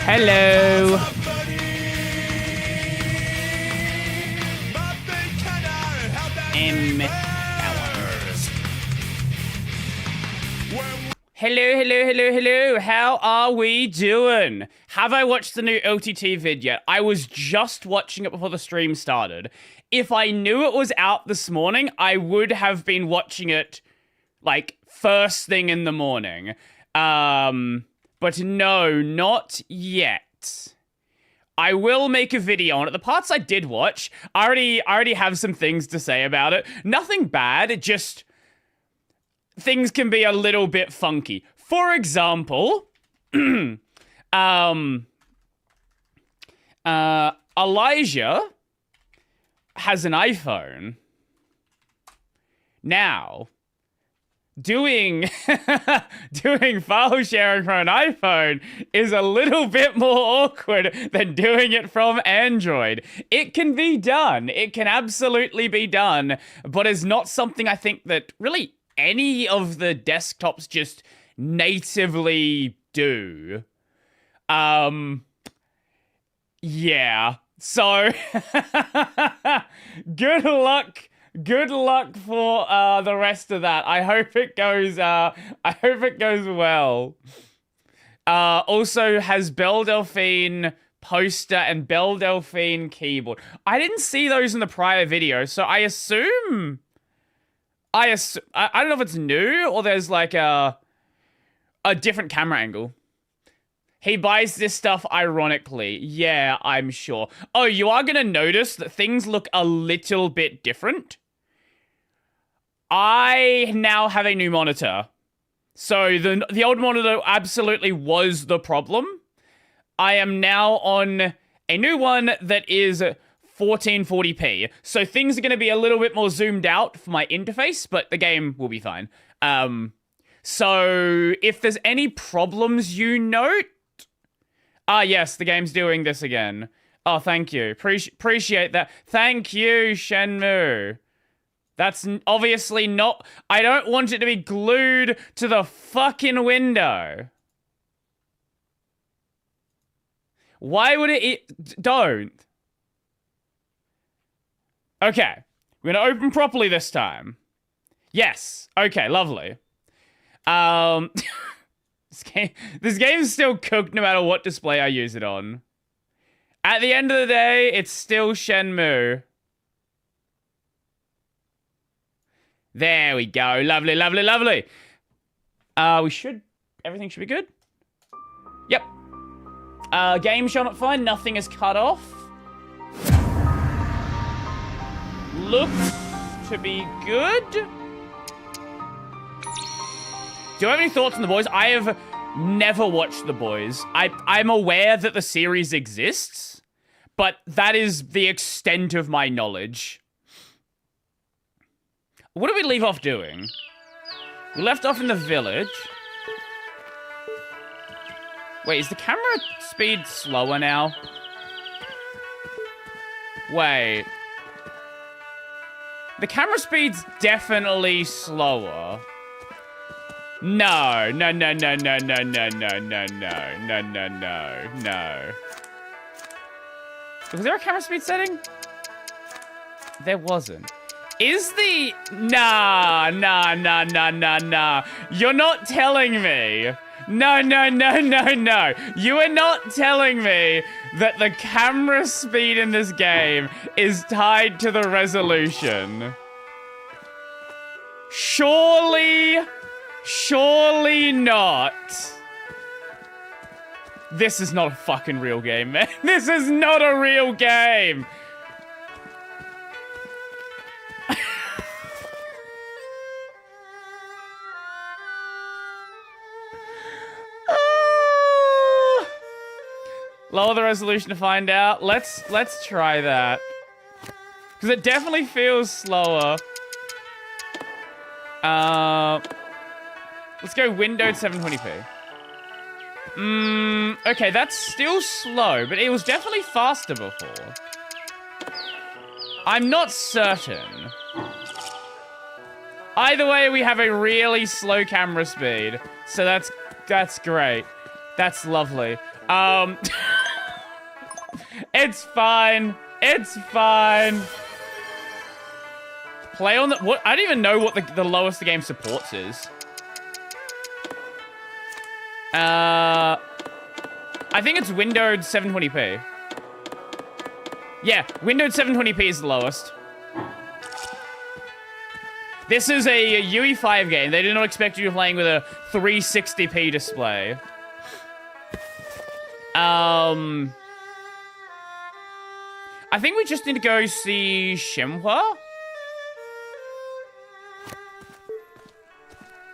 Hello. Hello. How are we doing? Have I watched the new OTT vid yet? I was just watching it before the stream started. If I knew it was out this morning, I would have been watching it, like, first thing in the morning. But no, not yet. I will make a video on it. The parts I did watch, I already have some things to say about it. Nothing bad, just things can be a little bit funky. For example, Elijah has an iPhone. Now, doing file sharing from an iPhone is a little bit more awkward than doing it from Android. It can be done. It can absolutely be done, but it's not something I think that really any of the desktops just natively do. Yeah. So, good luck for the rest of that. I hope it goes well. Also has Belle Delphine poster and Belle Delphine keyboard. I didn't see those in the prior video, so I don't know if it's new or there's like a different camera angle. He buys this stuff ironically. Yeah, I'm sure. Oh, you are going to notice that things look a little bit different. I now have a new monitor. So the old monitor absolutely was the problem. I am now on a new one that is 1440p. So things are going to be a little bit more zoomed out for my interface, but the game will be fine. So if there's any problems you note... yes, the game's doing this again. Oh, thank you. Appreciate that. Thank you, Shenmue. That's obviously not... I don't want it to be glued to the fucking window. Why would it... Don't. Okay. We're going to open properly this time. Yes. Okay, lovely. This game's still cooked no matter what display I use it on. At the end of the day, it's still Shenmue. There we go. Lovely. Everything should be good. Yep. Game showing up fine. Nothing is cut off. Looks to be good. Do you have any thoughts on The Boys? I have never watched The Boys. I'm aware that the series exists, but that is the extent of my knowledge. What did we leave off doing? We left off in the village. Wait, is the camera speed slower now? Wait. The camera speed's definitely slower. No. Was there a camera speed setting? There wasn't. Is the... Nah. You're not telling me. No. You are not telling me that the camera speed in this game is tied to the resolution. Surely not. This is not a fucking real game, man. This is not a real game. Lower the resolution to find out. Let's try that. Because it definitely feels slower. Let's go windowed 720p. Okay, that's still slow, but it was definitely faster before. I'm not certain. Either way, we have a really slow camera speed. So that's great. That's lovely. It's fine. It's fine. Play on the... What? I don't even know what the lowest the game supports is. I think it's windowed 720p. Yeah, windowed 720p is the lowest. This is a UE5 game. They do not expect you to be playing with a 360p display. I think we just need to go see Shenmue.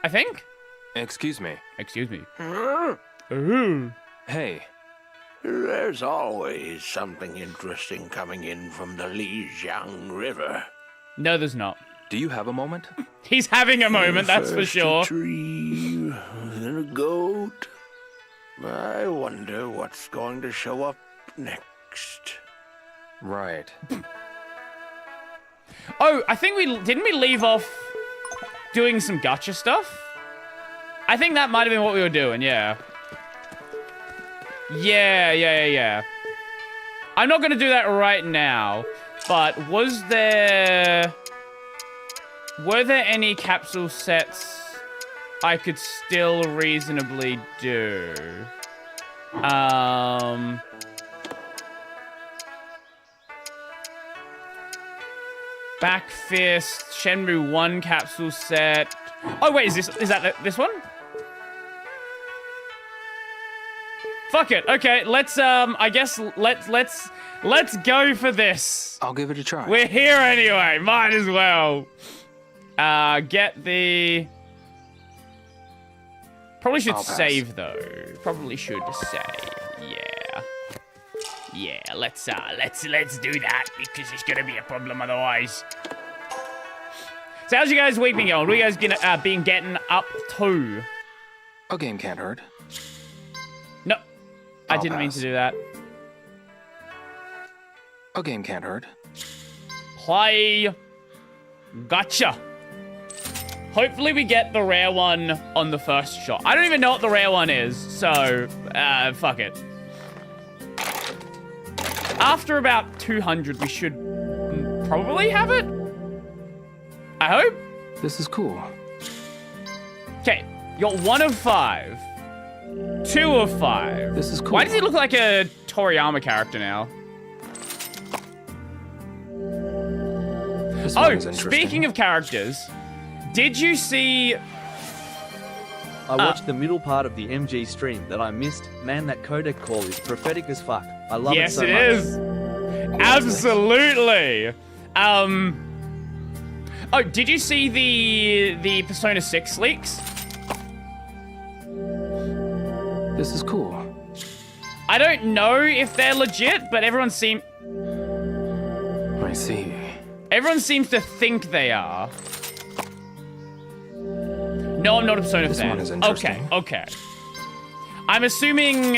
I think. Excuse me. Excuse me. Hey. There's always something interesting coming in from the Lijiang River. No, there's not. Do you have a moment? He's having a moment, that's for sure. A tree, then a goat. I wonder what's going to show up next. Right. Oh, I think didn't we leave off doing some gacha stuff? I think that might have been what we were doing, yeah. Yeah. I'm not going to do that right now, but were there any capsule sets I could still reasonably do? Back Fist, Shenmue 1 capsule set. Oh wait, is that this one? Fuck it. Okay, let's I guess let's go for this. I'll give it a try. We're here anyway. Might as well. Get the... Probably should save though. Probably should save. Yeah, let's do that because it's gonna be a problem otherwise. So how's you guys' week been going? What are you guys been getting up to? A game can't hurt. No, I didn't mean to do that. A game can't hurt. Play. Gotcha. Hopefully we get the rare one on the first shot. I don't even know what the rare one is, so fuck it. After about 200, we should probably have it. I hope. This is cool. Okay, you're 1 of 5. 2 of 5. This is cool. Why does he look like a Toriyama character now? Oh, speaking of characters, did you see... I watched the middle part of the MG stream that I missed. Man, that codec call is prophetic as fuck. I love it so much. Yes, it is. Absolutely. Oh, did you see the Persona 6 leaks? This is cool. I don't know if they're legit, but everyone seems to think they are. No, I'm not a Persona fan. One is interesting. Okay. I'm assuming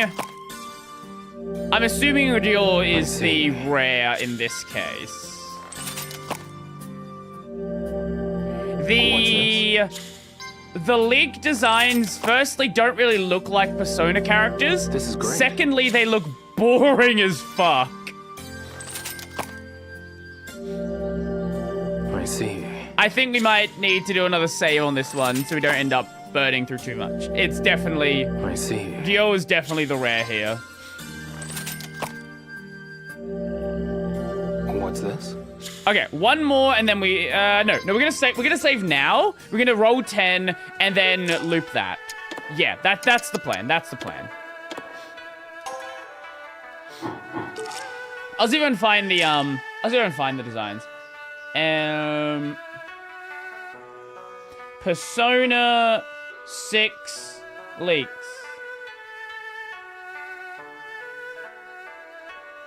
Udiol is the rare in this case. The leak designs, firstly, don't really look like Persona characters. This is great. Secondly, they look boring as fuck. I see. I think we might need to do another save on this one so we don't end up burning through too much. It's definitely... I see. Dio is definitely the rare here. What's this? Okay, one more and then we... No, we're gonna save now. We're gonna roll 10 and then loop that. Yeah, that's the plan. That's the plan. I'll see if I can find the, I'll see if I can find the designs. Persona 6 leaks.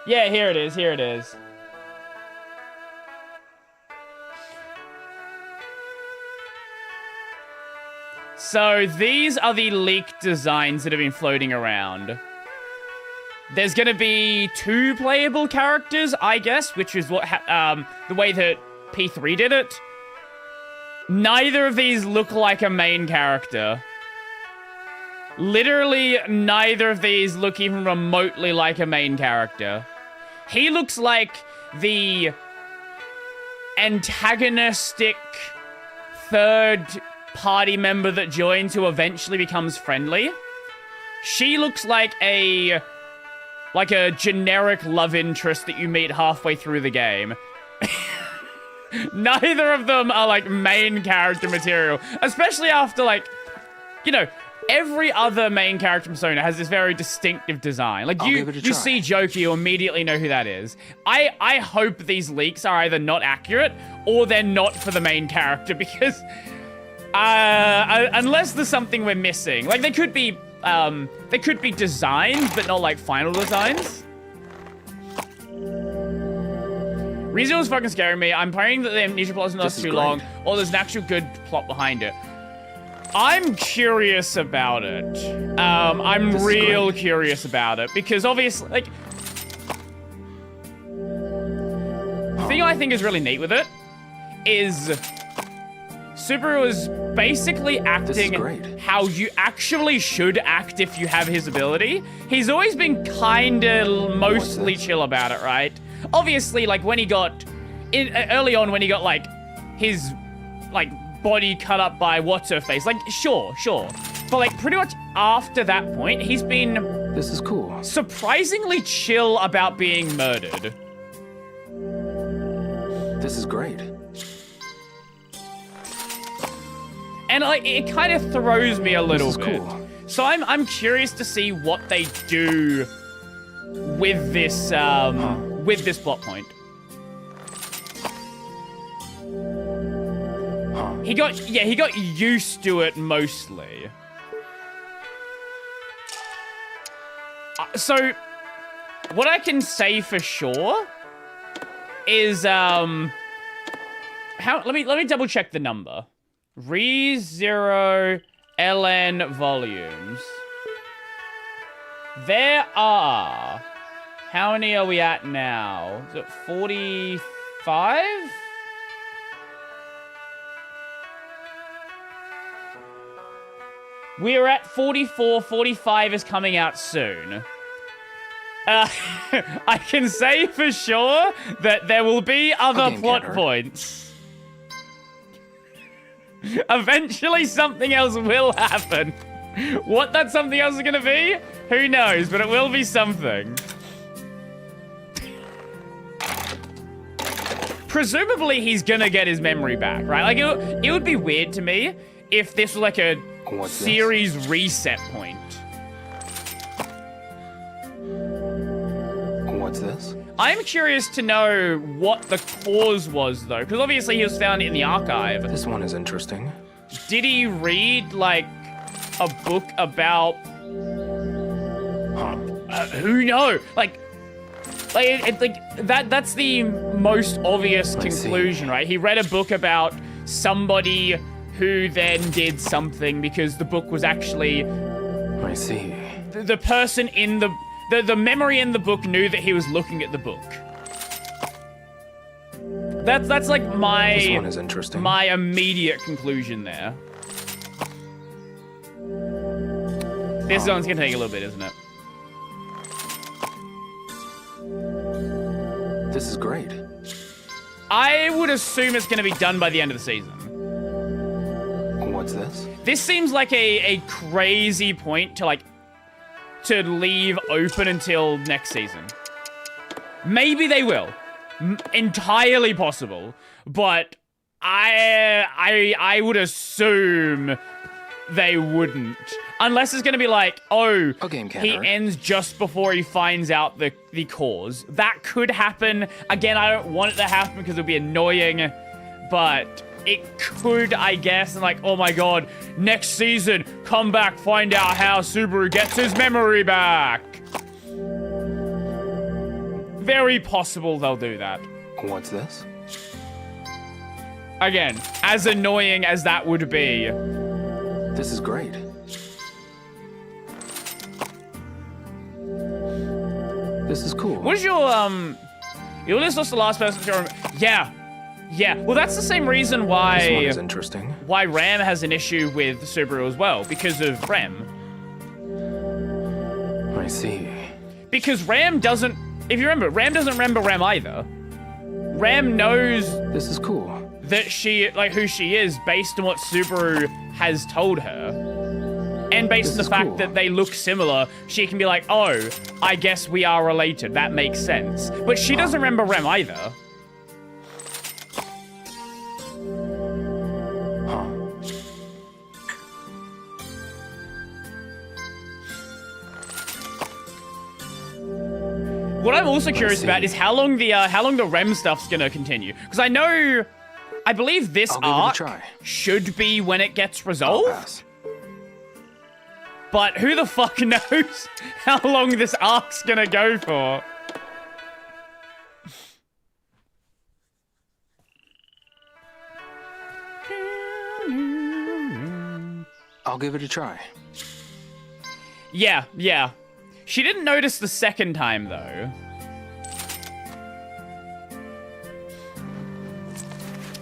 Yeah, here it is, here it is. So these are the leaked designs that have been floating around. There's gonna be 2 playable characters, I guess, which is what the way that P3 did it. Neither of these look like a main character. Literally, neither of these look even remotely like a main character. He looks like the antagonistic third party member that joins who eventually becomes friendly. She looks like a generic love interest that you meet halfway through the game. Neither of them are like main character material, especially after like, you know, every other main character persona has this very distinctive design. Like you see Joker, you immediately know who that is. I hope these leaks are either not accurate or they're not for the main character because unless there's something we're missing, like they could be designs but not like final designs. ReZero is fucking scaring me. I'm praying that the amnesia plot doesn't last too long, or there's an actual good plot behind it. I'm curious about it. I'm real curious about it, because obviously, like... The thing I think is really neat with it is Subaru is basically acting how you actually should act if you have his ability. He's always been kinda mostly chill about it, right? Obviously, like, when he got... early on, when he got, like, his, like, body cut up by what's-her-face. Like, sure. But, like, pretty much after that point, he's been... This is cool. Surprisingly chill about being murdered. This is great. And, like, it kind of throws me a little bit. Cool. So I'm curious to see what they do with this, with this plot point. He got used to it mostly. So, what I can say for sure is, let me double check the number. ReZero LN volumes. There are... How many are we at now? Is it 45? We're at 44. 45 is coming out soon. I can say for sure that there will be other plot points. Eventually something else will happen. What that something else is gonna be? Who knows, but it will be something. Presumably he's gonna get his memory back, right? Like, it would be weird to me if this was like a series reset point. What's this? I'm curious to know what the cause was, though, because obviously he was found in the archive. This one is interesting. Did he read, like, a book about... who knows? Like that's the most obvious conclusion, right? He read a book about somebody who then did something because the book was actually... I see. The person in the memory in the book knew that he was looking at the book. That's like my... This one is interesting. My immediate conclusion there. This one's gonna take a little bit, isn't it? This is great. I would assume it's going to be done by the end of the season. What's this? This seems like a crazy point to leave open until next season. Maybe they will. Entirely possible. But I would assume they wouldn't. Unless it's going to be like, oh, A game can't he hurt. ends just before he finds out the cause. That could happen. Again, I don't want it to happen because it would be annoying. But it could, I guess. And like, oh my god, next season, come back, find out how Subaru gets his memory back. Very possible they'll do that. What's this? Again, as annoying as that would be. This is great. This is cool. What is your, your list was the last person to remember? Yeah. Yeah. Well, that's the same reason This one is why interesting. Ram has an issue with Subaru as well, because of Rem. I see. Because Ram doesn't, if you remember, Ram doesn't remember Rem either. Ram knows This is cool. that she, who she is based on what Subaru has told her. And based on This the is fact cool. that they look similar, she can be like, oh, I guess we are related. That makes sense. But she doesn't remember Rem either. Huh. What I'm also curious see. about is how long the Rem stuff's gonna continue. Because I believe this I'll give it a arc try. should be when it gets I'll resolved. pass. But who the fuck knows how long this arc's gonna go for? I'll give it a try. Yeah, yeah. She didn't notice the second time, though.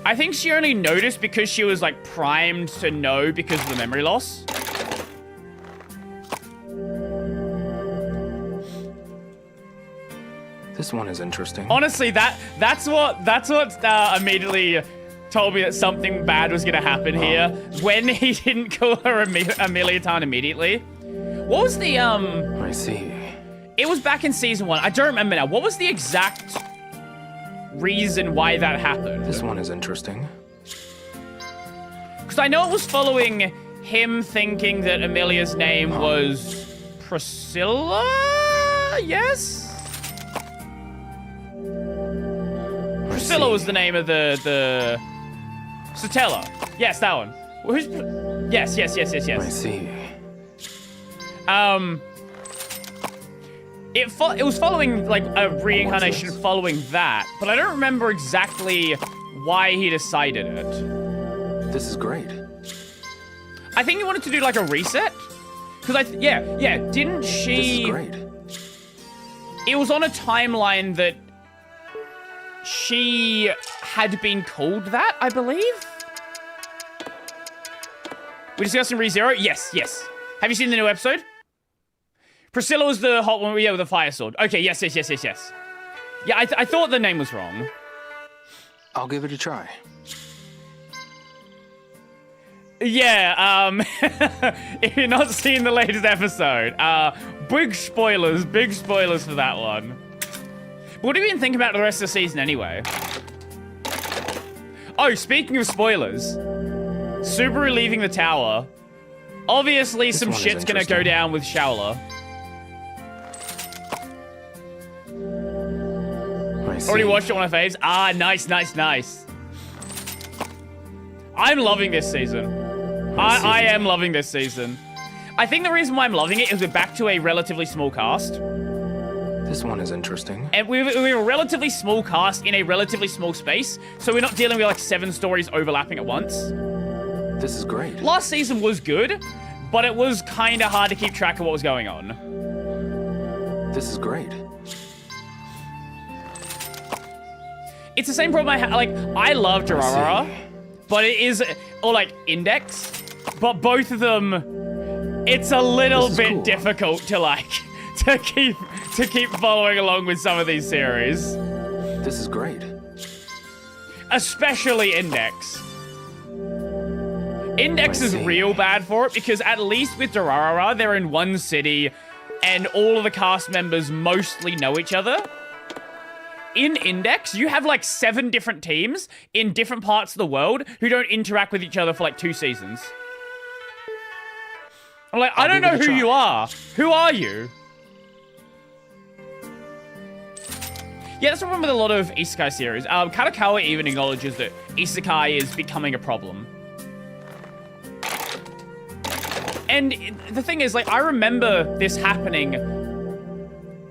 I think she only noticed because she was, primed to know because of the memory loss. This one is interesting. Honestly, that's what immediately told me that something bad was gonna happen here. When he didn't call her Amelia Tan immediately. What was the, I see. It was back in season 1. I don't remember now. What was the exact reason why that happened? This one is interesting. Because I know it was following him thinking that Amelia's name was Priscilla? Yes? Priscilla was the name of the Satella. Yes, that one. Who's... Yes. I see. It was following, a reincarnation What's this? following that, but I don't remember exactly why he decided it. This is great. I think he wanted to do, a reset? Because didn't This is she... great. It was on a timeline that she had been called that, I believe? We discussed in ReZero? Yes. Have you seen the new episode? Priscilla was the hot one, with the fire sword. Okay, yes. Yeah, I thought the name was wrong. I'll give it a try. Yeah, if you're not seeing the latest episode, big spoilers for that one. But what do you even think about the rest of the season anyway? Oh, speaking of spoilers, Subaru leaving the tower. Obviously, This some one is shit's gonna go interesting. down with Shaola. I see. Already watched it on my faves. Ah, nice. I'm loving this season. I am loving this season. I think the reason why I'm loving it is we're back to a relatively small cast. This one is interesting. And we have a relatively small cast in a relatively small space, so we're not dealing with 7 stories overlapping at once. This is great. Last season was good, but it was kind of hard to keep track of what was going on. This is great. It's the same problem I had. I love I Durarara, see. but it is, or Index, but both of them, it's a little This is bit cool. difficult to keep following along with some of these series. This is great. Especially Index. Index is real bad for it because at least with Durarara, they're in one city and all of the cast members mostly know each other. In Index, you have like 7 different teams in different parts of the world who don't interact with each other for like 2 seasons. I'm like, I don't know who you are. Who are you? Yeah, that's the problem with a lot of isekai series. Katakawa even acknowledges that isekai is becoming a problem. And the thing is, like, I remember this happening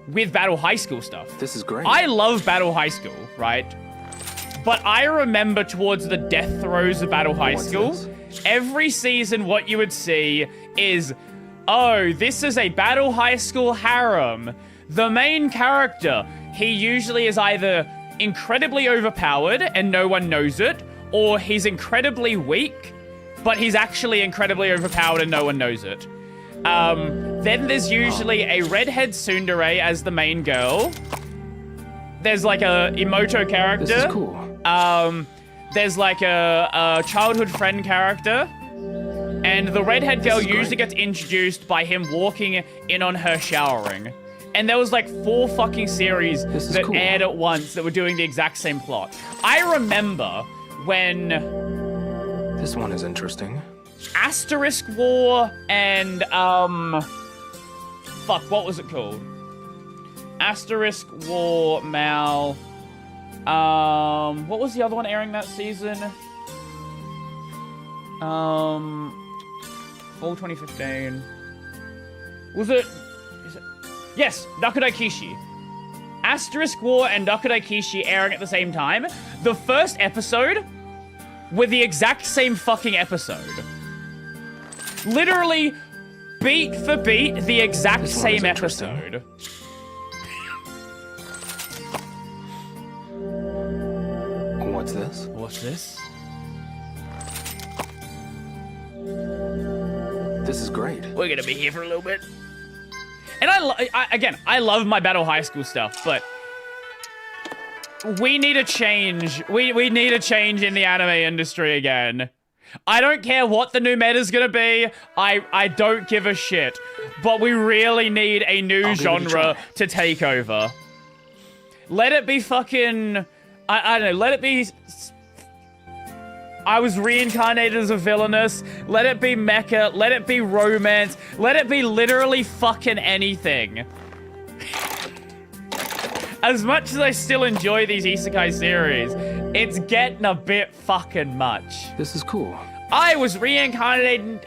with Battle High School stuff. This is great. I love Battle High School, right? But I remember towards the death throes of Battle High School, every season what you would see is, oh, this is a Battle High School harem. The main character, he usually is either incredibly overpowered and no one knows it, or he's incredibly weak, but he's actually incredibly overpowered and no one knows it. Then there's usually a redhead tsundere as the main girl. There's like a Emoto character. This is cool. There's like a childhood friend character. And the redhead girl usually gets introduced by him walking in on her showering. And there was like 4 fucking series that aired at once that were doing the exact same plot. I remember when... This one is interesting. Asterisk War and, fuck, what was it called? Asterisk War, Mal... what was the other one airing that season? Fall 2015. Was it... Yes, Nakudai Kishi. Asterisk War and Nakudai Kishi airing at the same time. The first episode were the exact same fucking episode. Literally, beat for beat, the exact same episode. What's this? What's this? This is great. We're gonna be here for a little bit. And I love my Battle High School stuff, but we need a change. We need a change in the anime industry again. I don't care what the new meta's gonna be. I don't give a shit. But we really need a new genre to take over. Let it be fucking... I don't know, let it be... I was reincarnated as a villainous. Let it be mecha. Let it be romance. Let it be literally fucking anything. As much as I still enjoy these isekai series, it's getting a bit fucking much. This is cool. I was reincarnated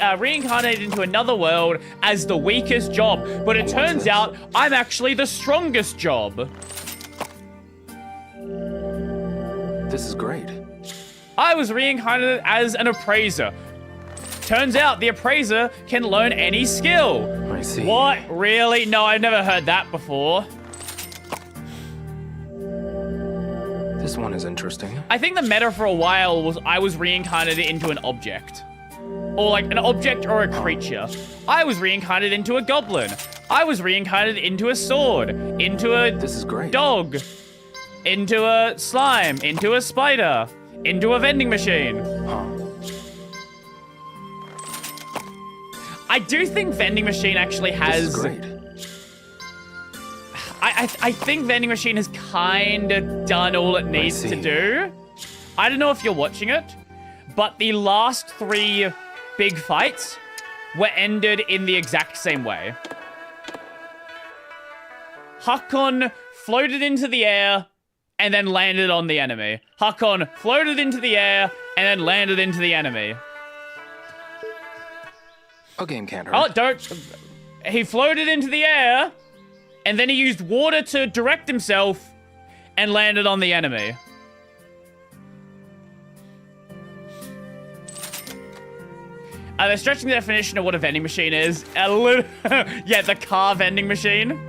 into another world as the weakest job, but it turns out I'm actually the strongest job. This is great. I was reincarnated as an appraiser. Turns out the appraiser can learn any skill. I see. What? Really? No, I've never heard that before. This one is interesting. I think the meta for a while was I was reincarnated into an object. Or like an object or a creature. I was reincarnated into a goblin. I was reincarnated into a sword. Into a dog. Into a slime. Into a spider. Into a vending machine. I do think vending machine actually has... This is great. I think vending machine has kind of done all it needs to do. I don't know if you're watching it, but the last 3 big fights were ended in the exact same way. Hakon floated into the air and then landed on the enemy. Hakon floated into the air and then landed into the enemy. A game can't hurt. Oh, don't. He floated into the air and then he used water to direct himself and landed on the enemy. They're stretching the definition of what a vending machine is. Yeah, the car vending machine.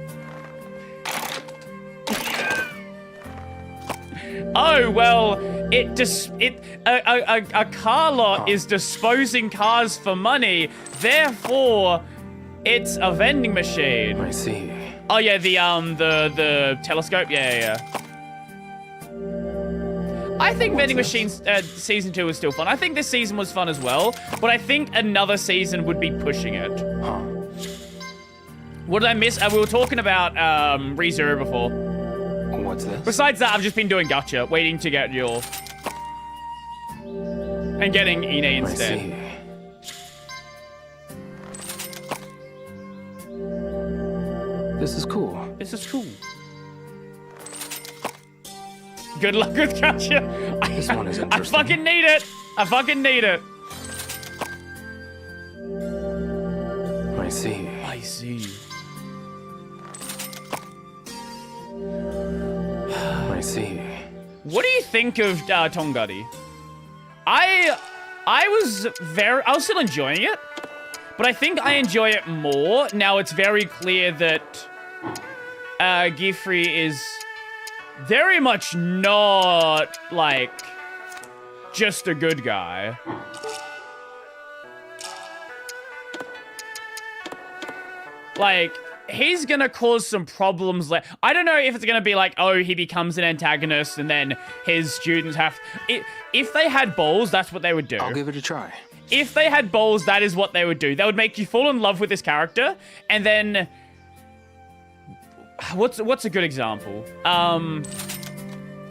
Oh, well, a car lot is disposing cars for money, therefore, it's a vending machine. I see. Oh, yeah, the telescope? Yeah. I think Vending What's Machines season 2 was still fun. I think this season was fun as well, but I think another season would be pushing it. Huh. What did I miss? We were talking about ReZero before. What's this? Besides that, I've just been doing gacha, waiting to get your... And getting Ine instead. I see. This is cool. This is cool. Good luck with gacha. This one is I interesting. fucking need it. I fucking need it. I see. I see. I see. What do you think of Tongari? I was still enjoying it, but I think I enjoy it more now. It's very clear that Gifri is very much not like just a good guy. Like, he's gonna cause some problems. I don't know if it's gonna be like, oh, he becomes an antagonist and then his students have... If they had balls, that's what they would do. I'll give it a try. If they had balls, that is what they would do. They would make you fall in love with this character, and then... What's a good example? I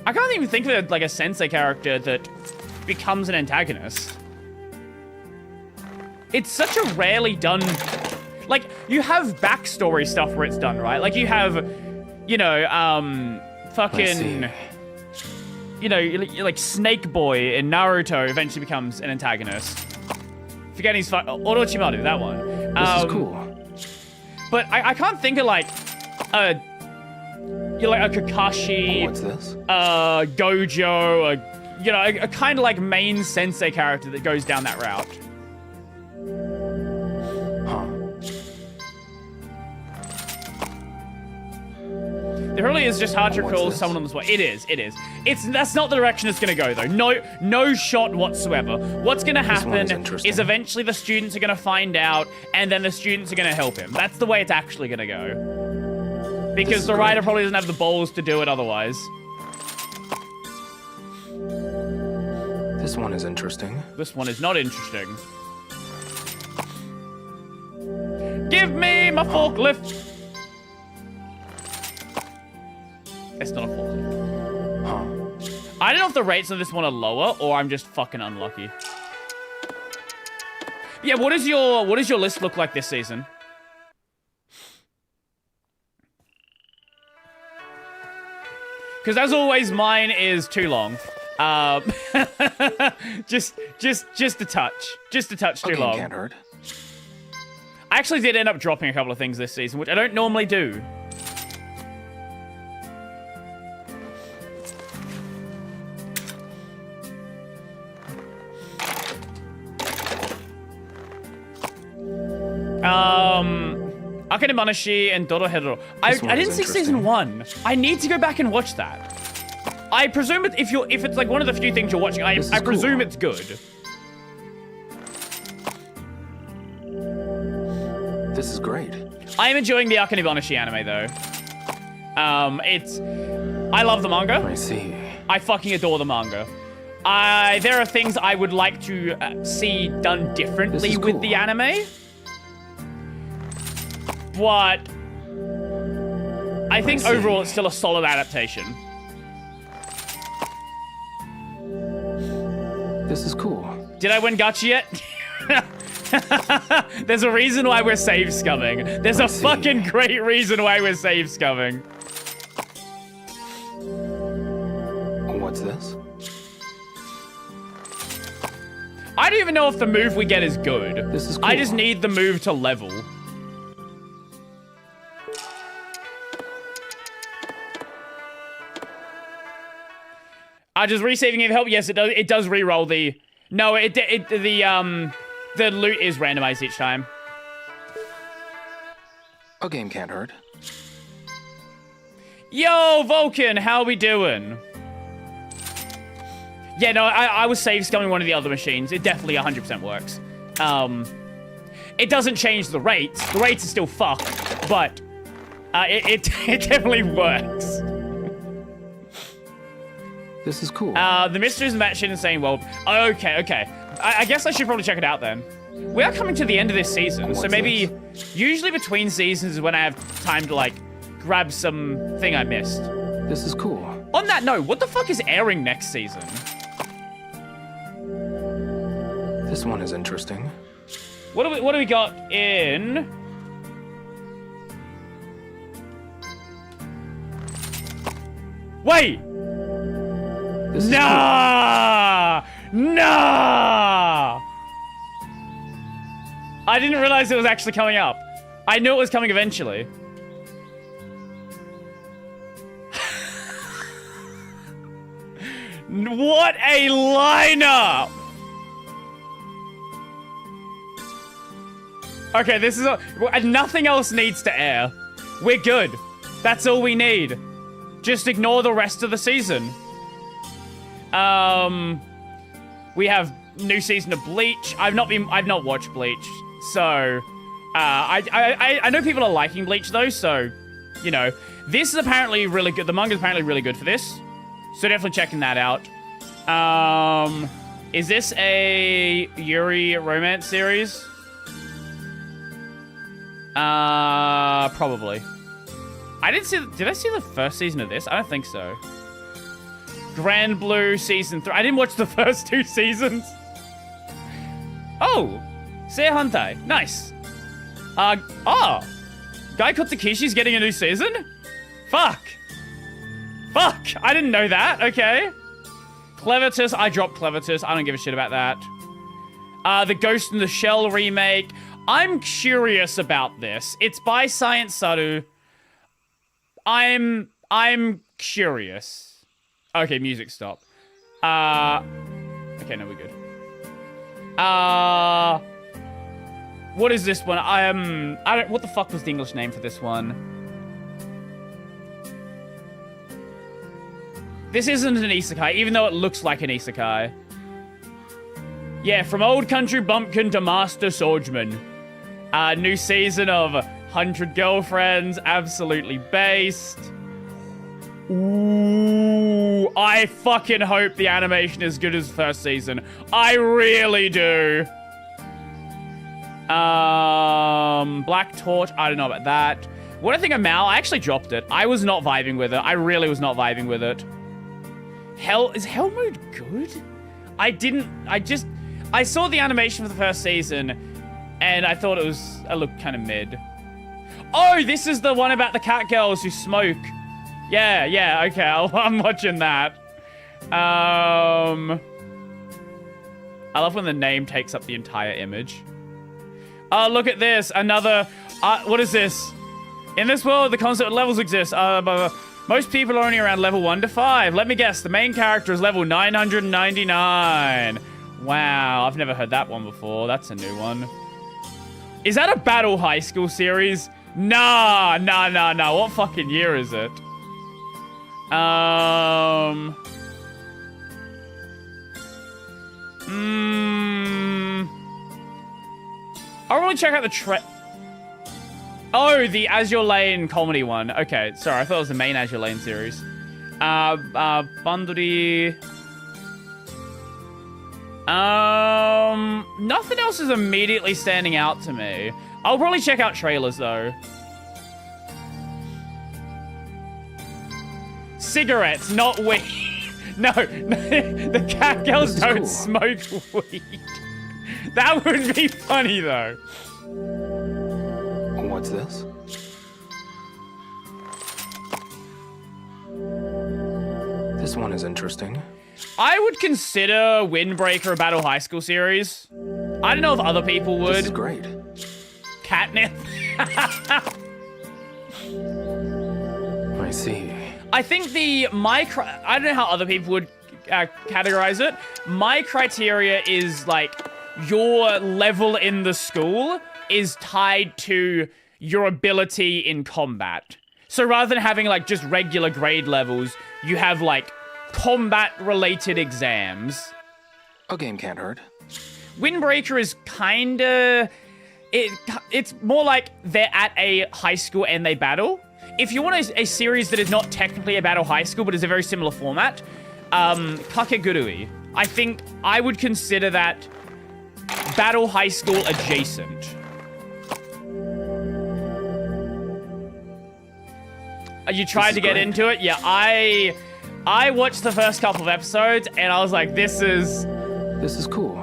can't even think of a sensei character that becomes an antagonist. It's such a rarely done... Like, you have backstory stuff where it's done, right? Like, you have, you know, fucking... You know, like Snake Boy in Naruto eventually becomes an antagonist. Forgetting his... Orochimaru, that one. This is cool. But I can't think of, like, a Kakashi... What's this? Gojo, you know, a kind of, like, main sensei character that goes down that route. It really is just hard to recall someone on this way. It is. That's not the direction it's gonna go though. No shot whatsoever. What's gonna happen is eventually the students are gonna find out, and then the students are gonna help him. That's the way it's actually gonna go. Because the writer probably doesn't have the balls to do it otherwise. This one is interesting. This one is not interesting. Give me my forklift! It's not a forklift. Huh. I don't know if the rates of this one are lower, or I'm just fucking unlucky. Yeah, what does your list look like this season? Because as always, mine is too long. Just a touch. Just a touch too long. Can't hurt. I actually did end up dropping a couple of things this season, which I don't normally do. Akane Manashi and Dorohedoro. I didn't see season 1. I need to go back and watch that. I presume if it's like one of the few things you're watching, I presume it's good. This is great. I am enjoying the Akane Manashi anime though. I love the manga. I see. I fucking adore the manga. There are things I would like to see done differently with the anime. But I think overall it's still a solid adaptation. This is cool. Did I win gacha yet? There's a reason why we're save scumming. There's a fucking great reason why we're save scumming. What's this? I don't even know if the move we get is good. This is cool. I just need the move to level. Just resaving if help. Yes, it does. It does re-roll the. No, the loot is randomized each time. A game can't hurt. Yo, Vulcan, how we doing? Yeah, no, I was save scumming one of the other machines. It definitely 100% works. It doesn't change the rates. The rates are still fucked, but it definitely works. This is cool. The Mysteries of that shit insane world. Okay. I guess I should probably check it out then. We are coming to the end of this season, so maybe usually between seasons is when I have time to like grab something I missed. This is cool. On that note, what the fuck is airing next season? This one is interesting. What do we got in? Wait! This is Nah! Nah! I didn't realize it was actually coming up. I knew it was coming eventually. What a lineup! Okay, this is nothing else needs to air. We're good. That's all we need. Just ignore the rest of the season. We have new season of Bleach. I've not watched Bleach, so I know people are liking Bleach though, so you know, this is apparently really good. The manga is apparently really good for this, so definitely checking that out. Is this a Yuri romance series? Probably. Did I see the first season of this? I don't think so. Grand Blue season 3. I didn't watch the first 2 seasons. Oh, Sei Hantai. Nice. Gai Kottakishi's getting a new season? Fuck. I didn't know that. Okay. Clevitus. I dropped Clevitus. I don't give a shit about that. The Ghost in the Shell remake. I'm curious about this. It's by Science Saru. I'm curious. Okay, music stop. Okay, no, we're good. What is this one? What the fuck was the English name for this one? This isn't an isekai, even though it looks like an isekai. Yeah, from Old Country Bumpkin to Master Swordsman. New season of 100 Girlfriends, absolutely based. Ooh, I fucking hope the animation is good as first season. I really do. Black Torch, I don't know about that. What do I think of Mal? I actually dropped it. I was not vibing with it. I really was not vibing with it. Is Hell Mode good? I saw the animation for the first season, and I thought it looked kind of mid. Oh, this is the one about the cat girls who smoke. Yeah, okay, I'm watching that. I love when the name takes up the entire image. Oh, look at this, another, what is this? In this world, the concept of levels exists. Most people are only around level 1 to 5. Let me guess, the main character is level 999. Wow, I've never heard that one before. That's a new one. Is that a Battle High School series? Nah. What fucking year is it? I'll really check out the Oh, the Azure Lane comedy one. Okay, sorry, I thought it was the main Azure Lane series. Banduri. Nothing else is immediately standing out to me. I'll probably check out trailers though. Cigarettes, not weed. No, the cat girls don't smoke weed. That would be funny though. What's this? This one is interesting. I would consider Windbreaker a Battle High School series. I don't know if other people would. This is great. Catnip. I see. I think I don't know how other people would categorize it. My criteria is like your level in the school is tied to your ability in combat. So rather than having like just regular grade levels, you have like combat-related exams. A game can't hurt. Windbreaker is kinda... It's more like they're at a high school and they battle. If you want a series that is not technically a Battle High School, but is a very similar format, Kakegurui. I think I would consider that Battle High School adjacent. You tried to get into it? Yeah, I watched the first couple of episodes and I was like, this is cool.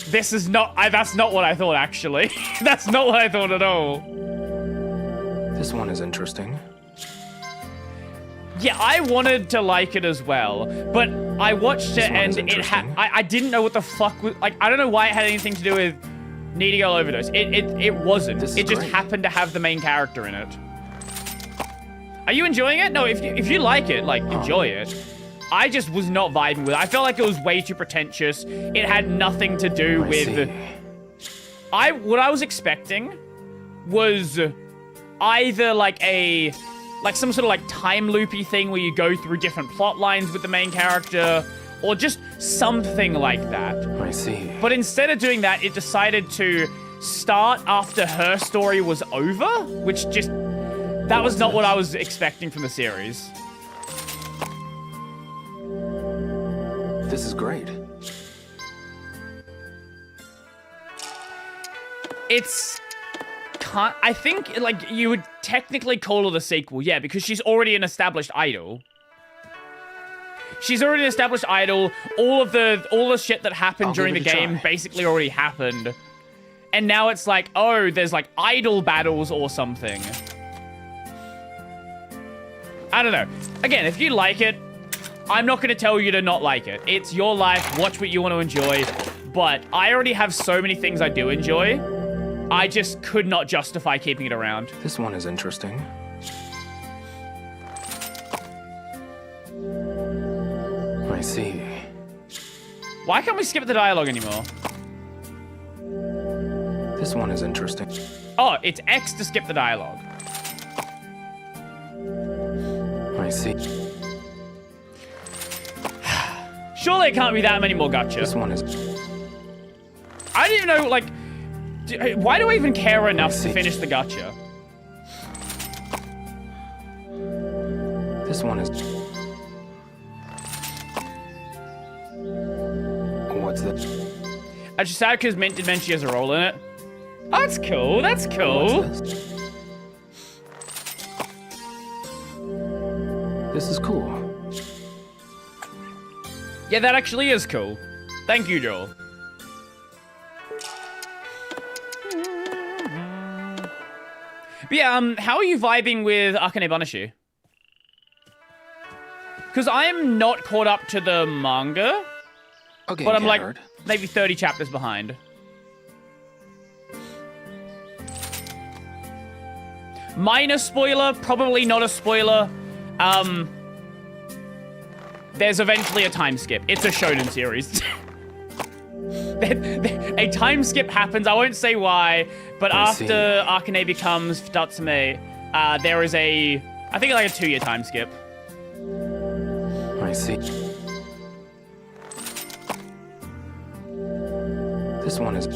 This is not, that's not what I thought, actually. That's not what I thought at all. This one is interesting. Yeah, I wanted to like it as well, but I watched it and it had, I didn't know what the fuck was, like, I don't know why it had anything to do with needing an overdose. It wasn't. It just happened to have the main character in it. Are you enjoying it? No, if you like it, like, enjoy it. I just was not vibing with it. I felt like it was way too pretentious. It had nothing to do with... What I was expecting was either like some sort of like time loopy thing where you go through different plot lines with the main character, or just something like that. I see. But instead of doing that, it decided to start after her story was over, which just... That was not what I was expecting from the series. This is great. I think, like, you would technically call it a sequel, yeah, because she's already an established idol. She's already an established idol. All the shit that happened during the game basically already happened. And now it's like, oh, there's like idol battles or something. I don't know. Again, if you like it, I'm not going to tell you to not like it. It's your life. Watch what you want to enjoy. But I already have so many things I do enjoy. I just could not justify keeping it around. This one is interesting. I see. Why can't we skip the dialogue anymore? This one is interesting. Oh, it's X to skip the dialogue. I see. Surely it can't be that many more gacha. This one is... I don't even know, like... Why do I even care enough to finish the gacha? This one is... What's this? I'm just sad because Mint did mention she has a role in it. Oh, that's cool. That's cool. This is cool. Yeah, that actually is cool. Thank you, Joel. But yeah, how are you vibing with Akane Banashi? Because I'm not caught up to the manga, Okay, but I'm like maybe 30 chapters behind. Minor spoiler, probably not a spoiler. There's eventually a time skip. It's a shonen series. A time skip happens. I won't say why, but after Akane becomes Futatsume, there is I think like a 2-year time skip. I see. This one is...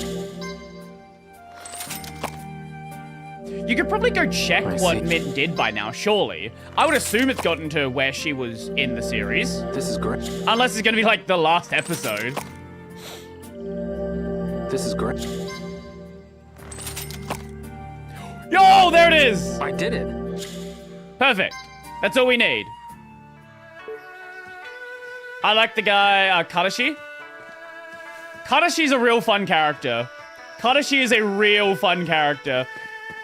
You could probably go check what Mint did by now, surely. I would assume it's gotten to where she was in the series. This is great. Unless it's going to be like the last episode. This is great. Yo, there it is! I did it. Perfect. That's all we need. I like the guy, Kadashi. Kadashi's a real fun character. Kadashi is a real fun character.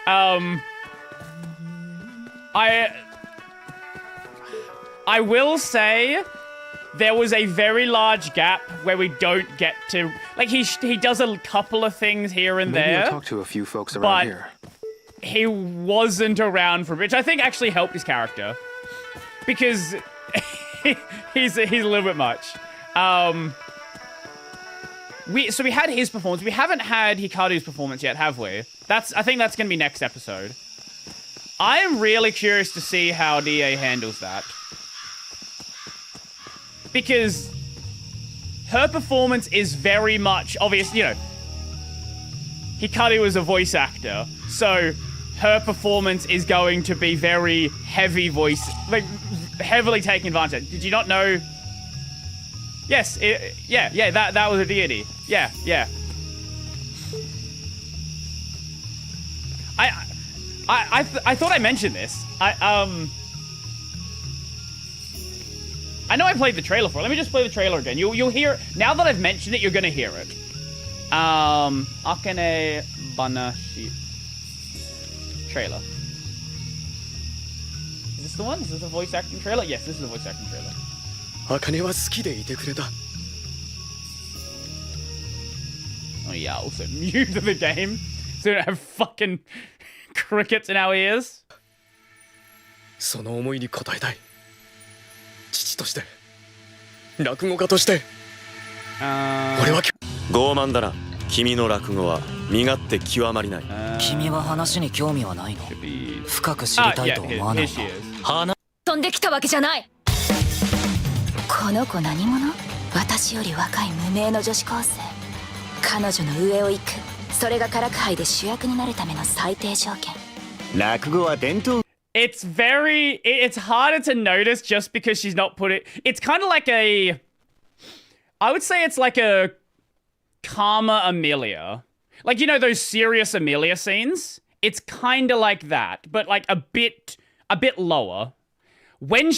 I will say there was a very large gap where we don't get to, like, he does a couple of things here and Maybe there. I'll talk to a few folks around here. He wasn't around for a bit, which I think actually helped his character because he's a little bit much. We had his performance. We haven't had Hikaru's performance yet, have we? I think that's going to be next episode. I am really curious to see how DA handles that. Because her performance is very much obvious, you know. Hikaru is a voice actor, so her performance is going to be very heavy voice, like heavily taking advantage. Did you not know Yes, yeah, that was a deity. Yeah. I thought I mentioned this. I know I played the trailer for it. Let me just play the trailer again. You'll hear now that I've mentioned it, you're gonna hear it. Akane Banashi trailer. Is this the one? Is this the voice acting trailer? Yes, this is the voice acting trailer. 茜は好きでいてくれた。 Oh yeah, also new to the game. So we don't have fucking crickets in our ears. その思いに応えたい。父として、落語家として、俺は傲慢だな。君の落語は身勝手極まりない。君は話に興味はないの？深く知りたいと思わないの？飛んできたわけじゃない。この子何者？私より若い無名の女子高生。彼女の上を行く。それがカラク杯で主役になるための最低条件。落語は伝統。It's harder to notice just because she's not put it. It's kind of like I would say it's like a calmer Amelia. Like, you know, those serious Amelia scenes? It's kind of like that, but like a bit lower. When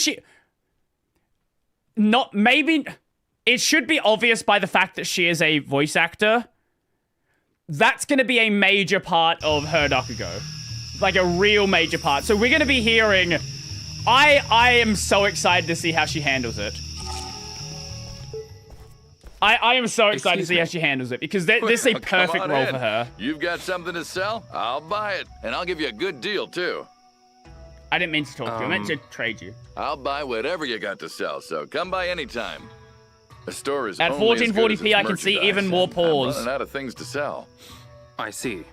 maybe it should be obvious by the fact that she is a voice actor. That's going to be a major part of her Bakugo. Like a real major part. So we're going to be hearing... I am so excited to see how she handles it. I am so excited to see how she handles it because this is a perfect role for her. You've got something to sell? I'll buy it. And I'll give you a good deal, too. I didn't mean to talk to you. I meant to trade you. I'll buy whatever you got to sell, so come by anytime. The store is at 1440p. I can see even more pores. I'm running out of things to sell. I see.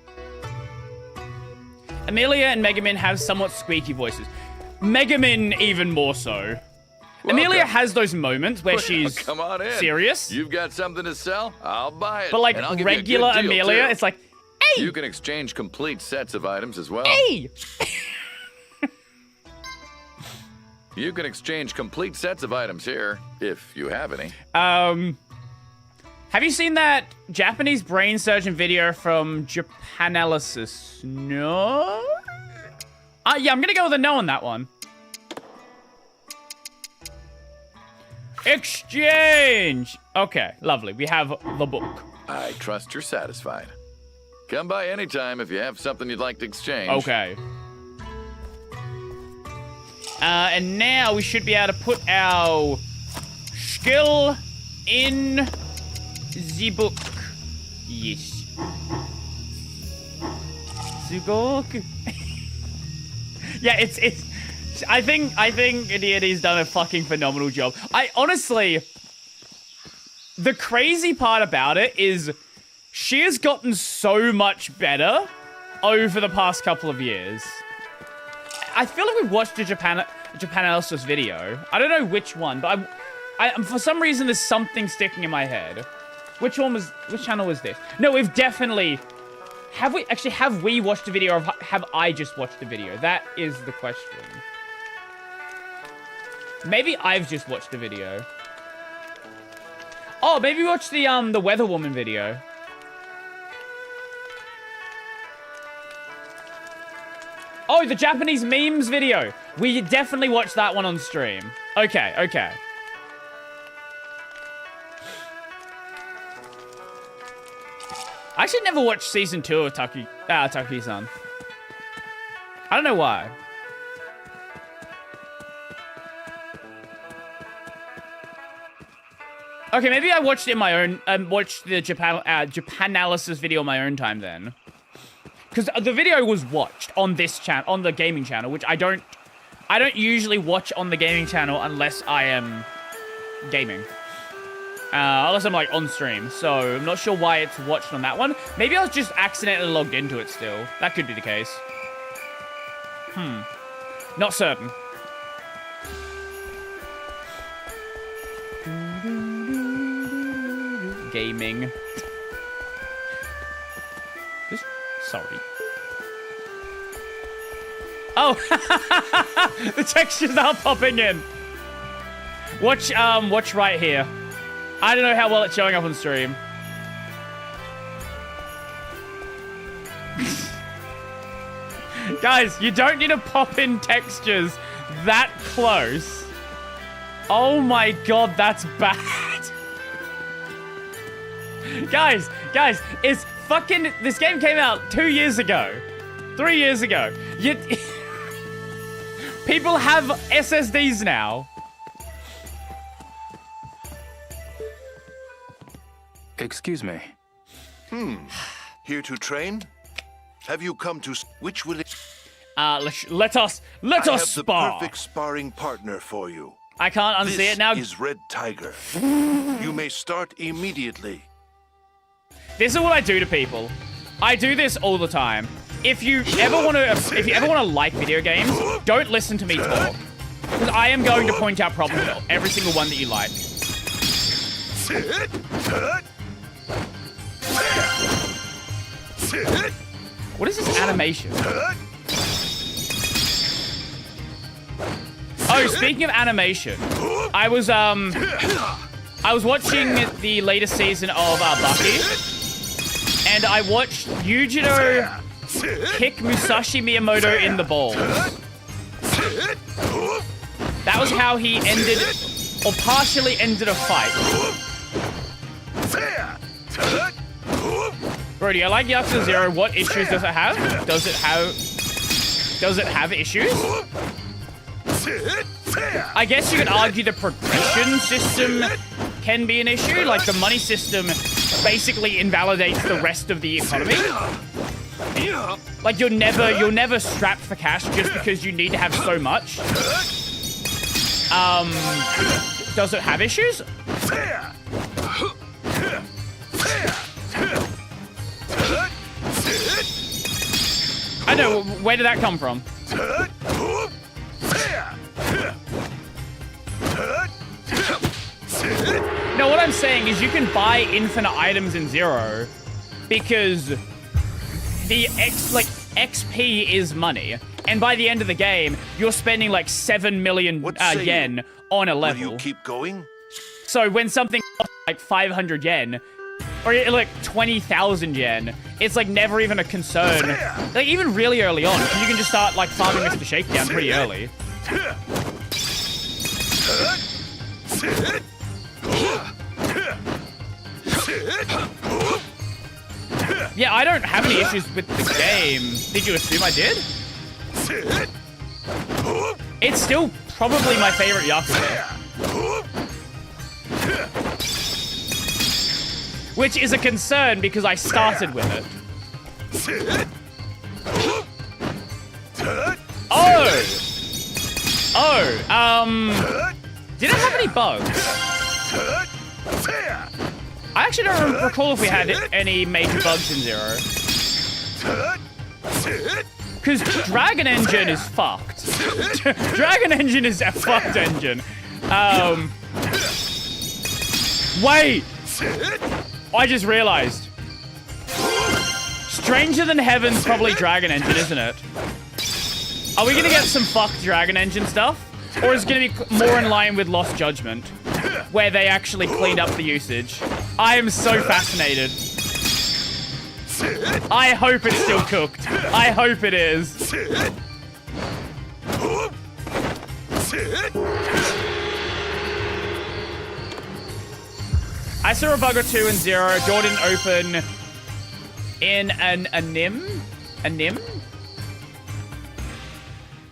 Amelia and Megumin have somewhat squeaky voices. Megumin even more so. Welcome. Amelia has those moments where she's come on in. Serious. You've got something to sell? I'll buy it. But like regular Amelia, too. It's like, hey! You can exchange complete sets of items as well. Hey! You can exchange complete sets of items here, if you have any. Have you seen that Japanese brain surgeon video from Japanalysis? No? Yeah, I'm gonna go with a no on that one. Exchange! Okay, lovely. We have the book. I trust you're satisfied. Come by anytime if you have something you'd like to exchange. Okay. And now we should be able to put our skill in the book. Yes. Sugoku. Yeah, it's I think Deity's done a fucking phenomenal job. I honestly, the crazy part about it is she has gotten so much better over the past couple of years. I feel like we've watched a Japanalysis video. I don't know which one, but I for some reason there's something sticking in my head. Which channel was this? No, we've definitely... Have we watched a video or have I just watched a video? That is the question. Maybe I've just watched a video. Oh, maybe we watched the Weather Woman video. Oh, the Japanese memes video. We definitely watched that one on stream. Okay. I actually never watched season 2 of Taki-san. I don't know why. Okay, maybe I watched it in my own. Watched the Japanalysis video on my own time then. Because the video was watched on this channel, on the gaming channel, which I don't usually watch on the gaming channel unless I am gaming. Unless I'm like on stream. So I'm not sure why it's watched on that one. Maybe I was just accidentally logged into it still. That could be the case. Not certain. Gaming. Sorry. Oh, the textures are popping in. Watch right here. I don't know how well it's showing up on stream. Guys, you don't need to pop in textures that close. Oh my god, that's bad. Guys, it's fucking... This game came out 2 years ago. 3 years ago. People have SSDs now. Excuse me. Here to train? Have you come to... Which will it... Let us I have the spar. perfect sparring partner for you. I can't unsee it now. This is Red Tiger. You may start immediately. This is what I do to people. I do this all the time. If you ever want to like video games, don't listen to me talk. Because I am going to point out problems with every single one that you like. What is this animation? Oh, speaking of animation, I was watching the latest season of Bucky, and I watched Yujiro kick Musashi Miyamoto in the balls. That was how he ended, or partially ended a fight. Brody, I like Yakuza 0. What issues does it have? Does it have issues? I guess you could argue the progression system can be an issue. Like, the money system basically invalidates the rest of the economy. Like, you're never strapped for cash just because you need to have so much. Does it have issues? I know, where did that come from? No, what I'm saying is you can buy infinite items in Zero because the XP is money. And by the end of the game, you're spending like 7 million yen on a level. Will you keep going? So when something costs like 500 yen, or like 20,000 yen, it's like never even a concern. Like even really early on, you can just start like farming Mr. Shakedown pretty early. Yeah, I don't have any issues with the game. Did you assume I did? It's still probably my favorite Yakuza. Which is a concern because I started with it. Did it have any bugs? I actually don't recall if we had any major bugs in Zero. Because Dragon Engine is fucked. Dragon Engine is a fucked engine. Wait! I just realized. Stranger Than Heaven's probably Dragon Engine, isn't it? Are we gonna get some fucked Dragon Engine stuff? Or is it gonna be more in line with Lost Judgment? Where they actually cleaned up the usage? I am so fascinated. I hope it's still cooked. I hope it is. I saw a bug or two in Zero. Door didn't open in a nim?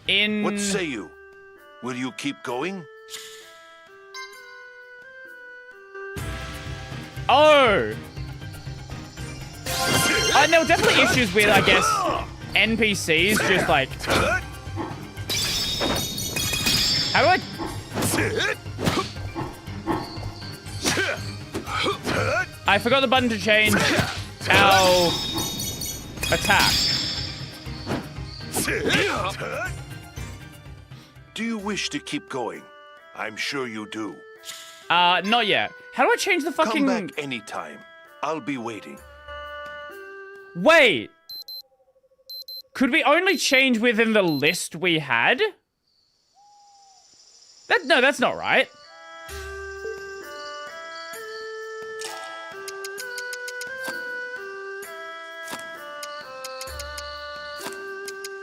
In... What say you? Will you keep going? Oh! And there were definitely issues with, I guess, NPCs just like... How do I... I forgot the button to change our attack. Do you wish to keep going? I'm sure you do. Not yet. How do I change the fucking... Come back anytime. I'll be waiting. Wait! Could we only change within the list we had? No, that's not right.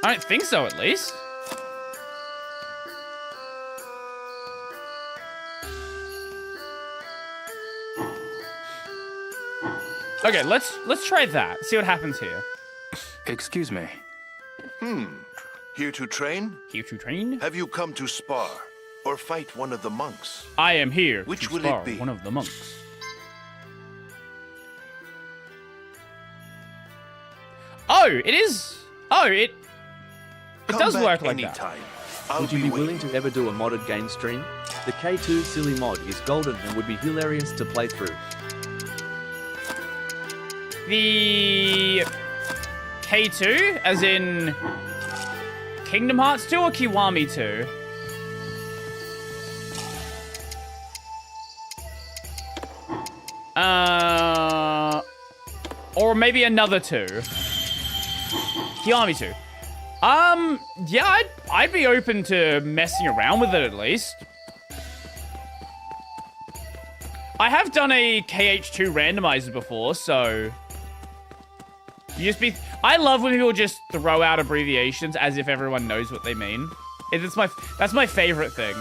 I don't think so, at least. Okay, let's try that. See what happens here. Excuse me. Here to train? Here to train? Have you come to spar or fight one of the monks? I am here Which to will spar it be? one of the monks. Oh, it is. Oh, it Come does back work like anytime. that. I'll Would you be waiting. willing to ever do a modded game stream? The K2 silly mod is golden and would be hilarious to play through. The K2, as in Kingdom Hearts 2 or Kiwami 2? Or maybe another 2. Kiwami 2. Yeah, I'd be open to messing around with it at least. I have done a KH2 randomizer before, so I love when people just throw out abbreviations as if everyone knows what they mean. That's my favorite thing.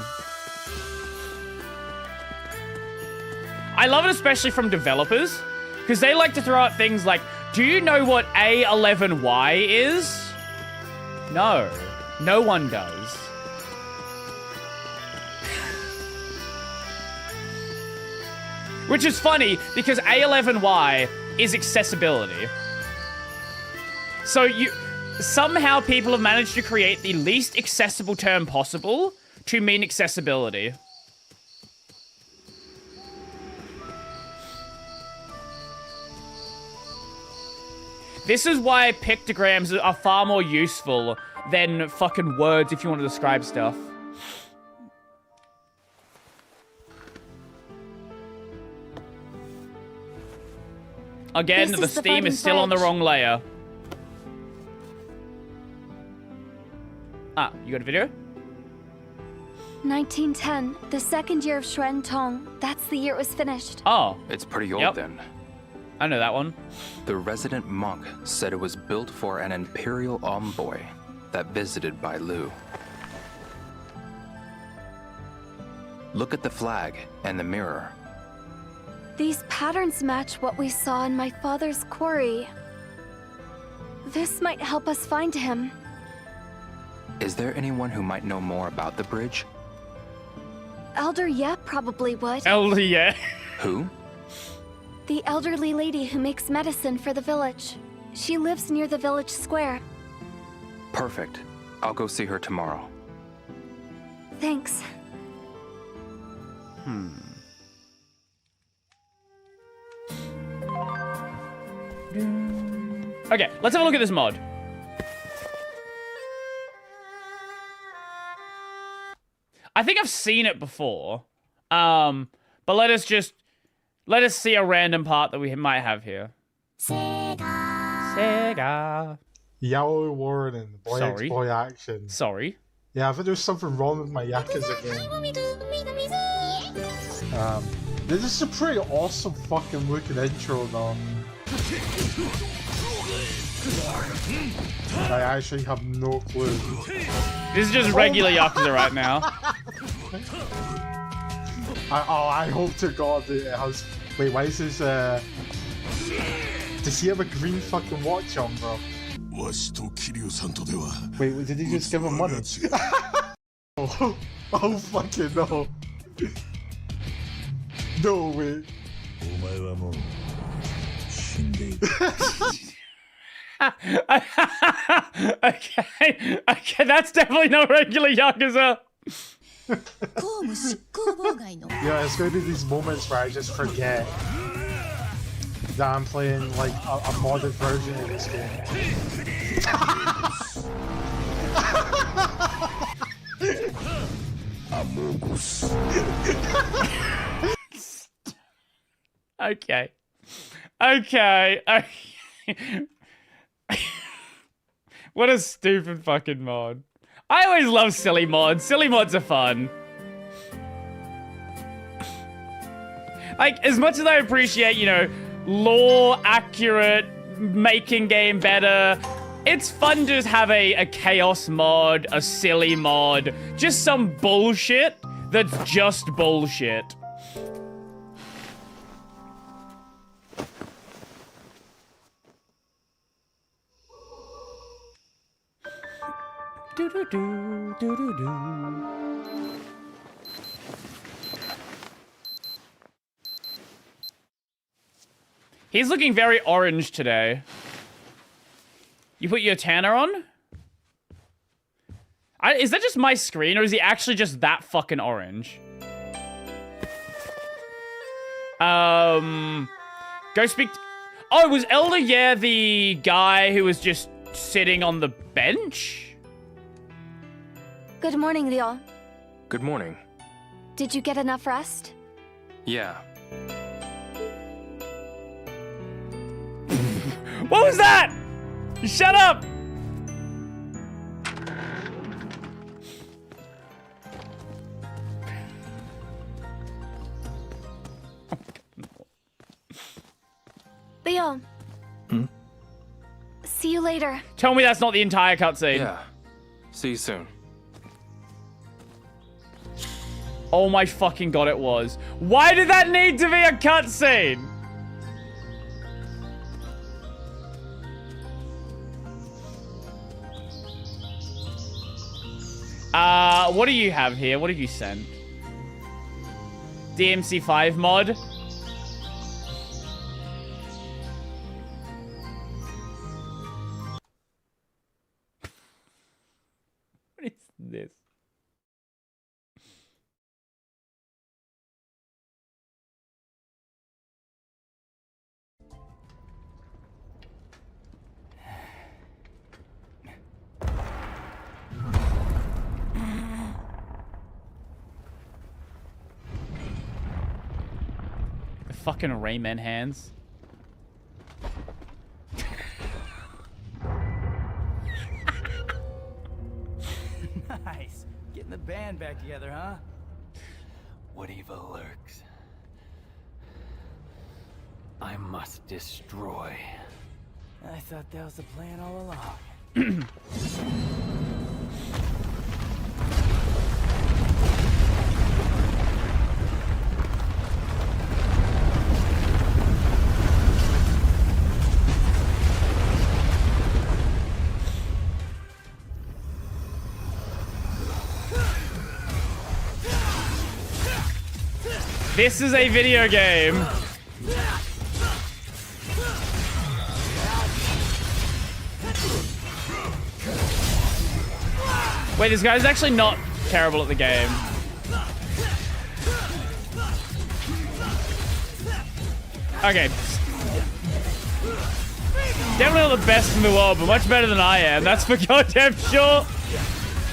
I love it especially from developers, because they like to throw out things like, do you know what A11Y is? No, no one does. Which is funny, because A11Y is accessibility. So somehow people have managed to create the least accessible term possible to mean accessibility. This is why pictograms are far more useful than fucking words if you want to describe stuff. Again, the Steam is still on the wrong layer. Ah, you got a video? 1910, the second year of Shen Tong. That's the year it was finished. Oh, It's pretty old Yep. then. I know that one. The resident monk said it was built for an imperial envoy that visited Bai Lu. Look at the flag and the mirror. These patterns match what we saw in my father's quarry. This might help us find him. Is there anyone who might know more about the bridge? Elder Ye probably would. Elder, yeah. Who? The elderly lady who makes medicine for the village. She lives near the village square. Perfect. I'll go see her tomorrow. Thanks. Okay, let's have a look at this mod. I think I've seen it before. But let us see a random part that we might have here. Sega. Yellow warning, boy Sorry. X boy action. Sorry. Yeah, I think there's something wrong with my Yakuza game. This is a pretty awesome fucking looking intro though. I actually have no clue. This is just regular Yakuza right now. I hope to God that it has. Wait, why is this? Does he have a green fucking watch on, bro? Wait, did he just give him money? Oh fucking no. No, wait. Okay, that's definitely not regular Yakuza. Yeah, it's gonna be these moments where I just forget that I'm playing like a modded version of this game. Okay. Okay. What a stupid fucking mod. I always love silly mods. Silly mods are fun. Like, as much as I appreciate, you know, lore accurate, making game better, It's fun to just have a chaos mod, a silly mod, just some bullshit that's just bullshit. Do-do-do, do-do-do. He's looking very orange today. You put your tanner on? Is that just my screen, or is he actually just that fucking orange? Go speak oh, was Elder Yeah the guy who was just sitting on the bench? Good morning, Leon. Good morning. Did you get enough rest? Yeah. What was that? Shut up! Leon. See you later. Tell me that's not the entire cutscene. Yeah. See you soon. Oh my fucking god, it was. Why did that need to be a cutscene? What do you have here? What have you sent? DMC5 mod? What is this? Fucking Rayman hands. Nice. Getting the band back together, huh? What evil lurks? I must destroy. I thought that was the plan all along. This is a video game. Wait, this guy's actually not terrible at the game. Okay. Definitely not the best in the world, but much better than I am. That's for goddamn sure.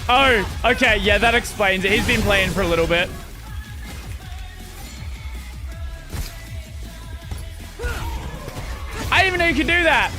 Oh, okay. Yeah, that explains it. He's been playing for a little bit. I didn't even know you could do that.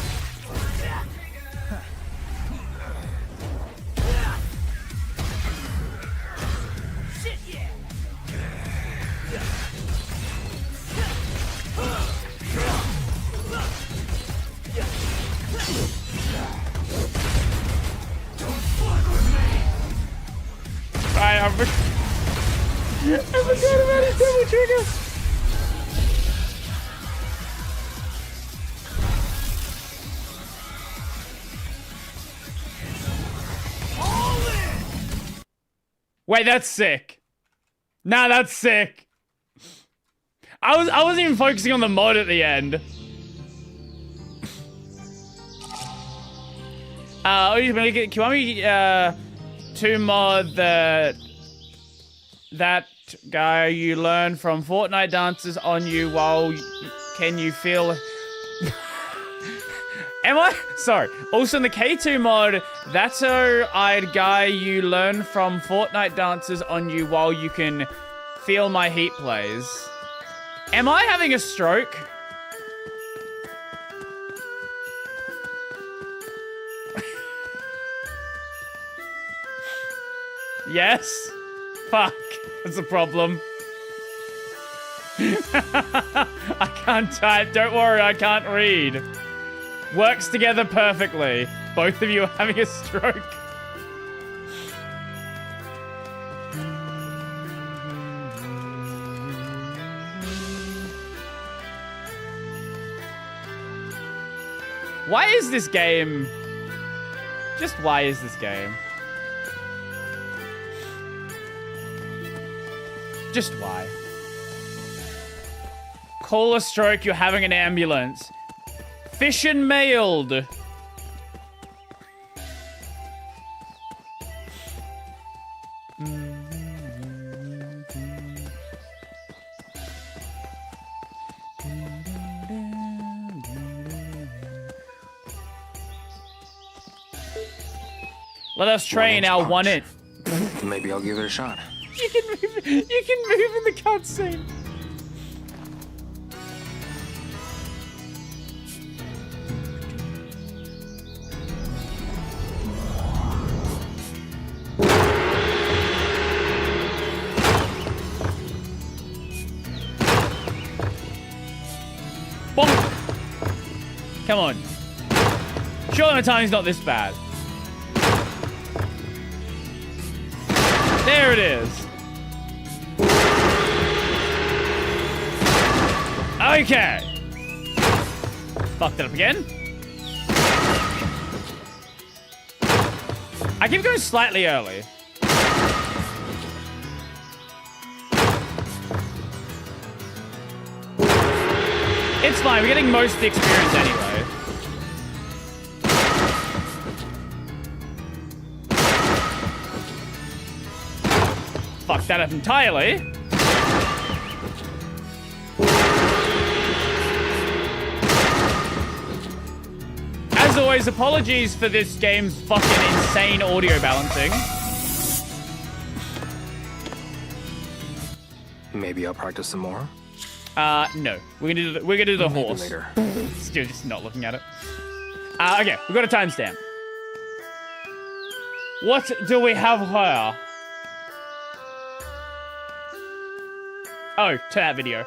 I forgot about his double trigger. Wait, that's sick. Nah, that's sick. I wasn't even focusing on the mod at the end. Can you want me to mod that guy you learn from Fortnite dances on you while can you feel Am I? Sorry. Also in the K2 mod, that's a guy you learn from Fortnite dances on you while you can feel my heat plays. Am I having a stroke? Yes? Fuck. That's a problem. I can't type. Don't worry, I can't read. Works together perfectly. Both of you are having a stroke. Why is this game... Just why is this game? Just why? Call a stroke, you're having an ambulance. Fish and mailed. Let us train our 1 inch. Maybe I'll give it a shot. You can move in the cutscene. Bonk. Come on. Surely my timing's not this bad. There it is. Okay. Fucked it up again. I keep going slightly early. It's fine, we're getting most of the experience anyway. Fuck that up entirely. As always, apologies for this game's fucking insane audio balancing. Maybe I'll practice some more. No. We're gonna do the horse. Later. Still just not looking at it. Okay, we've got a timestamp. What do we have here? Oh, to that video.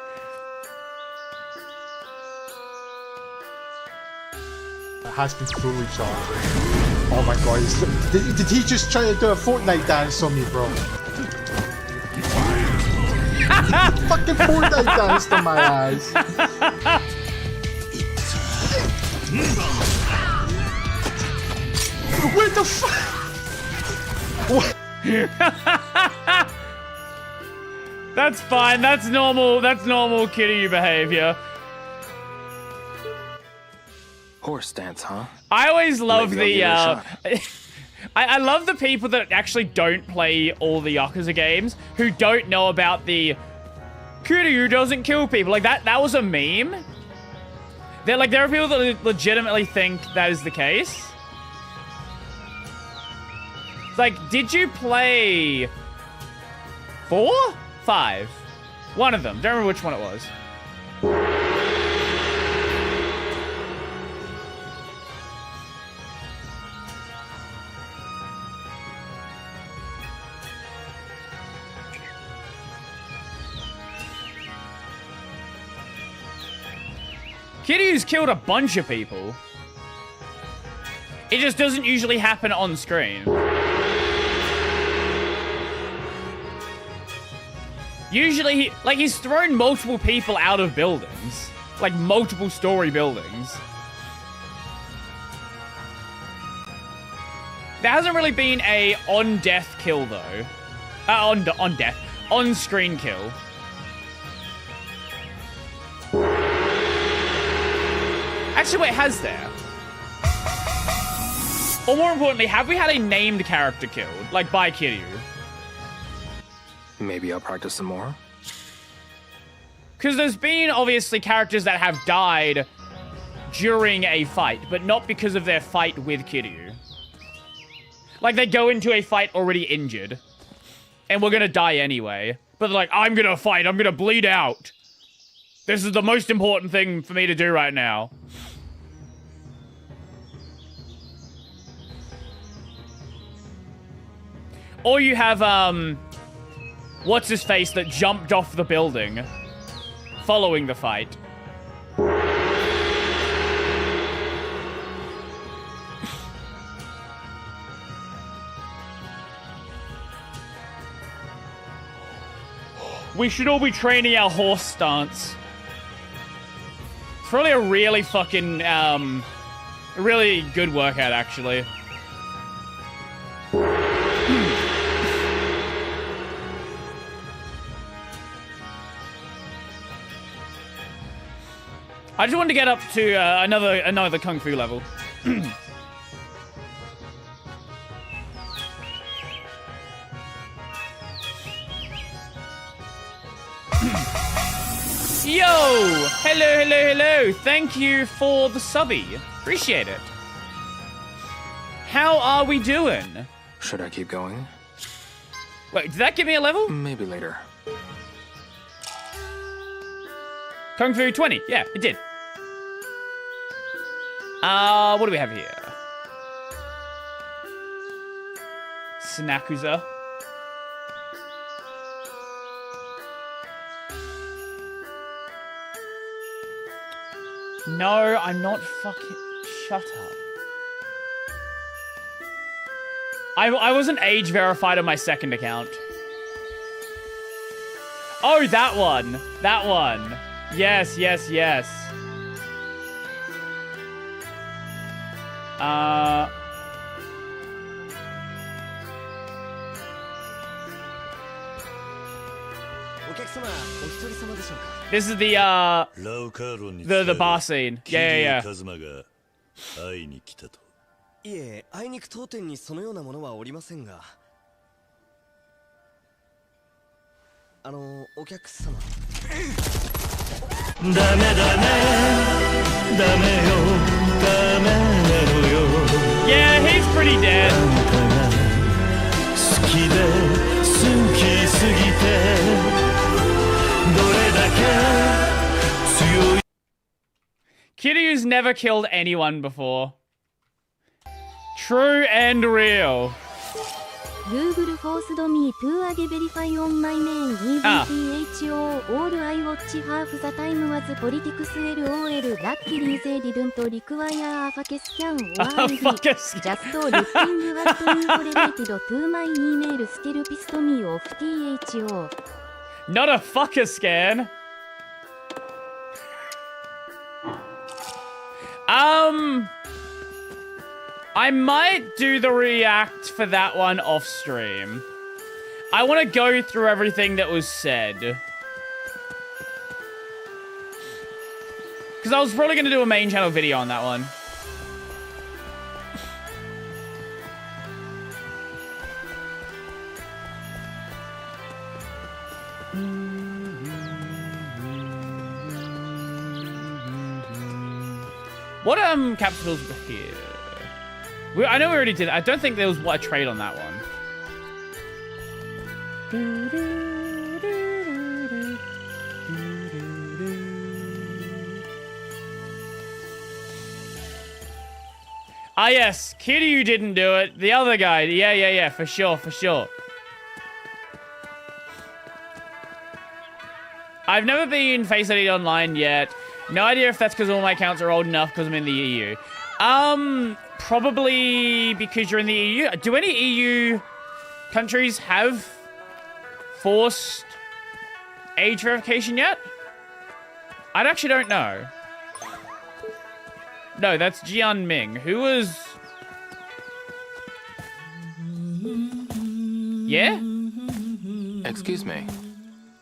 It has been fully charged. Oh my god, did he just try to do a Fortnite dance on me, bro? Fucking Fortnite dance on my eyes. What the fuck? That's fine. That's normal. That's normal Kiryu behavior. Horse dance, huh? I always love Maybe I'll give it a shot. I love the people that actually don't play all the Yakuza games, who don't know about the Kiryu doesn't kill people. Like, that was a meme. There are people that legitimately think that is the case. It's like, did you play 4? 5? One of them. Don't remember which one it was. Kiryu's killed a bunch of people. It just doesn't usually happen on screen. Usually, he's thrown multiple people out of buildings. Like, multiple story buildings. There hasn't really been a on-death kill, though. On-screen kill. Actually, wait, has there? Or more importantly, have we had a named character killed? Like, by Kiryu? Maybe I'll practice some more. Because there's been, obviously, characters that have died during a fight, but not because of their fight with Kiryu. Like, they go into a fight already injured, and we're gonna die anyway. But they're like, I'm gonna fight, I'm gonna bleed out. This is the most important thing for me to do right now. Or you have, what's-his-face that jumped off the building following the fight. We should all be training our horse stance. It's probably a really fucking, really good workout, actually. I just wanted to get up to another kung fu level. Yo! Hello, hello, hello. Thank you for the subby. Appreciate it. How are we doing? Should I keep going? Wait, did that give me a level? Maybe later. Kung Fu 20. Yeah, it did. What do we have here? Snakuza. No, I'm not fucking... Shut up. I wasn't age verified on my second account. Oh, that one. That one. Yes, yes, yes. This is the bar scene. Yeah. いえ、あいにく当店にそのようなものはおりませんが。お客様。ダメダメダメよダメなのよ。Yeah, he's pretty dead. 好きで好きすぎてどれだけ強い。Kiryu's never killed anyone before. True and real. Google forced me to age verify on my main EVTHO. All I watch half the time was politics LOL. Luckily they didn't require a fake scan or ID. Just looking what info related to my email still pissed me off THO. Not a fucker scan. I might do the react for that one off stream. I want to go through everything that was said. Because I was probably going to do a main channel video on that one. What capsules were here? I know we already did. I don't think there was a trade on that one. Ah, yes. Kiryu didn't do it. The other guy. Yeah. For sure. I've never been Face ID online yet. No idea if that's because all my accounts are old enough because I'm in the EU. Probably because you're in the EU. Do any EU countries have forced age verification yet? I actually don't know. No, that's Jian Ming, who was... Yeah? Excuse me.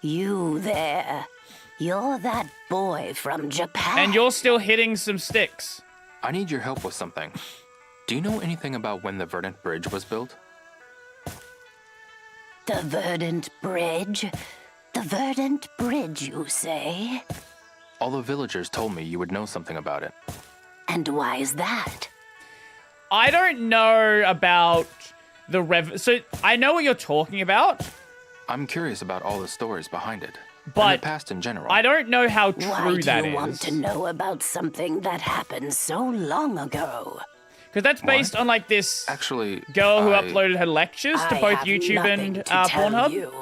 You there. You're that boy from Japan. And you're still hitting some sticks. I need your help with something. Do you know anything about when the Verdant Bridge was built? The Verdant Bridge? The Verdant Bridge, you say? All the villagers told me you would know something about it. And why is that? I don't know about the So, I know what you're talking about. I'm curious about all the stories behind it. But and the past in general. I don't know how true Why that do you is. want to know about something that happened so long ago? Because that's based on like this actually girl who uploaded her lectures to both YouTube and Pornhub. You.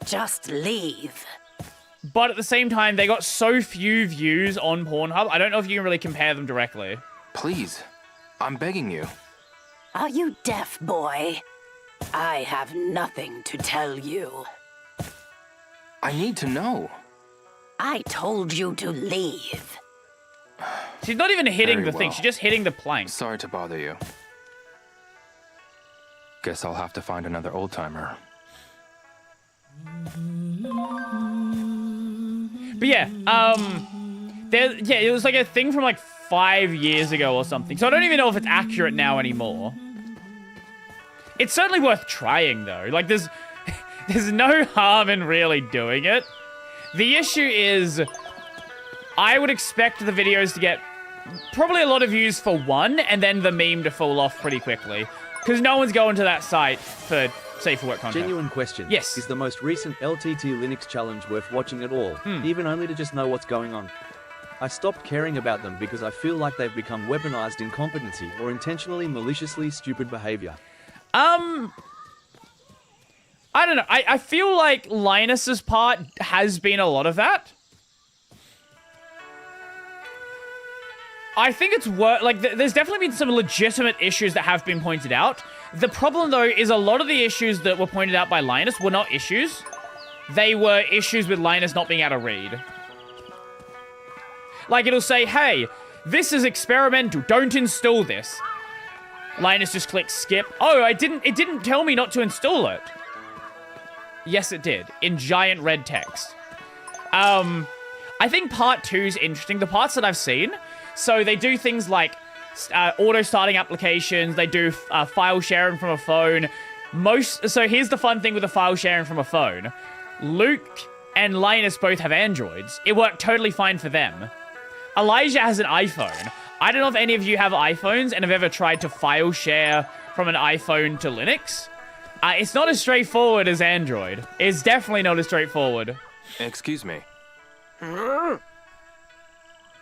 Just leave. But at the same time, they got so few views on Pornhub. I don't know if you can really compare them directly. Please, I'm begging you. Are you deaf, boy? I have nothing to tell you. I need to know. I told you to leave. She's not even hitting Very the thing. well. She's just hitting the plank. Sorry to bother you. Guess I'll have to find another old-timer. But yeah, it was like a thing from like 5 years ago or something. So I don't even know if it's accurate now anymore. It's certainly worth trying though. Like there's no harm in really doing it. The issue is I would expect the videos to get probably a lot of views for one and then the meme to fall off pretty quickly. Because no one's going to that site for safe for work content. Genuine question. Yes. Is the most recent LTT Linux challenge worth watching at all? Even only to just know what's going on? I stopped caring about them because I feel like they've become weaponized incompetency or intentionally maliciously stupid behavior. I don't know. I feel like Linus's part has been a lot of that. I think it's there's definitely been some legitimate issues that have been pointed out. The problem, though, is a lot of the issues that were pointed out by Linus were not issues. They were issues with Linus not being able to read. Like, it'll say, hey, this is experimental. Don't install this. Linus just clicks skip. Oh, it didn't tell me not to install it. Yes, it did. In giant red text. I think part 2's interesting. The parts that I've seen... So they do things like auto-starting applications. They do file sharing from a phone. So here's the fun thing with the file sharing from a phone. Luke and Linus both have Androids. It worked totally fine for them. Elijah has an iPhone. I don't know if any of you have iPhones and have ever tried to file share from an iPhone to Linux. It's not as straightforward as Android. It's definitely not as straightforward. Excuse me.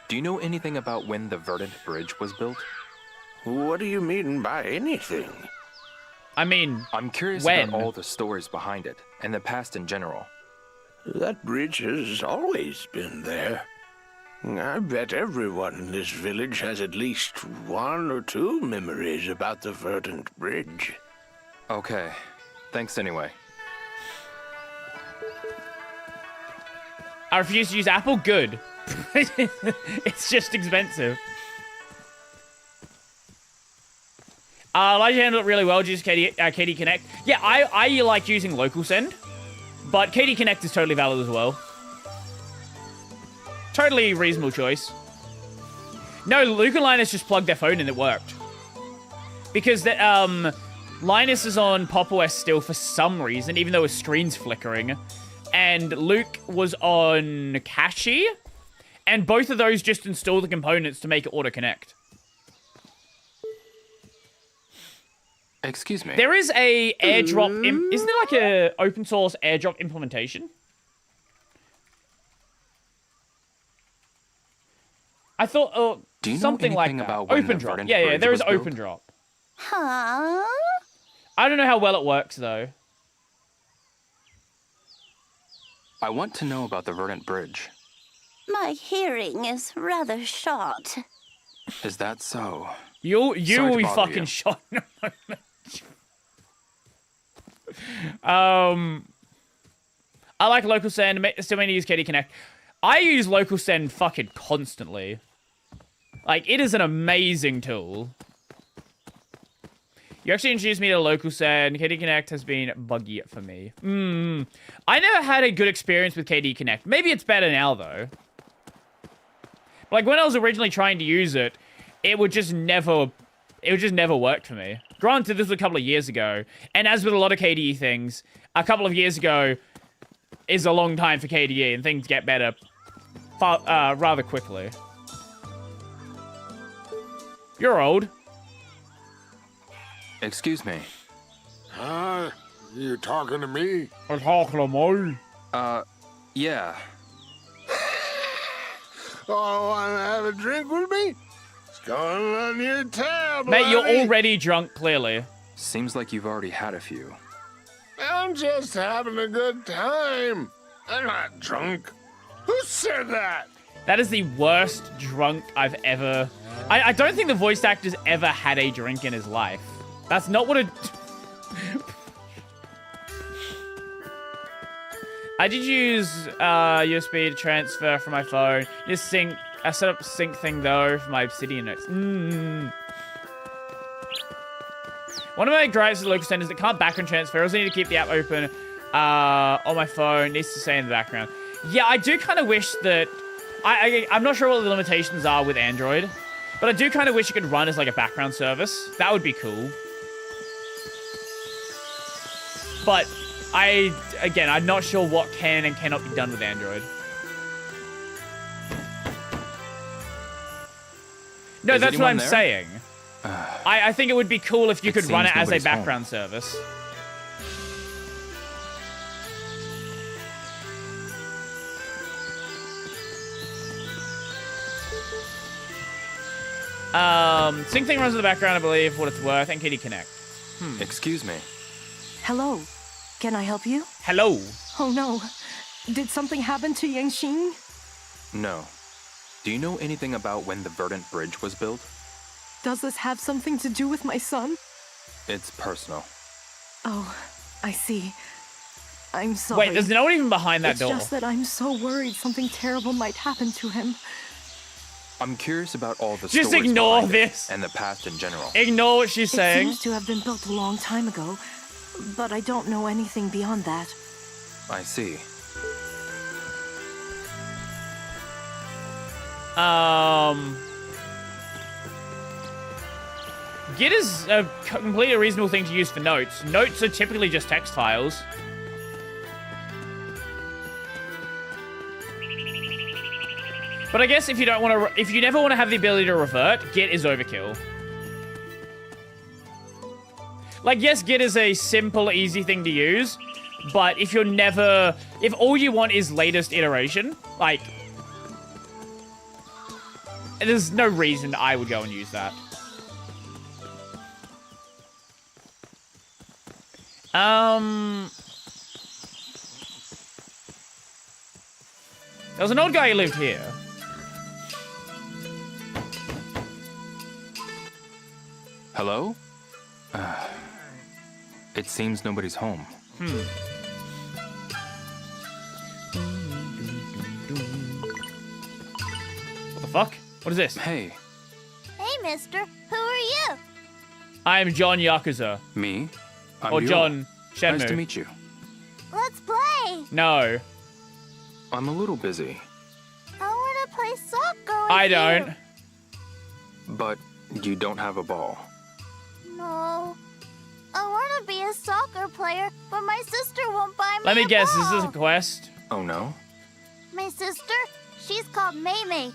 Do you know anything about when the Verdant Bridge was built? What do you mean by anything? I mean, I'm curious when? about all the stories behind it, and the past in general. That bridge has always been there. I bet everyone in this village has at least 1 or 2 memories about the Verdant Bridge. Okay. Thanks anyway. I refuse to use Apple? Good. It's just expensive. Elijah handled it really well, just KD Connect. Yeah, I like using local send, but KD Connect is totally valid as well. Totally reasonable choice. No, Luke and Linus just plugged their phone in, it worked. Because Linus is on Pop OS still for some reason, even though his screen's flickering. And Luke was on Kashi. And both of those just install the components to make it auto-connect. Excuse me. There is a airdrop... Isn't there like a open source airdrop implementation? I thought Do you something know like anything that. about when Open the drop. Verdant Yeah, Bridge there is was built? open drop. Huh? I don't know how well it works, though. I want to know about the Verdant Bridge. My hearing is rather short. Is that so? You Sorry will to be bother fucking you. shot in a moment. I like local send. Still mainly use KD Connect. I use local send fucking constantly. Like, it is an amazing tool. You actually introduced me to local send. KD Connect has been buggy for me. I never had a good experience with KD Connect. Maybe it's better now, though. Like, when I was originally trying to use it, it would just never work for me. Granted, this was a couple of years ago. And as with a lot of KDE things, a couple of years ago is a long time for KDE, and things get better rather quickly. You're old. Excuse me. Huh? You talking to me? I'm talking to me. Yeah. Oh, wanna have a drink with me? It's going on your tab, Mate, you're buddy. already drunk, clearly. Seems like you've already had a few. I'm just having a good time. I'm not drunk. Who said that? That is the worst drunk I've ever... I don't think the voice actor's ever had a drink in his life. That's not what a... I did use USB to transfer from my phone. Just sync. I set up sync thing though for my Obsidian notes. One of my gripes with Locust End is it can't background transfer. I also need to keep the app open on my phone. It needs to stay in the background. Yeah, I do kind of wish that... I'm not sure what the limitations are with Android, but I do kind of wish it could run as like a background service. That would be cool. But again, I'm not sure what can and cannot be done with Android. No, that's what I'm saying. I think it would be cool if you could run it as a background service. Sync thing runs in the background, I believe, for what it's worth, and Kitty Connect. Excuse me. Hello. Can I help you? Hello. Oh no. Did something happen to Yangxing? No. Do you know anything about when the Verdant Bridge was built? Does this have something to do with my son? It's personal. Oh, I see. I'm sorry. Wait, there's no one even behind that door. It's just that I'm so worried something terrible might happen to him. I'm curious about all the Just stories ignore behind this. it and the past in general. Ignore what she's saying. It seems to have been built a long time ago, but I don't know anything beyond that. I see. Git is a completely reasonable thing to use for notes. Notes are typically just text files. But I guess if you don't want to, if you never want to have the ability to revert, Git is overkill. Like, yes, Git is a simple, easy thing to use, but if you're never, if all you want is latest iteration, like, there's no reason I would go and use that. There was an old guy who lived here. Hello? It seems nobody's home. What the fuck? What is this? Hey. Hey, mister. Who are you? I'm John Yakuza. Me? I'm or Yul. John Shenmue. Nice to meet you. Let's play. No. I'm a little busy. I want to play soccer with I don't. you. But you don't have a ball. No. I want to be a soccer player, but my sister won't buy me Let me a guess, ball. this is a quest? Oh, no? My sister? She's called May.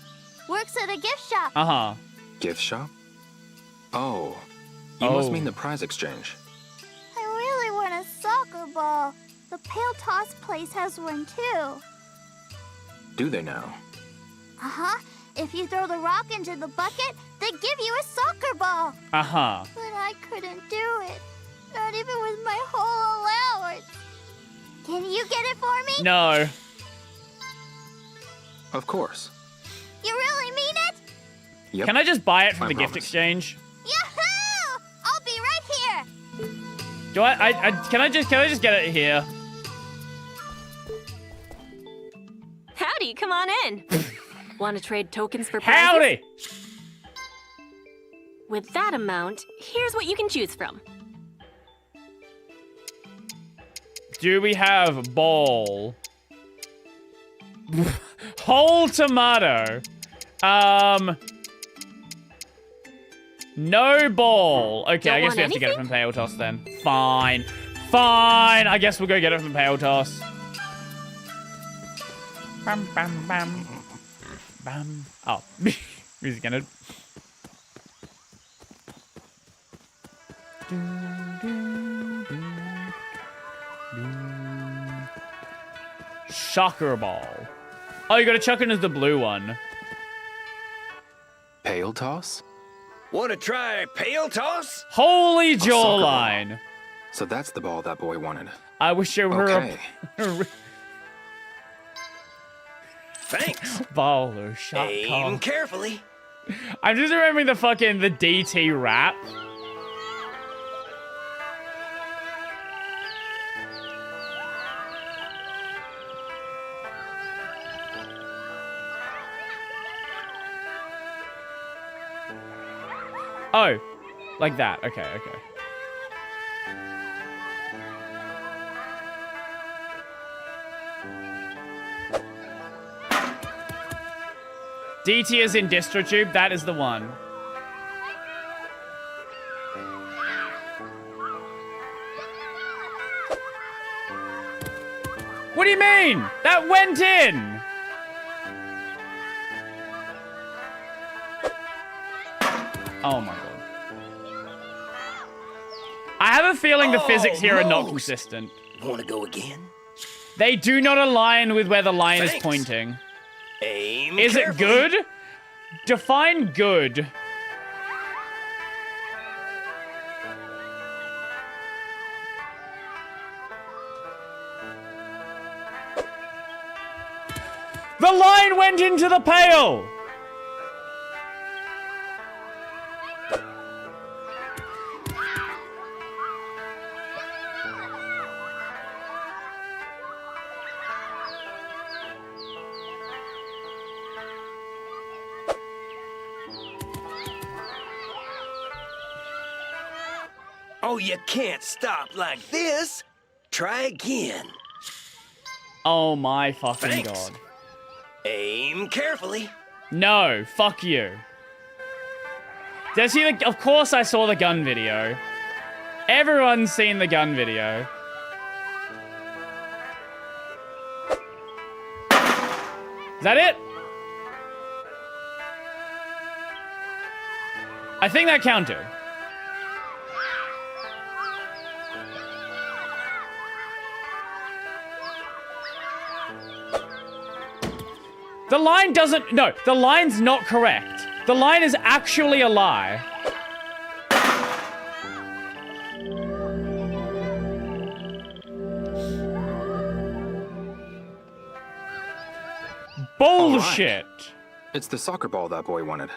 Works at a gift shop. Uh-huh. Gift shop? Oh. You must mean the prize exchange. I really want a soccer ball. The pail toss place has one too. Do they now? Uh-huh. If you throw the rock into the bucket, they give you a soccer ball. Uh-huh. But I couldn't do it. Not even with my whole allowance. Can you get it for me? No. Of course. You really mean it? Yep. Can I just buy it from I the gift promise. exchange? Yahoo! I'll be right here. Do can I just get it here? Howdy, come on in. Want to trade tokens for prizes? Howdy! With that amount, here's what you can choose from. Do we have ball? Whole tomato. No ball. Okay, Don't I guess want we have to get it anything? from Pale Toss then. Fine. Fine. I guess we'll go get it from Pale Toss. Bam, bam, bam. Bam. Oh. Music ended. Shocker ball. Oh, you gotta chuck it into the blue one. Pail toss? Want to try pail toss? Holy soccer ball. jawline. So that's the ball that boy wanted. I wish there were Okay. a Thanks. ball or shot Aim call. carefully. I'm just remembering the DT rap. Oh, like that. Okay, okay. DT is in DistroTube. That is the one. What do you mean? That went in! Oh my god. I have a feeling the physics here are not consistent. Wanna go again? They do not align with where the line is pointing. Aim Is it good? Define good. The line went into the pail! Oh, you can't stop like this. Try again. Oh my fucking god. Aim carefully. No, fuck you. Did I see the... Of course I saw the gun video. Everyone's seen the gun video. Is that it? I think that counted. The line doesn't... No, the line's not correct. The line is actually a lie. Bullshit. Right. It's the soccer ball that boy wanted.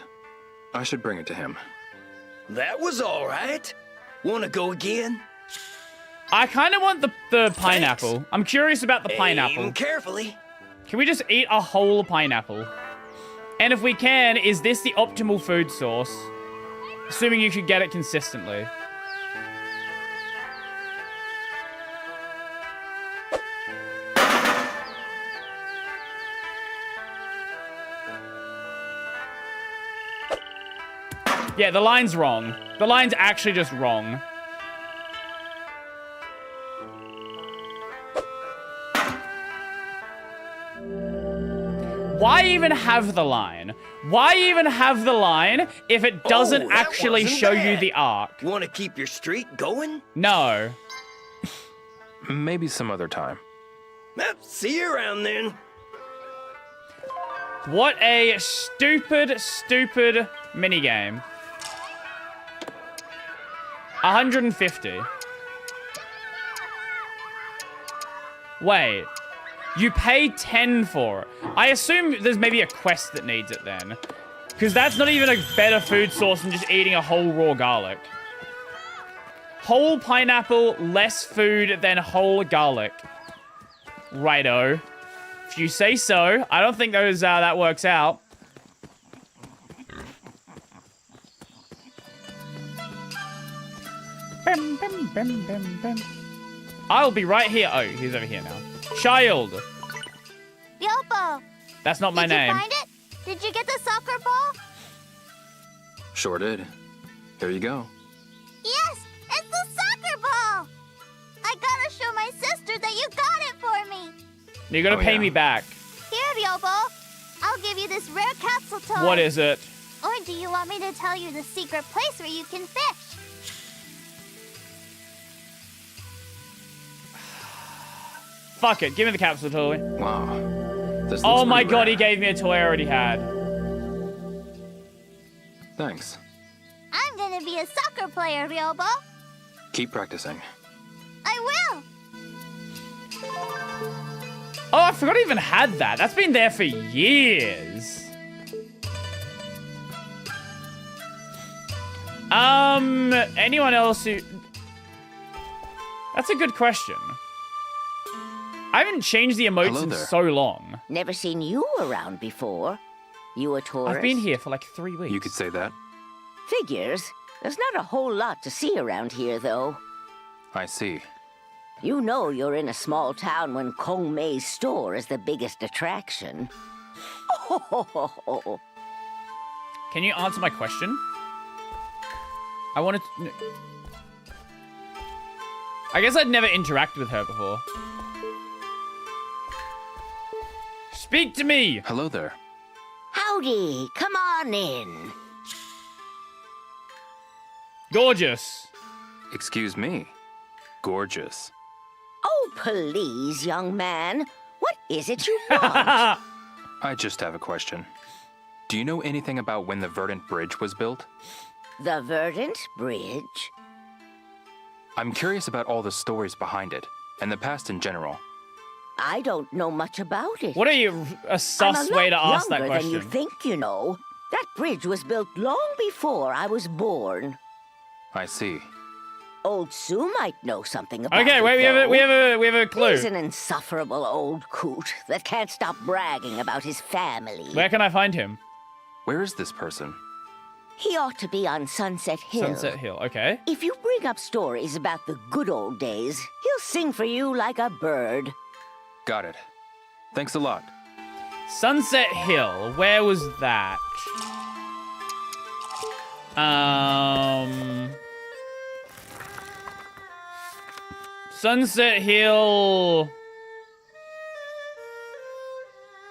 I should bring it to him. That was all right. Wanna go again? I kind of want the pineapple. I'm curious about the pineapple. Aim carefully. Can we just eat a whole pineapple? And if we can, is this the optimal food source? Assuming you could get it consistently. Yeah, the line's wrong. The line's actually just wrong. Why even have the line? Why even have the line if it doesn't actually show you the arc? Want to keep your streak going? No. Maybe some other time. See you around then. What a stupid, stupid minigame. 150. Wait. You pay 10 for it. I assume there's maybe a quest that needs it then. Because that's not even a better food source than just eating a whole raw garlic. Whole pineapple, less food than whole garlic. Righto. If you say so. I don't think those that works out. Bim, bim, bim, bim, bim. I'll be right here. Oh, he's over here now. Child. Yopo. That's not my name. Did you find it? Did you get the soccer ball? Sure did. Here you go. Yes, it's the soccer ball. I gotta show my sister that you got it for me. You're gonna pay me back. Here, Yopo. I'll give you this rare capsule toy. What is it? Or do you want me to tell you the secret place where you can fish? Fuck it. Give me the capsule toy. Wow. Oh my god, he gave me a toy I already had. Thanks. I'm gonna be a soccer player, Ryobo. Keep practicing. I will. Oh, I forgot I even had that. That's been there for years. Anyone else who... That's a good question. I haven't changed the emotes in so long. Never seen you around before. You a tourist? I've been here for like 3 weeks. You could say that. Figures. There's not a whole lot to see around here, though. I see. You know you're in a small town when Kong Mei's store is the biggest attraction. Oh. Can you answer my question? I wanted to... I guess I'd never interacted with her before. Speak to me! Hello there. Howdy, come on in. Gorgeous. Excuse me. Gorgeous. Oh, please, young man. What is it you want? I just have a question. Do you know anything about when the Verdant Bridge was built? The Verdant Bridge? I'm curious about all the stories behind it, and the past in general. I don't know much about it. What are you, a sus way to ask that question? I'm a lot younger than you think, you know. That bridge was built long before I was born. I see. Old Sue might know something about okay, it, wait, we have a clue. He's an insufferable old coot that can't stop bragging about his family. Where can I find him? Where is this person? He ought to be on Sunset Hill. Sunset Hill, okay. If you bring up stories about the good old days, he'll sing for you like a bird. Got it. Thanks a lot. Sunset Hill, where was that? Sunset Hill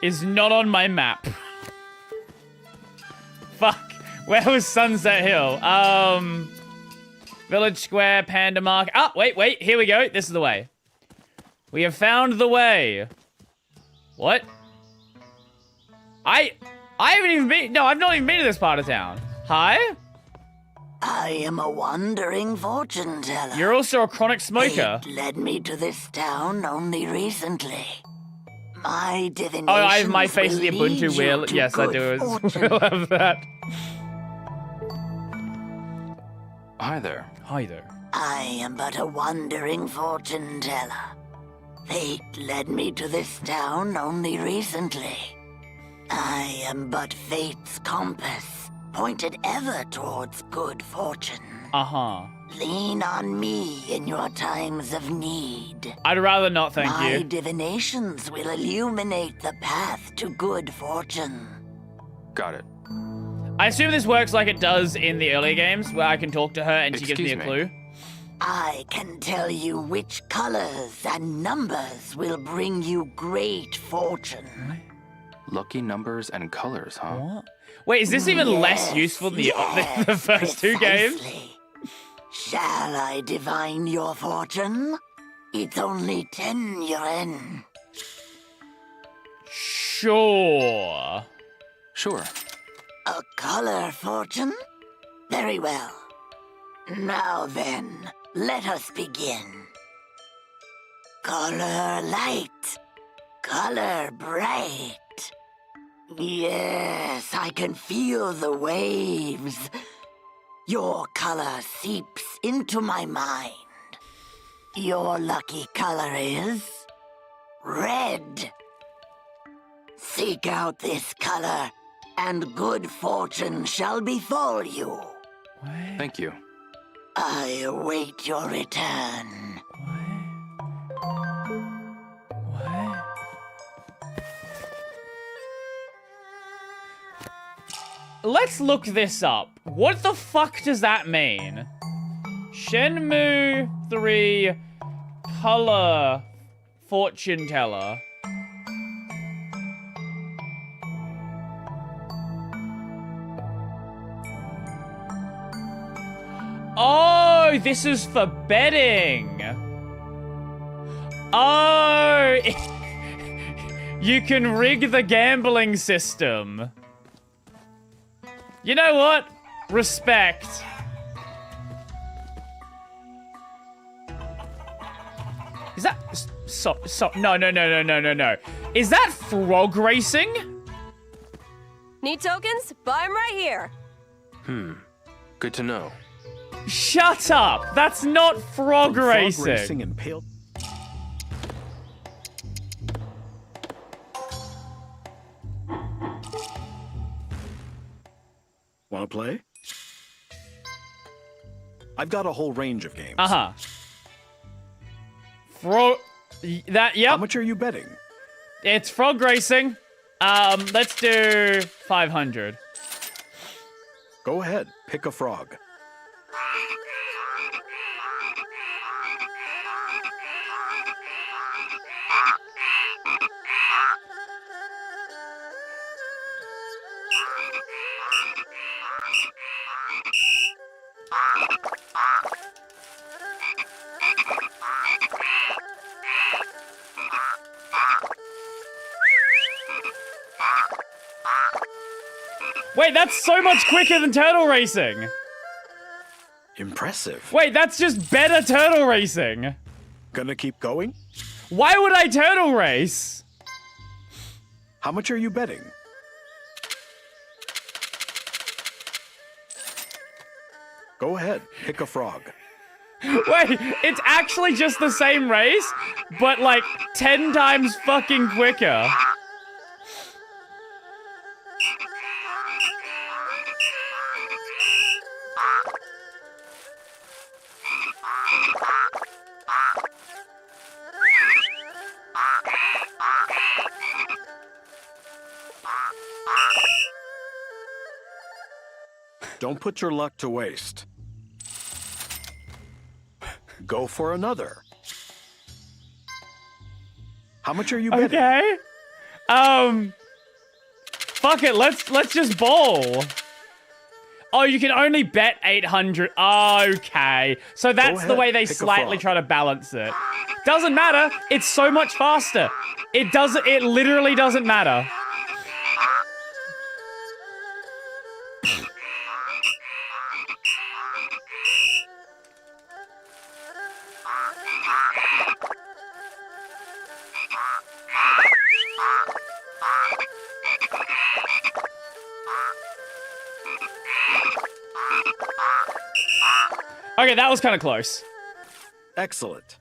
is not on my map. Fuck. Where was Sunset Hill? Village Square, Panda Mark. Ah, wait. Here we go. This is the way. We have found the way. What? I haven't even been... No, I've not even been to this part of town. Hi? I am a wandering fortune teller. You're also a chronic smoker. Fate led me to this town only recently. My divination. Oh, I have my face of the Ubuntu wheel. Yes, I do as well have that. Hi there. Hi there. I am but a wandering fortune teller. Fate led me to this town only recently. I am but fate's compass, pointed ever towards good fortune. Uh-huh. Lean on me in your times of need. I'd rather not, thank you. My divinations will illuminate the path to good fortune. Got it. I assume this works like it does in the earlier games, where I can talk to her and she gives me a clue. I can tell you which colors and numbers will bring you great fortune. Lucky numbers and colors, huh? What? Wait, is this even less useful than the first two games? Shall I divine your fortune? It's only 10 yuan. Sure. Sure. A color fortune? Very well. Now then, let us begin. Color light. Color bright. Yes, I can feel the waves. Your color seeps into my mind. Your lucky color is red. Seek out this color, and good fortune shall befall you. What? Thank you. I await your return. What? Let's look this up. What the fuck does that mean? Shenmue 3 color fortune teller. Oh, this is for betting. Oh, you can rig the gambling system. You know what? Respect. Is that... No. Is that frog racing? Need tokens? Buy them right here. Good to know. Shut up! That's not frog racing. Frog racing and pale. Wanna play? I've got a whole range of games. Uh-huh. Yep. How much are you betting? It's frog racing. Let's do 500. Go ahead, pick a frog. Wait, that's so much quicker than turtle racing. Impressive. Wait, that's just better turtle racing. Gonna keep going? Why would I turtle race? How much are you betting? Go ahead, pick a frog. Wait, it's actually just the same race, but like 10 times fucking quicker. Don't put your luck to waste. Go for another. How much are you betting? Okay. Fuck it, let's just bowl. Oh, you can only bet 800. Okay. So that's the way they slightly try to balance it. Doesn't matter. It's so much faster. It literally doesn't matter. Okay, that was kind of close. Excellent.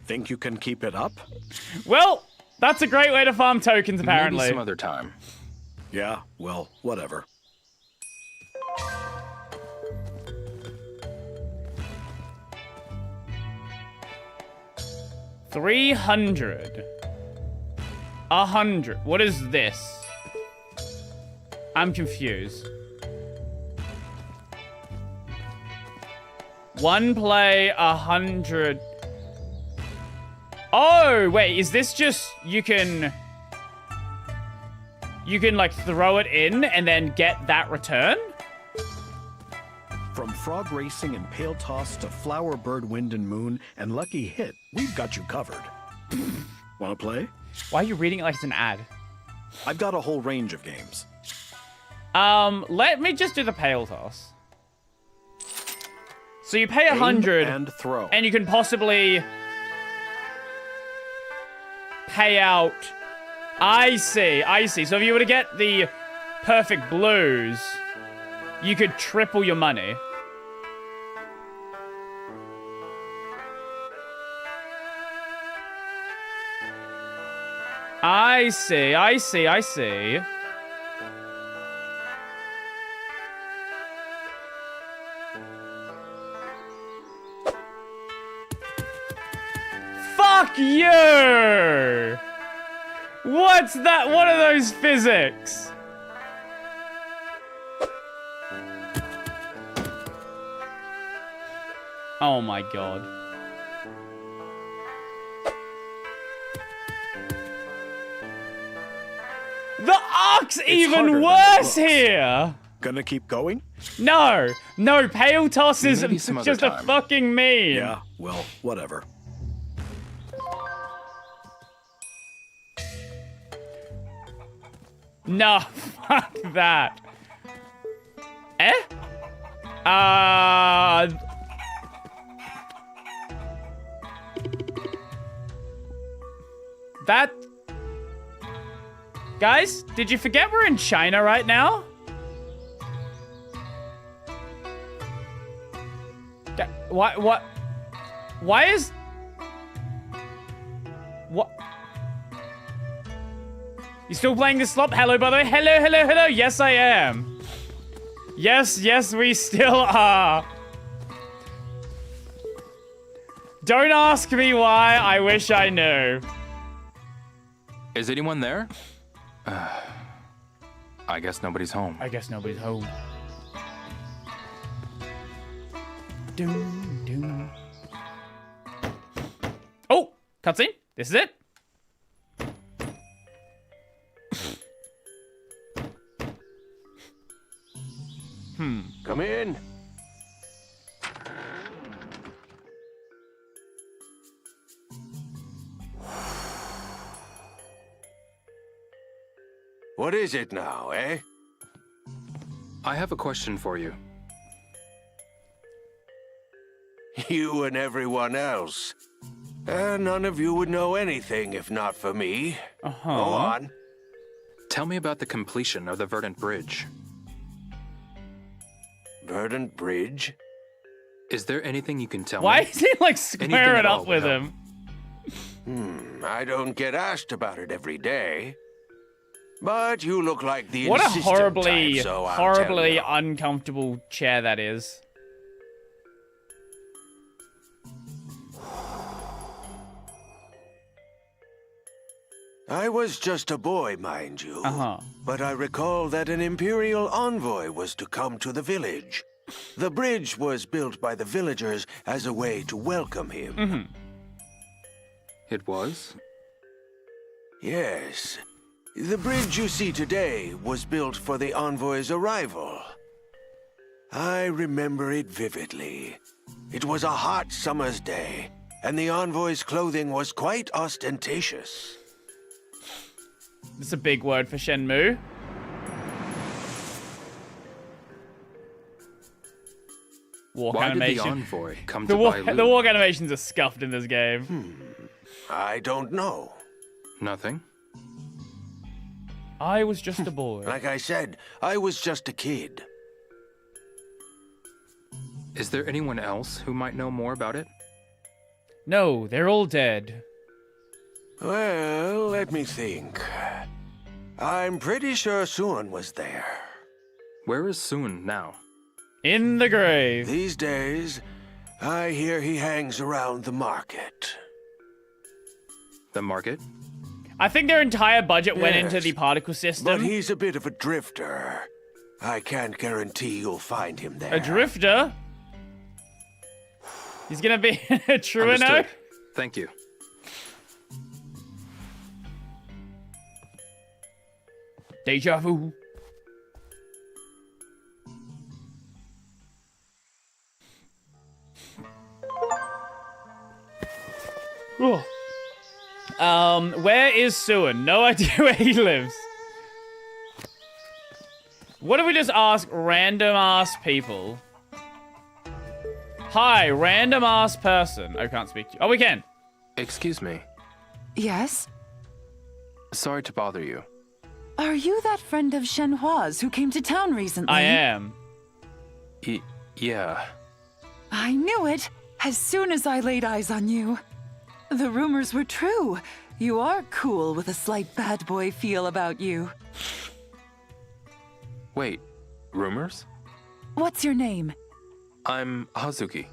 Think you can keep it up? Well, that's a great way to farm tokens, apparently. Maybe some other time. Yeah, well, whatever. $300. 100. What is this? I'm confused. One play, 100. Oh, wait, is this just, you can like throw it in and then get that return? From frog racing and pail toss to flower, bird, wind, and moon and lucky hit, we've got you covered. Wanna play? Why are you reading it like it's an ad? I've got a whole range of games. Let me just do the pail toss. So you pay 100 and throw. And you can possibly pay out. I see. So if you were to get the perfect blues, you could triple your money. I see. Fuck you! What's that? What are those physics? Oh my god. The arc's even worse here! Gonna keep going? No, pail toss is just a fucking meme. Yeah, well, whatever. No, fuck that. That... Guys, did you forget we're in China right now? Why is... What? You still playing this slop? Hello, by the way. Hello. Yes, I am. Yes, we still are. Don't ask me why, I wish I knew. Is anyone there? I guess nobody's home. Doom. Oh, cutscene. This is it. Come in. What is it now, eh? I have a question for you. You and everyone else. None of you would know anything if not for me. Go on. Tell me about the completion of the Verdant Bridge. Verdant Bridge? Is there anything you can tell me? Why is he like squaring up with him? I don't get asked about it every day. But you look like the What a insistent type, so I'll tell horribly you. uncomfortable chair that is. I was just a boy, mind you. But I recall that an Imperial envoy was to come to the village. The bridge was built by the villagers as a way to welcome him. It was? Yes. The bridge you see today was built for the envoy's arrival. I remember it vividly. It was a hot summer's day, and the envoy's clothing was quite ostentatious. This is a big word for Shenmue. Walk Why animation. did the envoy come to buy loot? The walk animations are scuffed in this game. I don't know. Nothing? I was just a boy. Like I said, I was just a kid. Is there anyone else who might know more about it? No, they're all dead. Well, let me think. I'm pretty sure Sun was there. Where is Sun now? In the grave. These days, I hear he hangs around the market. The market? I think their entire budget went Yes, into the particle system. But he's a bit of a drifter. I can't guarantee you'll find him there. A drifter? He's gonna be a truano? Understood. Thank you. Deja vu. Where is Suan? No idea where he lives. What if we just ask random ass people? Hi, random ass person. I can't speak to you. Oh, we can. Excuse me. Yes? Sorry to bother you. Are you that friend of Shenhua's who came to town recently? I am. Yeah. I knew it as soon as I laid eyes on you. The rumors were true. You are cool with a slight bad boy feel about you. Wait, rumors? What's your name? I'm Hazuki.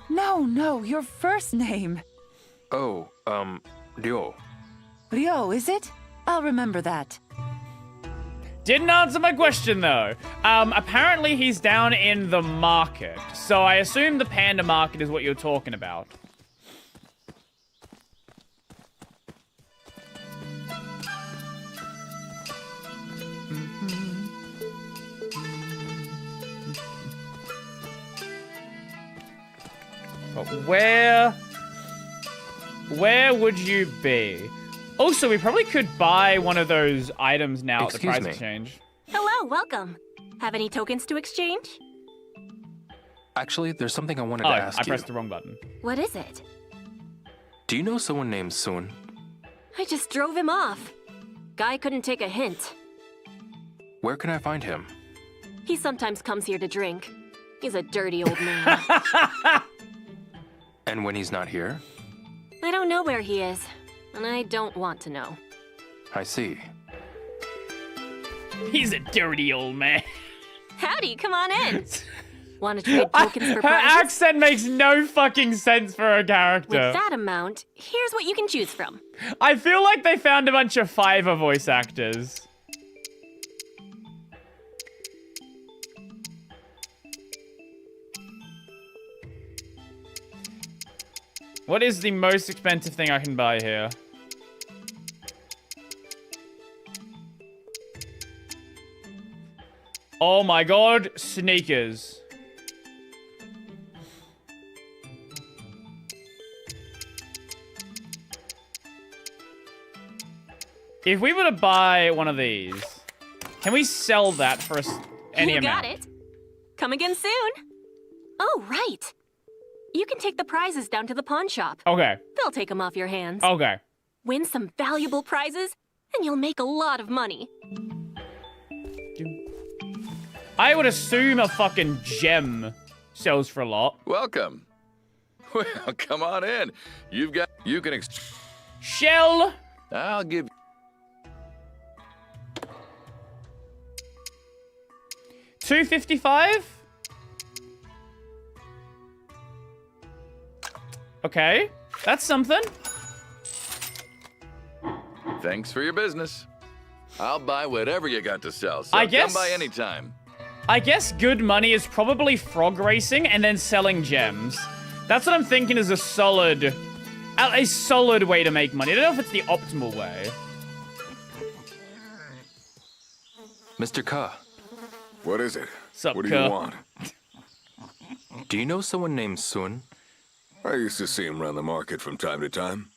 No, your first name. Oh, Ryo. Ryo, is it? I'll remember that. Didn't answer my question, though. Apparently he's down in the market. So I assume the panda market is what you're talking about. But where would you be? Also, we probably could buy one of those items now at the price exchange. Hello, welcome. Have any tokens to exchange? Actually, there's something I wanted to ask you. I pressed the wrong button. What is it? Do you know someone named Sun? I just drove him off. Guy couldn't take a hint. Where can I find him? He sometimes comes here to drink. He's a dirty old man. And when he's not here? I don't know where he is, and I don't want to know. I see. He's a dirty old man. Howdy, come on in. Want to trade tokens for Her prizes? accent makes no fucking sense for a character. With that amount, here's what you can choose from. I feel like they found a bunch of Fiverr voice actors. What is the most expensive thing I can buy here? Oh my god, sneakers. If we were to buy one of these, can we sell that for any amount? You got it. Come again soon. Oh, right. You can take the prizes down to the pawn shop. Okay. They'll take them off your hands. Okay. Win some valuable prizes, and you'll make a lot of money. I would assume a fucking gem sells for a lot. Welcome. Well, come on in. You can Shell. I'll give $255. Okay, that's something. Thanks for your business. I'll buy whatever you got to sell, so I guess, come by anytime. I guess good money is probably frog racing and then selling gems. That's what I'm thinking is a solid way to make money. I don't know if it's the optimal way. Mr. Ka. What is it? Sup, what do Ka? you want? Do you know someone named Sun? I used to see him around the market from time to time.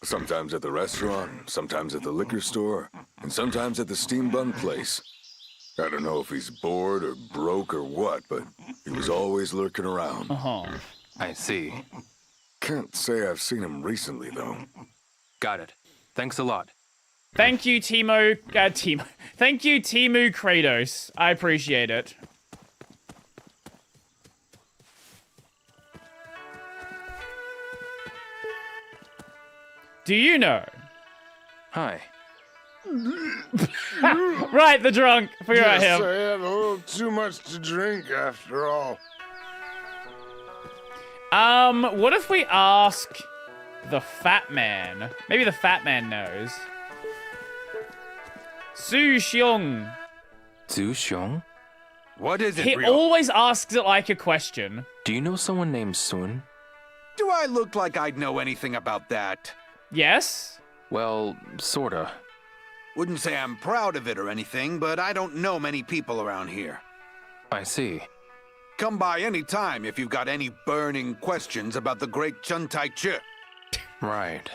Sometimes at the restaurant, sometimes at the liquor store, and sometimes at the steam bun place. I don't know if he's bored or broke or what, but he was always lurking around. I see. Can't say I've seen him recently, though. Got it. Thanks a lot. Thank you, Thank you, Timu Kratos. I appreciate it. Do you know? Hi. Right, the drunk. Forget about him. I had a little too much to drink after all. What if we ask the fat man? Maybe the fat man knows. Su Xiong. Su Xiong? What is it, He Rio? always asks it like a question. Do you know someone named Sun? Do I look like I'd know anything about that? Yes? Well, sorta. Wouldn't say I'm proud of it or anything, but I don't know many people around here. I see. Come by any time if you've got any burning questions about the great Chun Tai Chi. Right.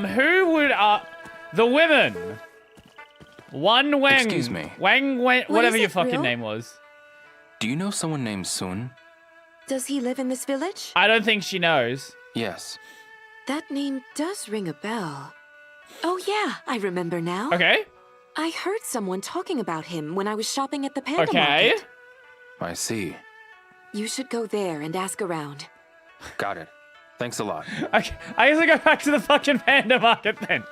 Who would, the women. One Wang. Excuse me. Wang, whatever your fucking name was. Do you know someone named Sun? Does he live in this village? I don't think she knows. Yes. That name does ring a bell. Oh yeah, I remember now. Okay. I heard someone talking about him when I was shopping at the panda Okay. market. I see. You should go there and ask around. Got it. Thanks a lot. Okay, I guess I go back to the fucking panda market then.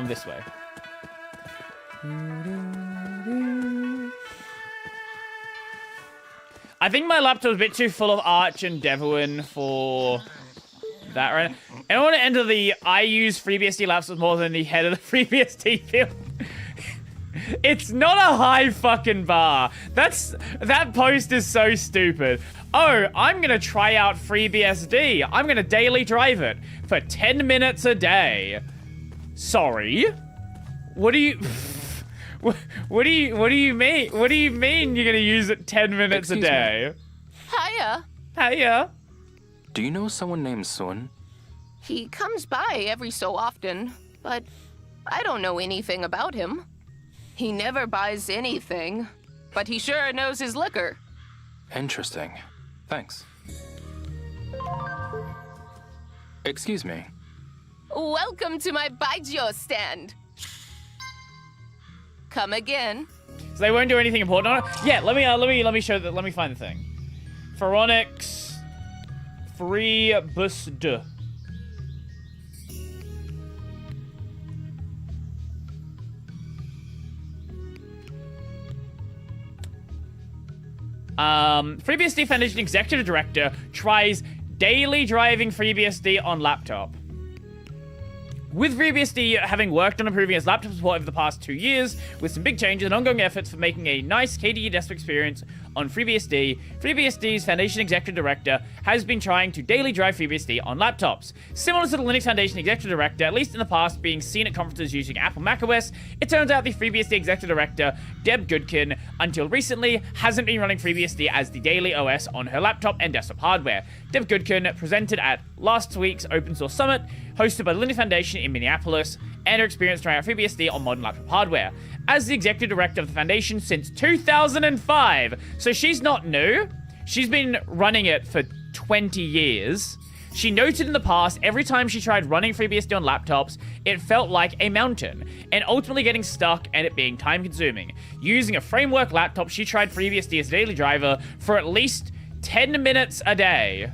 This way. I think my laptop's a bit too full of Arch and Devouin for that right now. I don't want to enter the I use FreeBSD laptops more than the head of the FreeBSD field. It's not a high fucking bar. That post is so stupid. Oh, I'm gonna try out FreeBSD. I'm gonna daily drive it for 10 minutes a day. Sorry. What do you What do you mean? What do you mean you're gonna use it 10 minutes a day? Hiya. Hiya. Do you know someone named Sun? He comes by every so often, but I don't know anything about him. He never buys anything, but he sure knows his liquor. Interesting. Thanks. Excuse me. Welcome to my Baijiu stand. Come again. So they won't do anything important on it? Yeah, let me show that. Let me find the thing. Pharonix FreeBSD. FreeBSD Foundation Executive Director tries daily driving FreeBSD on laptop. With FreeBSD having worked on improving its laptop support over the past 2 years, with some big changes and ongoing efforts for making a nice KDE desktop experience on FreeBSD, FreeBSD's Foundation Executive Director has been trying to daily drive FreeBSD on laptops. Similar to the Linux Foundation Executive Director, at least in the past, being seen at conferences using Apple macOS, it turns out the FreeBSD Executive Director, Deb Goodkin, until recently, hasn't been running FreeBSD as the daily OS on her laptop and desktop hardware. Deb Goodkin presented at last week's Open Source Summit, hosted by the Linux Foundation in Minneapolis, and her experience trying out FreeBSD on modern laptop hardware. As the executive director of the foundation since 2005, so she's not new. She's been running it for 20 years. She noted in the past, every time she tried running FreeBSD on laptops, it felt like a mountain, and ultimately getting stuck and it being time-consuming. Using a framework laptop, she tried FreeBSD as a daily driver for at least 10 minutes a day.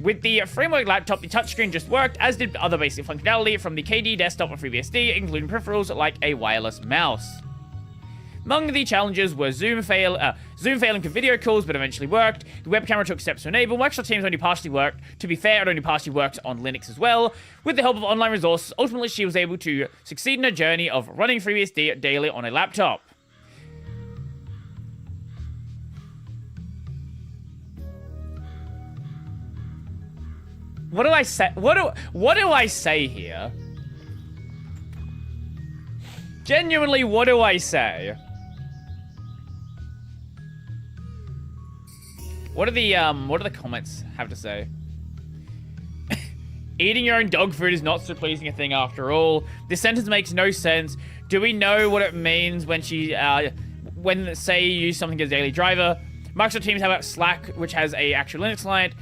With the framework laptop, the touchscreen just worked, as did other basic functionality from the KDE desktop on FreeBSD, including peripherals like a wireless mouse. Among the challenges were Zoom failing for video calls, but eventually worked. The web camera took steps to enable. Microsoft Teams only partially worked. To be fair, it only partially works on Linux as well. With the help of online resources, ultimately she was able to succeed in her journey of running FreeBSD daily on a laptop. What do I say? What do I say here? Genuinely, what do I say? What do the comments have to say? Eating your own dog food is not so pleasing a thing after all. This sentence makes no sense. Do we know what it means when when say you use something as a daily driver? Microsoft Teams have about Slack, which has a actual Linux client.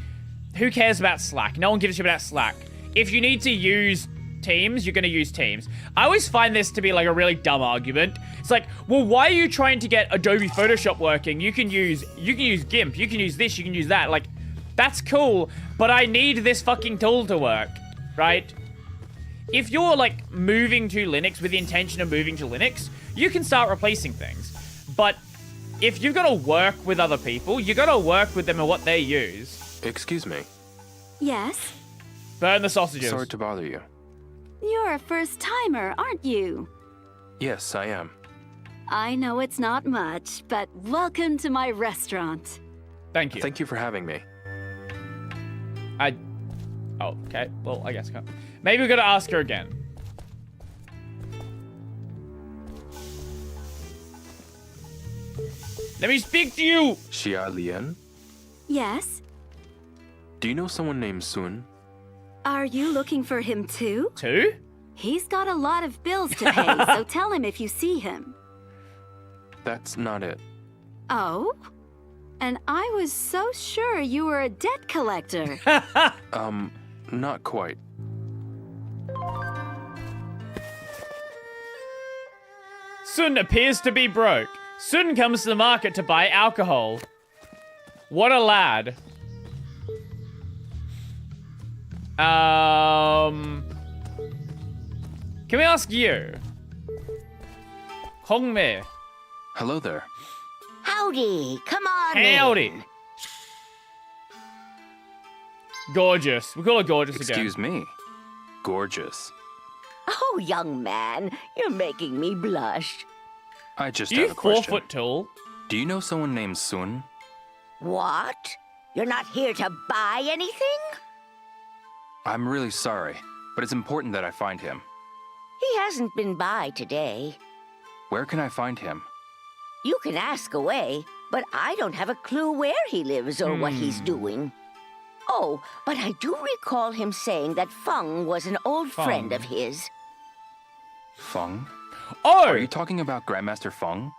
Who cares about Slack? No one gives a shit about Slack. If you need to use Teams, you're going to use Teams. I always find this to be like a really dumb argument. It's like, well, why are you trying to get Adobe Photoshop working? You can use GIMP, you can use this, you can use that. Like, that's cool, but I need this fucking tool to work, right? If you're like moving to Linux with the intention of moving to Linux, you can start replacing things. But if you've got to work with other people, you got to work with them and what they use. Excuse me. Yes? Burn the sausages. Sorry to bother you. You're a first-timer, aren't you? Yes, I am. I know it's not much, but welcome to my restaurant. Thank you. Thank you for having me. Oh, okay. Well, I guess I can't. Maybe we gotta ask her again. Let me speak to you! Xia Lian? Yes? Do you know someone named Sun? Are you looking for him too? Too? He's got a lot of bills to pay, so tell him if you see him. That's not it. Oh? And I was so sure you were a debt collector. Not quite. Sun appears to be broke. Sun comes to the market to buy alcohol. What a lad. Can we ask you? Hongmei. Hello there. Howdy, come on Howdy. in. Gorgeous. We call her gorgeous again. Excuse me. Gorgeous. Oh, young man, you're making me blush. I just Are have you a question. 4 foot tall? Do you know someone named Sun? What? You're not here to buy anything? I'm really sorry, but it's important that I find him. He hasn't been by today. Where can I find him? You can ask away, but I don't have a clue where he lives or what he's doing. Oh, but I do recall him saying that Feng was an old friend of his. Feng? Oh! Are you talking about Grandmaster Feng?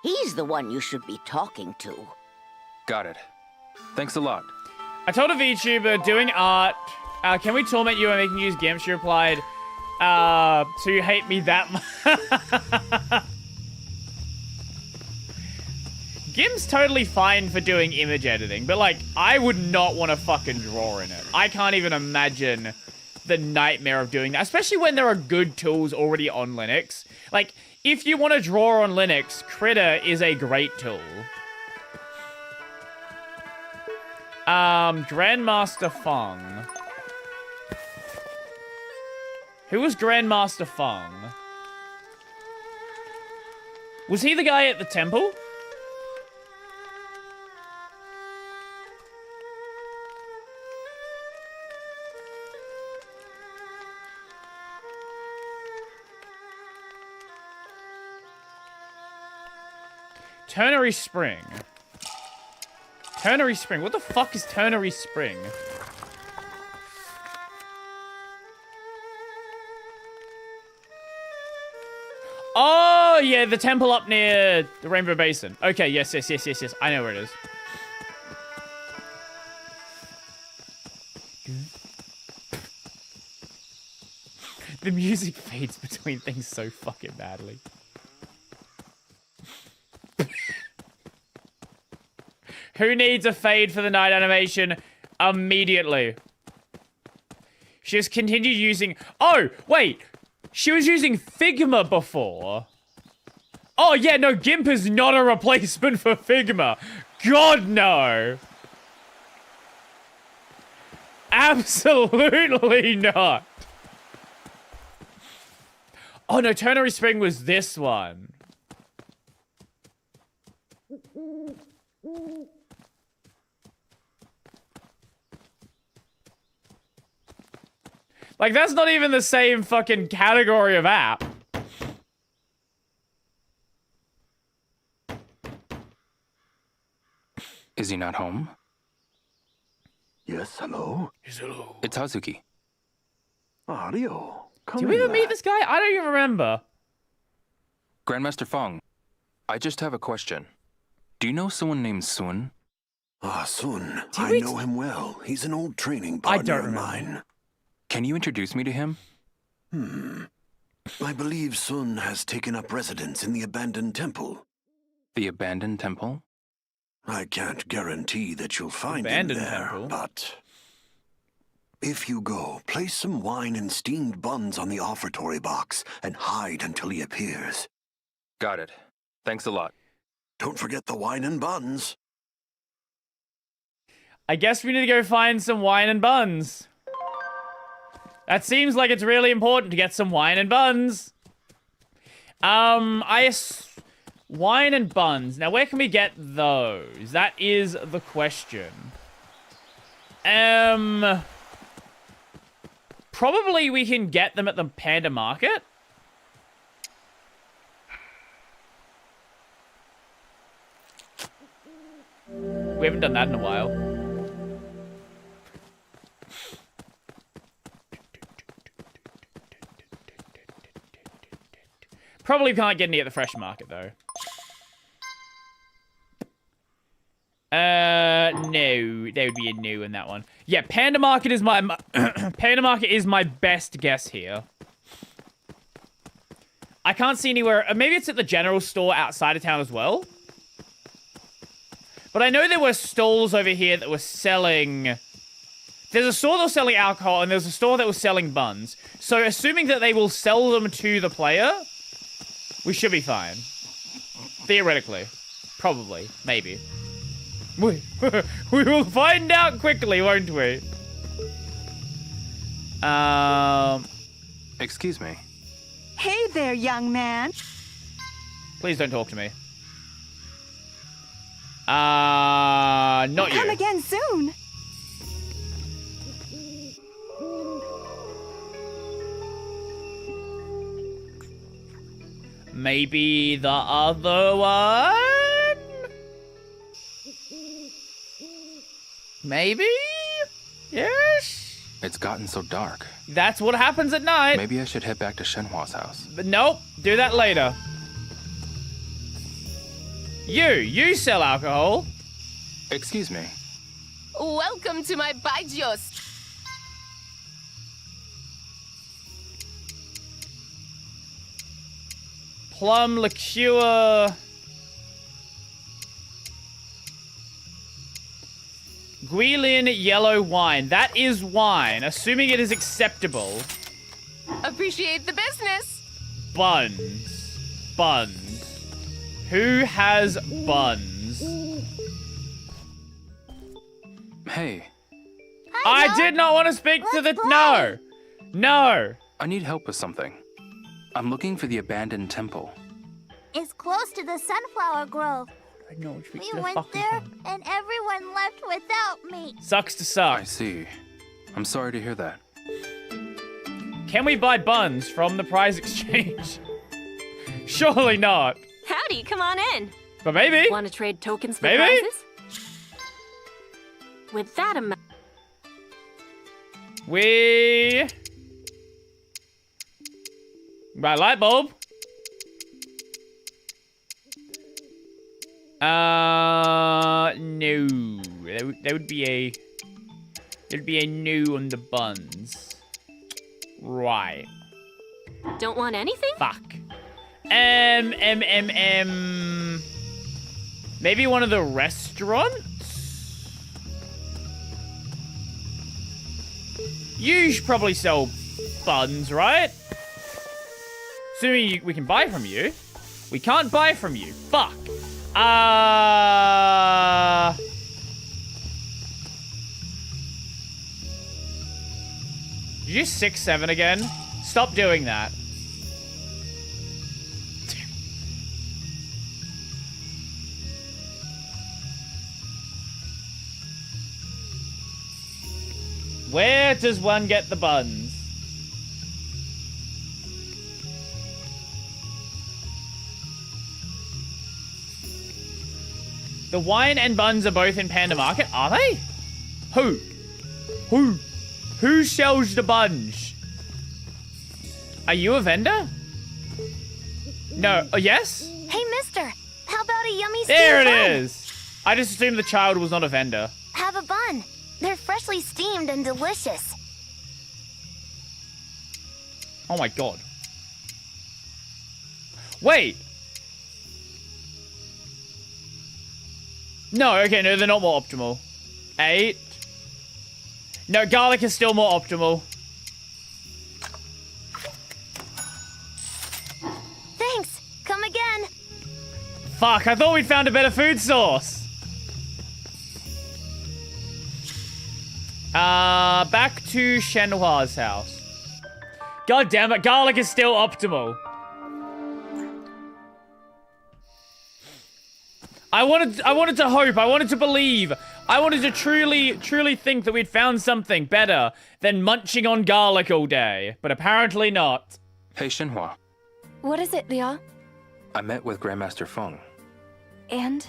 He's the one you should be talking to. Got it. Thanks a lot. I told a VTuber doing art, can we torment you and make you use GIMP? She replied, so you hate me that much? GIMP's totally fine for doing image editing, but like, I would not want to fucking draw in it. I can't even imagine the nightmare of doing that, especially when there are good tools already on Linux. Like, If you want to draw on Linux, Critter is a great tool. Grandmaster Feng. Who was Grandmaster Feng? Was he the guy at the temple? Ternary Spring. Ternary Spring. What the fuck is Ternary Spring? Oh, yeah, the temple up near the Rainbow Basin. Okay, yes. I know where it is. The music fades between things so fucking badly. Who needs a fade for the night animation? Immediately. She has continued using... Oh, wait. She was using Figma before. Oh, yeah, no, GIMP is not a replacement for Figma. God, no. Absolutely not. Oh, no, Ternary Spring was this one. Like, that's not even the same fucking category of app. Is he not home? Yes, hello? Yes, hello. It's Hazuki. Ario, did we ever meet this guy? I don't even remember. Grandmaster Feng, I just have a question. Do you know someone named Sun? Ah, Sun. I know him well. He's an old training partner of mine. Can you introduce me to him? I believe Sun has taken up residence in the abandoned temple. The abandoned temple? I can't guarantee that you'll find him there, but... If you go, place some wine and steamed buns on the offertory box and hide until he appears. Got it. Thanks a lot. Don't forget the wine and buns. I guess we need to go find some wine and buns. That seems like it's really important to get some wine and buns. Wine and buns. Now, where can we get those? That is the question. Probably we can get them at the Panda Market. We haven't done that in a while. Probably can't get any at the fresh market, though. No. There would be a no in that one. Yeah, Panda Market is my... Panda Market is my best guess here. I can't see anywhere... Maybe it's at the general store outside of town as well. But I know there were stalls over here that were selling... There's a store that was selling alcohol, and there's a store that was selling buns. So, assuming that they will sell them to the player... We should be fine. Theoretically. Probably. Maybe. We will find out quickly, won't we? Excuse me. Hey there, young man. Please don't talk to me. Not you. Come again soon. Maybe the other one? Maybe? Yes? It's gotten so dark. That's what happens at night. Maybe I should head back to Shenhua's house. But nope, do that later. You sell alcohol. Excuse me. Welcome to my Baijos. Plum liqueur. Guilin yellow wine. That is wine, assuming it is acceptable. Appreciate the business. Buns. buns? Who has buns? Hey. I did not want to speak to the... No. No. I need help with something. I'm looking for the abandoned temple. It's close to the sunflower grove. I know which We went there, and everyone left without me. Sucks to suck. I see. I'm sorry to hear that. Can we buy buns from the prize exchange? Surely not. Howdy, come on in. But maybe. Want to trade tokens for Maybe. prizes? With that amount. We buy a light bulb. No. That would be a... There'd be a no on the buns. Right. Don't want anything? Fuck. Maybe one of the restaurants? You should probably sell buns, right? Assuming we can buy from you. We can't buy from you. Fuck. Did you 6-7 again? Stop doing that. Where does one get the buns? The wine and buns are both in Panda Market, are they? Who? Who sells the buns? Are you a vendor? No. Oh, yes? Hey, mister. How about a yummy There steamed it bun? is. I just assumed the child was not a vendor. Have a bun. They're freshly steamed and delicious. Oh my god. Wait. No, okay, no, they're not more optimal. 8. No, garlic is still more optimal. Thanks. Come again. Fuck, I thought we'd found a better food source. Back to Shenhua's house. God damn it, garlic is still optimal. I wanted to hope, I wanted to believe, I wanted to truly think that we'd found something better than munching on garlic all day, but apparently not. Hey, Shenhua. What is it, Liao? I met with Grandmaster Feng. And?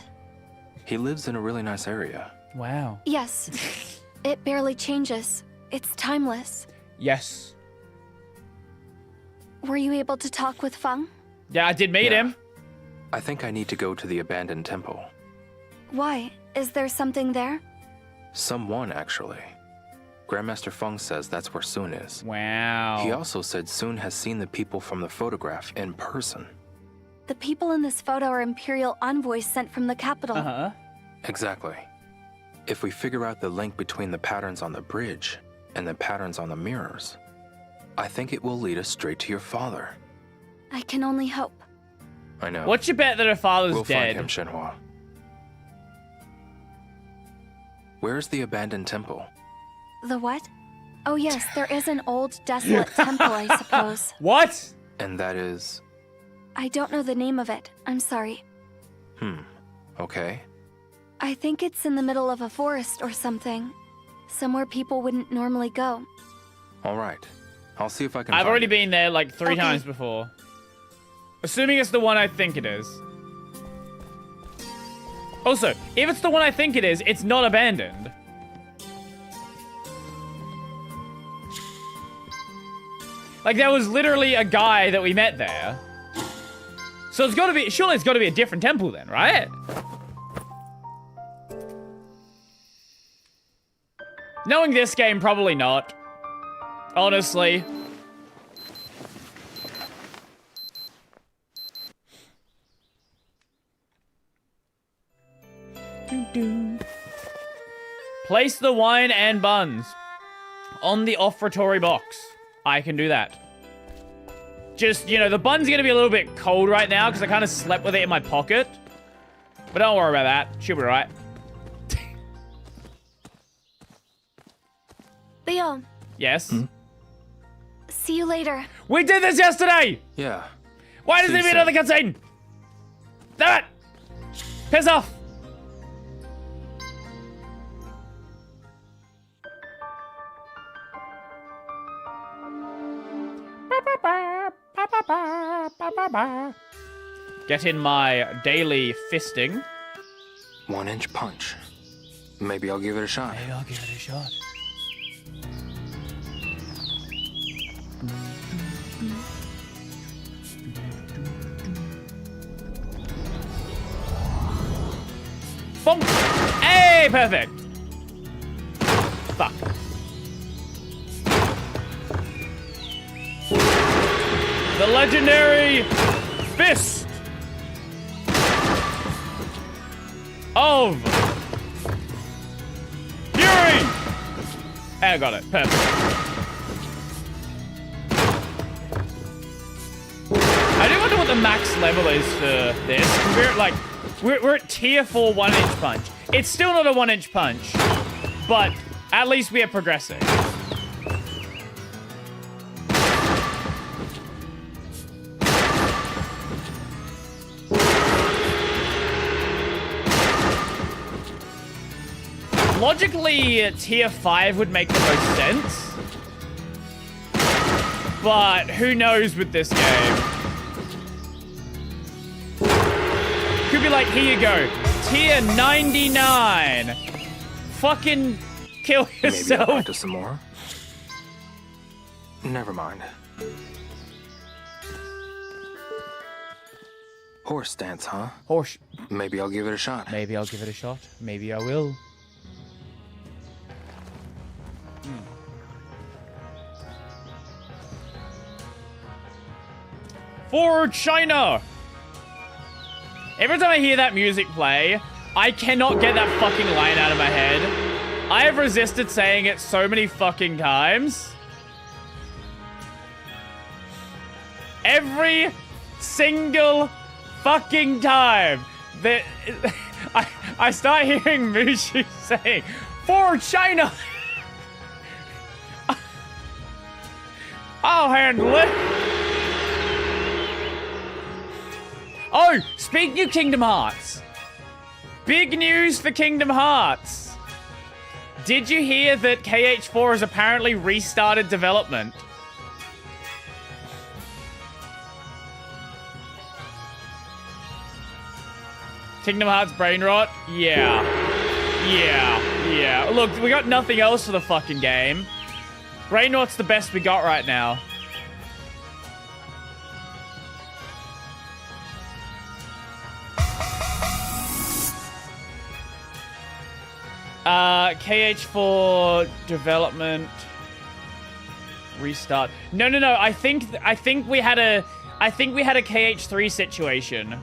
He lives in a really nice area. Wow. Yes. It barely changes. It's timeless. Yes. Were you able to talk with Feng? Yeah, I did meet him. I think I need to go to the abandoned temple. Why? Is there something there? Someone, actually. Grandmaster Feng says that's where Sun is. Wow. He also said Sun has seen the people from the photograph in person. The people in this photo are Imperial envoys sent from the capital. Uh-huh. Exactly. If we figure out the link between the patterns on the bridge and the patterns on the mirrors, I think it will lead us straight to your father. I can only hope. I know. What's your bet that her father's we'll dead? Find him, Shenhua. Where's the abandoned temple? The what? Oh yes, there is an old, desolate temple, I suppose. What? And that is? I don't know the name of it. I'm sorry. Okay. I think it's in the middle of a forest or something. Somewhere people wouldn't normally go. All right. I'll see if I can I've find already it. been there like 3 times before. Assuming it's the one I think it is. Also, if it's the one I think it is, it's not abandoned. Like, there was literally a guy that we met there. So it's gotta be, surely it's gotta be a different temple then, right? Knowing this game, probably not. Honestly. Place the wine and buns on the offertory box. I can do that. Just, you know, the bun's gonna be a little bit cold right now because I kind of slept with it in my pocket. But don't worry about that. She'll be right. Leon. Yes? See you later. We did this yesterday! Yeah. Why does there be another cutscene? Damn it! Piss off! Get in my daily fisting. 1-inch punch. Maybe I'll give it a shot. Maybe I'll give it a shot. Boom! Hey, perfect. Fuck. The legendary fist of fury. I got it. Perfect. I do wonder what the max level is for this. We're like, we're at tier 4 1-inch punch. It's still not a 1-inch punch, but at least we are progressing. Logically, tier 5 would make the most sense. But who knows with this game? Could be like, here you go. Tier 99. Fucking kill yourself. Maybe I'll practice some more. Never mind. Horse stance, huh? Horse. Maybe I'll give it a shot. Maybe I'll give it a shot. Maybe I will. For China! Every time I hear that music play, I cannot get that fucking line out of my head. I have resisted saying it so many fucking times. Every single fucking time that I start hearing Mushu saying, for China! I'll handle it. Oh, speaking of Kingdom Hearts. Big news for Kingdom Hearts. Did you hear that KH4 has apparently restarted development? Kingdom Hearts brain rot? Yeah. Yeah. Look, we got nothing else for the fucking game. Brain rot's the best we got right now. KH4 development restart. No. I think we had a KH3 situation.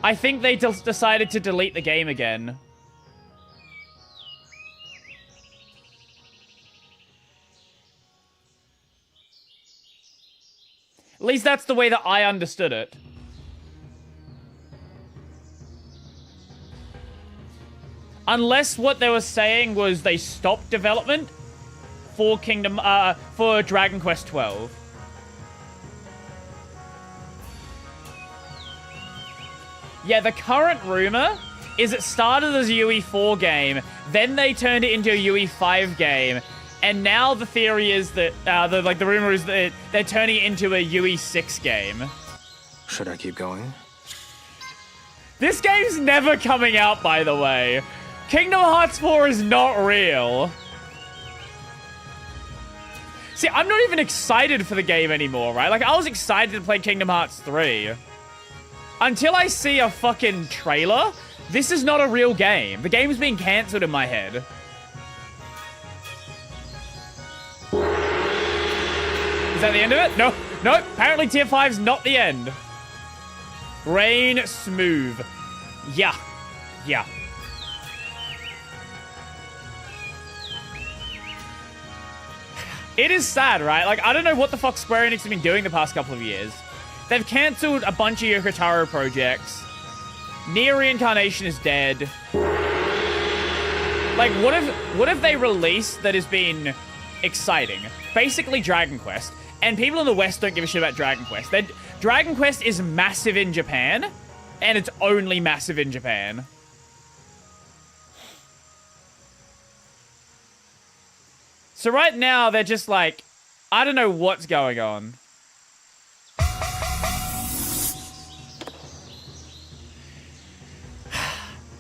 I think they decided to delete the game again. At least that's the way that I understood it. Unless what they were saying was they stopped development for for Dragon Quest 12. Yeah, the current rumor is it started as a UE4 game, then they turned it into a UE5 game, and now the theory is that the rumor is that they're turning it into a UE6 game. Should I keep going? This game's never coming out, by the way. Kingdom Hearts 4 is not real. See, I'm not even excited for the game anymore, right? Like, I was excited to play Kingdom Hearts 3. Until I see a fucking trailer, this is not a real game. The game's being cancelled in my head. Is that the end of it? No. Apparently tier 5's not the end. Rain smooth. Yeah. It is sad, right? Like, I don't know what the fuck Square Enix have been doing the past couple of years. They've cancelled a bunch of Yoko Taro projects. Nier Reincarnation is dead. Like, what have they released that has been exciting? Basically Dragon Quest. And people in the West don't give a shit about Dragon Quest. Dragon Quest is massive in Japan, and it's only massive in Japan. So right now, they're just like, I don't know what's going on.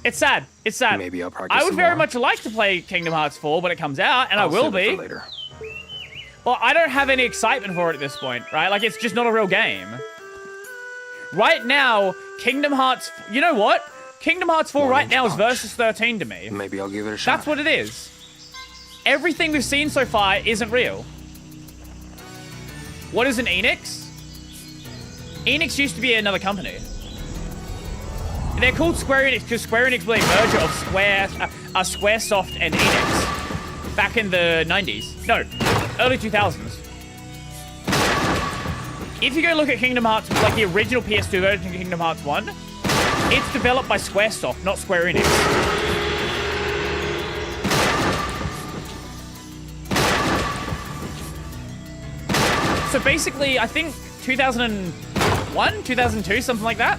It's sad. It's sad. Maybe I'll practice I would some very more. much like to play Kingdom Hearts 4 when it comes out, and I will save it be. for later. Well, I don't have any excitement for it at this point, right? Like, it's just not a real game. Right now, Kingdom Hearts... You know what? Kingdom Hearts 4 right now is Versus 13 to me. Maybe I'll give it a shot. That's what it is. Everything we've seen so far isn't real. What is an Enix? Enix used to be another company. They're called Square Enix because Square Enix was a merger of Squaresoft and Enix back in the 90s. No, early 2000s. If you go look at Kingdom Hearts, like the original PS2 version of Kingdom Hearts 1, it's developed by Squaresoft, not Square Enix. So basically, I think 2001, 2002, something like that.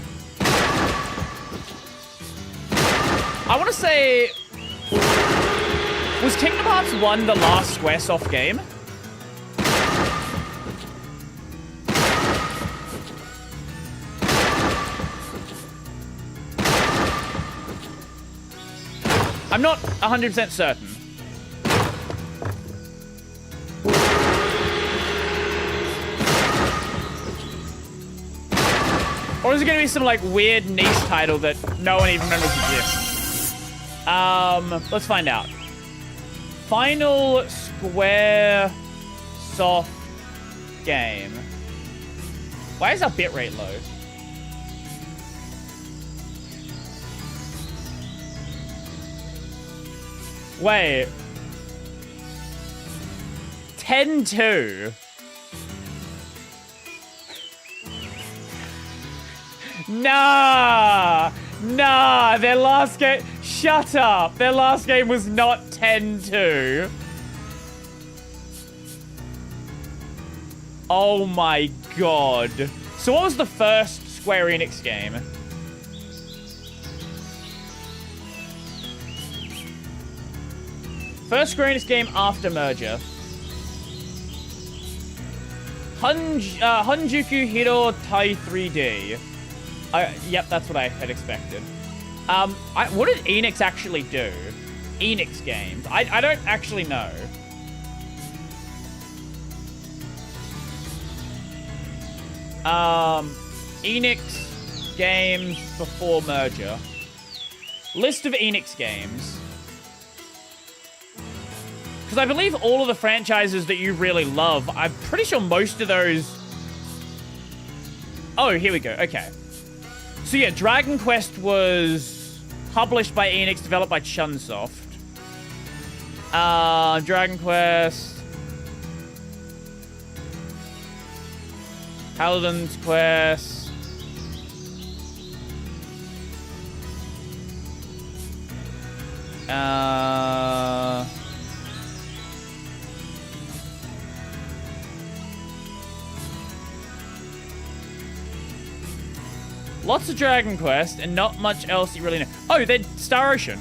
I want to say... Was Kingdom Hearts 1 the last Squaresoft game? I'm not 100% certain. Or is it going to be some, like, weird niche title that no one even remembers exists? Let's find out. Final Squaresoft game. Why is our bitrate low? Wait. 10-2. Nah, their last game... Shut up. Their last game was not 10-2. Oh my god. So what was the first Square Enix game? First Square Enix game after merger. Hanjuku Hero Tai 3D. Yep, that's what I had expected. What did Enix actually do? Enix games. I don't actually know. Enix games before merger. List of Enix games. Because I believe all of the franchises that you really love, I'm pretty sure most of those... Oh, here we go. Okay. So yeah, Dragon Quest was published by Enix, developed by Chunsoft. Dragon Quest... Paladin's Quest... Lots of Dragon Quest and not much else you really know. Oh, they're Star Ocean.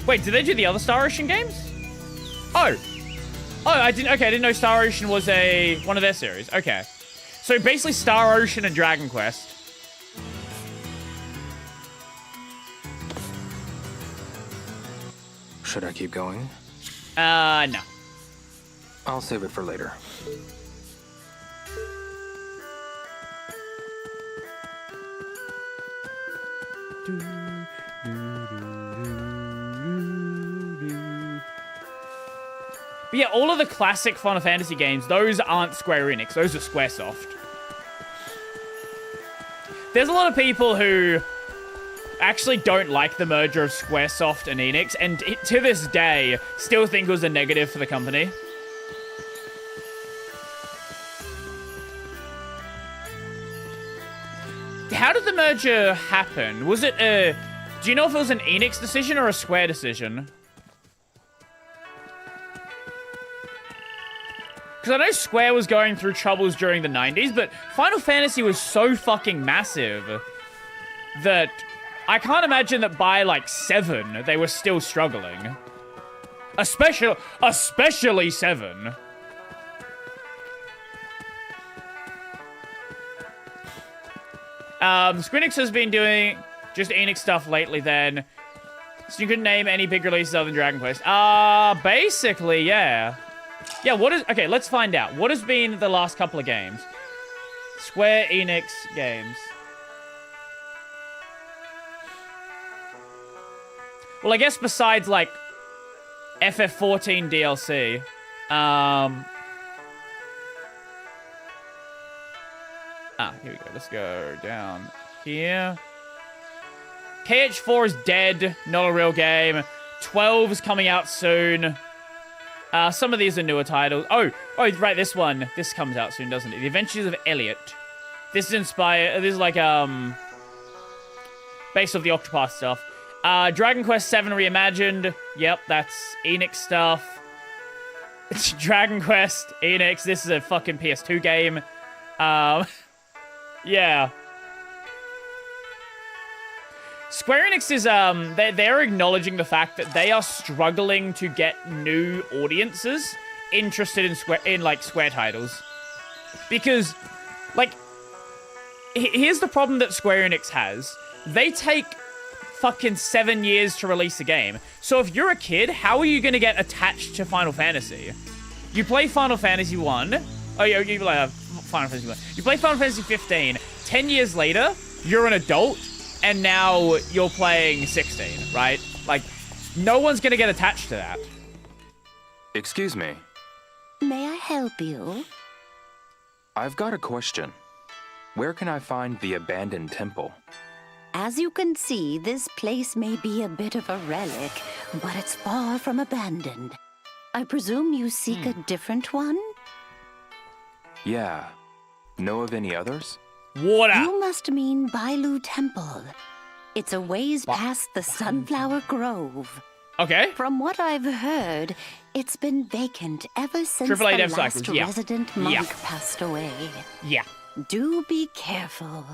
Wait, did they do the other Star Ocean games? Oh, I didn't know Star Ocean was one of their series. Okay. So basically Star Ocean and Dragon Quest. Should I keep going? No. I'll save it for later. But yeah, all of the classic Final Fantasy games, those aren't Square Enix. Those are Squaresoft. There's a lot of people who actually don't like the merger of Squaresoft and Enix, and to this day, still think it was a negative for the company. how did the merger happen? Was it a... Do you know if it was an Enix decision or a Square decision? Because I know Square was going through troubles during the 90s, but Final Fantasy was so fucking massive that I can't imagine that by, like, 7, they were still struggling. Especially 7. Square Enix has been doing just Enix stuff lately then. So you couldn't name any big releases other than Dragon Quest. Basically, yeah. Yeah, okay, let's find out. What has been the last couple of games? Square Enix games. Well, I guess besides, like, FF14 DLC, here we go. Let's go down here. KH4 is dead. Not a real game. 12 is coming out soon. Some of these are newer titles. Oh, right, this one. This comes out soon, doesn't it? The Adventures of Elliot. This is inspired... This is like, based off the Octopath stuff. Dragon Quest VII Reimagined. Yep, that's Enix stuff. It's Dragon Quest, Enix. This is a fucking PS2 game. Yeah. Square Enix is, they're acknowledging the fact that they are struggling to get new audiences interested in Square titles. Because, like, here's the problem that Square Enix has. They take fucking 7 years to release a game. So if you're a kid, how are you going to get attached to Final Fantasy? You play Final Fantasy 1. Oh, yeah, you play Final Fantasy 1. You play Final Fantasy 15. 10 years later, you're an adult, and now you're playing 16, right? Like, no one's going to get attached to that. Excuse me. May I help you? I've got a question. Where can I find the abandoned temple? As you can see, this place may be a bit of a relic, but it's far from abandoned. I presume you seek a different one? Yeah. Know of any others? Water! You must mean Bailu Temple. It's a ways past the Sunflower Grove. Okay. From what I've heard, it's been vacant ever since the AAA last resident monk passed away. Yeah. Do be careful.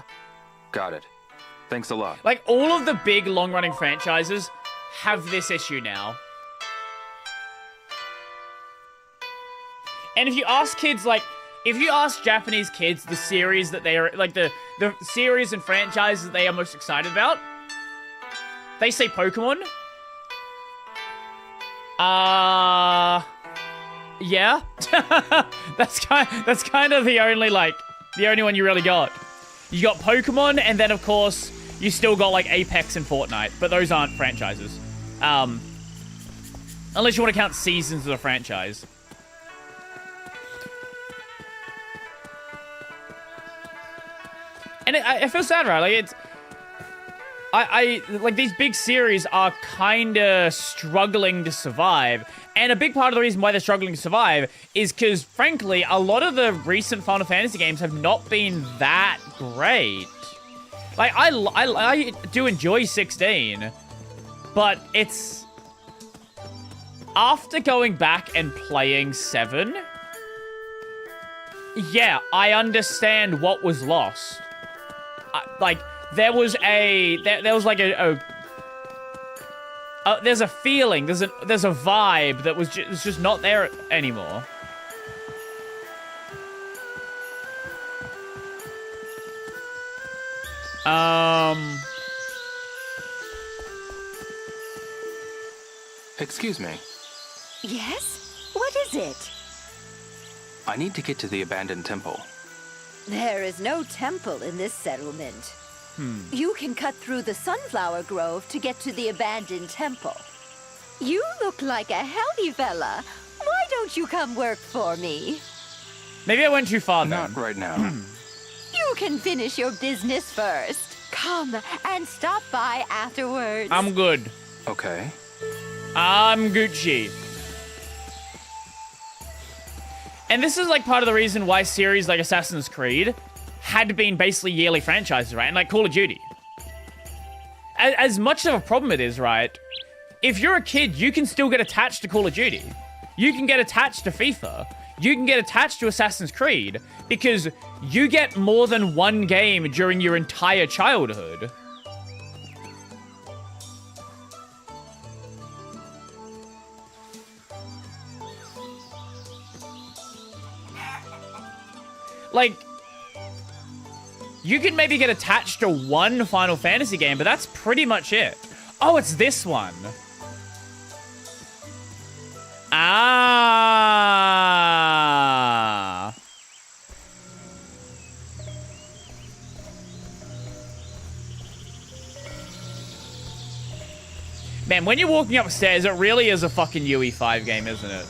Got it. Thanks a lot. Like, all of the big, long-running franchises have this issue now. And if you ask kids, like, if you ask Japanese kids the series that they are, like, the series and franchises that they are most excited about, they say Pokemon. Yeah. That's kind of the only one you really got. You got Pokemon, and then, of course, you still got, like, Apex and Fortnite, but those aren't franchises. Unless you want to count seasons as a franchise. And I feel sad, right? Like, it's... like, these big series are kind of struggling to survive. And a big part of the reason why they're struggling to survive is because, frankly, a lot of the recent Final Fantasy games have not been that great. Like, I do enjoy 16, but it's... After going back and playing 7, yeah, I understand what was lost. Like, there was like there's a feeling, there's a vibe that was just not there anymore. Excuse me. Yes? What is it? I need to get to the abandoned temple. There is no temple in this settlement. You can cut through the Sunflower Grove to get to the abandoned temple. You look like a healthy fella. Why don't you come work for me? Maybe I went too far, though. Not right now. You can finish your business first. Come and stop by afterwards. I'm good. Okay. I'm Gucci. And this is, like, part of the reason why series like Assassin's Creed had been basically yearly franchises, right? And like Call of Duty. As much of a problem it is, right? If you're a kid, you can still get attached to Call of Duty. You can get attached to FIFA. You can get attached to Assassin's Creed because you get more than one game during your entire childhood. Like, you can maybe get attached to one Final Fantasy game, but that's pretty much it. Oh, it's this one. Ah. Man, when you're walking upstairs, it really is a fucking UE5 game, isn't it?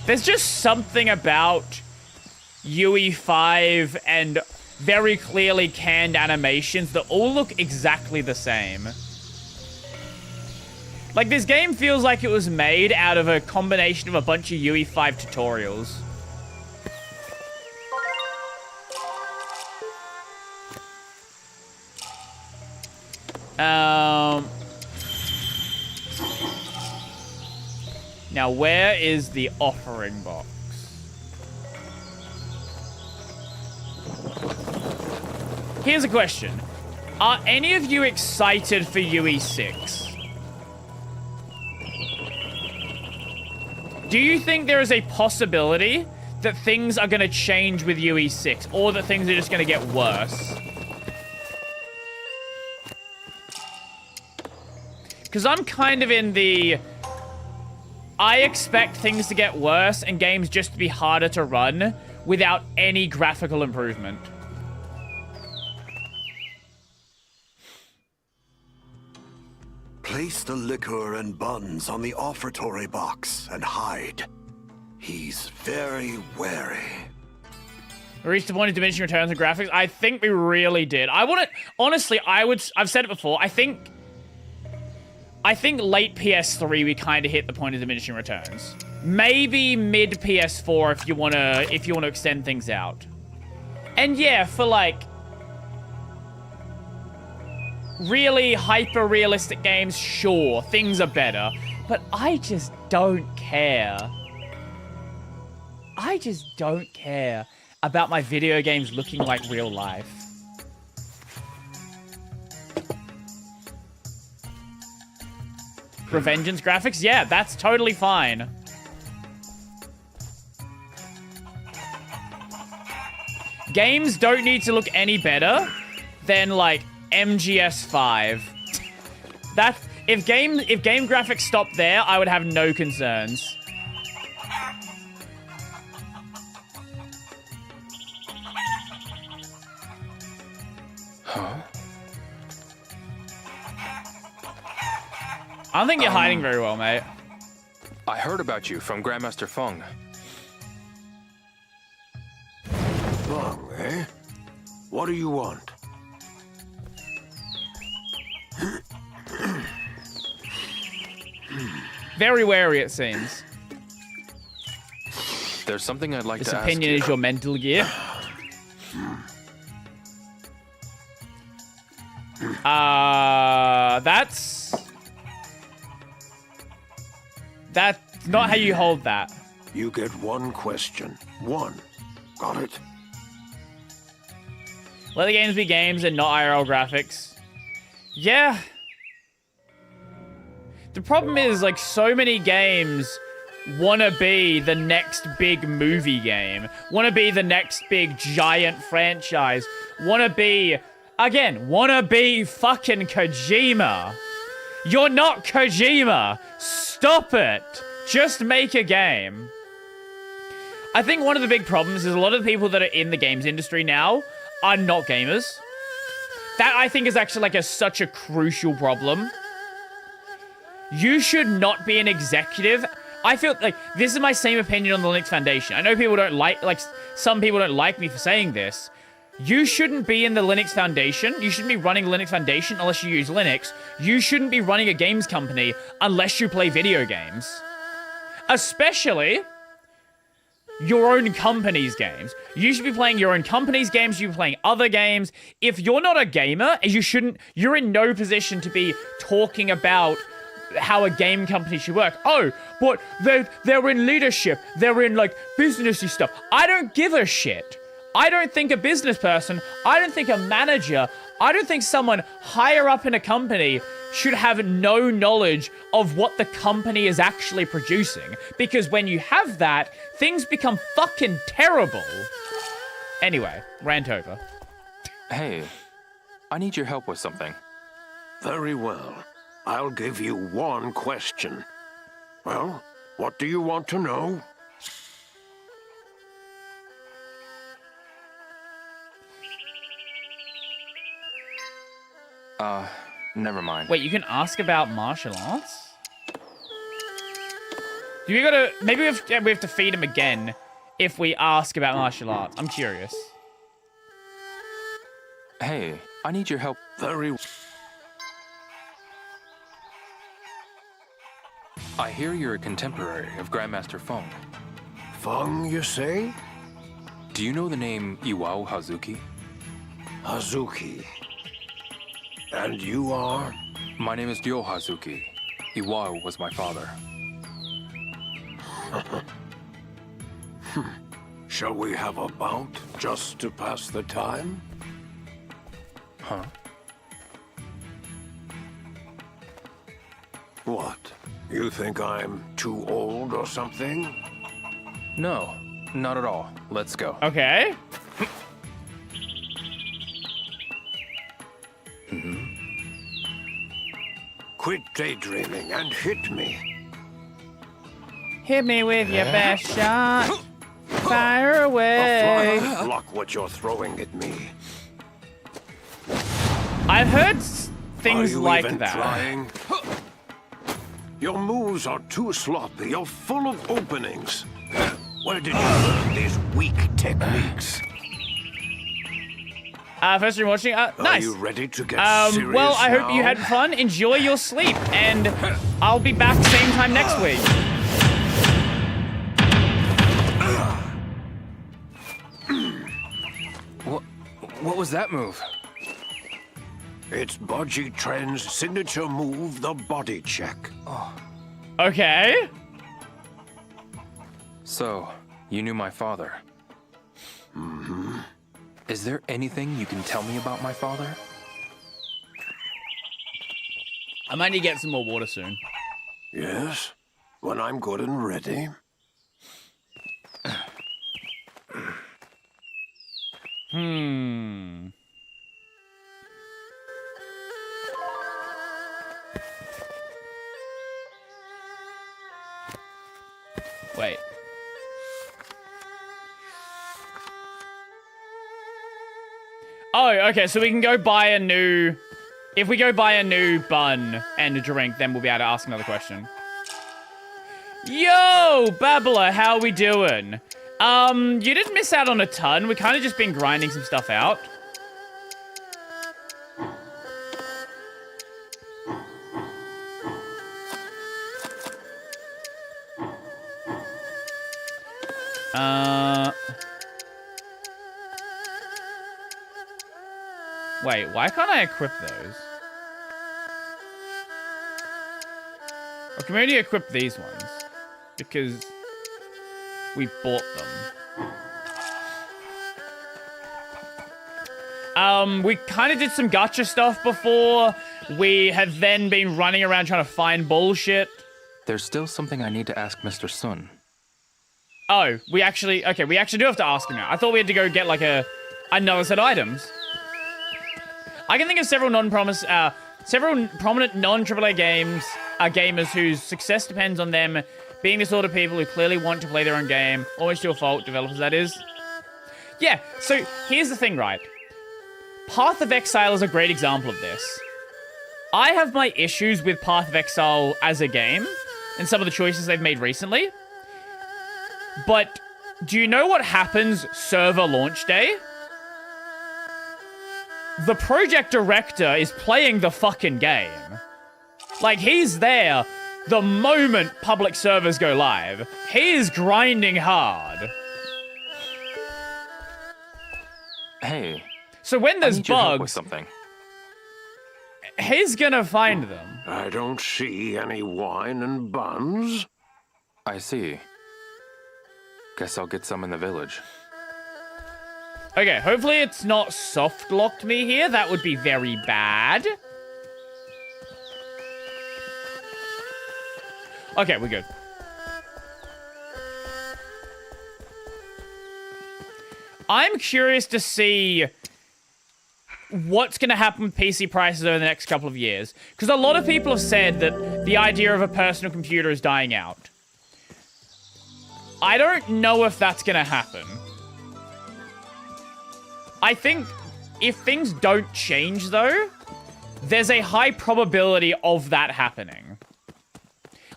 There's just something about UE5 and very clearly canned animations that all look exactly the same. Like, this game feels like it was made out of a combination of a bunch of UE5 tutorials. Now, where is the offering box? Here's a question. Are any of you excited for UE6? Do you think there is a possibility that things are going to change with UE6, or that things are just going to get worse? Because I'm kind of in the... I expect things to get worse and games just to be harder to run without any graphical improvement. Place the liquor and buns on the offertory box and hide. He's very wary. We reached the point of diminishing returns and graphics. I think we really did. Honestly, I've said it before. I think late PS3 we kind of hit the point of diminishing returns. Maybe mid PS4 if you want to extend things out. And yeah, for like really hyper-realistic games, sure, things are better. But I just don't care. I just don't care about my video games looking like real life. Revengeance graphics? Yeah, that's totally fine. Games don't need to look any better than, like, MGS5. If game graphics stopped there, I would have no concerns. Huh? I don't think you're hiding very well, mate. I heard about you from Grandmaster Feng. Feng, eh? What do you want? Very wary, it seems. There's something I'd like to ask you. This opinion is your mental gear. That's not how you hold that. You get one question. One. Got it? Let the games be games and not IRL graphics. Yeah. The problem is, like, so many games want to be the next big movie game. Want to be the next big giant franchise. Want to be fucking Kojima. You're not Kojima. Stop it. Just make a game. I think one of the big problems is a lot of the people that are in the games industry now are not gamers. That, I think, is actually like such a crucial problem. You should not be an executive. I feel like this is my same opinion on the Linux Foundation. I know people don't like some people don't like me for saying this. You shouldn't be in the Linux Foundation. You shouldn't be running Linux Foundation unless you use Linux. You shouldn't be running a games company unless you play video games. Especially your own company's games. You should be playing your own company's games. You should be playing other games. If you're not a gamer, you're in no position to be talking about how a game company should work. Oh, but they're in leadership. They're in, like, businessy stuff. I don't give a shit. I don't think a business person, I don't think a manager, I don't think someone higher up in a company should have no knowledge of what the company is actually producing. Because when you have that, things become fucking terrible. Anyway, rant over. Hey, I need your help with something. Very well. I'll give you one question. Well, what do you want to know? Never mind. Wait, you can ask about martial arts? Maybe we have to feed him again if we ask about martial arts. I'm curious. Hey, I need your help. I hear you're a contemporary of Grandmaster Feng. Feng, you say? Do you know the name Iwao Hazuki? Hazuki. And you are? My name is Ryo Hazuki. Iwao was my father. Shall we have a bout just to pass the time? Huh? What? You think I'm too old or something? No, not at all. Let's go. Okay. Quit daydreaming and hit me. Hit me with your best shot. Fire away. Block what you're throwing at me. I've heard things like even that. Trying? Your moves are too sloppy. You're full of openings. Where did you learn these weak techniques? First you're watching. Nice. Are you ready to get serious well, I hope you now? had fun. Enjoy your sleep, and I'll be back same time next week. What was that move? It's Budgie Tren's signature move, the body check. Oh. Okay. So, you knew my father. Mm-hmm. Is there anything you can tell me about my father? I might need to get some more water soon. Yes, when I'm good and ready. Wait. Oh, okay, so we can go buy a new... If we go buy a new bun and a drink, then we'll be able to ask another question. Yo, Babbler, how we doing? You didn't miss out on a ton. We've kind of just been grinding some stuff out. Wait, why can't I equip those? Or can we only equip these ones? Because we bought them. We kind of did some gacha stuff before. We have then been running around trying to find bullshit. There's still something I need to ask Mr. Sun. Oh, we actually do have to ask him now. I thought we had to go get like another set of items. I can think of several prominent non-AAA gamers whose success depends on them being the sort of people who clearly want to play their own game, always to a fault, developers that is. Yeah, so here's the thing, right? Path of Exile is a great example of this. I have my issues with Path of Exile as a game, and some of the choices they've made recently. But do you know what happens server launch day? The project director is playing the fucking game. Like, he's there the moment public servers go live. He is grinding hard. Hey. So when there's I need your help with bugs, something. he's gonna find them. I don't see any wine and buns. I see. Guess I'll get some in the village. Okay, hopefully it's not soft-locked me here. That would be very bad. Okay, we're good. I'm curious to see what's going to happen with PC prices over the next couple of years. Because a lot of people have said that the idea of a personal computer is dying out. I don't know if that's going to happen. I think if things don't change, though, there's a high probability of that happening.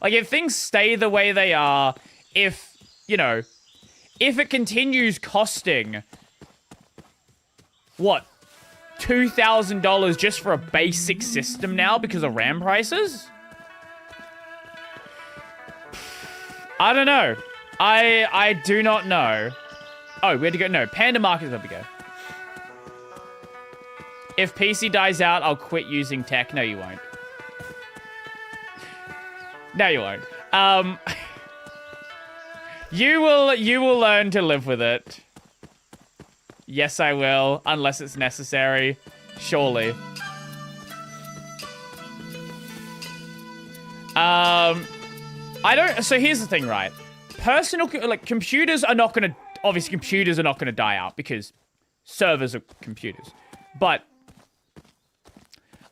Like, if things stay the way they are, if, you know, if it continues costing, what, $2,000 just for a basic system now because of RAM prices? I don't know. I do not know. Oh, where'd to go? No, Panda Market is where we go. If PC dies out, I'll quit using tech. No, you won't. No, you won't. You will learn to live with it. Yes, I will, unless it's necessary. Surely. So here's the thing, right? Computers are not gonna, obviously computers are not gonna die out because servers are computers. But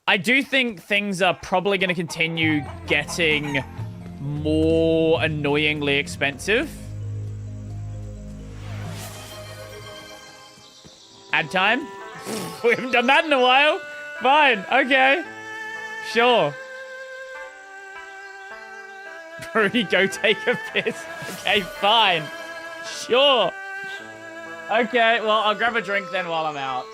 I do think things are probably gonna continue getting more annoyingly expensive. Ad time? We haven't done that in a while. Fine, okay. Sure. Brody, go take a piss. Okay, fine. Sure. Okay, well, I'll grab a drink then while I'm out.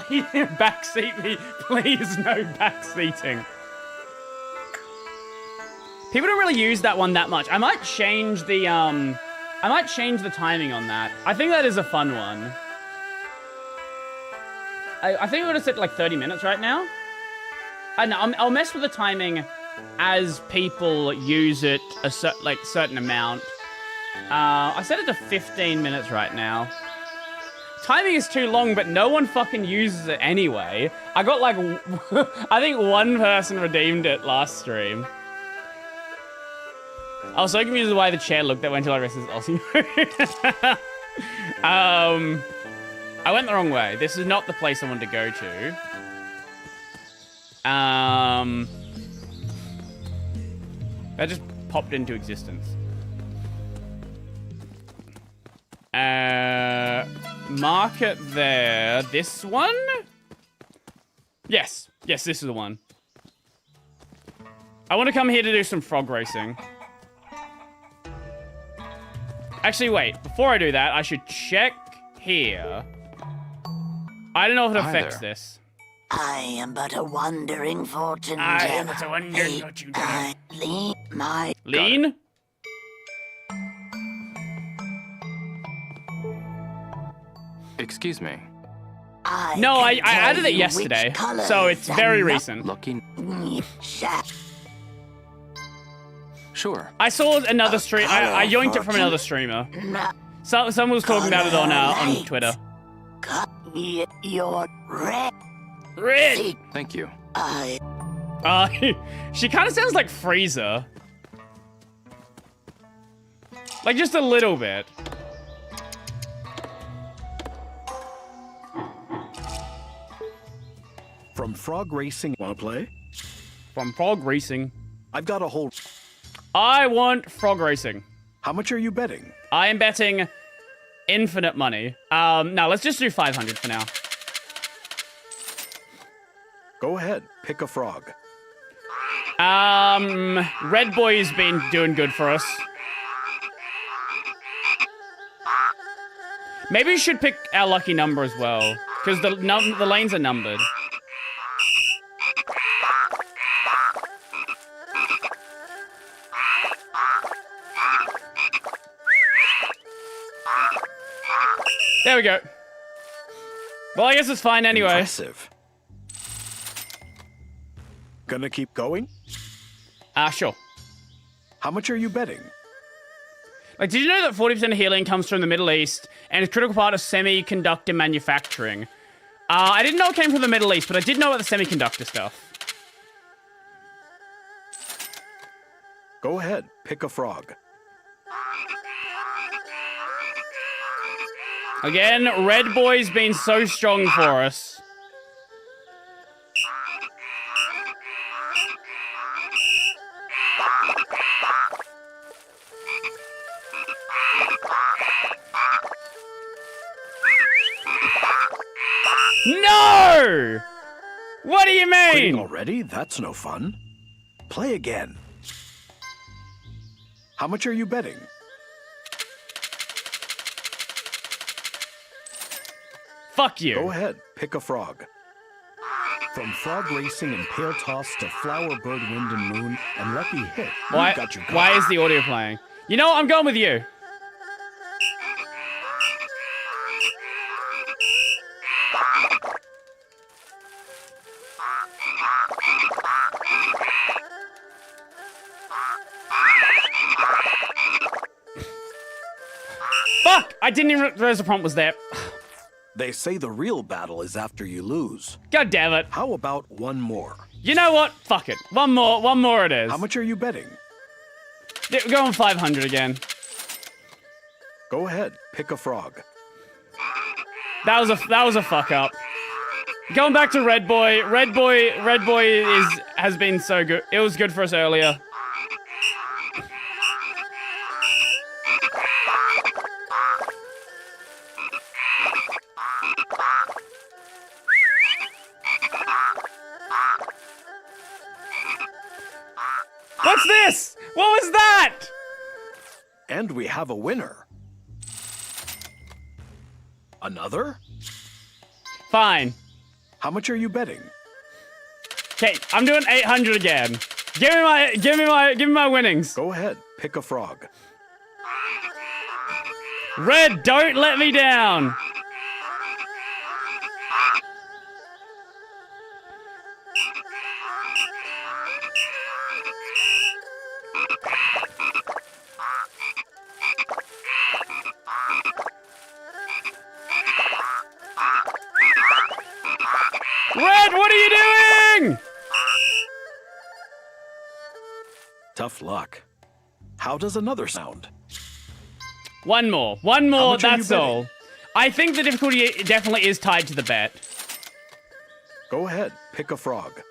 Please backseat me. Please, no backseating. People don't really use that one that much. I might change the timing on that. I think that is a fun one. I think we're gonna set like 30 minutes right now. I know, I'll mess with the timing as people use it a certain amount. I set it to 15 minutes right now. Timing is too long, but no one fucking uses it anyway. I got like, I think one person redeemed it last stream. I was so confused with why the chair looked that way until I realized it's Aussie mode. I went the wrong way. This is not the place I wanted to go to. That just popped into existence. Mark it there. This one? Yes. Yes, this is the one. I want to come here to do some frog racing. Actually, wait. Before I do that, I should check here. I don't know if it affects this. I am but a wandering fortune I teller. am but a wandering fortune teller. Lean my... Lean? Excuse me. No, I added it yesterday, so it's very recent. Looking. Sure. I saw another stream. I yoinked it from another streamer. Someone was talking about it on Twitter. Your red. Red. Thank you. She kind of sounds like Frieza. Like just a little bit. From frog racing, wanna play? From frog racing. I've got a whole... I want frog racing. How much are you betting? I am betting infinite money. No, let's just do 500 for now. Go ahead, pick a frog. Red Boy's been doing good for us. Maybe we should pick our lucky number as well, because the lanes are numbered. There we go. Well, I guess it's fine anyway. Impressive. Gonna keep going? Sure. How much are you betting? Like, did you know that 40% of healing comes from the Middle East and is a critical part of semiconductor manufacturing? I didn't know it came from the Middle East, but I did know about the semiconductor stuff. Go ahead, pick a frog. Again, Red Boy's been so strong for us. No! What do you mean? Quitting already? That's no fun. Play again. How much are you betting? Fuck you. Go ahead, pick a frog. From frog racing and pail toss to flower, bird, wind, and moon, and lucky hit. Why is the audio playing? You know what? I'm going with you. Fuck! I didn't even realize the prompt was there. They say the real battle is after you lose. God damn it. How about one more? You know what? Fuck it. One more it is. How much are you betting? Yeah, we're going 500 again. Go ahead, pick a frog. That was a fuck up. Going back to Red Boy. Red Boy has been so good. It was good for us earlier. What's this? What was that? And we have a winner. Another? Fine. How much are you betting? Okay, I'm doing 800 again. Give me my winnings. Go ahead, pick a frog. Red, don't let me down. Red, what are you doing? Tough luck. How does another sound? One more, that's all. I think the difficulty definitely is tied to the bet. Go ahead, pick a frog.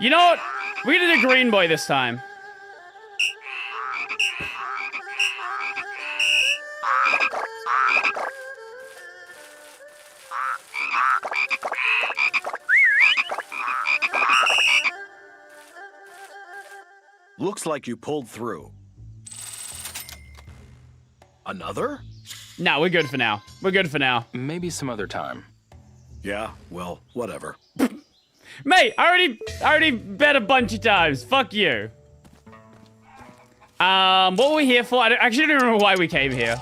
You know what? We're gonna do Green Boy this time. Looks like you pulled through. Another? No, we're good for now. We're good for now. Maybe some other time. Yeah, well, whatever. Mate, I already bet a bunch of times. Fuck you. What were we here for? I actually don't remember why we came here.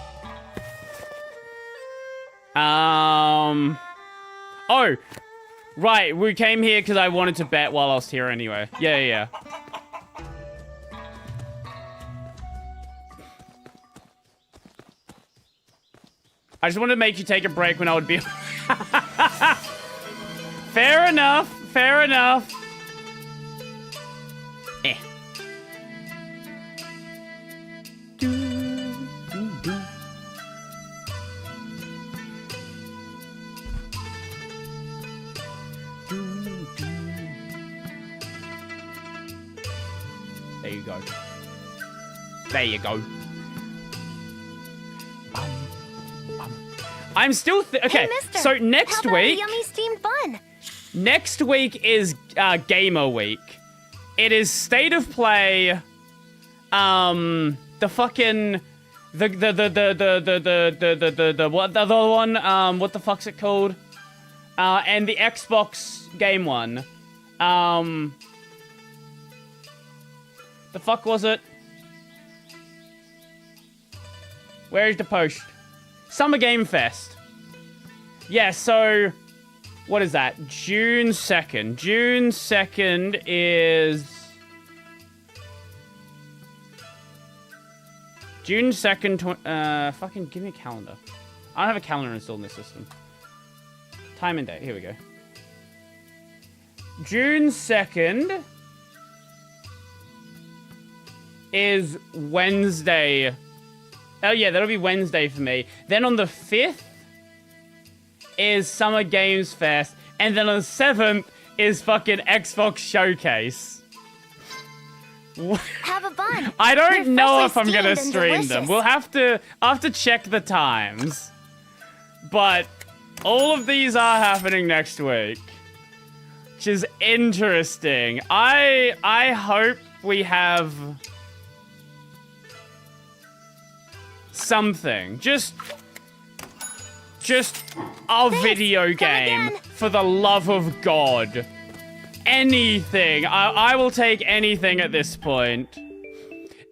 Oh, right. We came here because I wanted to bet while I was here anyway. Yeah. I just wanted to make you take a break when I would be... Fair enough. Fair enough. Eh. There you go. There you go. I'm still okay. Hey, mister, so next how about week, a yummy steamed bun? Next week is Gamer Week. It is State of Play. The fucking the what the other one? What the fuck's it called? And the Xbox game one. The fuck was it? Where is the post? Summer Game Fest. Yeah, so... What is that? June 2nd. June 2nd is... June 2nd... fucking give me a calendar. I don't have a calendar installed in this system. Time and date. Here we go. June 2nd... is Wednesday... Oh yeah, that'll be Wednesday for me. Then on the 5th is Summer Games Fest. And then on the 7th is fucking Xbox Showcase. Have a bun. I don't They're know if freshly I'm gonna steamed and stream them. delicious. I'll have to check the times. But all of these are happening next week. Which is interesting. I hope we have... something. Just a video game, for the love of God. Anything. I will take anything at this point.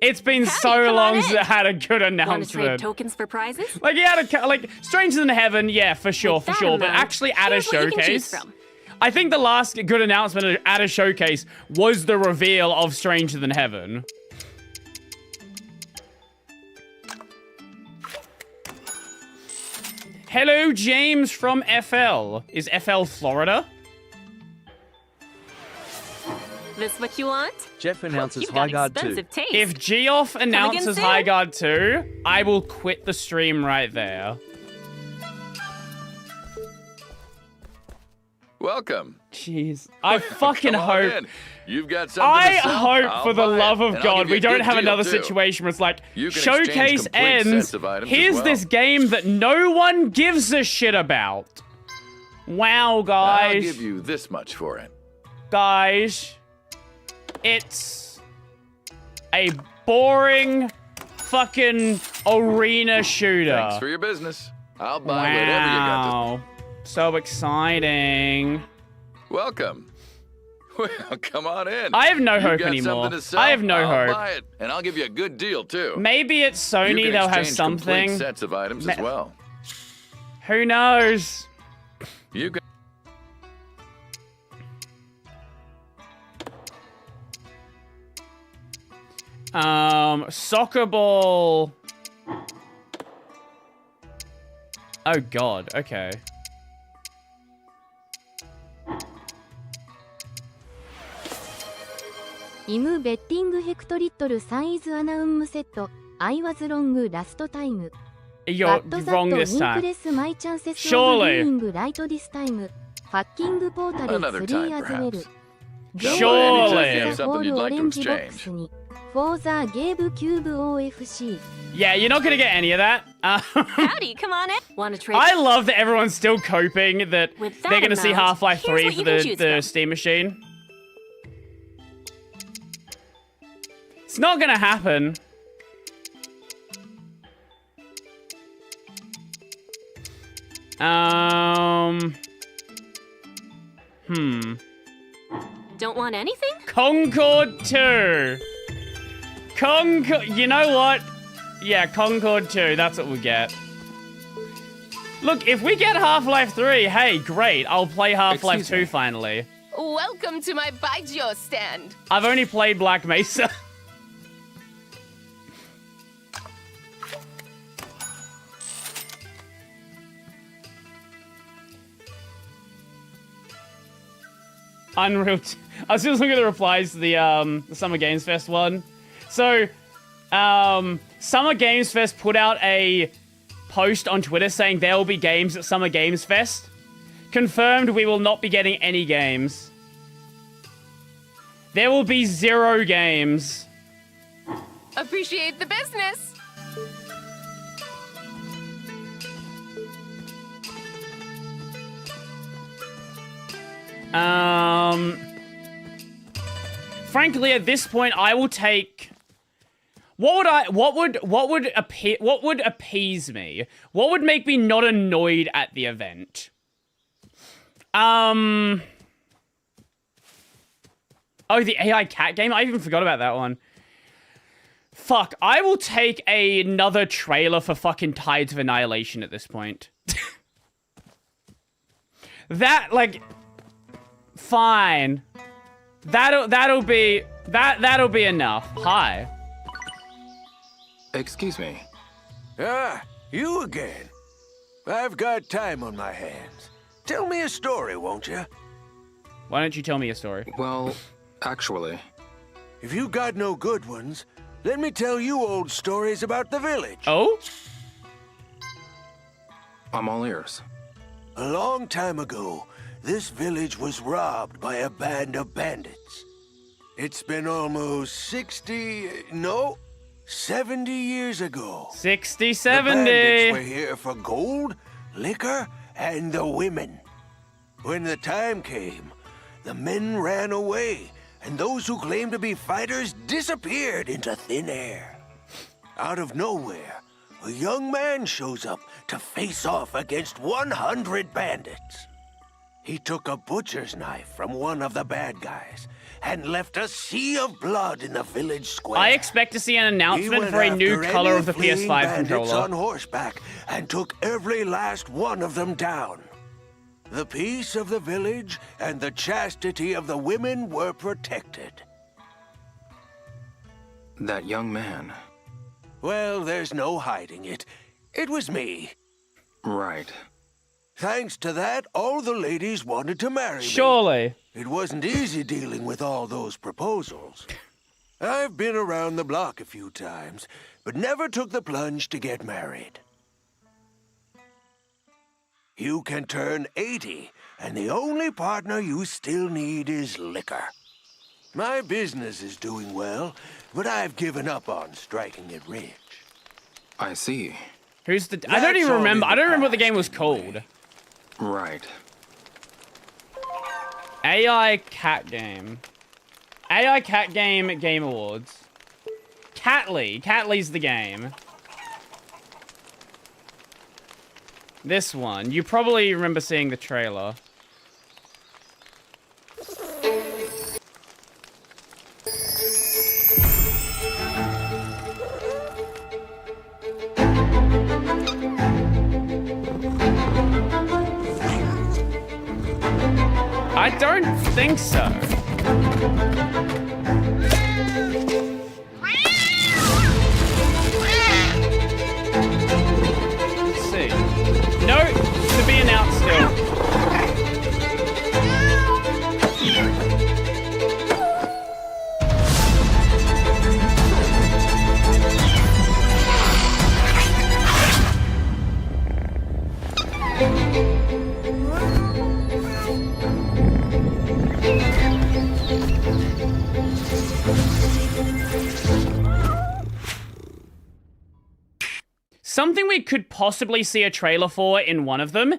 It's been so long since I had a good Want to announcement. trade tokens for prizes? Like, he had a, like, Stranger Than Heaven, yeah, for sure. But actually at a here's what you can choose showcase. from. I think the last good announcement at a showcase was the reveal of Stranger Than Heaven. Hello, James from FL. Is FL Florida? This what you want? Jeff announces You've got High Guard 2. expensive taste. If Geoff announces soon. High Guard 2, I will quit the stream right there. Welcome. Jeez. I fucking Come on hope... in. You've got something I to sell? hope, I'll for the buy it, love and of I'll God, give you we a don't good have deal, another too. situation where it's like, You can exchange showcase complete ends, sets of items here's as well. this game that no one gives a shit about. Wow, guys. I'll give you this much for it. Guys, it's a boring fucking arena shooter. Thanks for your business. I'll buy whatever you got Wow. So exciting. to... Welcome. Well, come on in. I have no You've hope got anymore. something to sell? I have no I'll hope. buy it, and I'll give you a good deal, too. Maybe at Sony You can they'll have exchange complete something. sets of items as well. Who knows? You can... Soccer ball. Oh God, okay. Imu betting hectolittle size anaum set. I was wrong last time. You're But wrong that this time. increase my chances Surely. of being right this time. Fucking portal Another 3 time, as well. perhaps. Surely. You have something you'd like to orange exchange. box に For the Game Cube OFC. Yeah, you're not gonna get any of that. Howdy, come on in. Want to trade? I love that everyone's still coping that With that they're gonna see amount, Half-Life here's 3 what for you can the choose from. Steam machine. It's not gonna happen. Don't want anything? Concord 2. You know what? Yeah, Concord 2. That's what we get. Look, if we get Half-Life 3, hey, great. I'll play Half-Life 2 finally. Welcome to my Baijiu stand. I've only played Black Mesa. Unreal. I was just looking at the replies to the Summer Games Fest one. So, Summer Games Fest put out a post on Twitter saying there will be games at Summer Games Fest. Confirmed we will not be getting any games. There will be 0 games. Appreciate the business. Frankly, at this point, I will take. What would appease me? What would make me not annoyed at the event? Oh, the AI cat game? I even forgot about that one. Fuck, I will take another trailer for fucking Tides of Annihilation at this point. That, like, fine. That'll be enough. Hi. Excuse me. Ah, you again. I've got time on my hands. Tell me a story, won't you? Why don't you tell me a story? Well, actually. If you got no good ones, let me tell you old stories about the village. Oh? I'm all ears. A long time ago, this village was robbed by a band of bandits. It's been almost 70 years ago. 60, 70. The bandits were here for gold, liquor, and the women. When the time came, the men ran away, and those who claimed to be fighters disappeared into thin air. Out of nowhere, a young man shows up to face off against 100 bandits. He took a butcher's knife from one of the bad guys and left a sea of blood in the village square. I expect to see an announcement for a new color of the PS5 controller. On horseback and took every last one of them down. The peace of the village and the chastity of the women were protected. That young man. Well, there's no hiding it. It was me. Right. Thanks to that, all the ladies wanted to marry me. Surely. It wasn't easy dealing with all those proposals. I've been around the block a few times, but never took the plunge to get married. You can turn 80, and the only partner you still need is liquor. My business is doing well, but I've given up on striking it rich. I see. Who's the... I don't even remember. I don't remember what the game was called. Right. AI cat game. AI cat game Game Awards. Catly. Catly's the game. This one. You probably remember seeing the trailer. I don't think so. Let's see. No, to be announced still. Something we could possibly see a trailer for in one of them,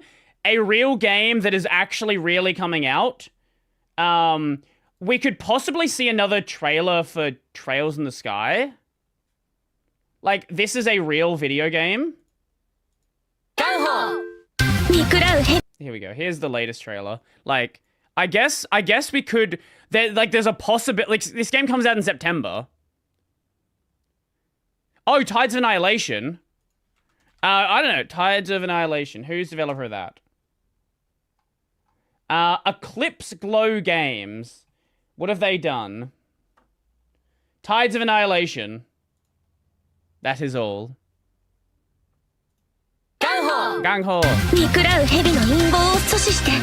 a real game that is actually really coming out. we could possibly see another trailer for Trails in the Sky. Like, this is a real video game. Here we go. Here's the latest trailer. Like, I guess we could... there's a possibility... Like, this game comes out in September. Oh, Tides of Annihilation. I don't know. Tides of Annihilation. Who's the developer of that? Eclipse Glow Games. What have they done? Tides of Annihilation. That is all. Gang Ho! 見食らう蛇の陰謀を阻止してきっ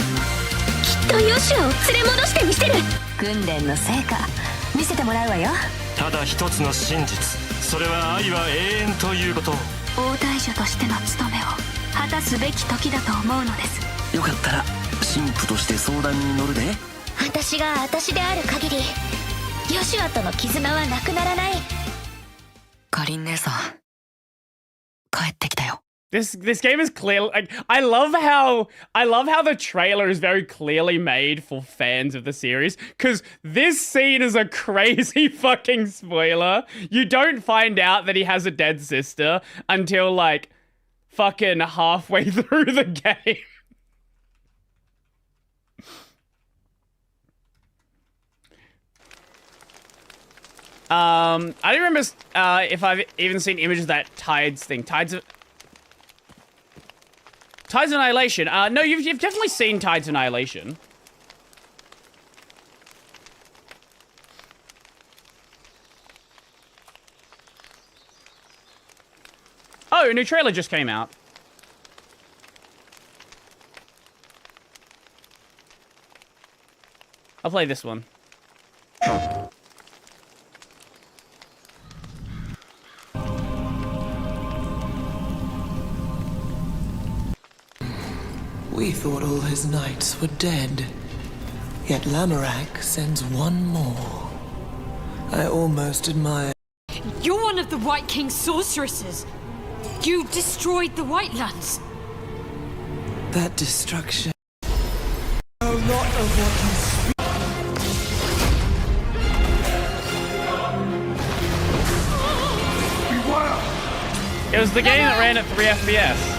とヨシュアを連れ戻してみせる訓練の成果見せてもらうわよただ一つの真実それは愛は永遠ということ王大女としての務めを果たすべき時だと思うのですよかったら神父として相談に乗るで私が私である限りヨシュアとの絆はなくならないかりん姉さん帰ってきたよ This game is clear. Like, I love how the trailer is very clearly made for fans of the series. Because this scene is a crazy fucking spoiler. You don't find out that he has a dead sister until like fucking halfway through the game. I don't remember if I've even seen images of that Tides thing. Tides of Annihilation. No, you've definitely seen Tides of Annihilation. Oh, a new trailer just came out. I'll play this one. We thought all his knights were dead. Yet Lamorak sends one more. I almost admire... You're one of the White King's sorceresses. You destroyed the White Lands. That destruction... A lot of what you speak... It was the game that ran at 3 FPS.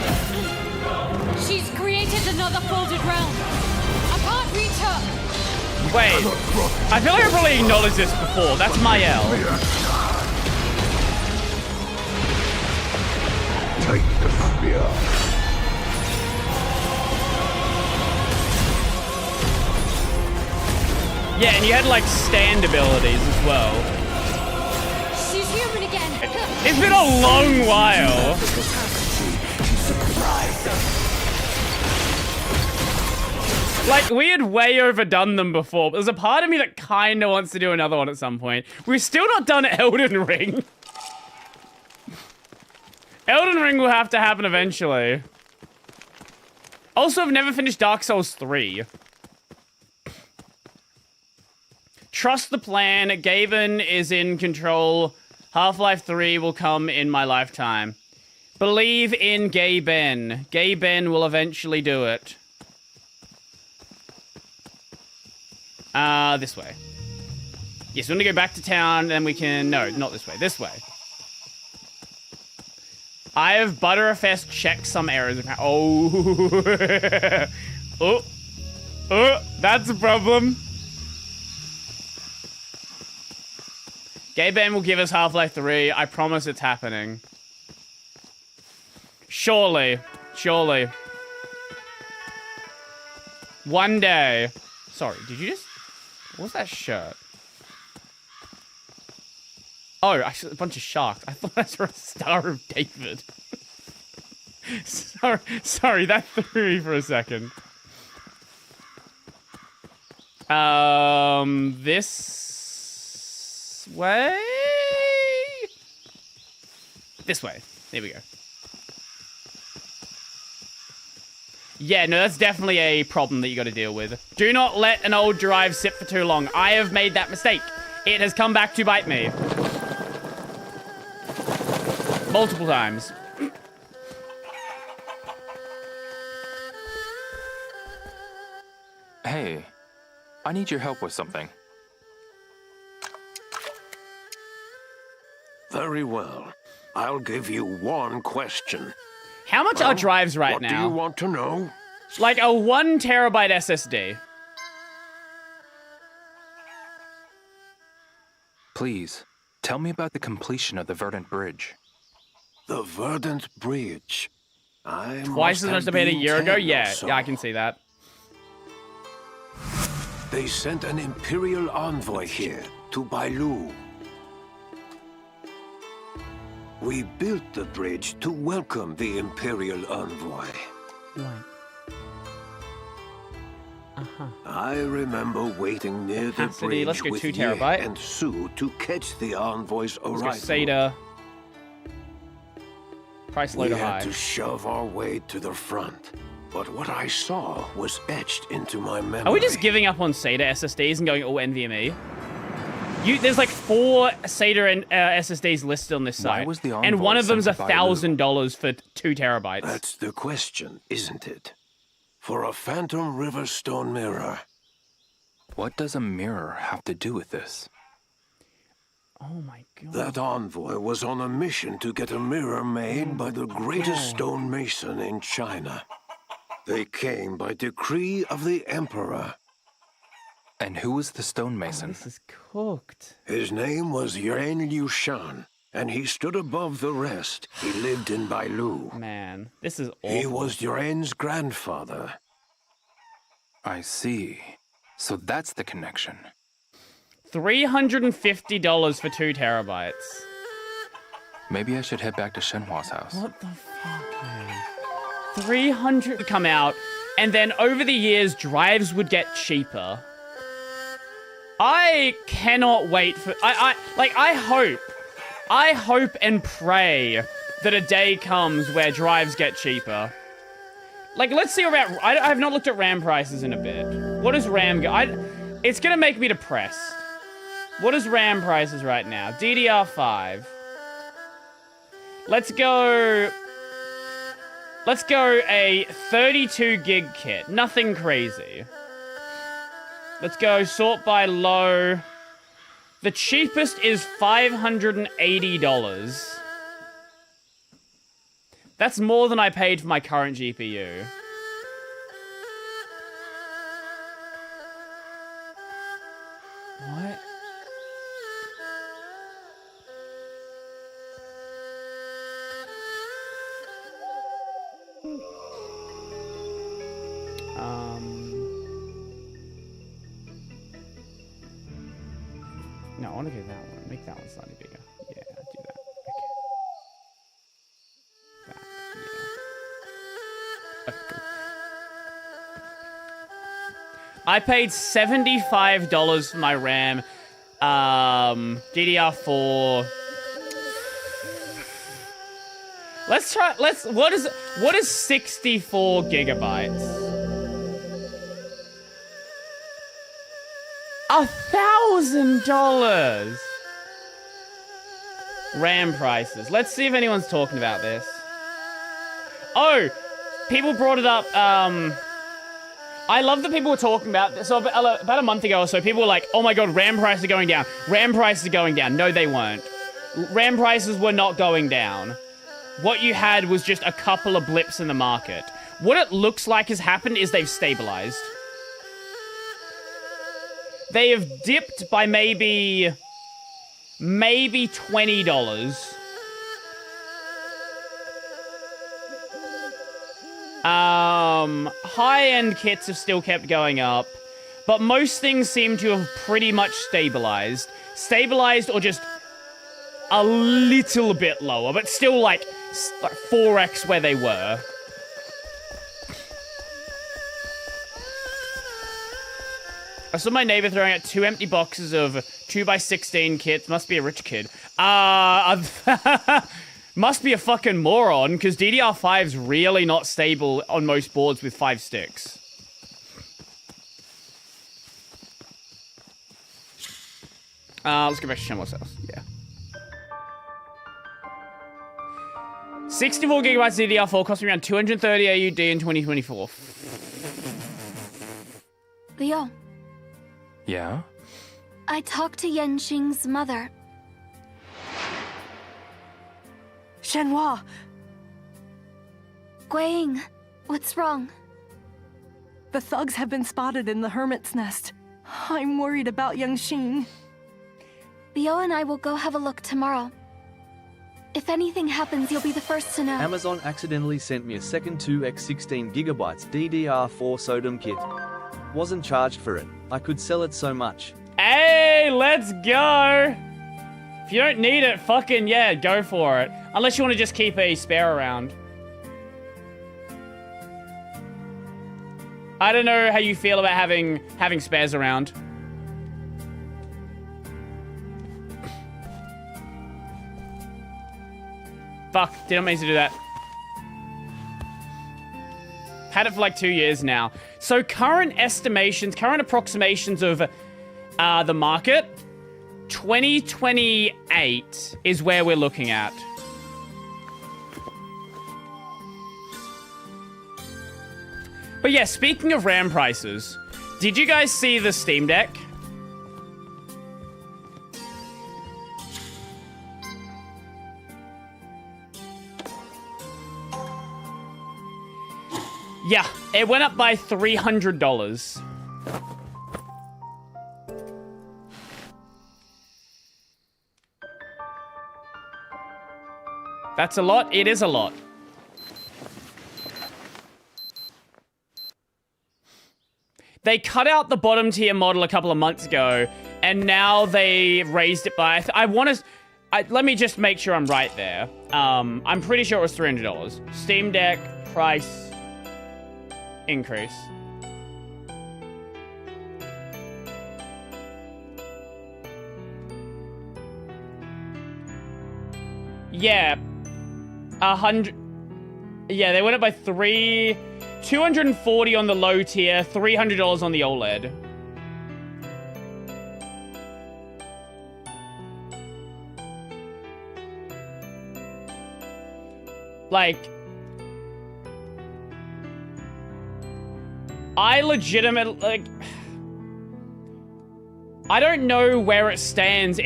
She's created another folded realm. I can't reach her. Wait, I feel like I probably acknowledged this before. That's Mael. Take the spear. Yeah, and you had like stand abilities as well. She's human again. It's been a long while. Like, we had way overdone them before, but there's a part of me that kind of wants to do another one at some point. We're still not done Elden Ring. Elden Ring will have to happen eventually. Also, I've never finished Dark Souls 3. Trust the plan. Gaben is in control. Half-Life 3 will come in my lifetime. Believe in Gaben. Gaben will eventually do it. This way. Yes, we want to go back to town, then we can... No, not this way. This way. I have Butterfest checked some errors. Oh. Oh, that's a problem. Gaben will give us Half-Life 3. I promise it's happening. Surely. Surely. One day. Sorry, did you just... What was that shirt? Oh, actually, a bunch of sharks. I thought I saw a Star of David. Sorry, that threw me for a second. This way? This way. There we go. Yeah, no, that's definitely a problem that you got to deal with. Do not let an old drive sit for too long. I have made that mistake. It has come back to bite me. Multiple times. Hey, I need your help with something. Very well. I'll give you one question. How much are drives right now? What do you want to know? Like a 1 terabyte SSD. Please, tell me about the completion of the Verdant Bridge. The Verdant Bridge. Twice as much I paid a year ago? Yeah, yeah, I can see that. They sent an Imperial envoy here, to Bailu. We built the bridge to welcome the Imperial envoy. Right. I remember waiting near the bridge let's go with 2 Ye terabyte. and Sue to catch the envoy's arrival. Let's go SATA. Price low We to had high. to shove our way to the front, but what I saw was etched into my memory. Are we just giving up on SATA SSDs and going all NVMe? There's like 4 SATA and SSDs listed on this site, was the and envoy one of them's sent to $1,000 for 2 terabytes. That's the question, isn't it? For a Phantom River stone mirror. What does a mirror have to do with this? Oh my god. That envoy was on a mission to get a mirror made by the greatest stonemason in China. They came by decree of the Emperor. And who was the stonemason? This is cooked. His name was Yuan Liushan, and he stood above the rest. He lived in Bailu. Man, this is awful. He was Yuan's grandfather. I see. So that's the connection. $350 for 2 terabytes. Maybe I should head back to Shenhua's house. What the fuck, man? 300 would come out, and then over the years, drives would get cheaper. I cannot wait for... I hope and pray that a day comes where drives get cheaper. Like, let's see about... I have not looked at RAM prices in a bit. What does RAM go... it's gonna make me depressed. What is RAM prices right now? DDR5. Let's go a 32 gig kit. Nothing crazy. Let's go sort by low. The cheapest is $580. That's more than I paid for my current GPU. What? No, I want to go that one. Make that one slightly bigger. Yeah, do that. Okay. That, yeah. Okay, cool. I paid $75 for my RAM. DDR4. What is 64 gigabytes? $1,000 RAM prices. Let's see if anyone's talking about this. Oh, people brought it up. I love that people were talking about this. So about a month ago or so, people were like, oh my god, RAM prices are going down. RAM prices are going down. No, they weren't. RAM prices were not going down. What you had was just a couple of blips in the market. What it looks like has happened is they've stabilized. They have dipped by maybe $20. High-end kits have still kept going up, but most things seem to have pretty much stabilized. Stabilized or just a little bit lower, but still like 4x where they were. I saw my neighbor throwing out 2 empty boxes of 2x16 kits. Must be a rich kid. Must be a fucking moron, because DDR5's really not stable on most boards with 5 sticks. Let's go back to Shenmue's house. Yeah. 64 gigabytes DDR4 cost me around 230 AUD in 2024. Leo, Yeah? I talked to Yenxing's mother. Shenhua. Guiying, what's wrong? The thugs have been spotted in the hermit's nest. I'm worried about young Shen. Bio and I will go have a look tomorrow. If anything happens, you'll be the first to know. Amazon accidentally sent me a second 2x16 gigabytes DDR4 SODIMM kit. Wasn't charged for it. I could sell it so much. Hey, let's go! If you don't need it, fucking yeah, go for it. Unless you want to just keep a spare around. I don't know how you feel about having spares around. Fuck, didn't mean to do that. Had it for like 2 years now. So current estimations, current approximations of the market, 2028 is where we're looking at. But yeah, speaking of RAM prices, did you guys see the Steam Deck? Yeah, it went up by $300. That's a lot. It is a lot. They cut out the bottom tier model a couple of months ago, and now they raised it by... let me just make sure I'm right there. I'm pretty sure it was $300. Steam Deck price increase. Yeah. 100. Yeah, they went up by 240 on the low tier, $300 on the OLED. Like, I don't know where it stands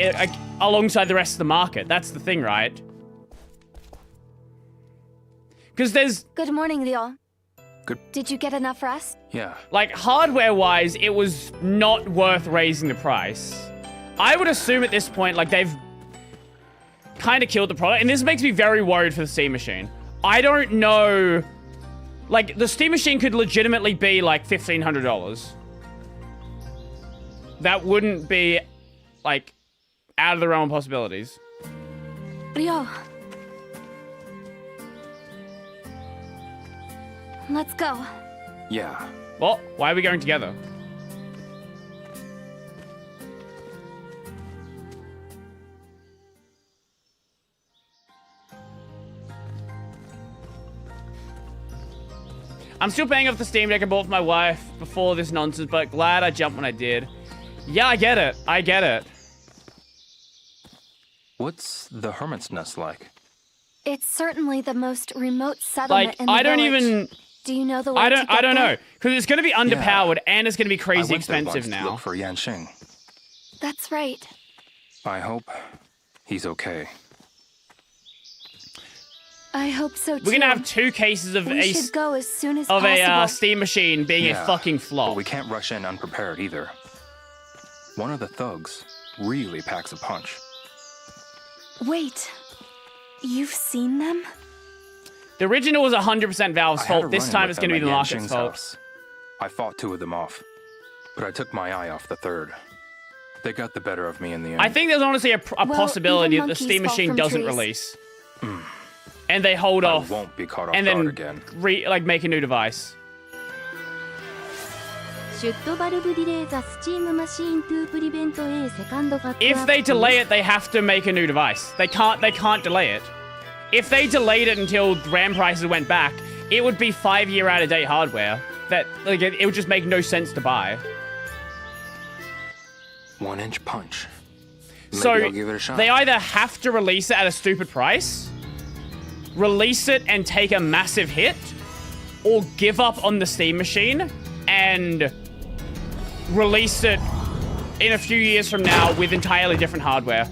alongside the rest of the market. That's the thing, right? Because there's... Good morning, Leo. Good. Did you get enough rest? Yeah. Like, hardware-wise, it was not worth raising the price. I would assume at this point, like, they've kind of killed the product. And this makes me very worried for the Steam Machine. I don't know... Like, the Steam Machine could legitimately be, like, $1,500. That wouldn't be, like, out of the realm of possibilities. Leo. Let's go. Yeah. Well, why are we going together? I'm still paying off the Steam Deck I bought for my wife before this nonsense, but glad I jumped when I did. Yeah, I get it. I get it. What's the Hermit's Nest like? It's certainly the most remote settlement in the I don't village. even... Do you know the way I to get don't there? know. Because it's going to be underpowered and it's going to be crazy I went expensive there once now. to look for Yanxing. That's right. I hope he's okay. I hope so too. We're going to have 2 cases of We should go as soon as possible. a Steam Machine being a fucking flop. But we can't rush in unprepared either. One of the thugs really packs a punch. Wait. You've seen them? The original was 100% Valve's fault. This time it's going to be the market's fault. House. I fought 2 of them off, but I took my eye off the third. They got the better of me in the end. I think there's honestly a possibility that the Steam Machine doesn't release. And they hold off. I won't be caught off and guard then again. Make a new device. If they delay it, they have to make a new device. They can't delay it. If they delayed it until RAM prices went back, it would be 5-year out-of-date hardware. That it would just make no sense to buy. 1-inch punch. Maybe So I'll give it a shot. they either have to release it at a stupid price, release it and take a massive hit, or give up on the Steam Machine and release it in a few years from now with entirely different hardware.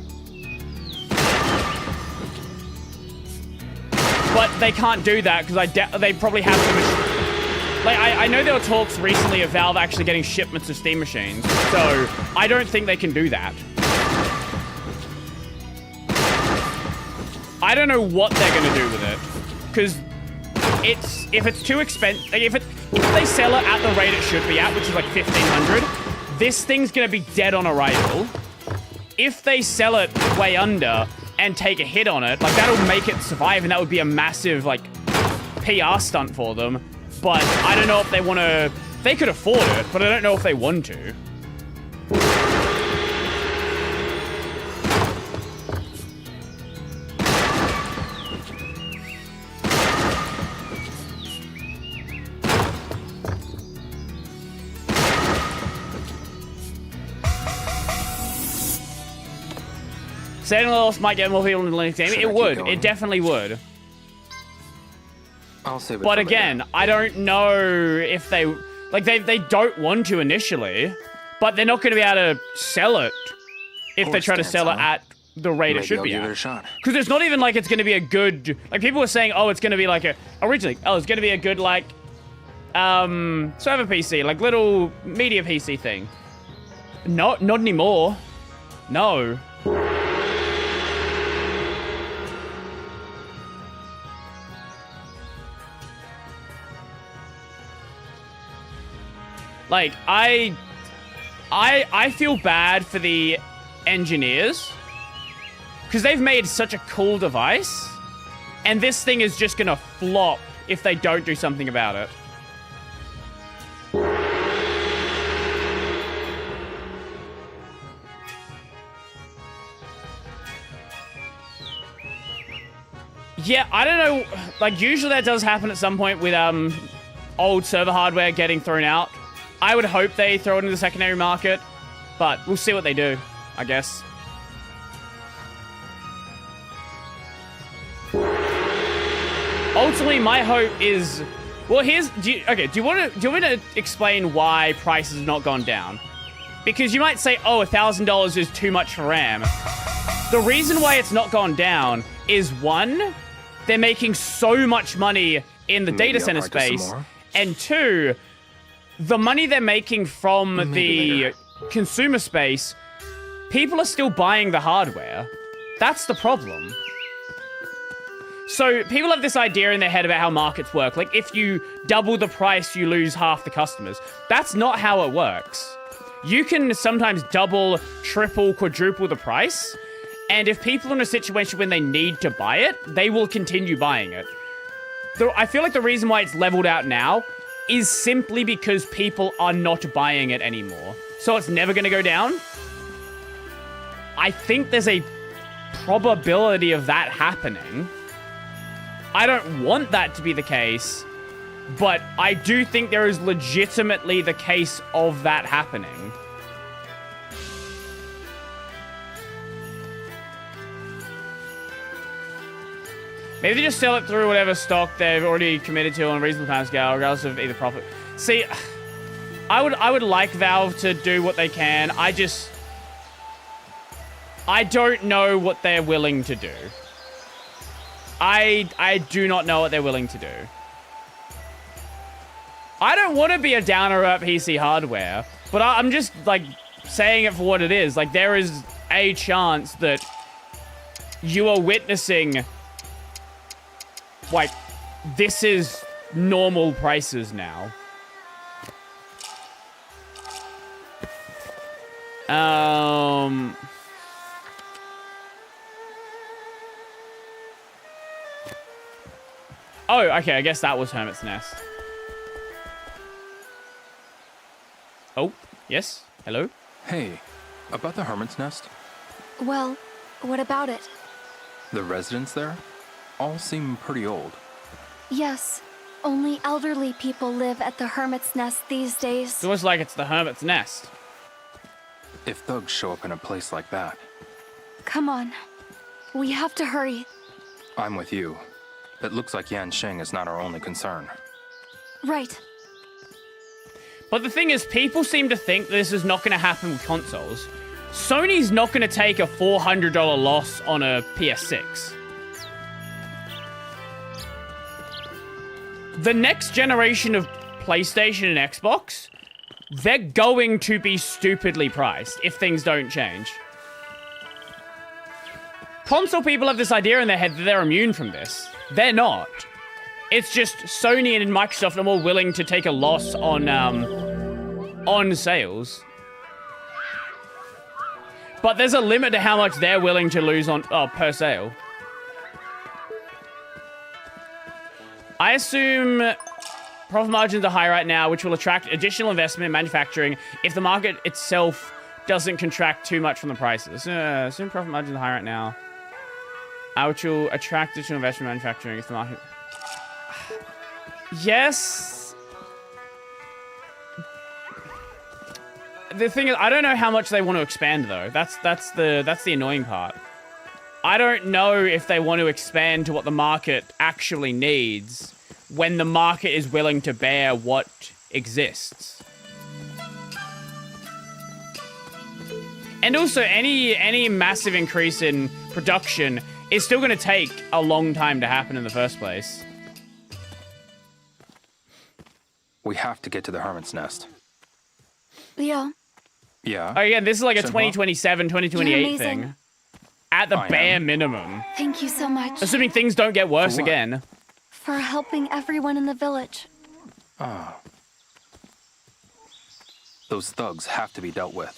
But they can't do that because they probably have to. Like, I know there were talks recently of Valve actually getting shipments of Steam machines, so I don't think they can do that. I don't know what they're gonna do with it, because if it's too expensive, like if they sell it at the rate it should be at, which is like 1,500, this thing's gonna be dead on arrival. If they sell it way under and take a hit on it, like that'll make it survive, and that would be a massive like PR stunt for them. But I don't know if they want to. They could afford it, but I don't know if they want to. Setting else might get more people in the Linux game. It would. It definitely would. I'll save it. But again, I don't know if they like they don't want to initially, but they're not going to be able to sell it if they try to sell it at the rate it should be at. Because it's not even like it's going to be a good, like people were saying, oh, it's going to be like originally, oh, it's going to be a good like server PC, like little media PC thing. Not anymore. No. Like, I feel bad for the engineers because they've made such a cool device, and this thing is just gonna flop if they don't do something about it. Yeah, I don't know. Like, usually that does happen at some point with old server hardware getting thrown out. I would hope they throw it into the secondary market, but we'll see what they do, I guess. Ultimately, my hope is, well, do you want me to explain why prices have not gone down? Because you might say, oh, $1,000 is too much for RAM. The reason why it's not gone down is, one, they're making so much money in the data center space, and two, the money they're making from the consumer space, people are still buying the hardware. That's the problem. So people have this idea in their head about how markets work. Like, if you double the price, you lose half the customers. That's not how it works. You can sometimes double, triple, quadruple the price, and if people are in a situation when they need to buy it, they will continue buying it. I feel like the reason why it's leveled out now is simply because people are not buying it anymore. So it's never going to go down. I think there's a probability of that happening. I don't want that to be the case, but I do think there is legitimately the case of that happening. Maybe they just sell it through whatever stock they've already committed to on a reasonable time scale, regardless of either profit. See, I would like Valve to do what they can. I don't know what they're willing to do. I do not know what they're willing to do. I don't want to be a downer about PC hardware, but I'm just, like, saying it for what it is. Like, there is a chance that you are witnessing, like, this is normal prices now. Oh, okay, I guess that was Hermit's Nest. Oh, yes? Hello? Hey, about the Hermit's Nest? Well, what about it? The residents there all seem pretty old. Yes, only elderly people live at the Hermit's Nest these days. It's almost like it's the Hermit's Nest. If thugs show up in a place like that... Come on. We have to hurry. I'm with you. It looks like Yansheng is not our only concern. Right. But the thing is, people seem to think this is not going to happen with consoles. Sony's not going to take a $400 loss on a PS6. the next generation of PlayStation and Xbox, they're going to be stupidly priced if things don't change. Console people have this idea in their head that they're immune from this. They're not. It's just Sony and Microsoft are more willing to take a loss on sales. But there's a limit to how much they're willing to lose on per sale. I assume profit margins are high right now, which will attract additional investment in manufacturing if the market itself doesn't contract too much from the prices. Assume profit margins are high right now, which will attract additional investment in manufacturing if the market... Yes. The thing is, I don't know how much they want to expand, though. That's the annoying part. I don't know if they want to expand to what the market actually needs when the market is willing to bear what exists. And also, any massive increase in production is still going to take a long time to happen in the first place. We have to get to the Hermit's Nest. Leo. Yeah? Oh, yeah, this is like a Shenmue? 2027, 2028 thing. At the bare minimum. Thank you so much. Assuming things don't get worse again. For helping everyone in the village. Ah. Those thugs have to be dealt with.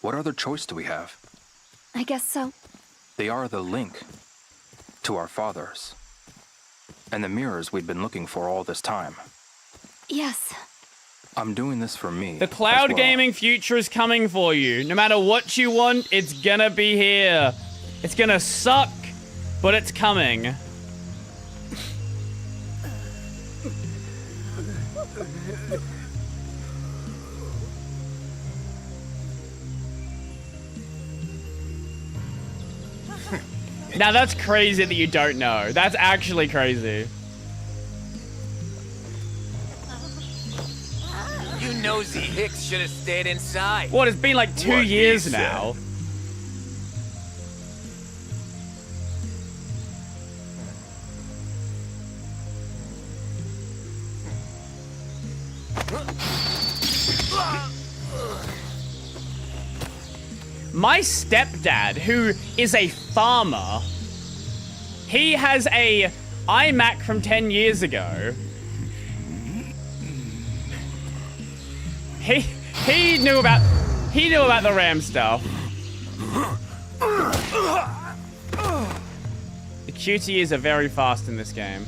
What other choice do we have? I guess so. They are the link to our fathers. And the mirrors we've been looking for all this time. Yes. I'm doing this for me. The cloud gaming future is coming for you. No matter what you want, it's gonna be here. It's gonna suck, but it's coming. Now that's crazy that you don't know. That's actually crazy. You nosy hicks should have stayed inside. What, it's been like 2 years now. My stepdad, who is a farmer, he has a iMac from 10 years ago. He knew about the RAM stuff. The QTEs are very fast in this game.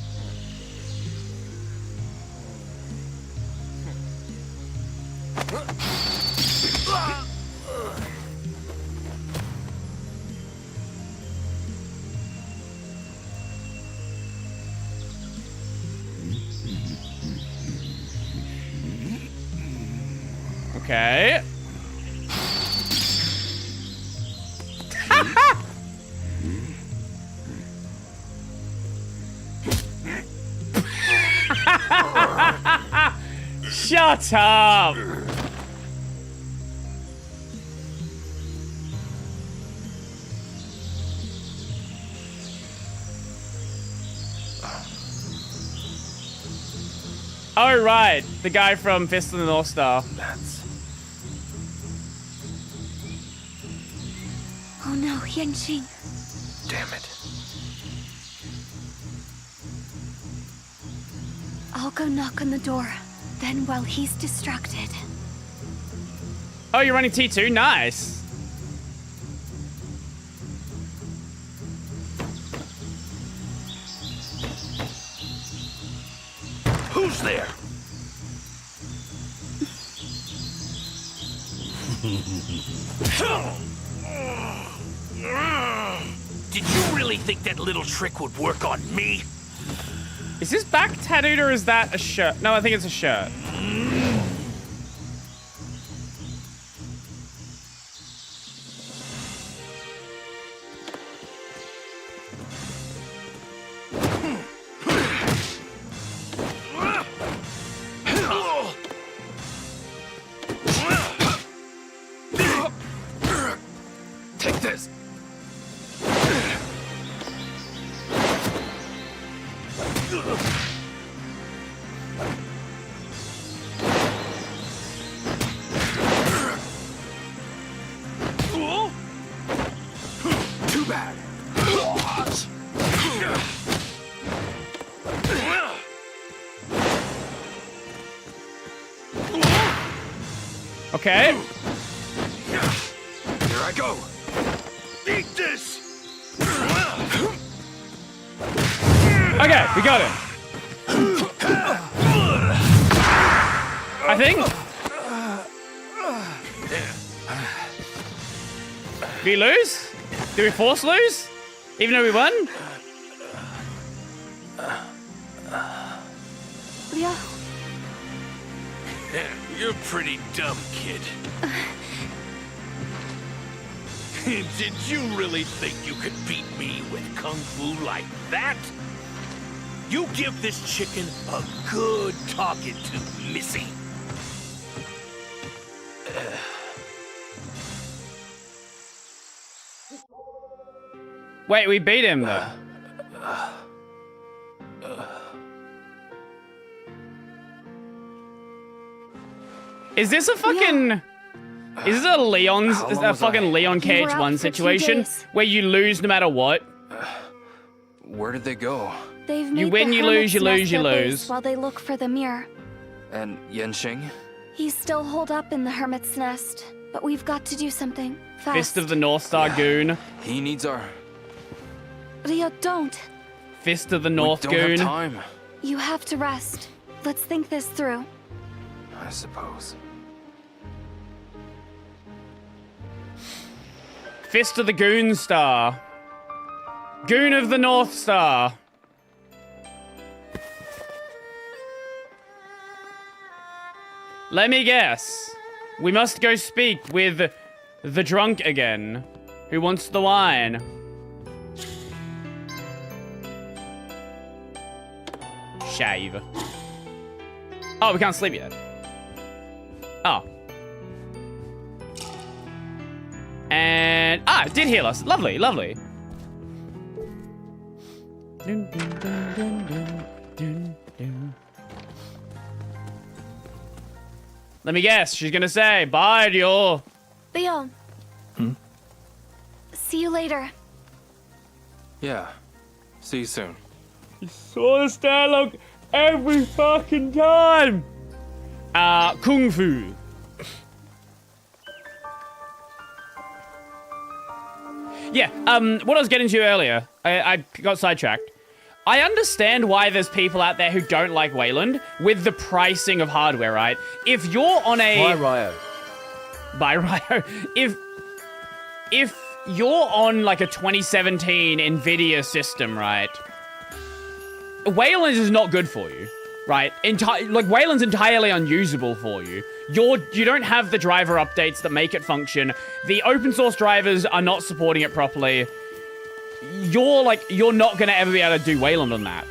Okay. Shut up. Oh, right. The guy from Fist of the North Star. Oh no, Yanqing. Damn it. I'll go knock on the door. Then while he's distracted. Oh, you're running T2? Nice. Who's there? Did you really think that little trick would work on me? Is his back tattooed or is that a shirt? No, I think it's a shirt. Take this. Okay. Here I go. Eat this. Okay, we got him. I think. Did we lose? Did we force lose? Even though we won? Leo. You're pretty dumb, kid. Did you really think you could beat me with kung fu like that? You give this chicken a good talking to, Missy. Wait, we beat him though. Is this a fucking... Is this a fucking Leon Cage 1 situation where you lose no matter what? Where did they go? They've You win, you lose, you lose, you lose. While they look for the mirror. And Yenshing? He's still holed up in the hermit's nest, but we've got to do something fast. Fist of the North Star goon. He needs our... Leo, don't. Fist of the North we don't goon. Have time. You have to rest. Let's think this through. I suppose. Fist of the Goon Star. Goon of the North Star. Let me guess. We must go speak with the drunk again. Who wants the wine? Shave. Oh, we can't sleep yet. Oh. And it did heal us. Lovely, lovely. Dun, dun, dun, dun, dun, dun, dun. Let me guess. She's gonna say, "Bye, Dio." Leo. See you later. Yeah. See you soon. You saw this dialogue every fucking time. Kung Fu. Yeah, what I was getting to earlier, I got sidetracked. I understand why there's people out there who don't like Wayland with the pricing of hardware, right? If you're on a... By Ryo. If you're on, like, a 2017 NVIDIA system, right? Wayland is not good for you, right? Wayland's entirely unusable for you. You don't have the driver updates that make it function. The open source drivers are not supporting it properly. You're not gonna ever be able to do Wayland on that.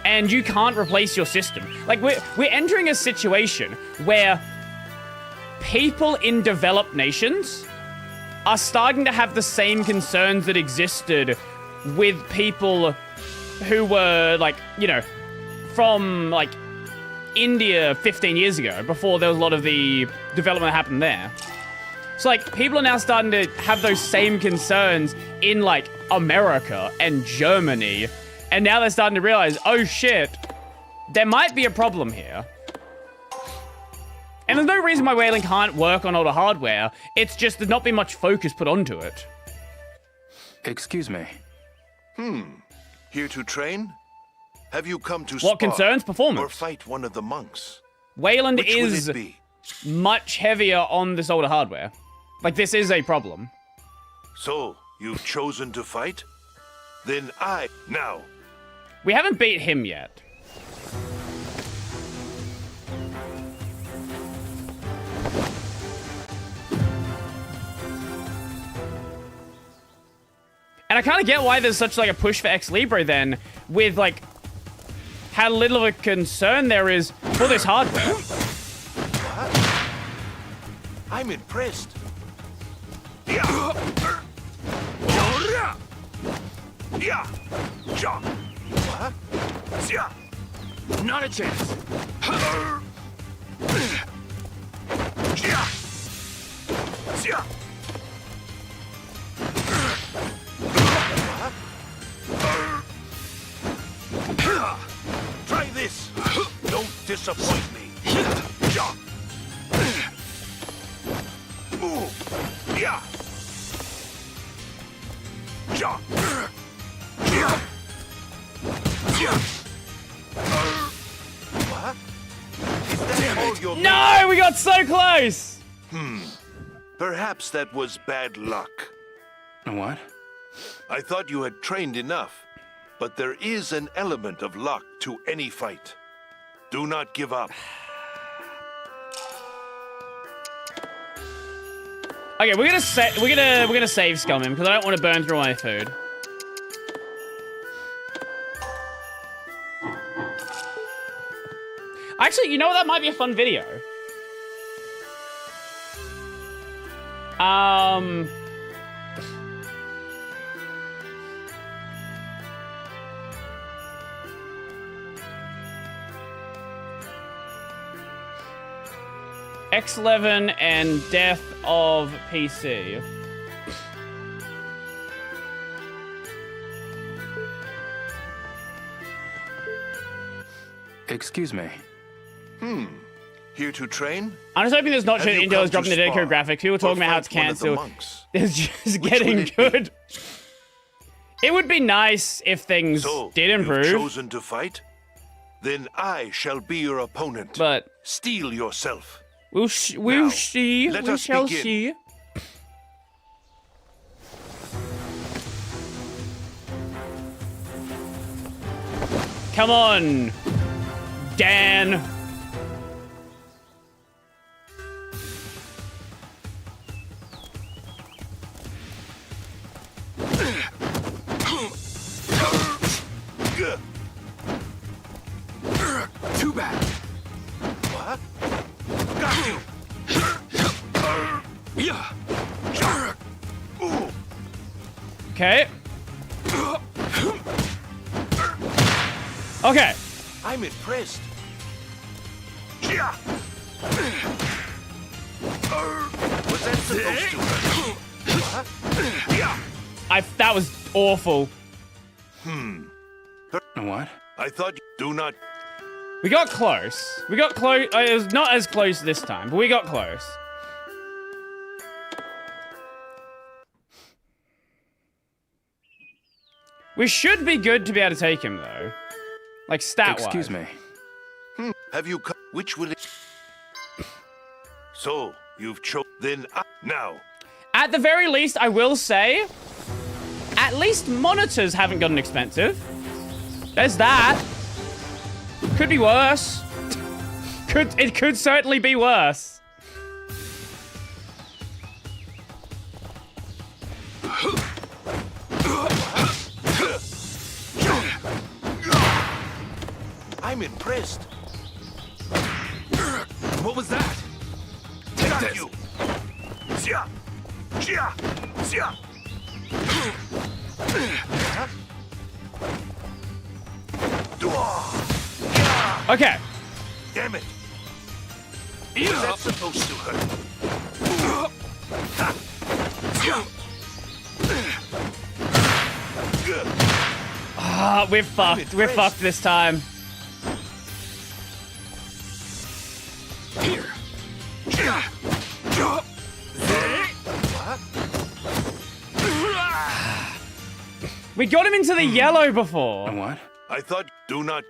And you can't replace your system. Like, we're entering a situation where people in developed nations are starting to have the same concerns that existed with people who were, like, you know, from, like, India 15 years ago, before there was a lot of the development that happened there. So, like, people are now starting to have those same concerns in, like, America and Germany. And now they're starting to realize, oh shit, there might be a problem here. And there's no reason why Wayland can't work on older hardware. It's just there's not been much focus put onto it. Excuse me. Here to train? Have you come to what concerns performance? Or fight one of the monks? Wayland Which is would it be? much heavier on this older hardware. Like, this is a problem. So, you've chosen to fight? Then now. We haven't beat him yet. And I kind of get why there's such, like, a push for Ex Libre then, with, like, how little of a concern there is for this hardware. I'm impressed. Not a chance. disappoint me. What? Is that all you're No, we got so close. Perhaps that was bad luck. What? I thought you had trained enough, but there is an element of luck to any fight. Do not give up. Okay, we're gonna save scum him because I don't want to burn through my food. Actually, you know what? That might be a fun video. X11 and Death of PC. Excuse me. Here to train? I'm just hoping there's not shit Intel is dropping the Deco graphics. People talking about how it's cancelled. It's just getting good. It would be nice if things did improve. You've chosen to fight? Then I shall be your opponent. But steel yourself. We shall see. Come on, Dan. Too bad. What? Got you. Okay. Okay. I'm impressed. Was that supposed to hurt? That was awful. What? I thought you do not. We got close. We got close. It was not as close this time, but we got close. We should be good to be able to take him, though. Like, stat-wise. Excuse me. Have you come? Which will it... So, you've chosen... Then, now. At the very least, I will say, at least monitors haven't gotten expensive. There's that. Could be worse. It could certainly be worse. I'm impressed. What was that? Take this. You. Okay. Damn it. Was that supposed to hurt? We're fucked. We're fucked this time. Here. We got him into the yellow before. What? I thought do not.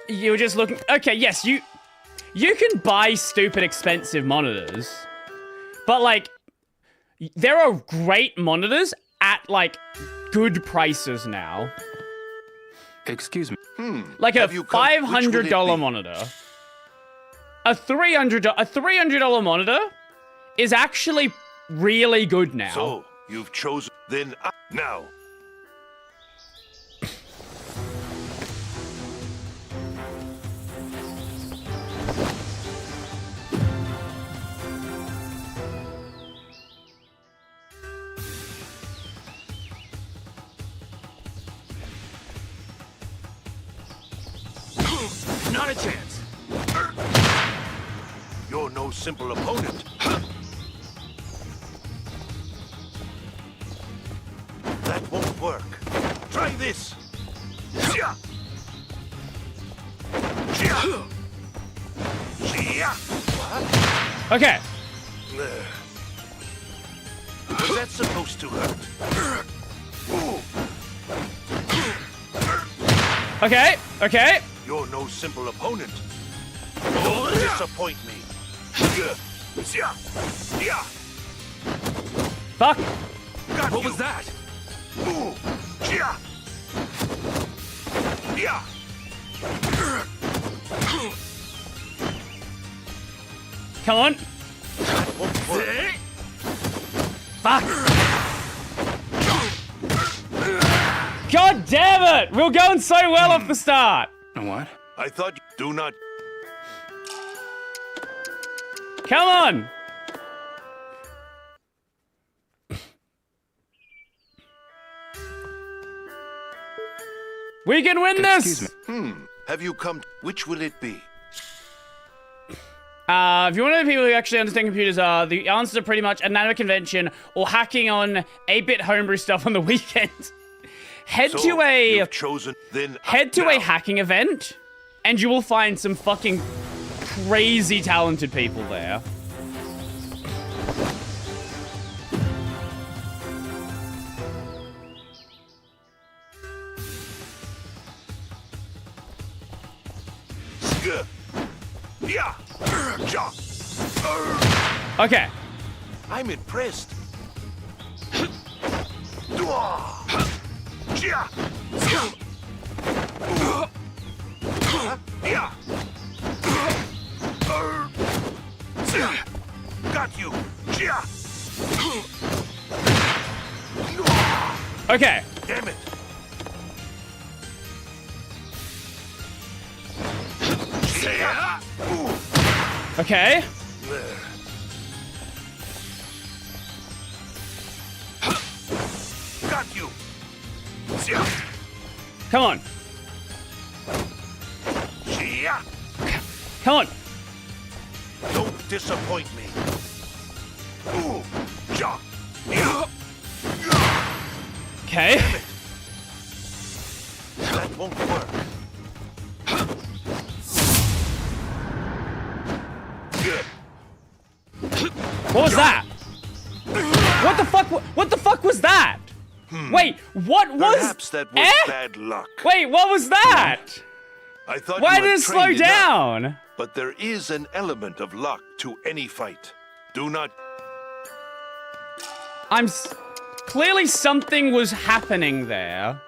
You were just looking. Okay, yes, you can buy stupid expensive monitors, but like, there are great monitors at like good prices now. Excuse me. Like a $500 monitor. A $300 monitor is actually really good now. So, you've chosen... Then, now. Not a chance. You're no simple opponent. That won't work. Try this. Okay. Was that supposed to hurt? Okay, okay. You're no simple opponent. Don't disappoint me. Fuck. What was that? Come on. Fuck. God damn it! We were going so well off the start. What? I thought you do not. Come on. We can win this! Have you come? Which will it be? If you want to know people who actually understand computers are, the answers are pretty much anime convention or hacking on 8-bit homebrew stuff on the weekend. Head to a hacking event, and you will find some fucking crazy talented people there. Okay. I'm impressed. Got you. Okay. Damn it. Okay. Got you. Come on. Come on. Don't disappoint me. Okay. That won't work. What was that? What the fuck? What the fuck was that? Wait, what was? Perhaps that was bad luck. Wait, what was that? I thought Why you did had it slow trained down? enough, but there is an element of luck to any fight. Do not. Clearly something was happening there.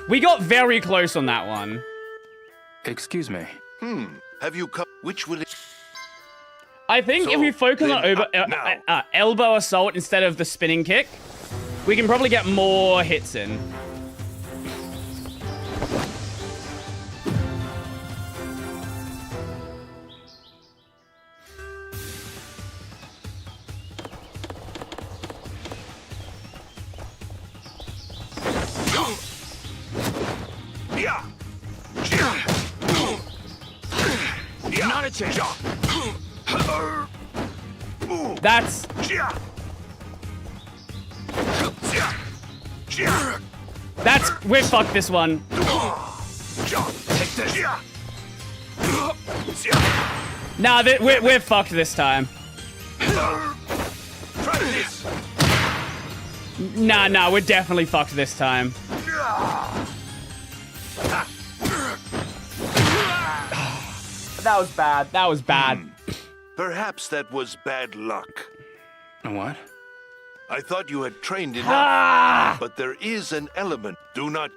We got very close on that one. Excuse me. Have you come? Which will it? I think if we focus on elbow assault instead of the spinning kick, we can probably get more hits in. Not a chance. That's... We're fucked this one. Take this. Nah, we're fucked this time. Try this. Nah, we're definitely fucked this time. That was bad. That was bad. Perhaps that was bad luck. What? I thought you had trained enough, but there is an element. Do not.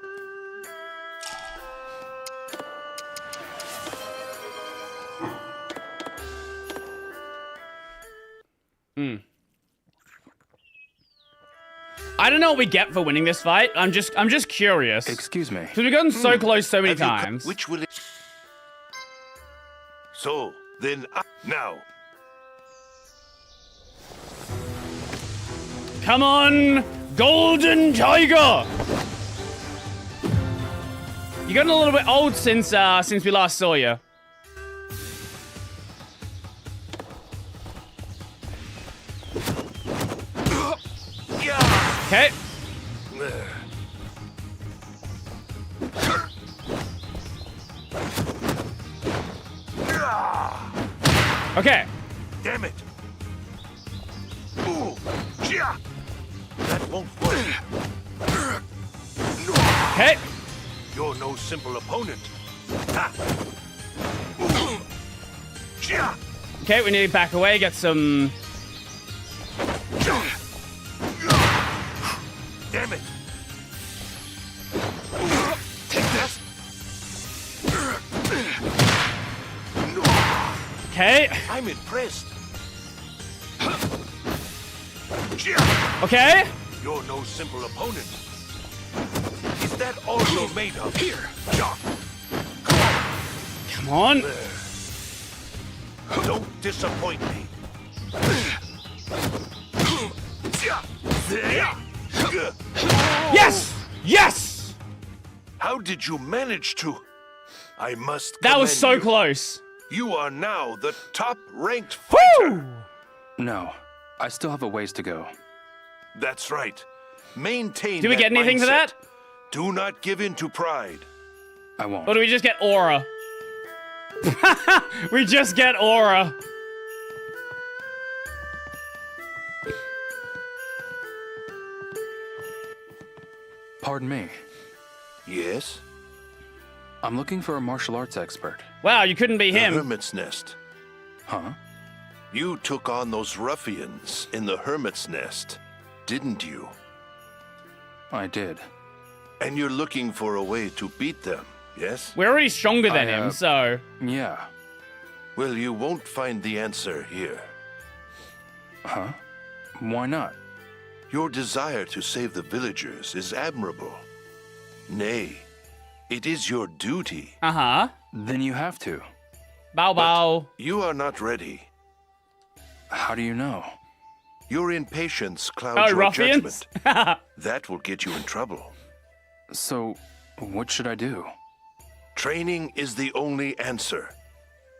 I don't know what we get for winning this fight. I'm just curious. Excuse me. Because we've gotten so close so many times. Which will it? So then, now. Come on, Golden Tiger! You gotten a little bit old since we last saw you. Yeah. Okay. Okay. Damn it. Ooh, yeah. That won't work. Okay. You're no simple opponent. Ha. Ooh. Yeah. Okay, we need to back away, get some... Damn it. Take this. Okay. I'm impressed. Okay. You're no simple opponent. Is that all you're made of? Here. Come on. Don't disappoint me. Yes! Yes! How did you manage to? I must That was so commend you. close. You are now the top-ranked fighter. No, I still have a ways to go. That's right. Maintain Do we that get anything for mindset. that? Do not give in to pride. I won't. Or do we just get aura? We just get aura. Pardon me. Yes? I'm looking for a martial arts expert. Wow, you couldn't be The him. Hermit's Nest. Huh? You took on those ruffians in the Hermit's Nest, didn't you? I did. And you're looking for a way to beat them, yes? We're already stronger than him, so... Yeah. Well, you won't find the answer here. Huh? Why not? Your desire to save the villagers is admirable. Nay, it is your duty. Uh-huh. Then you have to. Bow bow. You are not ready. How do you know? Your impatience clouds Oh, your ruffians? judgment. That will get you in trouble. So, what should I do? Training is the only answer.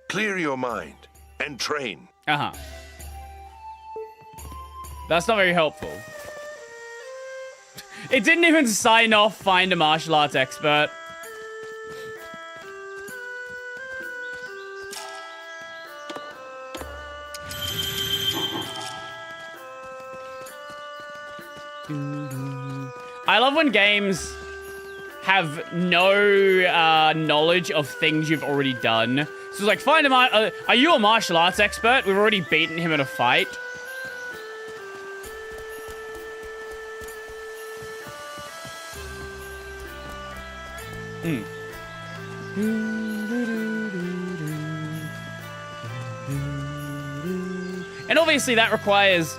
Clear your mind and train. Uh-huh. That's not very helpful. It didn't even sign off find a martial arts expert. I love when games have no knowledge of things you've already done. So it's like, find him. Are you a martial arts expert? We've already beaten him in a fight. And obviously that requires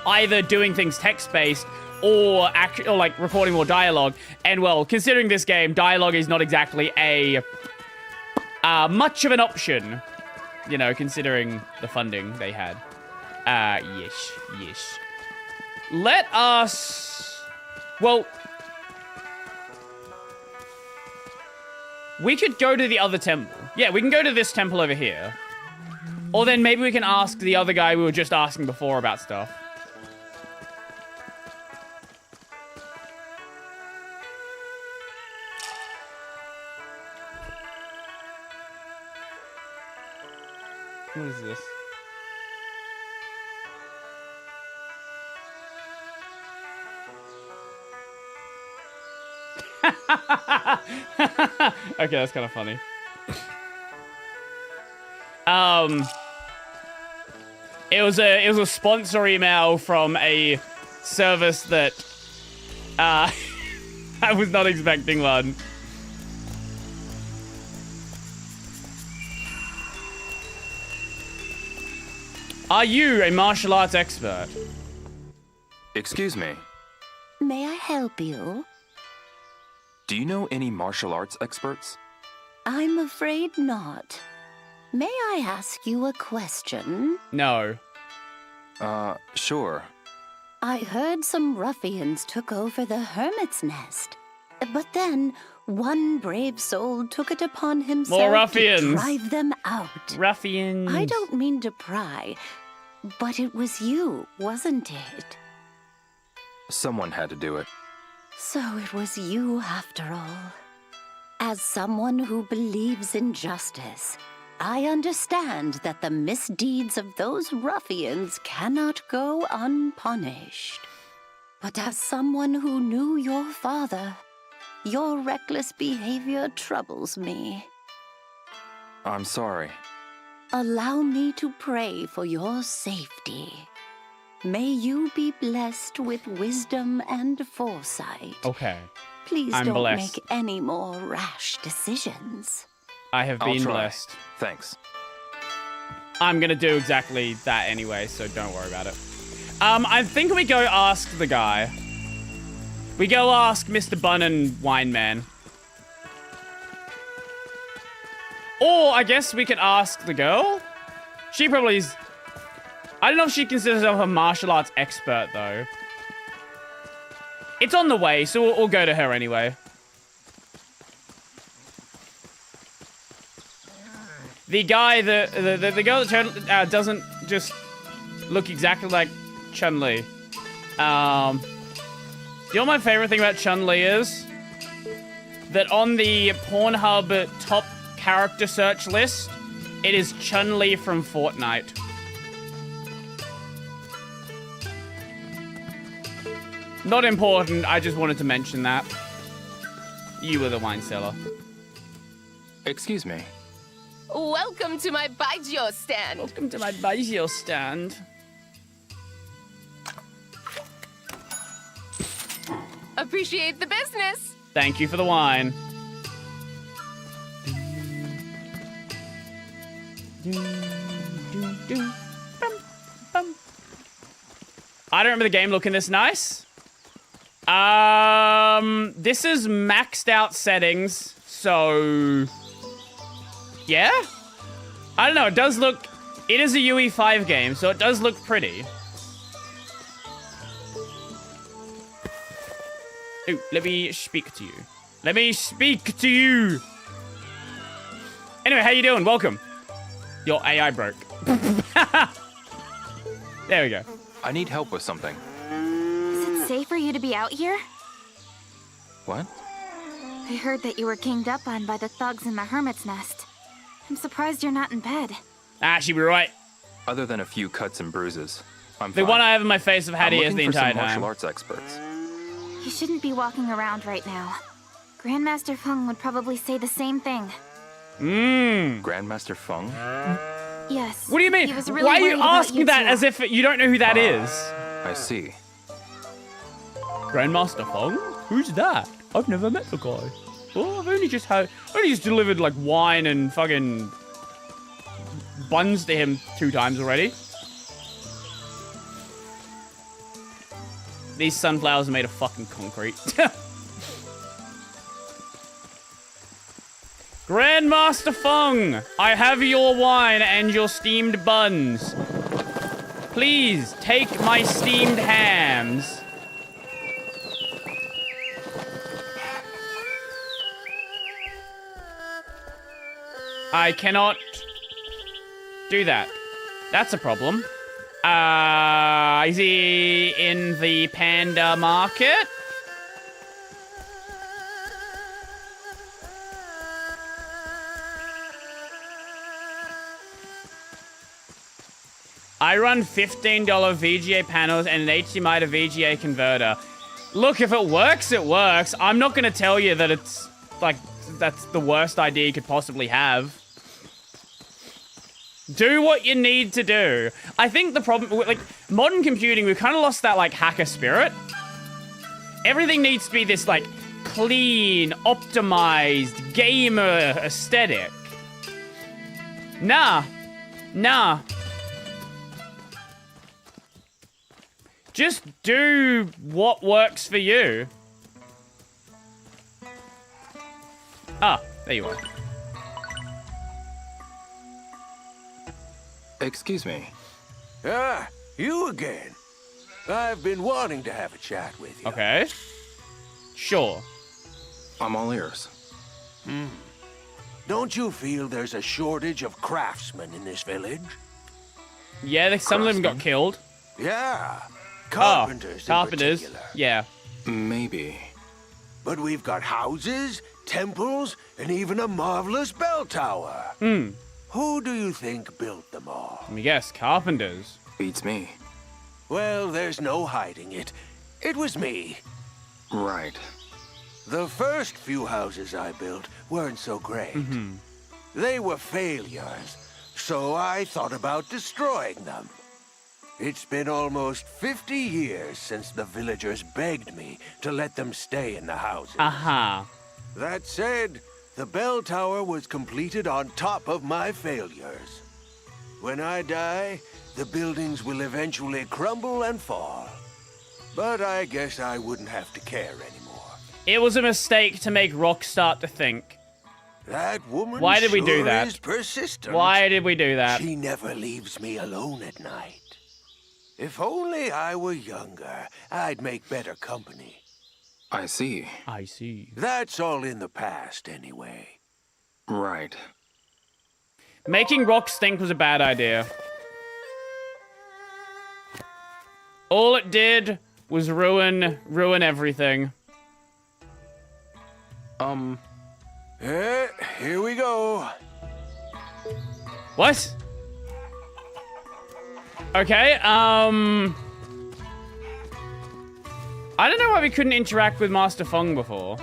either doing things text-based or like recording more dialogue. And well, considering this game, dialogue is not exactly a much of an option, you know, considering the funding they had. Yes. Let us... Well... We could go to the other temple. Yeah, we can go to this temple over here. Or then maybe we can ask the other guy we were just asking before about stuff. What is this? Okay, that's kind of funny. It was a sponsor email from a service that I was not expecting one. Are you a martial arts expert? Excuse me. May I help you? Do you know any martial arts experts? I'm afraid not. May I ask you a question? No. Sure. I heard some ruffians took over the Hermit's Nest. But then, one brave soul took it upon himself to drive them out. Ruffians. I don't mean to pry, but it was you, wasn't it? Someone had to do it. So it was you after all. As someone who believes in justice, I understand that the misdeeds of those ruffians cannot go unpunished. But as someone who knew your father, your reckless behavior troubles me. I'm sorry. Allow me to pray for your safety. May you be blessed with wisdom and foresight. Okay. Please I'm don't blessed. make any more rash decisions. I have I'll been try. blessed. Thanks. I'm gonna do exactly that anyway, so don't worry about it. I think we go ask the guy. We go ask Mr. Bun and Wine Man. Or I guess we could ask the girl. She probably is. I don't know if she considers herself a martial arts expert though. It's on the way, so we'll go to her anyway. The guy, the girl that doesn't just look exactly like Chun-Li. You know what my favorite thing about Chun-Li is? That on the Pornhub top character search list, it is Chun-Li from Fortnite. Not important, I just wanted to mention that. You were the wine seller. Excuse me. Welcome to my Baijiu stand. Welcome to my Baijiu stand. Appreciate the business. Thank you for the wine. I don't remember the game looking this nice. This is maxed out settings, so yeah. I don't know. It does look. It is a UE5 game, so it does look pretty. Ooh, let me speak to you. Let me speak to you. Anyway, how you doing? Welcome. Your AI broke. There we go. I need help with something. Is it safe for you to be out here? What? I heard that you were ganged up on by the thugs in the hermit's nest. I'm surprised you're not in bed. Ah, she'd be right. Other than a few cuts and bruises, I'm The fine. one I have in my face of had I'm ears the looking for entire some martial time. arts experts. You shouldn't be walking around right now. Grandmaster Feng would probably say the same thing. Grandmaster Feng? Yes. What do you mean? He was really Why are worried you about asking that two. as if you don't know who that is? I see. Grandmaster Fong? Who's that? I've never met the guy. Oh, I've only just delivered like wine and fucking buns to him 2 times already. These sunflowers are made of fucking concrete. Grandmaster Fung, I have your wine and your steamed buns. Please take my steamed hams. I cannot do that. That's a problem. Is he in the panda market? I run $15 VGA panels and an HDMI to VGA converter. Look, if it works, it works. I'm not going to tell you that it's, like, that's the worst idea you could possibly have. Do what you need to do. I think the problem, like, modern computing, we've kind of lost that, like, hacker spirit. Everything needs to be this, like, clean, optimized, gamer aesthetic. Nah. Just do what works for you. Ah, there you are. Excuse me. Ah, you again. I've been wanting to have a chat with you. Okay. Sure. I'm all ears. Don't you feel there's a shortage of craftsmen in this village? Yeah, some of them got killed. Yeah. Carpenters in carpenters. particular. Yeah. Maybe. But we've got houses, temples, and even a marvelous bell tower. Who do you think built them all? Let me guess, carpenters. Beats me. Well, there's no hiding it. It was me. Right. The first few houses I built weren't so great. They were failures, so I thought about destroying them. It's been almost 50 years since the villagers begged me to let them stay in the houses. That said, the bell tower was completed on top of my failures. When I die, the buildings will eventually crumble and fall. But I guess I wouldn't have to care anymore. It was a mistake to make Rock start to think. That woman Why did we do sure that? is persistent. Why did we do that? She never leaves me alone at night. If only I were younger, I'd make better company. I see. I see. That's all in the past, anyway. Right. Making rocks think was a bad idea. All it did was ruin everything. Here we go. What? Okay, I don't know why we couldn't interact with Master Feng before.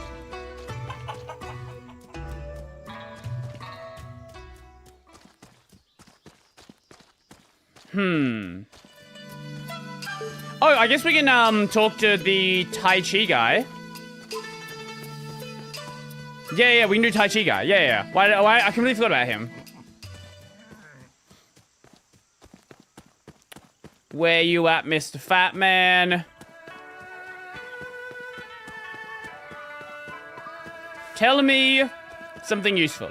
Oh, I guess we can, talk to the Tai Chi guy. Yeah, we can do Tai Chi guy. Yeah. Why, I completely forgot about him. Where you at, Mr. Fat Man? Tell me something useful.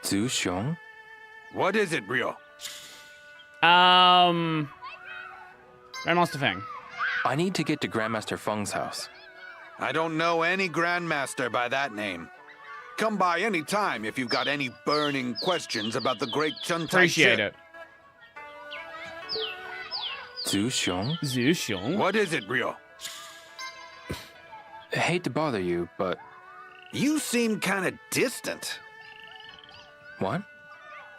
Zhu Xiong? What is it, Ryo? Grandmaster Feng. I need to get to Grandmaster Feng's house. I don't know any Grandmaster by that name. Come by any time if you've got any burning questions about the great Chun Tai Appreciate it. Zhu Xiong? Zhu Xiong? What is it, Ryo? I hate to bother you, but... You seem kind of distant. What?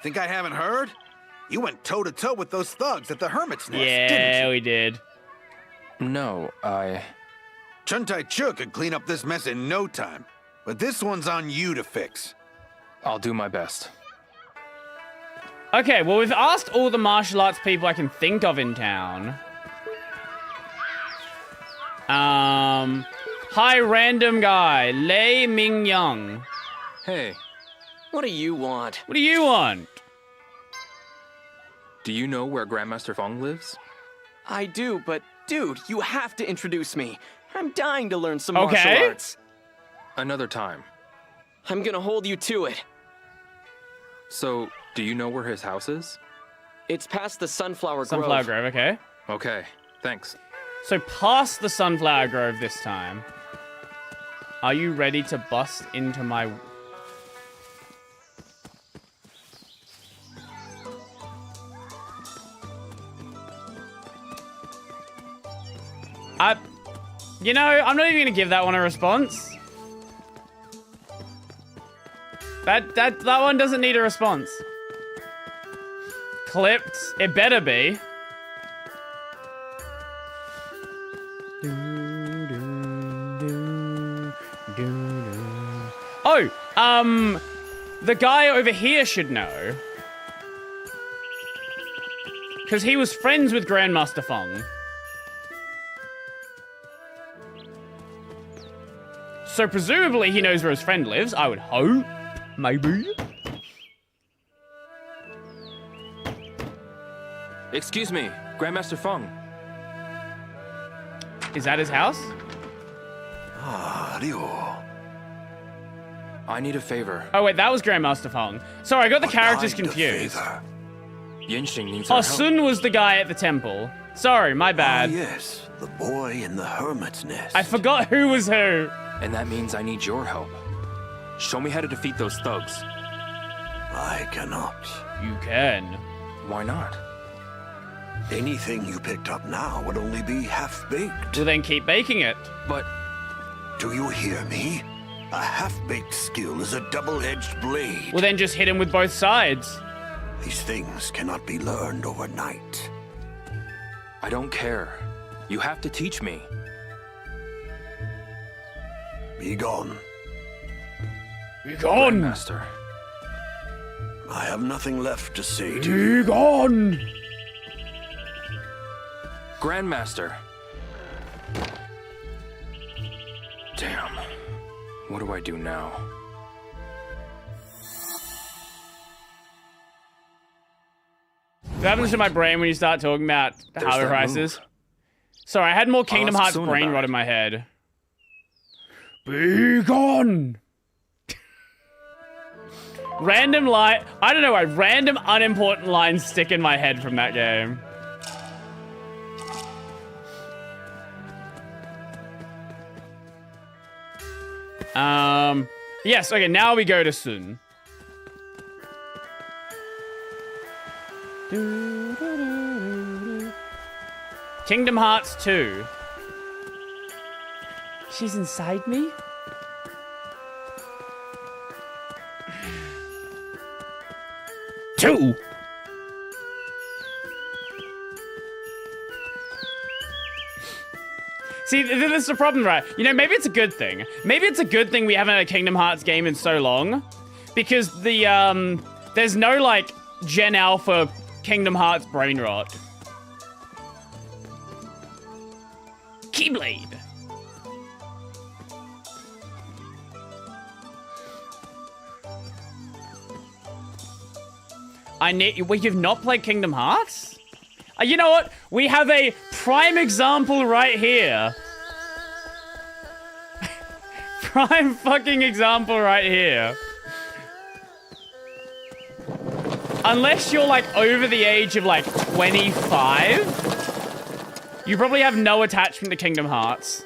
Think I haven't heard? You went toe-to-toe with those thugs at the Hermit's Nest, Yeah, didn't you? we did. No, Chun Tai Chu could clean up this mess in no time, but this one's on you to fix. I'll do my best. Okay, well, we've asked all the martial arts people I can think of in town. Hi, random guy. Lei Ming Young. Hey, what do you want? What do you want? Do you know where Grandmaster Feng lives? I do, but dude, you have to introduce me. I'm dying to learn some martial arts. Another time. I'm gonna hold you to it. So, do you know where his house is? It's past the Sunflower Grove. Sunflower Grove, okay. Okay, thanks. So past the Sunflower Grove this time. Are you ready to bust into my... You know, I'm not even gonna give that one a response. That one doesn't need a response. Clipped. It better be. Oh, the guy over here should know. Because he was friends with Grandmaster Feng. So presumably he knows where his friend lives, I would hope. Maybe. Excuse me, Grandmaster Feng. Is that his house? Ah, Ryo. I need a favor. Oh wait, that was Grandmaster Feng. Sorry, I got the characters confused. Yinxing needs Oh, our help. Sun was the guy at the temple. Sorry, my bad. Ah, yes, the boy in the Hermit's Nest. I forgot who was who. And that means I need your help. Show me how to defeat those thugs. I cannot. You can. Why not? Anything you picked up now would only be half-baked. Well, then keep baking it. But... Do you hear me? A half-baked skill is a double-edged blade. Well, then just hit him with both sides. These things cannot be learned overnight. I don't care. You have to teach me. Be gone. Be gone! Master. I have nothing left to say to you. Be gone! Grandmaster. Damn. What do I do now? What happens to my brain when you start talking about Halo prices? Sorry, I had more Kingdom Hearts brain rot in my head. Be gone! Random line. I don't know why. Random unimportant lines stick in my head from that game. Yes, okay, now we go to Sun. Kingdom Hearts 2. She's inside me? Two. See, this is the problem, right? You know, maybe it's a good thing. Maybe it's a good thing we haven't had a Kingdom Hearts game in so long. Because the, there's no, like, Gen Alpha Kingdom Hearts brain rot. Keyblade. Well, you've not played Kingdom Hearts? You know what? We have a prime example right here. Prime fucking example right here. Unless you're, like, over the age of, like, 25, you probably have no attachment to Kingdom Hearts.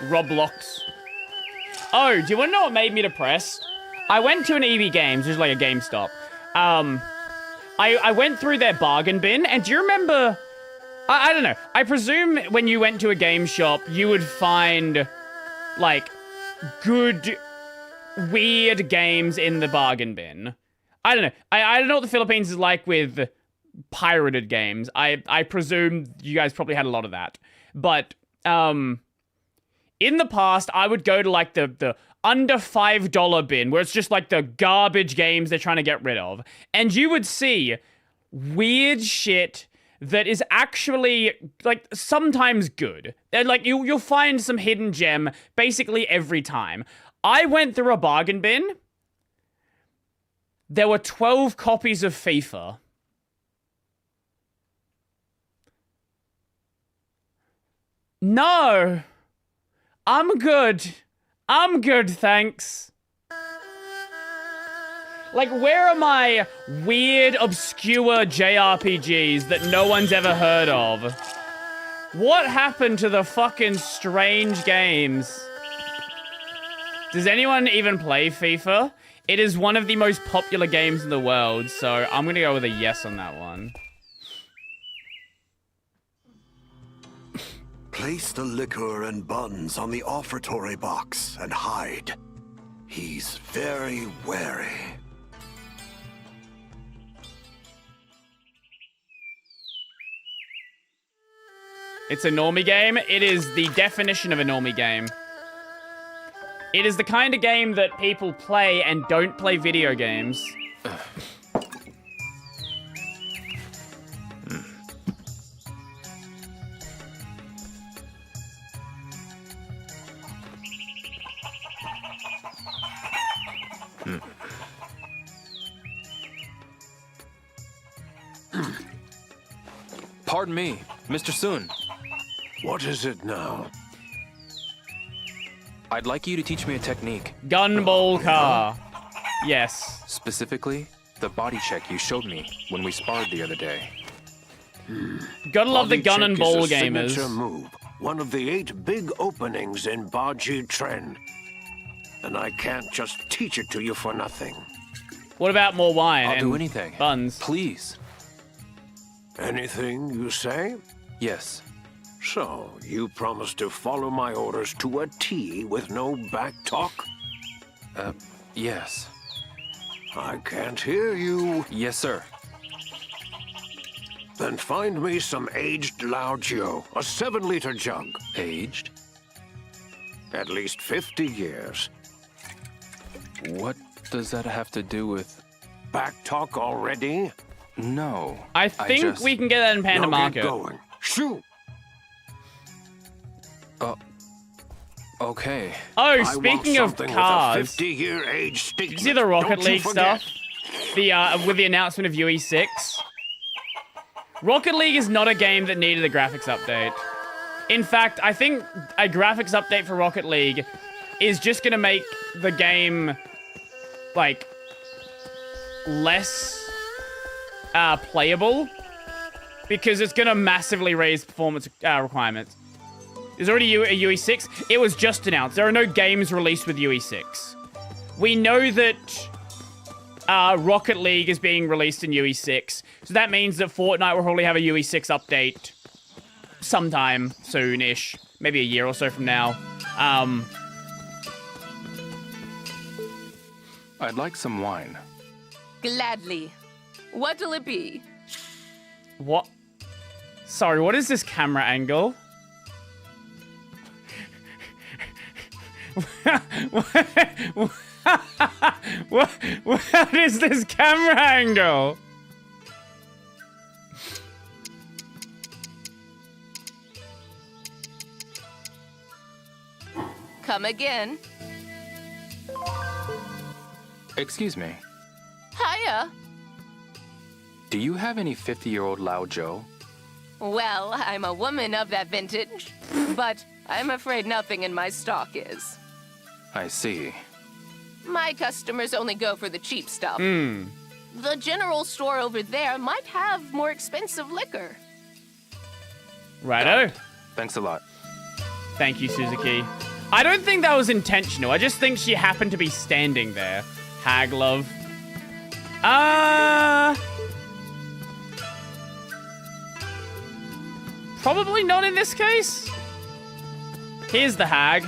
Roblox. Oh, do you want to know what made me depressed? I went to an EB Games, which is like a GameStop. I went through their bargain bin, and do you remember... I don't know. I presume when you went to a game shop, you would find, like, good, weird games in the bargain bin. I don't know. I don't know what the Philippines is like with pirated games. I presume you guys probably had a lot of that. But, in the past, I would go to, like, the under $5 bin, where it's just, like, the garbage games they're trying to get rid of. And you would see weird shit that is actually, like, sometimes good. And, like, you'll find some hidden gem basically every time. I went through a bargain bin. There were 12 copies of FIFA. No. I'm good. I'm good, thanks. Like, where are my weird, obscure JRPGs that no one's ever heard of? What happened to the fucking strange games? Does anyone even play FIFA? It is one of the most popular games in the world, so I'm gonna go with a yes on that one. Place the liquor and buns on the offertory box and hide. He's very wary. It's a normie game. It is the definition of a normie game. It is the kind of game that people play and don't play video games. Pardon me, Mr. Sun. What is it now? I'd like you to teach me a technique. Gunball car. Yes. Specifically, the body check you showed me when we sparred the other day. Gotta love the gun and ball is a gamers. Signature move, one of the 8 big openings in Baji Tren. And I can't just teach it to you for nothing. What about more wine? I'll and do anything. Buns. Please. Anything you say? Yes. So, you promise to follow my orders to a T with no back talk? Yes. I can't hear you. Yes, sir. Then find me some aged Lao Jiu, a 7-liter jug. Aged? At least 50 years. What does that have to do with... Back talk already? No. I think we can get that in Panda Market. Get going. Shoot! Okay. Oh, speaking of cars, 50-year age did you see the Rocket League stuff? With the announcement of UE6? Rocket League is not a game that needed a graphics update. In fact, I think a graphics update for Rocket League is just gonna make the game, like, less playable, because it's gonna massively raise performance requirements. There's already a UE6. It was just announced. There are no games released with UE6. We know that Rocket League is being released in UE6, so that means that Fortnite will probably have a UE6 update sometime soon-ish, maybe a year or so from now. I'd like some wine. Gladly. What'll it be? What? Sorry, what is this camera angle? What is this camera angle? Come again. Excuse me. Hiya. Do you have any 50-year-old Lao Jiu? Well, I'm a woman of that vintage, but I'm afraid nothing in my stock is. I see. My customers only go for the cheap stuff. Hmm. The general store over there might have more expensive liquor. Righto. Thanks a lot. Thank you, Suzuki. I don't think that was intentional. I just think she happened to be standing there. Hag love. Probably not in this case. Here's the hag.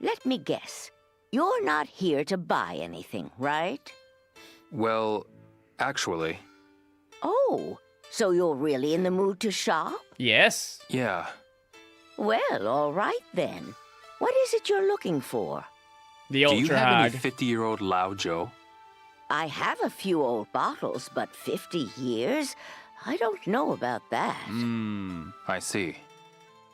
Let me guess. You're not here to buy anything, right? Well, actually... Oh, so you're really in the mood to shop? Yes. Yeah. Well, all right then. What is it you're looking for? The Ultra Do you have Hag. any 50-year-old Lao Jiu? I have a few old bottles, but 50 years? I don't know about that. I see.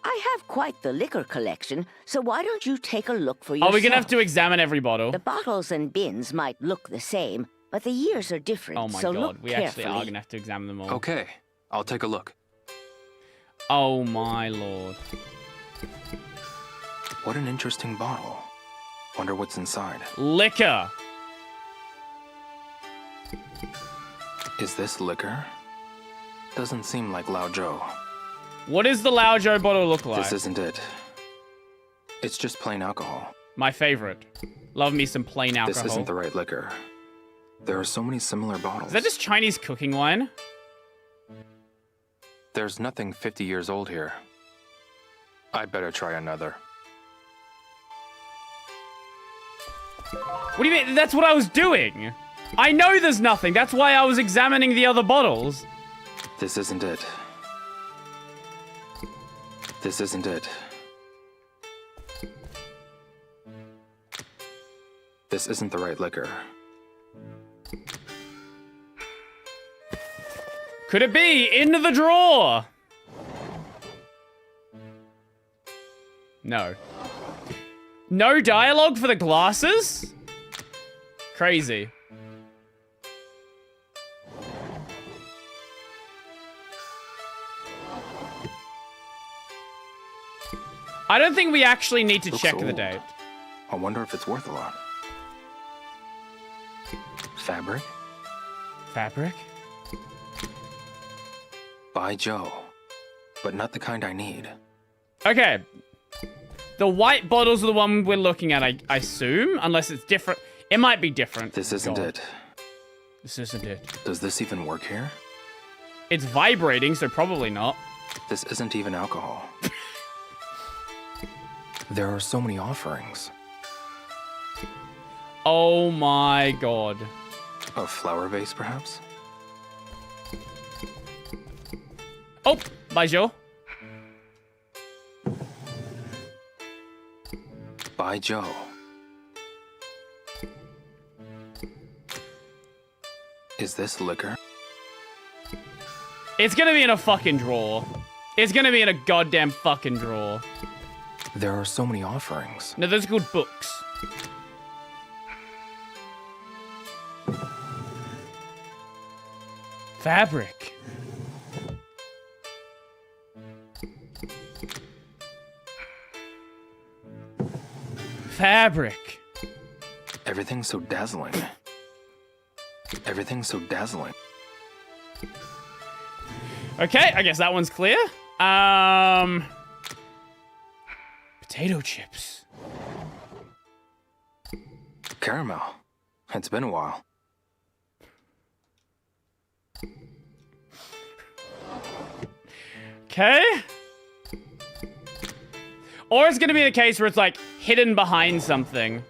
I have quite the liquor collection, so why don't you take a look for yourself? Are we gonna have to examine every bottle? The bottles and bins might look the same, but the years are different, Oh my so god, look we carefully. actually are gonna have to examine them all. Okay, I'll take a look. Oh my lord. What an interesting bottle. Wonder what's inside. Liquor. Is this liquor? Doesn't seem like Lao Jiu. What does the Lao Jiu bottle look like? This isn't it. It's just plain alcohol. My favorite. Love me some plain alcohol. This isn't the right liquor. There are so many similar bottles. Is that just Chinese cooking wine? There's nothing 50 years old here. I'd better try another. What do you mean? That's what I was doing. I know there's nothing. That's why I was examining the other bottles. This isn't it. This isn't it. This isn't the right liquor. Could it be? Into the drawer. No. No dialogue for the glasses? Crazy. I don't think we actually need to Looks check the old. date. I wonder if it's worth a lot. Fabric? Fabric? By Joe. But not the kind I need. Okay. The white bottles are the one we're looking at, I assume, unless it's different. It might be different. This isn't God. it. This isn't it. Does this even work here? It's vibrating, so probably not. This isn't even alcohol. There are so many offerings. Oh my god. A flower vase, perhaps? Oh, Baijiu. By Joe. Is this liquor? It's gonna be in a fucking drawer. It's gonna be in a goddamn fucking drawer. There are so many offerings. No, those are called books. Fabric. Fabric. Everything's so dazzling. Everything's so dazzling. Okay, I guess that one's clear. Potato chips. Caramel. It's been a while. Okay. Or it's gonna be the case where it's like hidden behind something.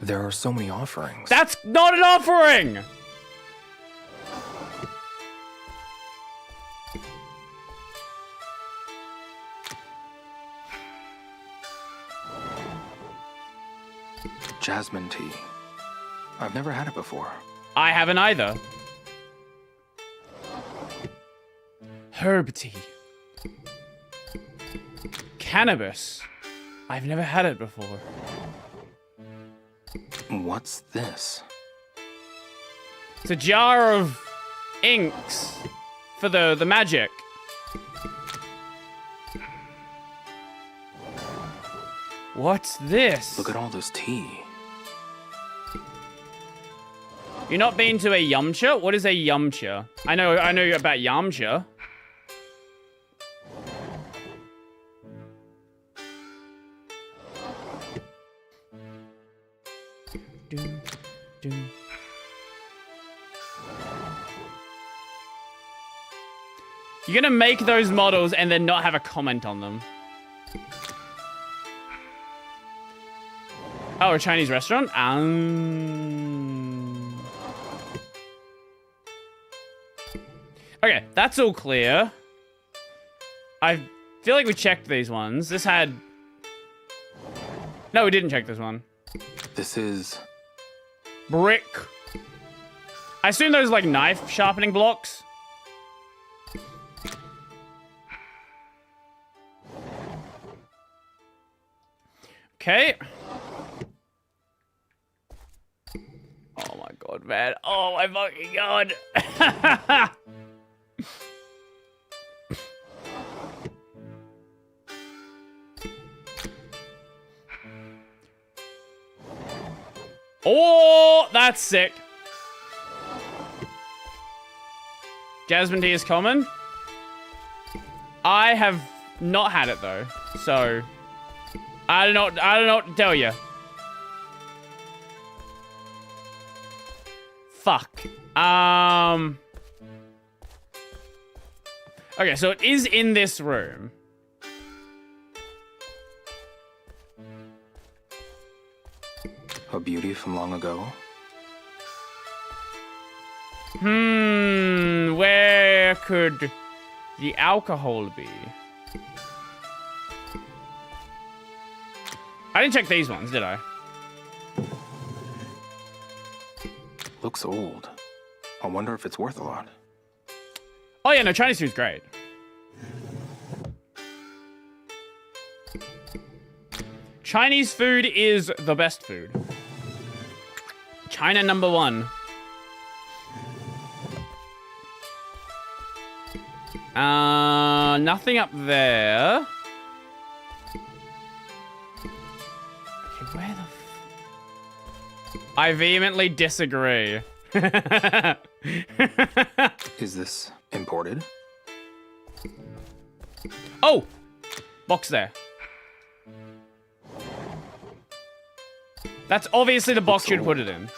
There are so many offerings. That's not an offering! Jasmine tea. I've never had it before. I haven't either. Herb tea. Cannabis. I've never had it before. What's this? It's a jar of inks for the magic. What's this? Look at all this tea. You're not been to a Yamcha? What is a Yamcha? I know about Yamcha. You're gonna make those models and then not have a comment on them. Oh, a Chinese restaurant? Okay, that's all clear. I feel like we checked these ones. This had... No, we didn't check this one. This is... Brick. I assume those are like knife sharpening blocks. Okay. Oh my god, man. Oh my fucking god. Oh, that's sick. Jasmine tea is common. I have not had it though, so I don't know what to tell you. Fuck. Okay, so it is in this room. A beauty from long ago? Where could the alcohol be? I didn't check these ones, did I? Looks old. I wonder if it's worth a lot. Oh yeah, no, Chinese food's great. Chinese food is the best food. China #1. Nothing up there. Okay, where the I vehemently disagree. Is this imported? Oh! Box there. That's obviously the box you'd put it in.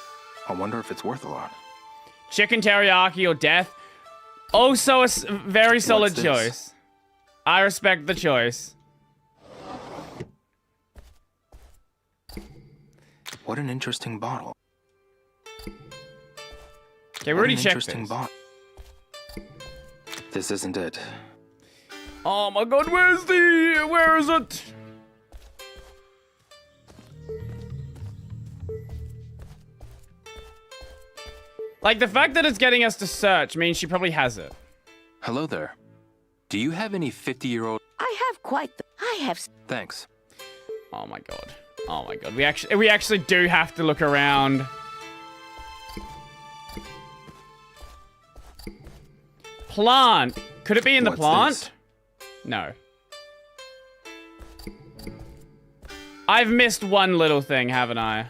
I wonder if it's worth a lot. Chicken teriyaki or death. Also a very solid What's this? choice. I respect the choice. What an interesting bottle. Okay, we already checked interesting this. bottle. This isn't it. Oh my god, where is it? Like, the fact that it's getting us to search means she probably has it. Hello there. Do you have any 50-year-old? I have quite the... I have... Thanks. Oh my god. Oh my god. We actually do have to look around. Plant. Could it be in the plant? This? No. I've missed one little thing, haven't I?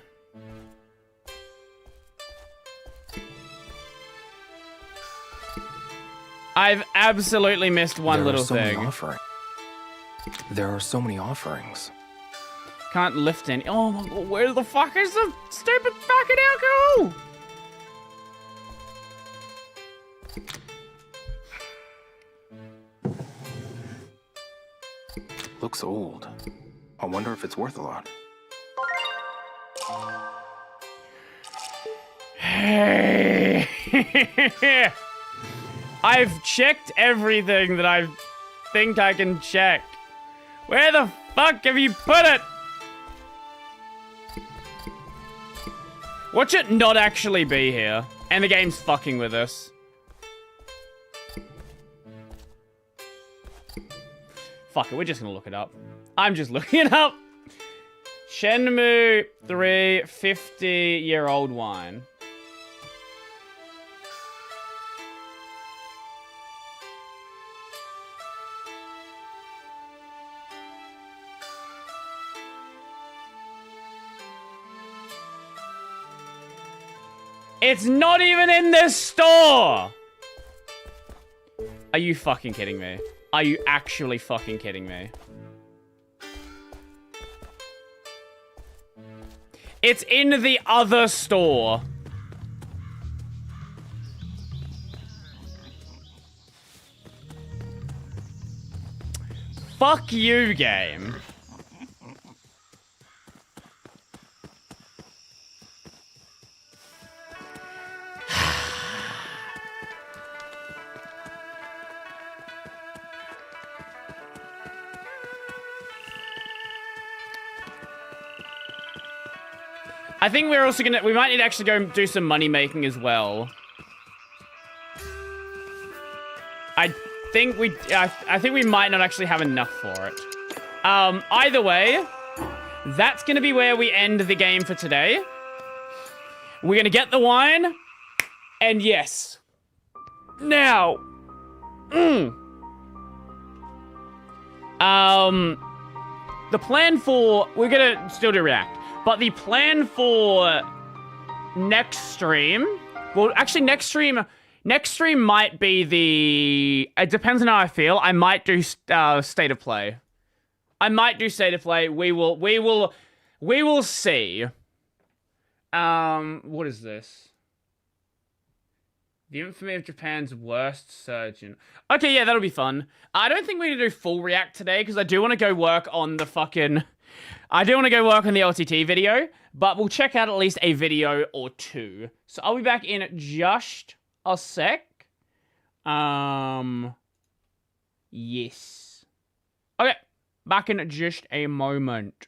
I've absolutely missed one little thing. There are so many offerings. Can't lift any. Oh my god, where the fuck is the stupid fucking alcohol? Looks old. I wonder if it's worth a lot. Hey. I've checked everything that I think I can check. Where the fuck have you put it? Watch it not actually be here. And the game's fucking with us. Fuck it, we're just gonna look it up. I'm just looking it up. Shenmue 3 50-year-old wine. It's not even in this store! Are you fucking kidding me? Are you actually fucking kidding me? It's in the other store. Fuck you, game. I think we're also we might need to actually go and do some money making as well. I think we might not actually have enough for it. Either way, that's gonna be where we end the game for today. We're gonna get the wine, and yes. Now, the plan for, we're gonna still do React. But the plan for next stream, well, actually next stream might be the, it depends on how I feel. I might do State of Play. I might do State of Play. We will see. What is this? The infamy of Japan's worst surgeon. Okay, yeah, that'll be fun. I don't think we're gonna do full React today because I do want to go work on the fucking... I do want to go work on the LTT video, but we'll check out at least a video or two. So I'll be back in just a sec. Yes. Okay, back in just a moment.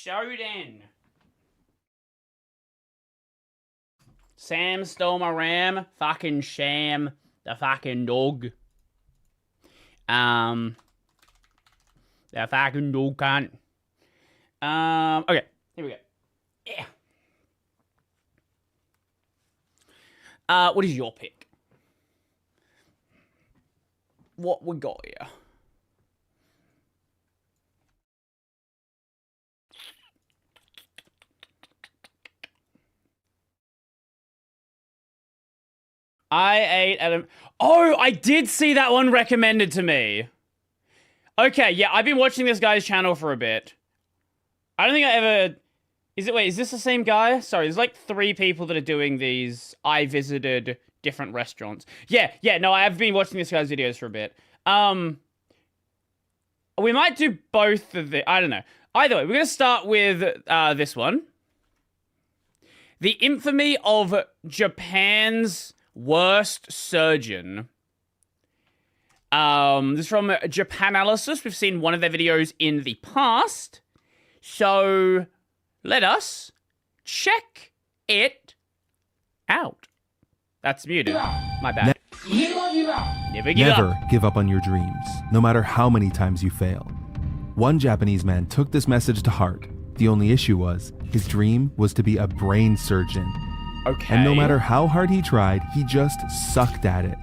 Shoden. Sam stole my ram. Fucking Sham. The fucking dog. The fucking dog cunt. Okay. Here we go. Yeah. What is your pick? What we got here? I ate Adam. Oh, I did see that one recommended to me. Okay, yeah, I've been watching this guy's channel for a bit. I don't think I ever... Wait, is this the same guy? Sorry, there's like 3 people that are doing these. I visited different restaurants. Yeah, no, I have been watching this guy's videos for a bit. We might do both of the... I don't know. Either way, we're going to start with this one. The infamy of Japan's worst surgeon. This is from Japanalysis. We've seen one of their videos in the past. So, let us check it out. That's muted. My bad. Never give up on your dreams, no matter how many times you fail. One Japanese man took this message to heart. The only issue was, his dream was to be a brain surgeon. Okay. And no matter how hard he tried, he just sucked at it.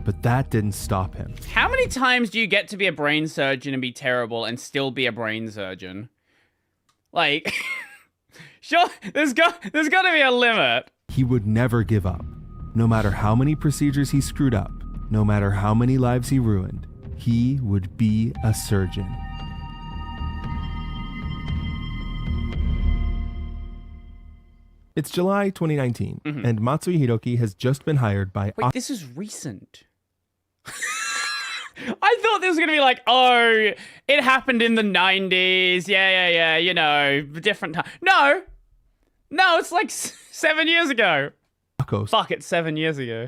But that didn't stop him. How many times do you get to be a brain surgeon and be terrible and still be a brain surgeon? Like, sure, there's got to be a limit. He would never give up. No matter how many procedures he screwed up, no matter how many lives he ruined, he would be a surgeon. It's July 2019, and Matsui Hiroki has just been hired by... Wait, this is recent. I thought this was going to be like, oh, it happened in the 90s. Yeah, you know, different time. No, it's like 7 years ago. Fuck, it's 7 years ago.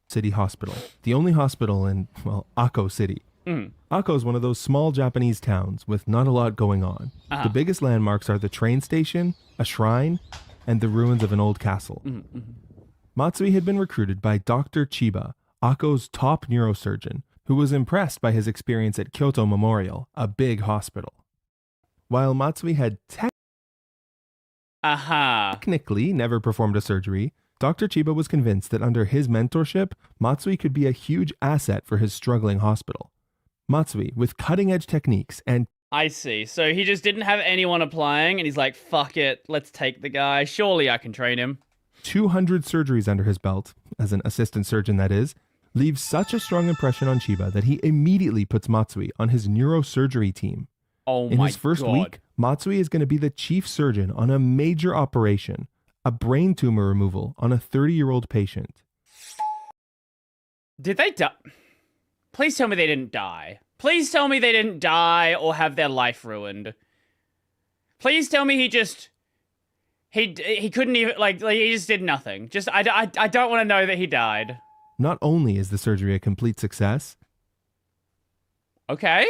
City Hospital, the only hospital in, well, Akko City. Akko is one of those small Japanese towns with not a lot going on. The biggest landmarks are the train station, a shrine, and the ruins of an old castle. Matsui had been recruited by Dr. Chiba, Akko's top neurosurgeon, who was impressed by his experience at Kyoto Memorial, a big hospital. While Matsui had technically never performed a surgery, Dr. Chiba was convinced that under his mentorship, Matsui could be a huge asset for his struggling hospital. Matsui, with cutting-edge techniques and... I see. So he just didn't have anyone applying, and he's like, fuck it, let's take the guy. Surely I can train him. 200 surgeries under his belt, as an assistant surgeon that is, leaves such a strong impression on Chiba that he immediately puts Matsui on his neurosurgery team. Oh my God. In his first week, Matsui is going to be the chief surgeon on a major operation, a brain tumor removal on a 30-year-old patient. Did they die? Please tell me they didn't die. Please tell me they didn't die or have their life ruined. Please tell me he couldn't even, like he just did nothing. Just, I don't want to know that he died. Not only is the surgery a complete success, okay,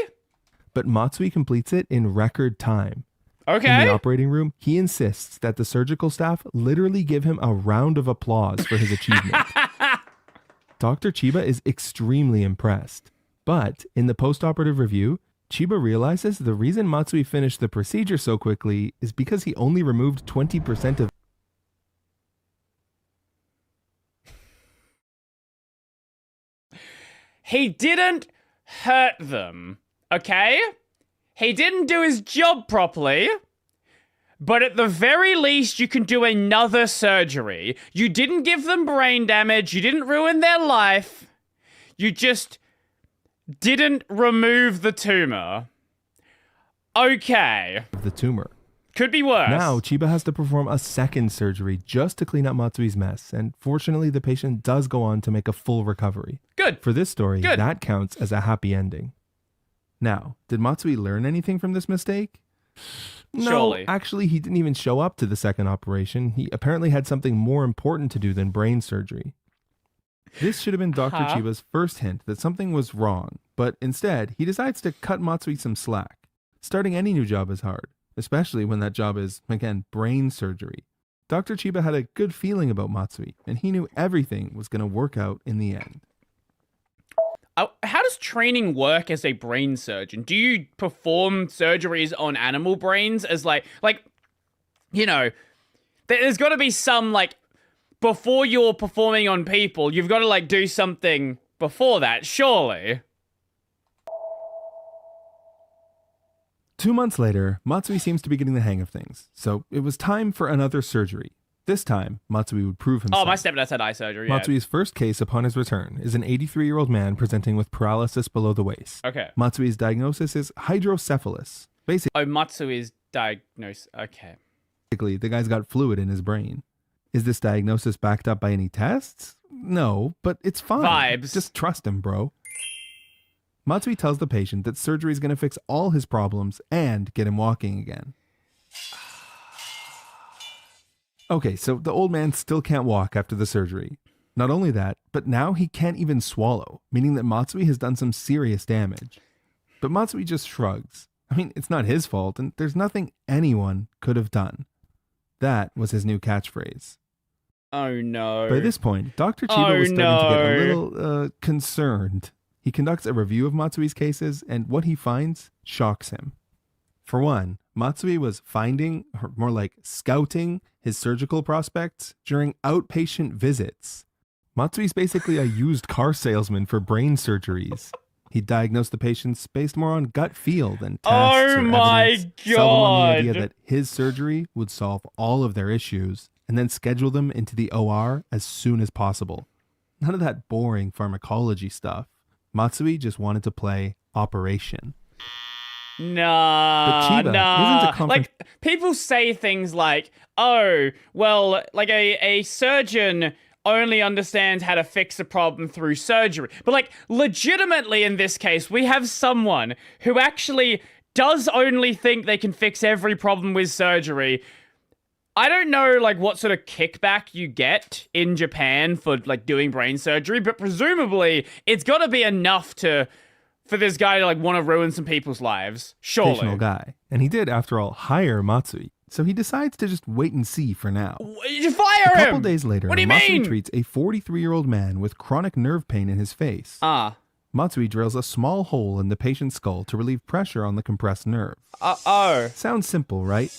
but Matsui completes it in record time. Okay. In the operating room, he insists that the surgical staff literally give him a round of applause for his achievement. Dr. Chiba is extremely impressed. But in the post-operative review, Chiba realizes the reason Matsui finished the procedure so quickly is because he only removed 20% of... He didn't hurt them, okay? He didn't do his job properly, but at the very least, you can do another surgery. You didn't give them brain damage. You didn't ruin their life. You just didn't remove the tumor. Okay. The tumor. Could be worse. Now, Chiba has to perform a second surgery just to clean up Matsui's mess, and fortunately, the patient does go on to make a full recovery. Good. For this story, that counts as a happy ending. Now, did Matsui learn anything from this mistake? No, surely. Actually, he didn't even show up to the second operation. He apparently had something more important to do than brain surgery. This should have been Dr. Chiba's first hint that something was wrong, but instead, he decides to cut Matsui some slack. Starting any new job is hard, especially when that job is, again, brain surgery. Dr. Chiba had a good feeling about Matsui, and he knew everything was going to work out in the end. How does training work as a brain surgeon? Do you perform surgeries on animal brains as like, you know, there's got to be some, like, before you're performing on people, you've got to, like, do something before that, surely. 2 months later, Matsui seems to be getting the hang of things, so it was time for another surgery. This time, Matsui would prove himself. Oh, my stepdad had eye surgery, yeah. Matsui's first case upon his return is an 83-year-old man presenting with paralysis below the waist. Okay. Matsui's diagnosis is hydrocephalus. Basically, Matsui's diagnosis. Okay. Basically, the guy's got fluid in his brain. Is this diagnosis backed up by any tests? No, but it's fine. Vibes. Just trust him, bro. Matsui tells the patient that surgery is going to fix all his problems and get him walking again. Okay, so the old man still can't walk after the surgery. Not only that, but now he can't even swallow, meaning that Matsui has done some serious damage. But Matsui just shrugs. I mean, it's not his fault, and there's nothing anyone could have done. That was his new catchphrase. Oh no. By this point, Dr. Chiba was starting to get a little concerned. He conducts a review of Matsui's cases, and what he finds shocks him. For one, Matsui was finding, or more like scouting, his surgical prospects during outpatient visits. Matsui's basically a used car salesman for brain surgeries. He diagnosed the patients based more on gut feel than tests or evidence, sell them on the idea that his surgery would solve all of their issues, and then schedule them into the OR as soon as possible. None of that boring pharmacology stuff. Matsui just wanted to play Operation. Nah. Like, people say things like, oh, well, like a surgeon only understands how to fix a problem through surgery. But, like, legitimately in this case, we have someone who actually does only think they can fix every problem with surgery. I don't know, like, what sort of kickback you get in Japan for, like, doing brain surgery, but presumably it's got to be enough for this guy to, like, want to ruin some people's lives. Surely. Occasional guy. And he did, after all, hire Matsui. So he decides to just wait and see for now. You fire him! A couple days later, what do you Matsui mean? treats a 43-year-old man with chronic nerve pain in his face. Matsui drills a small hole in the patient's skull to relieve pressure on the compressed nerve. Sounds simple, right?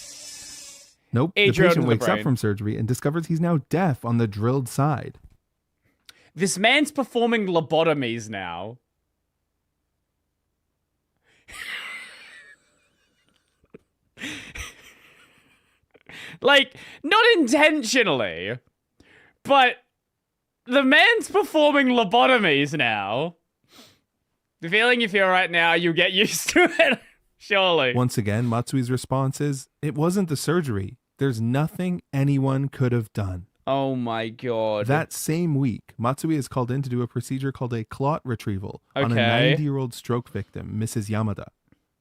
Nope. The patient wakes up from surgery and discovers he's now deaf on the drilled side. This man's performing lobotomies now. Like, not intentionally, but the man's performing lobotomies now. The feeling you feel right now, you get used to it, surely. Once again, Matsui's response is, it wasn't the surgery. There's nothing anyone could have done. Oh my god. That same week, Matsui is called in to do a procedure called a clot retrieval on a 90-year-old stroke victim, Mrs. Yamada.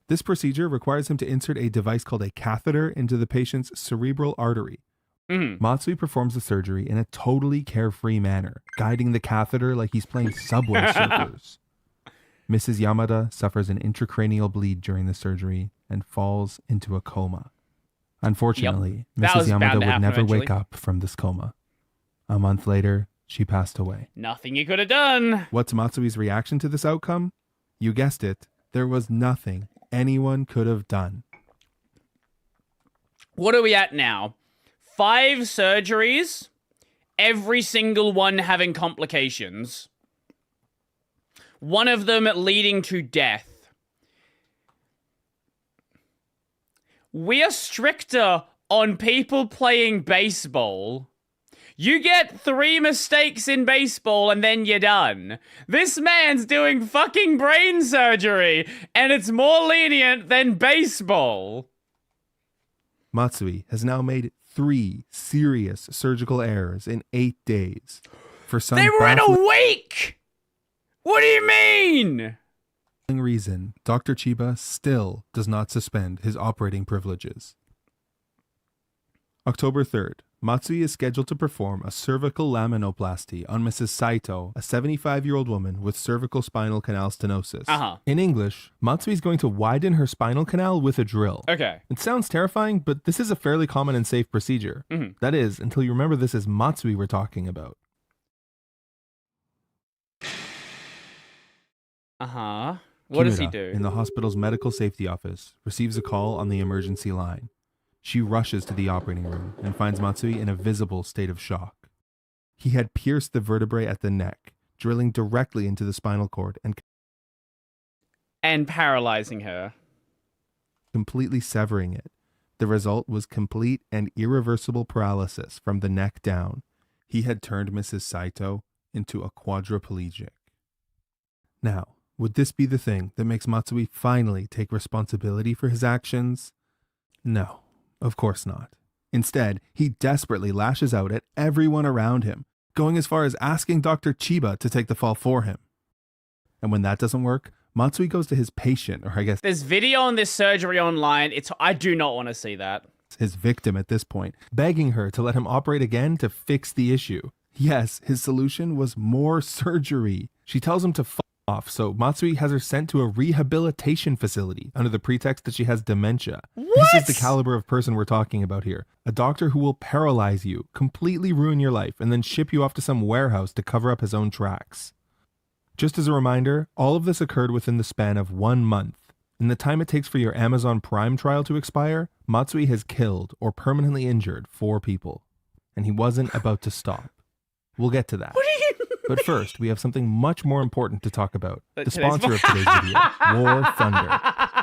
This procedure requires him to insert a device called a catheter into the patient's cerebral artery. Matsui performs the surgery in a totally carefree manner, guiding the catheter like he's playing Subway Surfers. Mrs. Yamada suffers an intracranial bleed during the surgery and falls into a coma. Unfortunately, Mrs. Yamada would never wake up from this coma. A month later, she passed away. Nothing you could have done. What's Matsui's reaction to this outcome? You guessed it. There was nothing anyone could have done. What are we at now? 5 surgeries, every single one having complications. One of them leading to death. We are stricter on people playing baseball. You get 3 mistakes in baseball and then you're done. This man's doing fucking brain surgery, and it's more lenient than baseball. Matsui has now made 3 serious surgical errors in 8 days. For some They were in a week! What do you mean? Reason, Dr. Chiba still does not suspend his operating privileges. October 3rd, Matsui is scheduled to perform a cervical laminoplasty on Mrs. Saito, a 75-year-old woman with cervical spinal canal stenosis. In English, Matsui is going to widen her spinal canal with a drill. Okay. It sounds terrifying, but this is a fairly common and safe procedure. That is, until you remember this is Matsui we're talking about. What does he Kimura, do? in the hospital's medical safety office, receives a call on the emergency line. She rushes to the operating room and finds Matsui in a visible state of shock. He had pierced the vertebrae at the neck, drilling directly into the spinal cord and paralyzing her, completely severing it. The result was complete and irreversible paralysis from the neck down. He had turned Mrs. Saito into a quadriplegic. Now, would this be the thing that makes Matsui finally take responsibility for his actions? No, of course not. Instead, he desperately lashes out at everyone around him, going as far as asking Dr. Chiba to take the fall for him. And when that doesn't work, Matsui goes to his patient, or I guess there's video on this surgery online. I do not want to see that. His victim at this point, begging her to let him operate again to fix the issue. Yes, his solution was more surgery. She tells him to f off, so Matsui has her sent to a rehabilitation facility under the pretext that she has dementia. What? This is the caliber of person we're talking about here. A doctor who will paralyze you, completely ruin your life, and then ship you off to some warehouse to cover up his own tracks. Just as a reminder, all of this occurred within the span of 1 month. In the time it takes for your Amazon Prime trial to expire, Matsui has killed or permanently injured 4 people. And he wasn't about to stop. We'll get to that. But first, we have something much more important to talk about. The sponsor of today's video, War Thunder.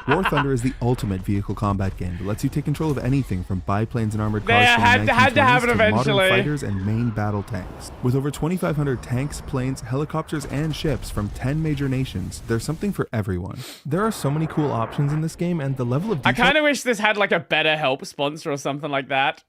War Thunder is the ultimate vehicle combat game that lets you take control of anything from biplanes and armored cars from the 1920s to modern fighters and main battle tanks. With over 2,500 tanks, planes, helicopters, and ships from 10 major nations, there's something for everyone. There are so many cool options in this game, and the level of detail— I kind of wish this had like a better help sponsor or something like that.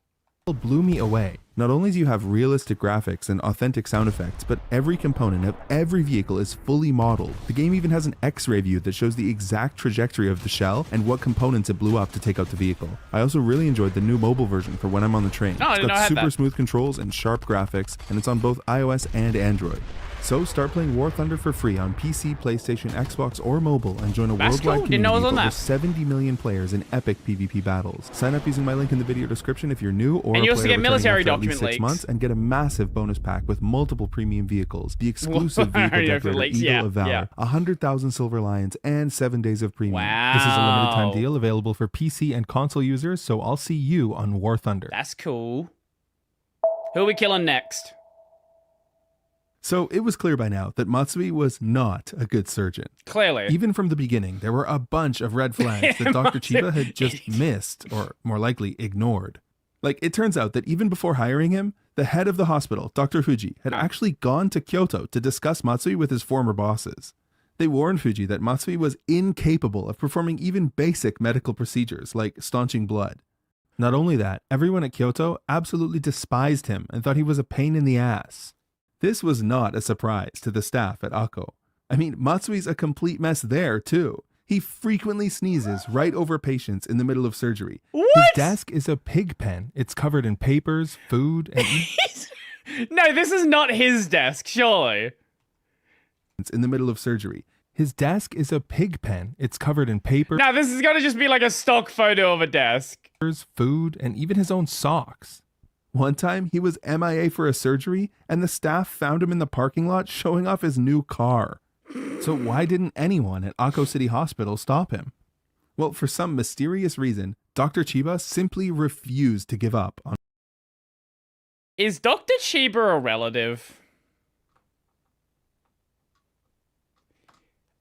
Blew me away. Not only do you have realistic graphics and authentic sound effects, but every component of every vehicle is fully modeled. The game even has an X-ray view that shows the exact trajectory of the shell and what components it blew up to take out the vehicle. I also really enjoyed the new mobile version for when I'm on the train. Oh, It's got super smooth controls and sharp graphics, and it's on both iOS and Android. So start playing War Thunder for free on PC, PlayStation, Xbox, or mobile and join a worldwide community of over 70 million players in epic PvP battles. Sign up using my link in the video description if you're new or and you a also player get military after at least document 6 months and get a massive bonus pack with multiple premium vehicles, the exclusive vehicle decorator Eagle of Valor, 100,000 Silver Lions, and 7 days of premium. Wow. This is a limited time deal available for PC and console users, so I'll see you on War Thunder. That's cool. Who are we killing next? So it was clear by now that Matsui was not a good surgeon. Clearly. Even from the beginning, there were a bunch of red flags that Dr. Chiba had just missed, or more likely ignored. Like, it turns out that even before hiring him, the head of the hospital, Dr. Fuji, had actually gone to Kyoto to discuss Matsui with his former bosses. They warned Fuji that Matsui was incapable of performing even basic medical procedures like staunching blood. Not only that, everyone at Kyoto absolutely despised him and thought he was a pain in the ass. This was not a surprise to the staff at Akko. I mean, Matsui's a complete mess there, too. He frequently sneezes right over patients in the middle of surgery. What? His desk is a pig pen. It's covered in papers, food, and... No, this is not his desk, surely. It's in the middle of surgery. His desk is a pig pen. It's covered in paper. Now, this is going to just be like a stock photo of a desk. Food, and even his own socks. One time, he was MIA for a surgery, and the staff found him in the parking lot showing off his new car. So why didn't anyone at Akko City Hospital stop him? Well, for some mysterious reason, Dr. Chiba simply refused to give up on... Is Dr. Chiba a relative?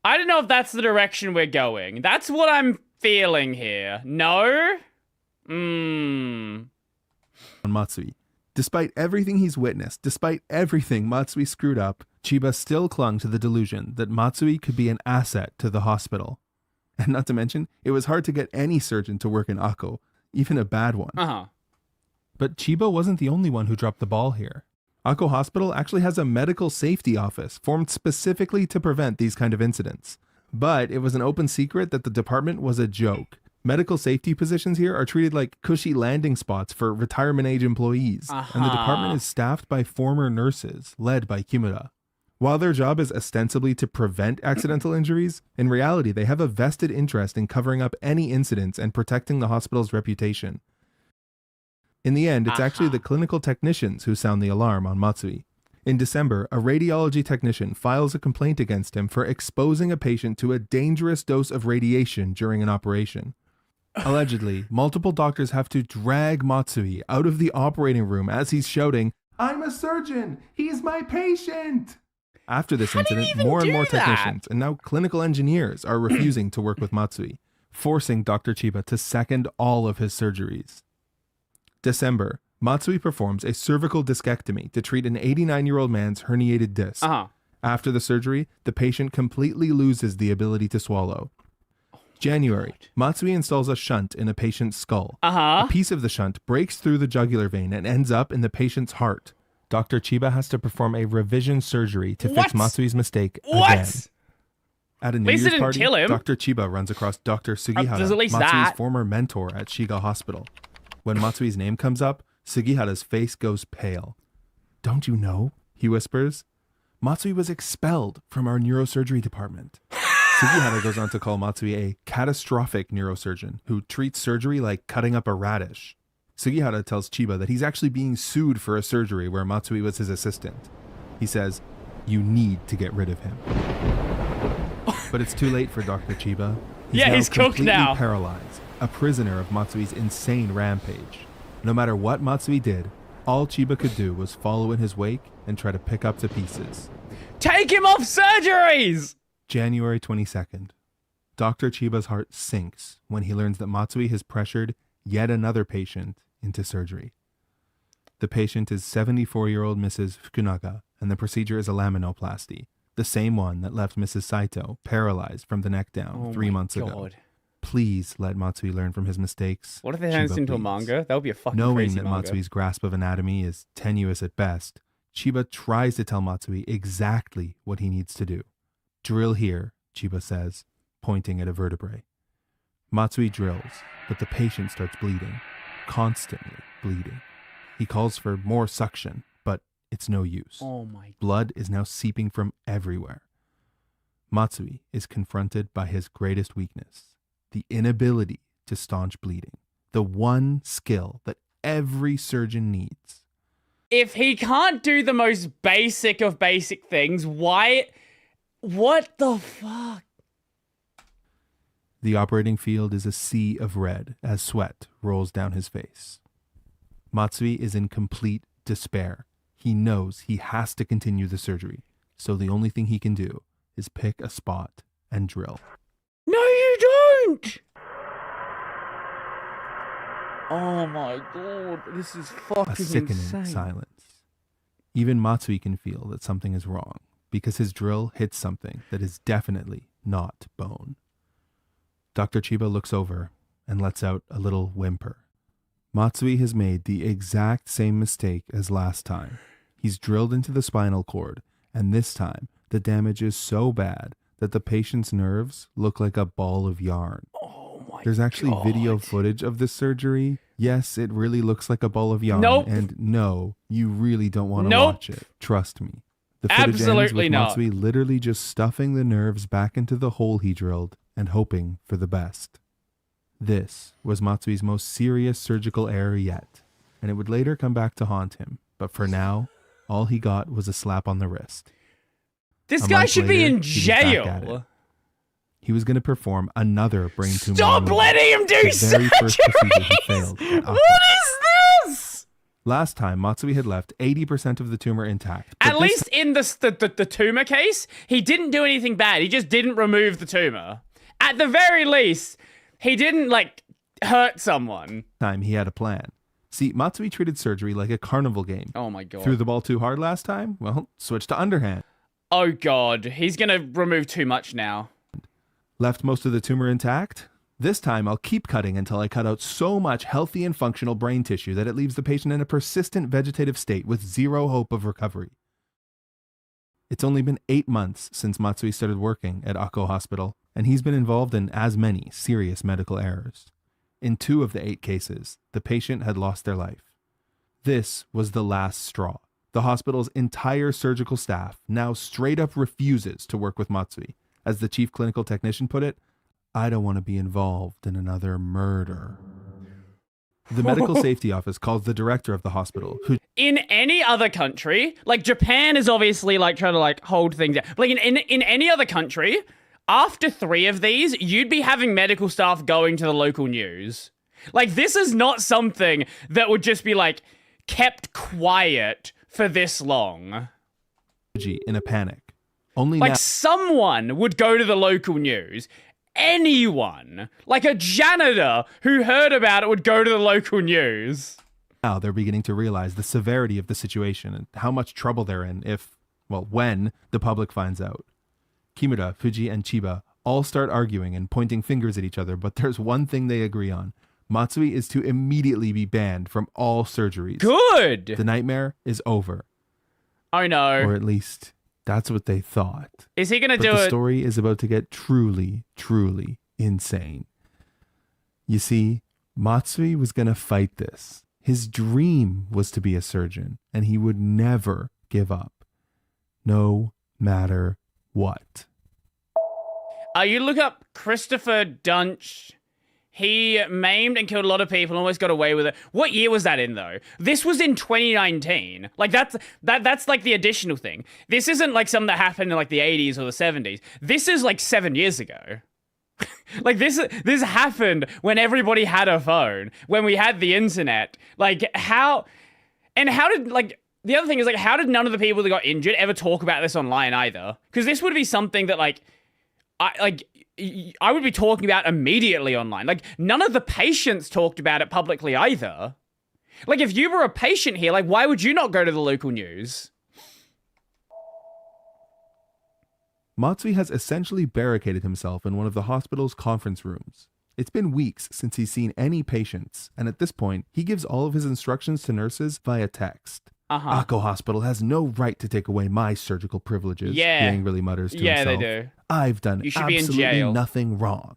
I don't know if that's the direction we're going. That's what I'm feeling here. No? On Matsui. Despite everything he's witnessed, despite everything Matsui screwed up, Chiba still clung to the delusion that Matsui could be an asset to the hospital. And not to mention, it was hard to get any surgeon to work in Akko, even a bad one. But Chiba wasn't the only one who dropped the ball here. Akko Hospital actually has a medical safety office formed specifically to prevent these kind of incidents. But it was an open secret that the department was a joke. Medical safety positions here are treated like cushy landing spots for retirement age employees, and the department is staffed by former nurses led by Kimura. While their job is ostensibly to prevent accidental injuries, in reality they have a vested interest in covering up any incidents and protecting the hospital's reputation. In the end, it's actually the clinical technicians who sound the alarm on Matsui. In December, a radiology technician files a complaint against him for exposing a patient to a dangerous dose of radiation during an operation. Allegedly, multiple doctors have to drag Matsui out of the operating room as he's shouting, "I'm a surgeon! He's my patient!" After this incident, more and more technicians and now clinical engineers are refusing to work with Matsui, forcing Dr. Chiba to second all of his surgeries. December, Matsui performs a cervical discectomy to treat an 89-year-old man's herniated disc. After the surgery, the patient completely loses the ability to swallow. January, Matsui installs a shunt in a patient's skull. A piece of the shunt breaks through the jugular vein and ends up in the patient's heart. Dr. Chiba has to perform a revision surgery to fix Matsui's mistake again. At a New Year's party, Dr. Chiba runs across Dr. Sugihara, Matsui's former mentor at Shiga Hospital. When Matsui's name comes up, Sugihara's face goes pale. "Don't you know?" he whispers. "Matsui was expelled from our neurosurgery department." Sugihara goes on to call Matsui a catastrophic neurosurgeon who treats surgery like cutting up a radish. Sugihara tells Chiba that he's actually being sued for a surgery where Matsui was his assistant. He says, "You need to get rid of him." But it's too late for Dr. Chiba. He's completely paralyzed, a prisoner of Matsui's insane rampage. No matter what Matsui did, all Chiba could do was follow in his wake and try to pick up the pieces. Take him off surgeries! January 22nd. Dr. Chiba's heart sinks when he learns that Matsui has pressured yet another patient into surgery. The patient is 74-year-old Mrs. Fukunaga, and the procedure is a laminoplasty, the same one that left Mrs. Saito paralyzed from the neck down 3 months ago. Please let Matsui learn from his mistakes. What if they turn this into a manga? That would be a fucking Knowing crazy that manga. Matsui's grasp of anatomy is tenuous at best, Chiba tries to tell Matsui exactly what he needs to do. "Drill here," Chiba says, pointing at a vertebrae. Matsui drills, but the patient starts bleeding, constantly bleeding. He calls for more suction, but it's no use. Oh my. Blood is now seeping from everywhere. Matsui is confronted by his greatest weakness, the inability to staunch bleeding, the one skill that every surgeon needs. If he can't do the most basic of basic things, why? What the fuck? The operating field is a sea of red as sweat rolls down his face. Matsui is in complete despair. He knows he has to continue the surgery, so the only thing he can do is pick a spot and drill. No, you don't! Oh my god, this is fucking A sickening insane. silence. Even Matsui can feel that something is wrong, because his drill hits something that is definitely not bone. Dr. Chiba looks over and lets out a little whimper. Matsui has made the exact same mistake as last time. He's drilled into the spinal cord, and this time the damage is so bad that the patient's nerves look like a ball of yarn. There's actually video footage of this surgery. Yes, it really looks like a ball of yarn. And no, you really don't want to watch it. Trust me. The footage ends with Matsui literally just stuffing the nerves back into the hole he drilled and hoping for the best. This was Matsui's most serious surgical error yet, and it would later come back to haunt him. But for now, all he got was a slap on the wrist. This guy should be in jail. He was going to perform another brain tumor. Stop letting him do surgery! First procedure he failed. What is this? Last time, Matsui had left 80% of the tumor intact. At least in the tumor case, he didn't do anything bad. He just didn't remove the tumor. At the very least, he didn't, hurt someone. Time he had a plan. See, Matsui treated surgery like a carnival game. Oh my god. Threw the ball too hard last time? Well, switch to underhand. Oh god, he's gonna remove too much now. Left most of the tumor intact? This time I'll keep cutting until I cut out so much healthy and functional brain tissue that it leaves the patient in a persistent vegetative state with zero hope of recovery. It's only been 8 months since Matsui started working at Ako Hospital, and he's been involved in as many serious medical errors. In 2 of the 8 cases, the patient had lost their life. This was the last straw. The hospital's entire surgical staff now straight up refuses to work with Matsui. As the chief clinical technician put it, I don't want to be involved in another murder. The medical safety office calls the director of the hospital, who... In any other country, like Japan is obviously like trying to like hold things down. Like in any other country, after 3 of these, you'd be having medical staff going to the local news. Like this is not something that would just be like kept quiet for this long. In a panic. Only like now... someone would go to the local news. Anyone, like a janitor who heard about it would go to the local news. Now they're beginning to realize the severity of the situation and how much trouble they're in when the public finds out. Kimura, Fuji, and Chiba all start arguing and pointing fingers at each other, but there's one thing they agree on. Matsui is to immediately be banned from all surgeries. Good! The nightmare is over. Oh no. Or at least... that's what they thought. Is he going to do it? The story is about to get truly, truly insane. You see, Matsui was going to fight this. His dream was to be a surgeon, and he would never give up. No matter what. You look up Christopher Dunch. He maimed and killed a lot of people and almost got away with it. What year was that in, though? This was in 2019. Like, that's like the additional thing. This isn't like something that happened in like the 80s or the 70s. This is like 7 years ago. Like, this happened when everybody had a phone, when we had the internet. Like, how did, like, the other thing is, like, how did none of the people that got injured ever talk about this online either? Because this would be something that, like, I would be talking about immediately online. Like, none of the patients talked about it publicly either. Like, if you were a patient here, like, why would you not go to the local news? Matsui has essentially barricaded himself in one of the hospital's conference rooms. It's been weeks since he's seen any patients, and at this point, he gives all of his instructions to nurses via text. Ako Hospital has no right to take away my surgical privileges, he angrily mutters to himself. Yeah, they do. I've done absolutely nothing wrong.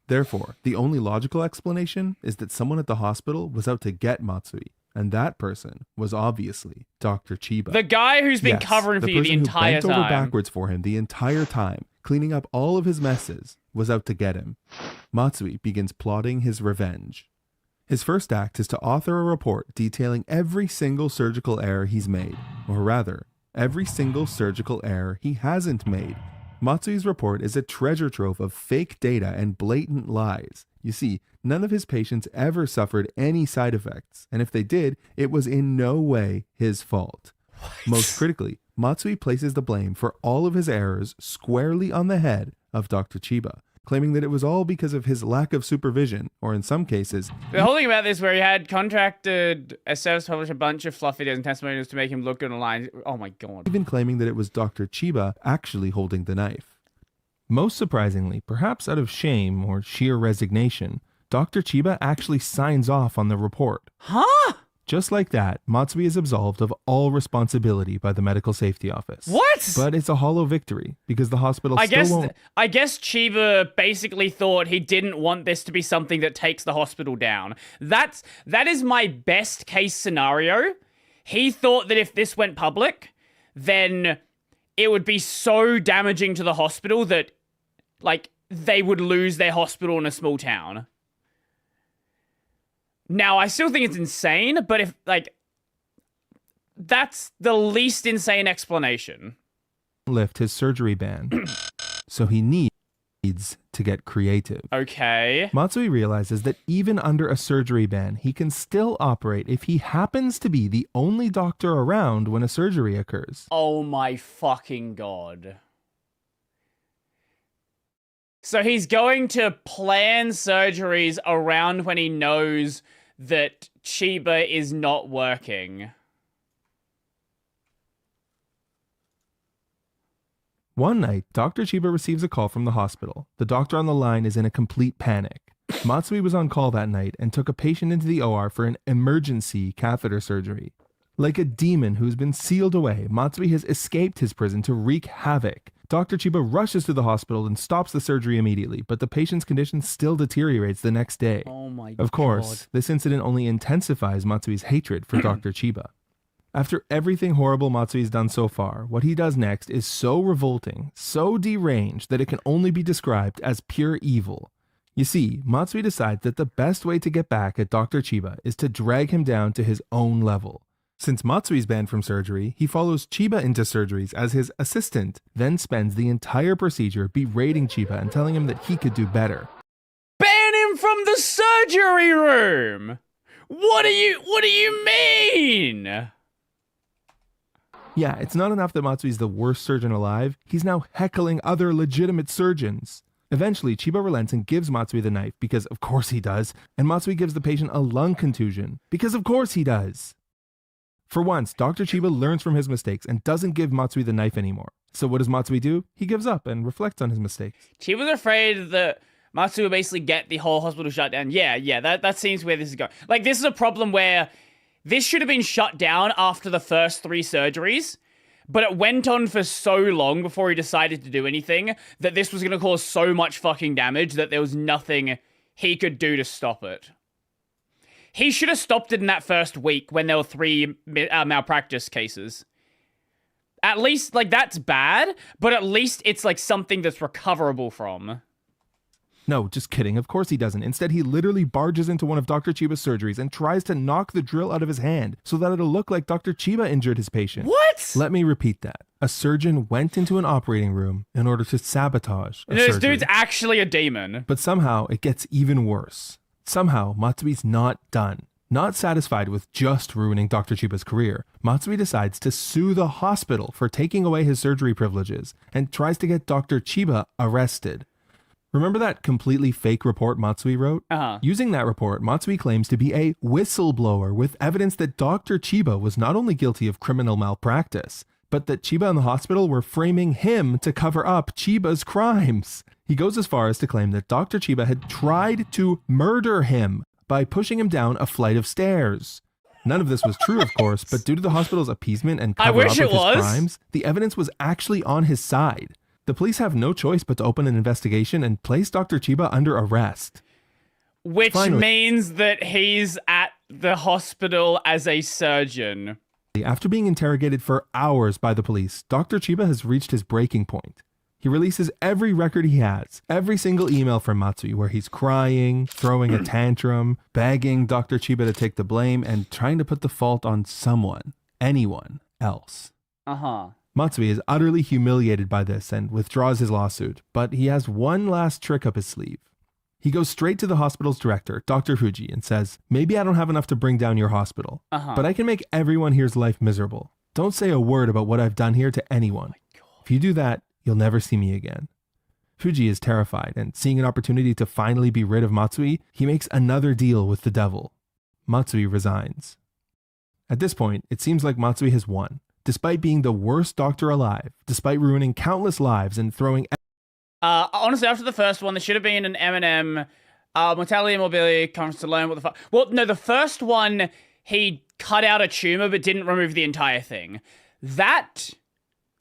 Therefore, the only logical explanation is that someone at the hospital was out to get Matsui, and that person was obviously Dr. Chiba. The guy who's been covering for you the entire time. The person who bent over backwards for him the entire time, cleaning up all of his messes, was out to get him. Matsui begins plotting his revenge. His first act is to author a report detailing every single surgical error he's made, or rather, every single surgical error he hasn't made. Matsui's report is a treasure trove of fake data and blatant lies. You see, none of his patients ever suffered any side effects, and if they did, it was in no way his fault. Most critically, Matsui places the blame for all of his errors squarely on the head of Dr. Chiba, claiming that it was all because of his lack of supervision, or in some cases... The whole thing about this where he had contracted a service to publish a bunch of fluff videos and testimonials to make him look good online. Oh my god. Even claiming that it was Dr. Chiba actually holding the knife. Most surprisingly, perhaps out of shame or sheer resignation, Dr. Chiba actually signs off on the report. Huh? Just like that, Matsui is absolved of all responsibility by the medical safety office. What? But it's a hollow victory, because the hospital won't... I guess Chiba basically thought he didn't want this to be something that takes the hospital down. That is my best case scenario. He thought that if this went public, then it would be so damaging to the hospital that, like, they would lose their hospital in a small town. Now, I still think it's insane, but if, like, that's the least insane explanation. Lift his surgery ban. So he needs to get creative. Okay. Matsui realizes that even under a surgery ban, he can still operate if he happens to be the only doctor around when a surgery occurs. Oh my fucking god. So he's going to plan surgeries around when he knows that Chiba is not working. One night, Dr. Chiba receives a call from the hospital. The doctor on the line is in a complete panic. Matsui was on call that night and took a patient into the OR for an emergency catheter surgery. Like a demon who's been sealed away, Matsui has escaped his prison to wreak havoc. Dr. Chiba rushes to the hospital and stops the surgery immediately, but the patient's condition still deteriorates the next day. Oh my Of course, this incident only intensifies Matsui's hatred for Dr. Chiba. After everything horrible Matsui's done so far, what he does next is so revolting, so deranged that it can only be described as pure evil. You see, Matsui decides that the best way to get back at Dr. Chiba is to drag him down to his own level. Since Matsui's banned from surgery, he follows Chiba into surgeries as his assistant, then spends the entire procedure berating Chiba and telling him that he could do better. Ban him from the surgery room! What do you mean? Yeah, it's not enough that Matsui's the worst surgeon alive, he's now heckling other legitimate surgeons. Eventually, Chiba relents and gives Matsui the knife, because of course he does, and Matsui gives the patient a lung contusion, because of course he does. For once, Dr. Chiba learns from his mistakes and doesn't give Matsui the knife anymore. So what does Matsui do? He gives up and reflects on his mistakes. Chiba's afraid that Matsui will basically get the whole hospital shut down. Yeah, that seems where this is going. Like, this is a problem where this should have been shut down after the first 3 surgeries, but it went on for so long before he decided to do anything that this was going to cause so much fucking damage that there was nothing he could do to stop it. He should have stopped it in that first week when there were 3 malpractice cases. At least, like, that's bad, but at least it's, like, something that's recoverable from. No, just kidding. Of course he doesn't. Instead, he literally barges into one of Dr. Chiba's surgeries and tries to knock the drill out of his hand so that it'll look like Dr. Chiba injured his patient. What? Let me repeat that. A surgeon went into an operating room in order to sabotage a This surgery. dude's actually a demon. But somehow, it gets even worse. Somehow, Matsui's not done. Not satisfied with just ruining Dr. Chiba's career, Matsui decides to sue the hospital for taking away his surgery privileges and tries to get Dr. Chiba arrested. Remember that completely fake report Matsui wrote? Using that report, Matsui claims to be a whistleblower with evidence that Dr. Chiba was not only guilty of criminal malpractice, but that Chiba and the hospital were framing him to cover up Chiba's crimes. He goes as far as to claim that Dr. Chiba had tried to murder him by pushing him down a flight of stairs. None of this was true, of course, but due to the hospital's appeasement and cover-up of his crimes, the evidence was actually on his side. The police have no choice but to open an investigation and place Dr. Chiba under arrest. Which means that he's at the hospital as a surgeon. After being interrogated for hours by the police, Dr. Chiba has reached his breaking point. He releases every record he has, every single email from Matsui where he's crying, throwing a tantrum, begging Dr. Chiba to take the blame, and trying to put the fault on someone, anyone else. Matsui is utterly humiliated by this and withdraws his lawsuit, but he has one last trick up his sleeve. He goes straight to the hospital's director, Dr. Fuji, and says, "Maybe I don't have enough to bring down your hospital, but I can make everyone here's life miserable. Don't say a word about what I've done here to anyone. If you do that, you'll never see me again." Fuji is terrified, and seeing an opportunity to finally be rid of Matsui, he makes another deal with the devil. Matsui resigns. At this point, it seems like Matsui has won. Despite being the worst doctor alive, despite ruining countless lives and throwing... honestly, after the first one, there should have been an M&M, mortality and morbidity comes to learn what the fuck... Well, no, the first one, he cut out a tumor but didn't remove the entire thing. That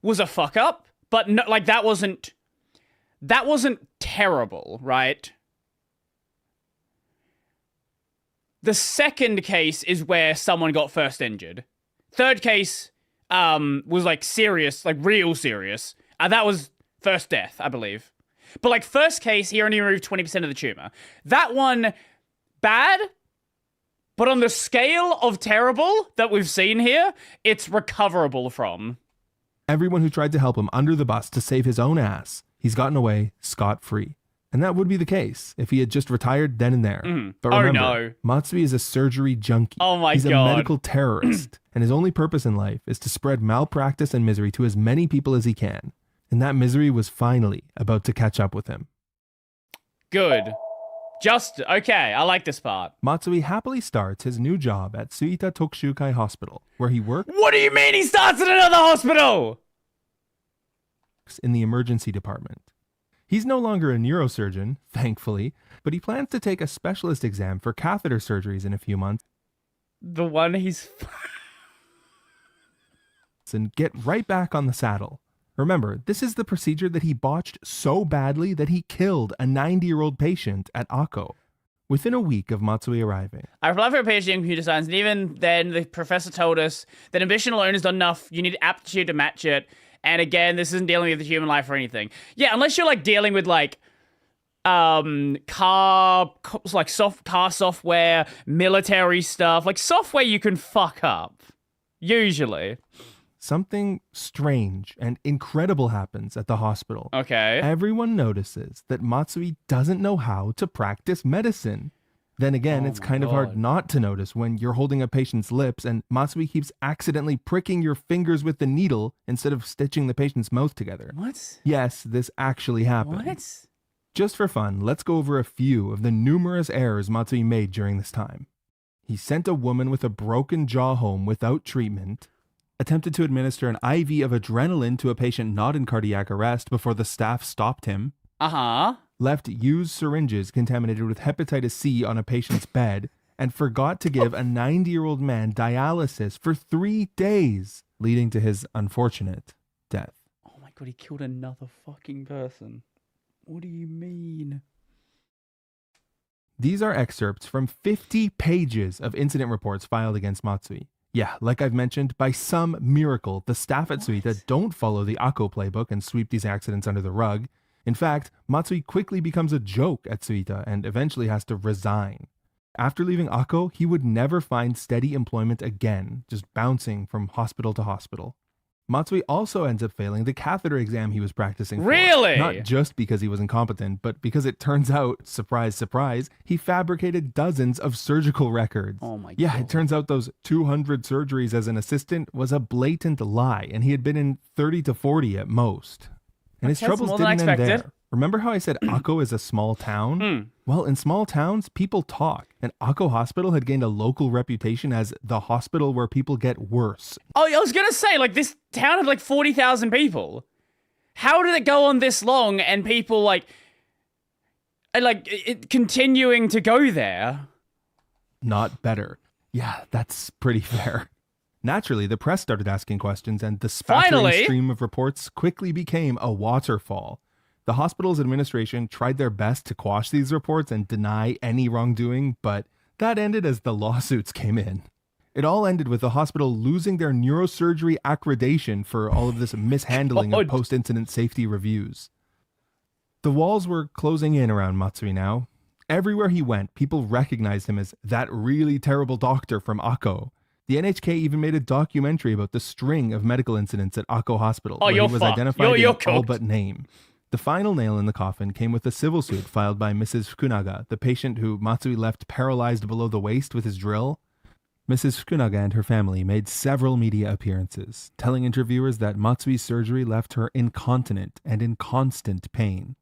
was a fuck up, but no, like, that wasn't terrible, right? The second case is where someone got first injured. Third case was like serious, like real serious. That was first death, I believe. But like first case, he only removed 20% of the tumor. That one, bad, but on the scale of terrible that we've seen here, it's recoverable from. Everyone who tried to help him under the bus to save his own ass, he's gotten away scot-free. And that would be the case if he had just retired then and there. But remember, Matsui is a surgery junkie. Oh my God. He's a medical terrorist, and his only purpose in life is to spread malpractice and misery to as many people as he can. And that misery was finally about to catch up with him. Good. Okay, I like this part. Matsui happily starts his new job at Suita Tokushukai Hospital, where he works... What do you mean he starts at another hospital? ...in the emergency department. He's no longer a neurosurgeon, thankfully, but he plans to take a specialist exam for catheter surgeries in a few months. The one he's... and get right back on the saddle. Remember, this is the procedure that he botched so badly that he killed a 90-year-old patient at Akko. Within a week of Matsui arriving. I applied for a PhD in computer science, and even then the professor told us that ambition alone is not enough. You need aptitude to match it. And again, this isn't dealing with the human life or anything. Yeah, unless you're like dealing with like car software, military stuff, like software you can fuck up. Usually. Something strange and incredible happens at the hospital. Okay. Everyone notices that Matsui doesn't know how to practice medicine. Then again, it's kind of hard not to notice when you're holding a patient's lips and Matsui keeps accidentally pricking your fingers with the needle instead of stitching the patient's mouth together. What? Yes, this actually happened. What? Just for fun, let's go over a few of the numerous errors Matsui made during this time. He sent a woman with a broken jaw home without treatment, attempted to administer an IV of adrenaline to a patient not in cardiac arrest before the staff stopped him. Left used syringes contaminated with hepatitis C on a patient's bed, and forgot to give a 90-year-old man dialysis for 3 days, leading to his unfortunate death. Oh my god, he killed another fucking person. What do you mean? These are excerpts from 50 pages of incident reports filed against Matsui. Yeah, like I've mentioned, by some miracle, the staff at Suita don't follow the Akko playbook and sweep these accidents under the rug. In fact, Matsui quickly becomes a joke at Suita and eventually has to resign. After leaving Akko, he would never find steady employment again, just bouncing from hospital to hospital. Matsui also ends up failing the catheter exam he was practicing for. Really? Not just because he was incompetent, but because it turns out, surprise, surprise, he fabricated dozens of surgical records. Oh my god. Yeah, it turns out those 200 surgeries as an assistant was a blatant lie, and he had been in 30 to 40 at most. And his troubles didn't end there. Remember how I said Akko is a small town? Well, in small towns, people talk, and Akko Hospital had gained a local reputation as the hospital where people get worse. Oh, I was gonna say, like, this town had like 40,000 people. How did it go on this long and people continuing to go there? Not better. Yeah, that's pretty fair. Naturally, the press started asking questions, and the spattering stream of reports quickly became a waterfall. The hospital's administration tried their best to quash these reports and deny any wrongdoing, but that ended as the lawsuits came in. It all ended with the hospital losing their neurosurgery accreditation for all of this mishandling of post-incident safety reviews. The walls were closing in around Matsui now. Everywhere he went, people recognized him as that really terrible doctor from Akko. The NHK even made a documentary about the string of medical incidents at Akko Hospital, where he was identified in all but name. The final nail in the coffin came with a civil suit filed by Mrs. Fukunaga, the patient who Matsui left paralyzed below the waist with his drill. Mrs. Fukunaga and her family made several media appearances, telling interviewers that Matsui's surgery left her incontinent and in constant pain.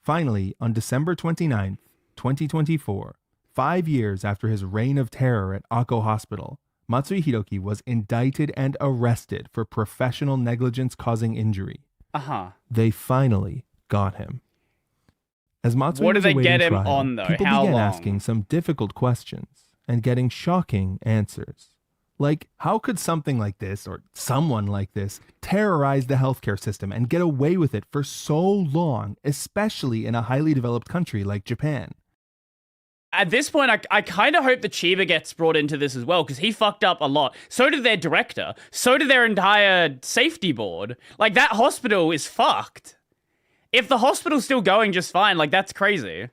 Finally, on December 29th, 2024, 5 years after his reign of terror at Akko Hospital, Matsui Hiroki was indicted and arrested for professional negligence causing injury. They finally got him. As Matsui what did they get him trial, on, though? people How began long? asking some difficult questions and getting shocking answers. Like, how could something like this, or someone like this, terrorize the healthcare system and get away with it for so long, especially in a highly developed country like Japan? At this point, I kind of hope that Chiba gets brought into this as well, because he fucked up a lot. So did their director. So did their entire safety board. Like, that hospital is fucked. If the hospital's still going just fine, like, that's crazy.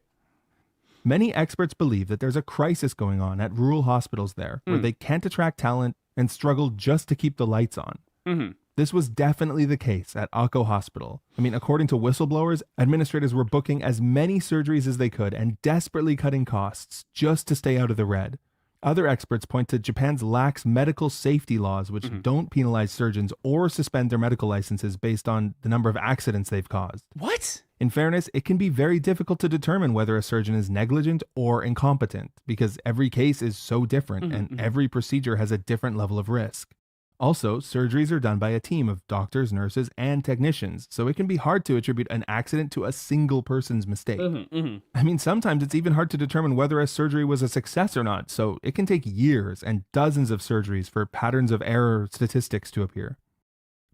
Many experts believe that there's a crisis going on at rural hospitals there, where they can't attract talent and struggle just to keep the lights on. This was definitely the case at Akko Hospital. I mean, according to whistleblowers, administrators were booking as many surgeries as they could and desperately cutting costs just to stay out of the red. Other experts point to Japan's lax medical safety laws, which don't penalize surgeons or suspend their medical licenses based on the number of accidents they've caused. What? In fairness, it can be very difficult to determine whether a surgeon is negligent or incompetent, because every case is so different and every procedure has a different level of risk. Also, surgeries are done by a team of doctors, nurses, and technicians, so it can be hard to attribute an accident to a single person's mistake. I mean, sometimes it's even hard to determine whether a surgery was a success or not, so it can take years and dozens of surgeries for patterns of error statistics to appear.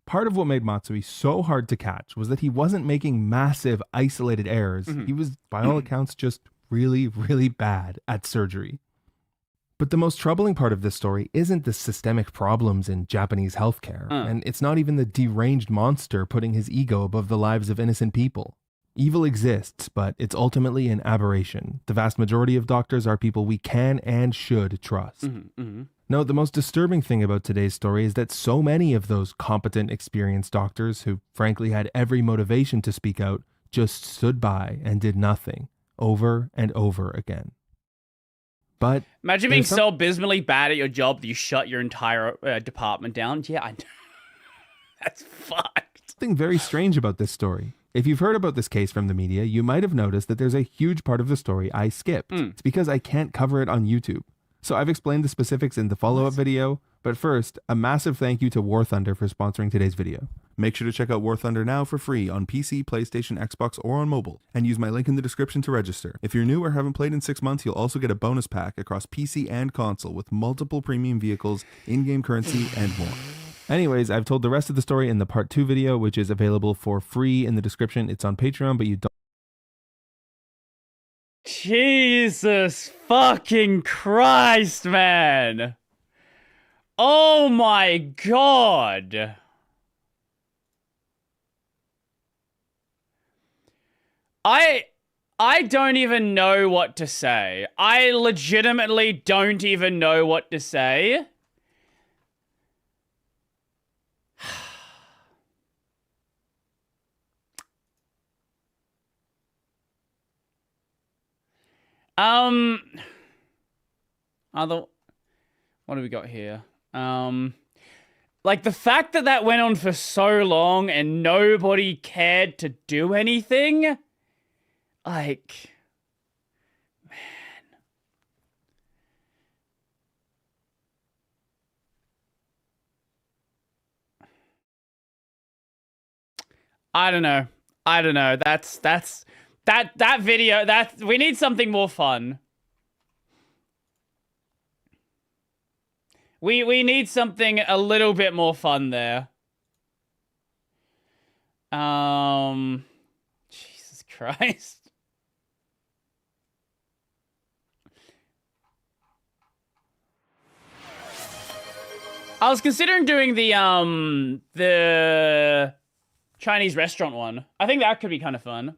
Part of what made Matsui so hard to catch was that he wasn't making massive, isolated errors. He was, by all accounts, just really, really bad at surgery. But the most troubling part of this story isn't the systemic problems in Japanese healthcare, and it's not even the deranged monster putting his ego above the lives of innocent people. Evil exists, but it's ultimately an aberration. The vast majority of doctors are people we can and should trust. No, the most disturbing thing about today's story is that so many of those competent, experienced doctors who frankly had every motivation to speak out just stood by and did nothing, over and over again. But imagine being so abysmally bad at your job that you shut your entire department down. Yeah, I know. That's fucked. Something very strange about this story. If you've heard about this case from the media, you might have noticed that there's a huge part of the story I skipped. It's because I can't cover it on YouTube. So I've explained the specifics in the follow-up video, but first, a massive thank you to War Thunder for sponsoring today's video. Make sure to check out War Thunder now for free on PC, PlayStation, Xbox, or on mobile, and use my link in the description to register. If you're new or haven't played in 6 months, you'll also get a bonus pack across PC and console with multiple premium vehicles, in-game currency, and more. Anyways, I've told the rest of the story in the part 2 video, which is available for free in the description. It's on Patreon, but you don't. Jesus fucking Christ, man. Oh my God. I don't even know what to say. I legitimately don't even know what to say. What do we got here? Like the fact that that went on for so long and nobody cared to do anything, like, man. I don't know. That video, we need something more fun. We need something a little bit more fun there. Jesus Christ. I was considering doing the Chinese restaurant one. I think that could be kind of fun.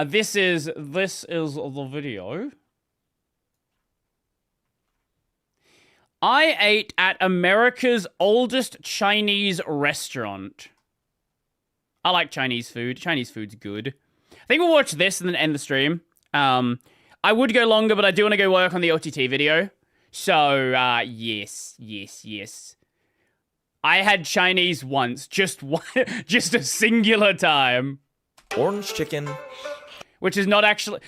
This is the video. I ate at America's oldest Chinese restaurant. I like Chinese food. Chinese food's good. I think we'll watch this and then end the stream. I would go longer, but I do want to go work on the OTT video. So, yes. I had Chinese once, just a singular time. Orange chicken. Which is not actually...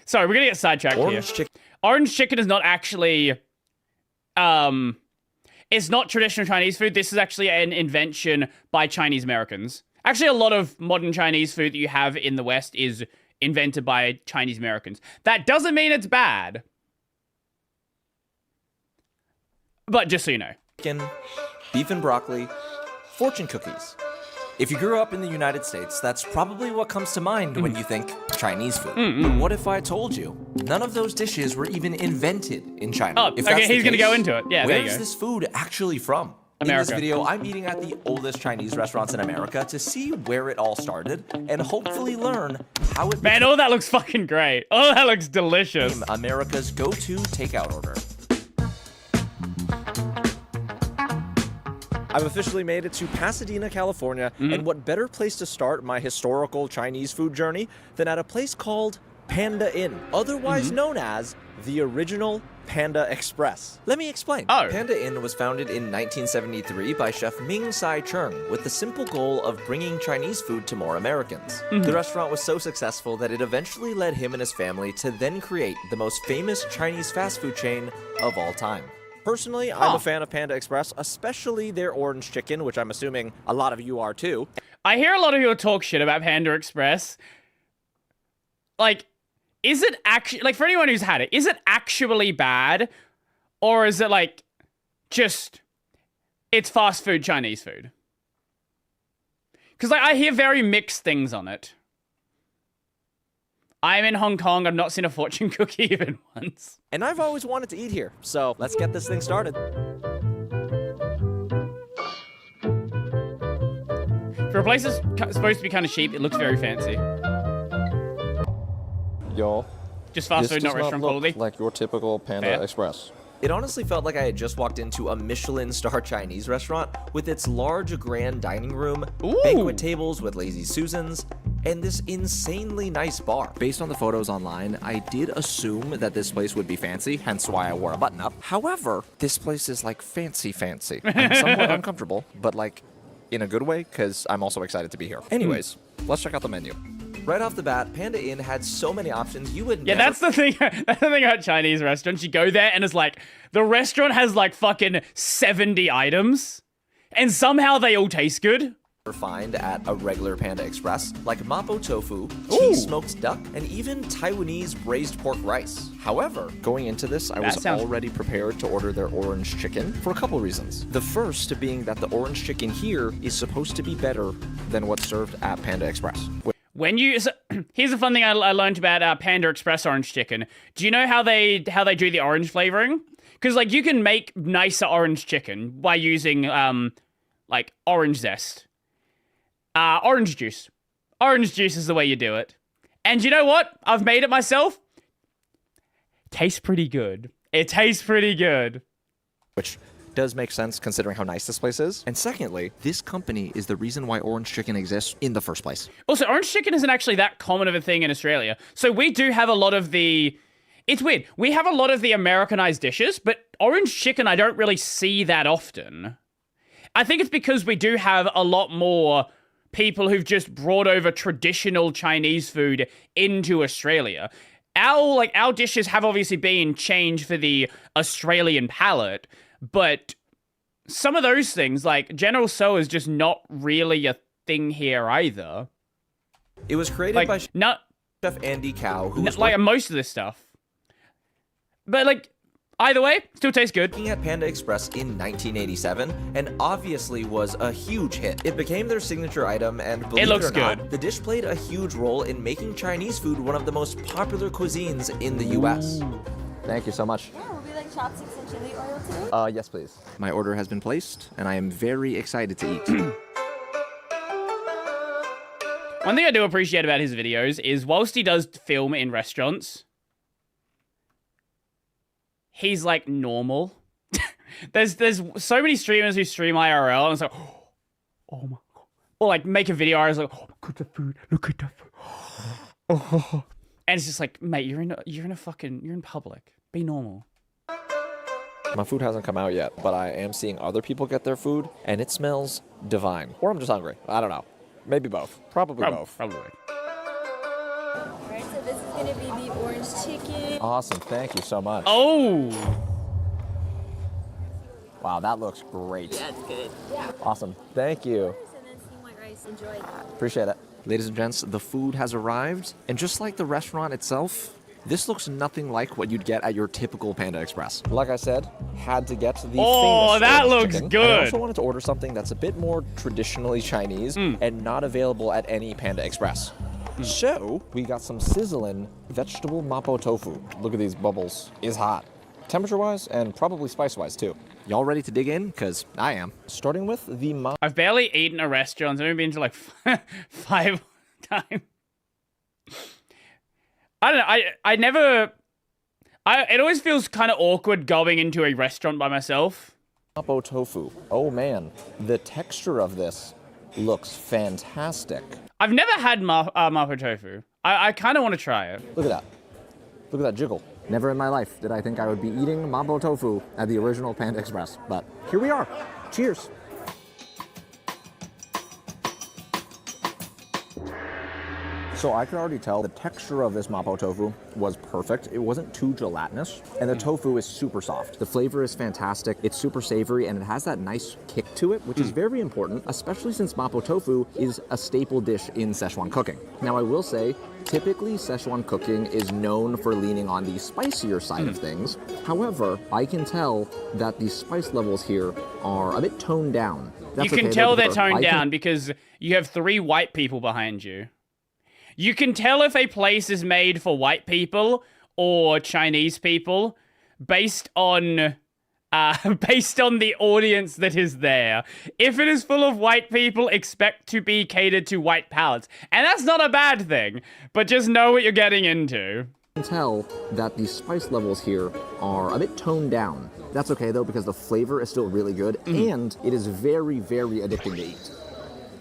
sorry, we're going to get sidetracked here. Orange chicken is not actually... it's not traditional Chinese food. This is actually an invention by Chinese Americans. Actually, a lot of modern Chinese food that you have in the West is invented by Chinese Americans. That doesn't mean it's bad. But just so you know. Chicken, beef and broccoli, fortune cookies. If you grew up in the United States, that's probably what comes to mind when you think Chinese food. But what if I told you none of those dishes were even invented in China? Oh, okay, he's going to go into it. Yeah, there you go. Where is this food actually from? America. In this video, I'm eating at the oldest Chinese restaurants in America to see where it all started and hopefully learn how it... Man, all that looks fucking great. All that looks delicious. America's go-to takeout order. I've officially made it to Pasadena, California, and what better place to start my historical Chinese food journey than at a place called Panda Inn, otherwise known as the original Panda Express. Let me explain. Oh. Panda Inn was founded in 1973 by chef Ming Sai Chung with the simple goal of bringing Chinese food to more Americans. The restaurant was so successful that it eventually led him and his family to then create the most famous Chinese fast food chain of all time. Personally, I'm a fan of Panda Express, especially their orange chicken, which I'm assuming a lot of you are too. I hear a lot of people talk shit about Panda Express. Like, is it actually, like, for anyone who's had it, is it actually bad? Or is it, like, just, it's fast food Chinese food? Because, like, I hear very mixed things on it. I'm in Hong Kong, I've not seen a fortune cookie even once. And I've always wanted to eat here, so let's get this thing started. For a place that's supposed to be kind of cheap, it looks very fancy. Y'all, just fast food, not restaurant quality. Like your typical Panda Express. It honestly felt like I had just walked into a Michelin-star Chinese restaurant with its large grand dining room, banquet tables with lazy Susans, and this insanely nice bar. Based on the photos online, I did assume that this place would be fancy, hence why I wore a button-up. However, this place is like fancy. I'm somewhat uncomfortable, but like in a good way, because I'm also excited to be here. Anyways, let's check out the menu. Right off the bat, Panda Inn had so many options you would never... Yeah, that's the thing about Chinese restaurants. You go there and it's like, the restaurant has like fucking 70 items, and somehow they all taste good. Find at a regular Panda Express, like mapo tofu, cheese smoked duck, and even Taiwanese braised pork rice. However, going into this, I was already prepared to order their orange chicken for a couple reasons. The first being that the orange chicken here is supposed to be better than what's served at Panda Express. When you, here's a fun thing I learned about Panda Express orange chicken. Do you know how they do the orange flavoring? Because like you can make nicer orange chicken by using like orange zest. Orange juice. Orange juice is the way you do it. And you know what? I've made it myself. Tastes pretty good. It tastes pretty good. Which does make sense considering how nice this place is. And secondly, this company is the reason why orange chicken exists in the first place. Also, orange chicken isn't actually that common of a thing in Australia. So we do have a lot of the... It's weird. We have a lot of the Americanized dishes, but orange chicken I don't really see that often. I think it's because we do have a lot more people who've just brought over traditional Chinese food into Australia. Our dishes have obviously been changed for the Australian palate, but some of those things, like General Tso, is just not really a thing here either. It was created by Chef Andy Cow, who was like most of this stuff. But like, either way, still tastes good. Working at Panda Express in 1987, and obviously was a huge hit. It became their signature item, and believe it or not, the dish played a huge role in making Chinese food one of the most popular cuisines in the U.S. Thank you so much. Yeah, would we like chopsticks and chili oil today? Yes, please. My order has been placed, and I am very excited to eat. One thing I do appreciate about his videos is whilst he does film in restaurants, he's like normal. there's so many streamers who stream IRL and it's like, oh my god. Or like make a video and it's like, oh my god, the food, look at the food. Oh. And it's just like, mate, you're in public. Be normal. My food hasn't come out yet, but I am seeing other people get their food, and it smells divine. Or I'm just hungry. I don't know. Maybe both. Probably both. Probably. Alright, so this is gonna be the orange chicken. Awesome. Thank you so much. Oh! Wow, that looks great. Yeah, it's good. Yeah. Awesome. Thank you. And then steamed white rice. Enjoy. Appreciate it. Ladies and gents, the food has arrived, and just like the restaurant itself, this looks nothing like what you'd get at your typical Panda Express. Like I said, had to get the famous that looks chicken. good. I also wanted to order something that's a bit more traditionally Chinese and not available at any Panda Express. So, we got some sizzling vegetable mapo tofu. Look at these bubbles. It's hot. Temperature-wise and probably spice-wise too. Y'all ready to dig in? Because I am. Starting with the I've barely eaten at restaurants. I've only been to like 5 times. I don't know. It always feels kind of awkward going into a restaurant by myself. mapo tofu. Oh man, the texture of this looks fantastic. I've never had mapo tofu. I kind of want to try it. Look at that. Look at that jiggle. Never in my life did I think I would be eating mapo tofu at the original Panda Express, but here we are. Cheers. So I could already tell the texture of this mapo tofu was perfect. It wasn't too gelatinous, and the tofu is super soft. The flavor is fantastic. It's super savory, and it has that nice kick to it, which is very important, especially since mapo tofu is a staple dish in Szechuan cooking. Now, I will say, typically Szechuan cooking is known for leaning on the spicier side of things. However, I can tell that the spice levels here are a bit toned down. You can tell they're toned down because you have 3 white people behind you. You can tell if a place is made for white people or Chinese people based on the audience that is there. If it is full of white people, expect to be catered to white palates. And that's not a bad thing, but just know what you're getting into. I can tell that the spice levels here are a bit toned down. That's okay though, because the flavor is still really good and it is very, very addicting to eat.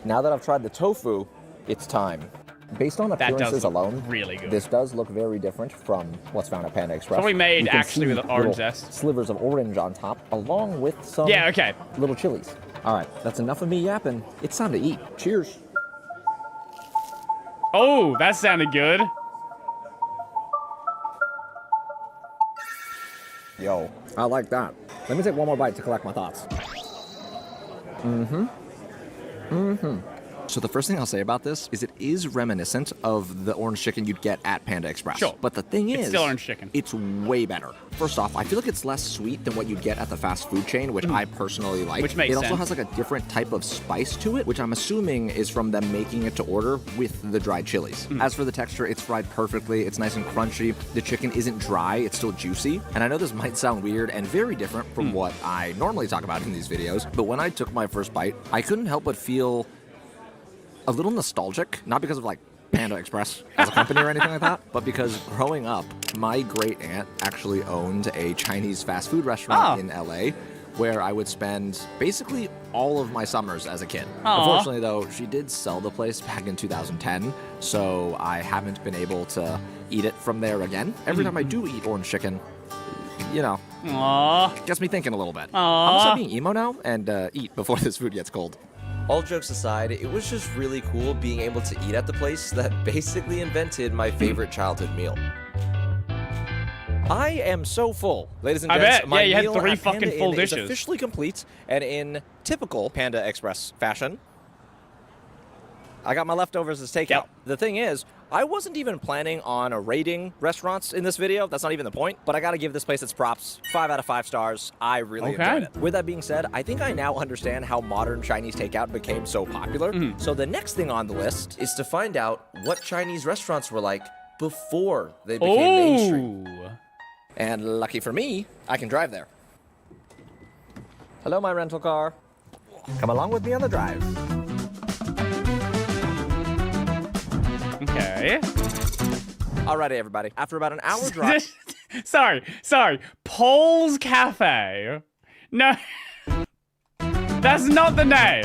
Now that I've tried the tofu, it's time. Based on appearances alone, really good. This does look very different from what's found at Panda Express. Probably made actually with orange zest. Slivers of orange on top, along with some little chilies. All right, that's enough of me yapping. It's time to eat. Cheers. Oh, that sounded good. Yo, I like that. Let me take one more bite to collect my thoughts. So the first thing I'll say about this is it is reminiscent of the orange chicken you'd get at Panda Express. Sure. But the thing is, it's still orange chicken. It's way better. First off, I feel like it's less sweet than what you'd get at the fast food chain, which I personally like. Which makes sense. It also has like a different type of spice to it, which I'm assuming is from them making it to order with the dried chilies. As for the texture, it's fried perfectly. It's nice and crunchy. The chicken isn't dry. It's still juicy. And I know this might sound weird and very different from what I normally talk about in these videos, but when I took my first bite, I couldn't help but feel a little nostalgic, not because of like Panda Express as a company or anything like that, but because growing up, my great aunt actually owned a Chinese fast food restaurant in LA where I would spend basically all of my summers as a kid. Unfortunately though, she did sell the place back in 2010, so I haven't been able to eat it from there again. Every time I do eat orange chicken, you know, gets me thinking a little bit. I'm gonna stop being emo now and eat before this food gets cold. All jokes aside, it was just really cool being able to eat at the place that basically invented my favorite childhood meal. I am so full, ladies and gents. I bet. You meal had 3 at Panda fucking full Inn dishes. is officially complete, and in typical Panda Express fashion, I got my leftovers as takeout. The thing is, I wasn't even planning on rating restaurants in this video. That's not even the point. But I gotta give this place its props. 5 out of 5 stars. I really enjoyed it. With that being said, I think I now understand how modern Chinese takeout became so popular. So the next thing on the list is to find out what Chinese restaurants were like before they became mainstream. And lucky for me, I can drive there. Hello, my rental car. Come along with me on the drive. Okay. Alrighty, everybody. After about an hour drive... Sorry. Paul's Cafe. No. That's not the name.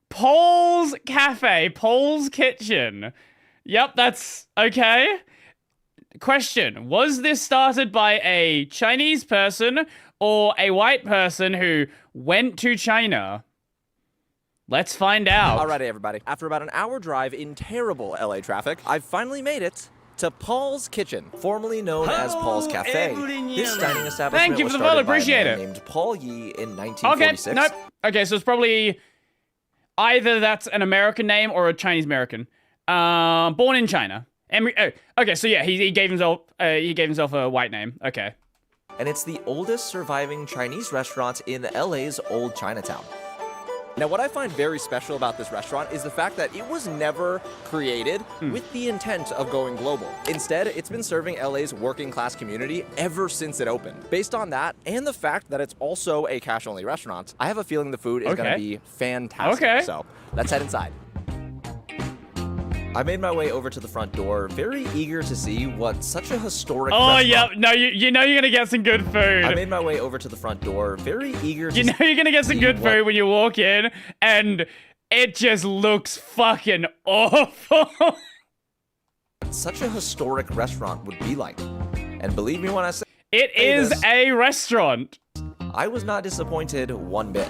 Paul's Cafe. Paul's Kitchen. Yep, that's... Okay. Question. Was this started by a Chinese person or a white person who went to China? Let's find out. Alrighty, everybody. After about an hour drive in terrible LA traffic, I've finally made it to Paul's Kitchen, formerly known as Paul's Cafe. This dining establishment Thank you for the vote. Appreciate it. Named Paul Yi in 1946. Okay, nope. Okay, so it's probably either that's an American name or a Chinese American. Born in China. Okay, so yeah, he gave himself a white name. Okay. And it's the oldest surviving Chinese restaurant in LA's old Chinatown. Now, what I find very special about this restaurant is the fact that it was never created with the intent of going global. Instead, it's been serving LA's working class community ever since it opened. Based on that, and the fact that it's also a cash-only restaurant, I have a feeling the food is going to be fantastic. So, let's head inside. I made my way over to the front door, very eager to see what such a historic Oh, restaurant... yeah. No, you know you're going to get some good food. I made my way over to the front door, very eager to You know you're going to get some good food when you walk in, and it just looks fucking awful. Such a historic restaurant would be like. And believe me when I say it is this, a restaurant. I was not disappointed one bit.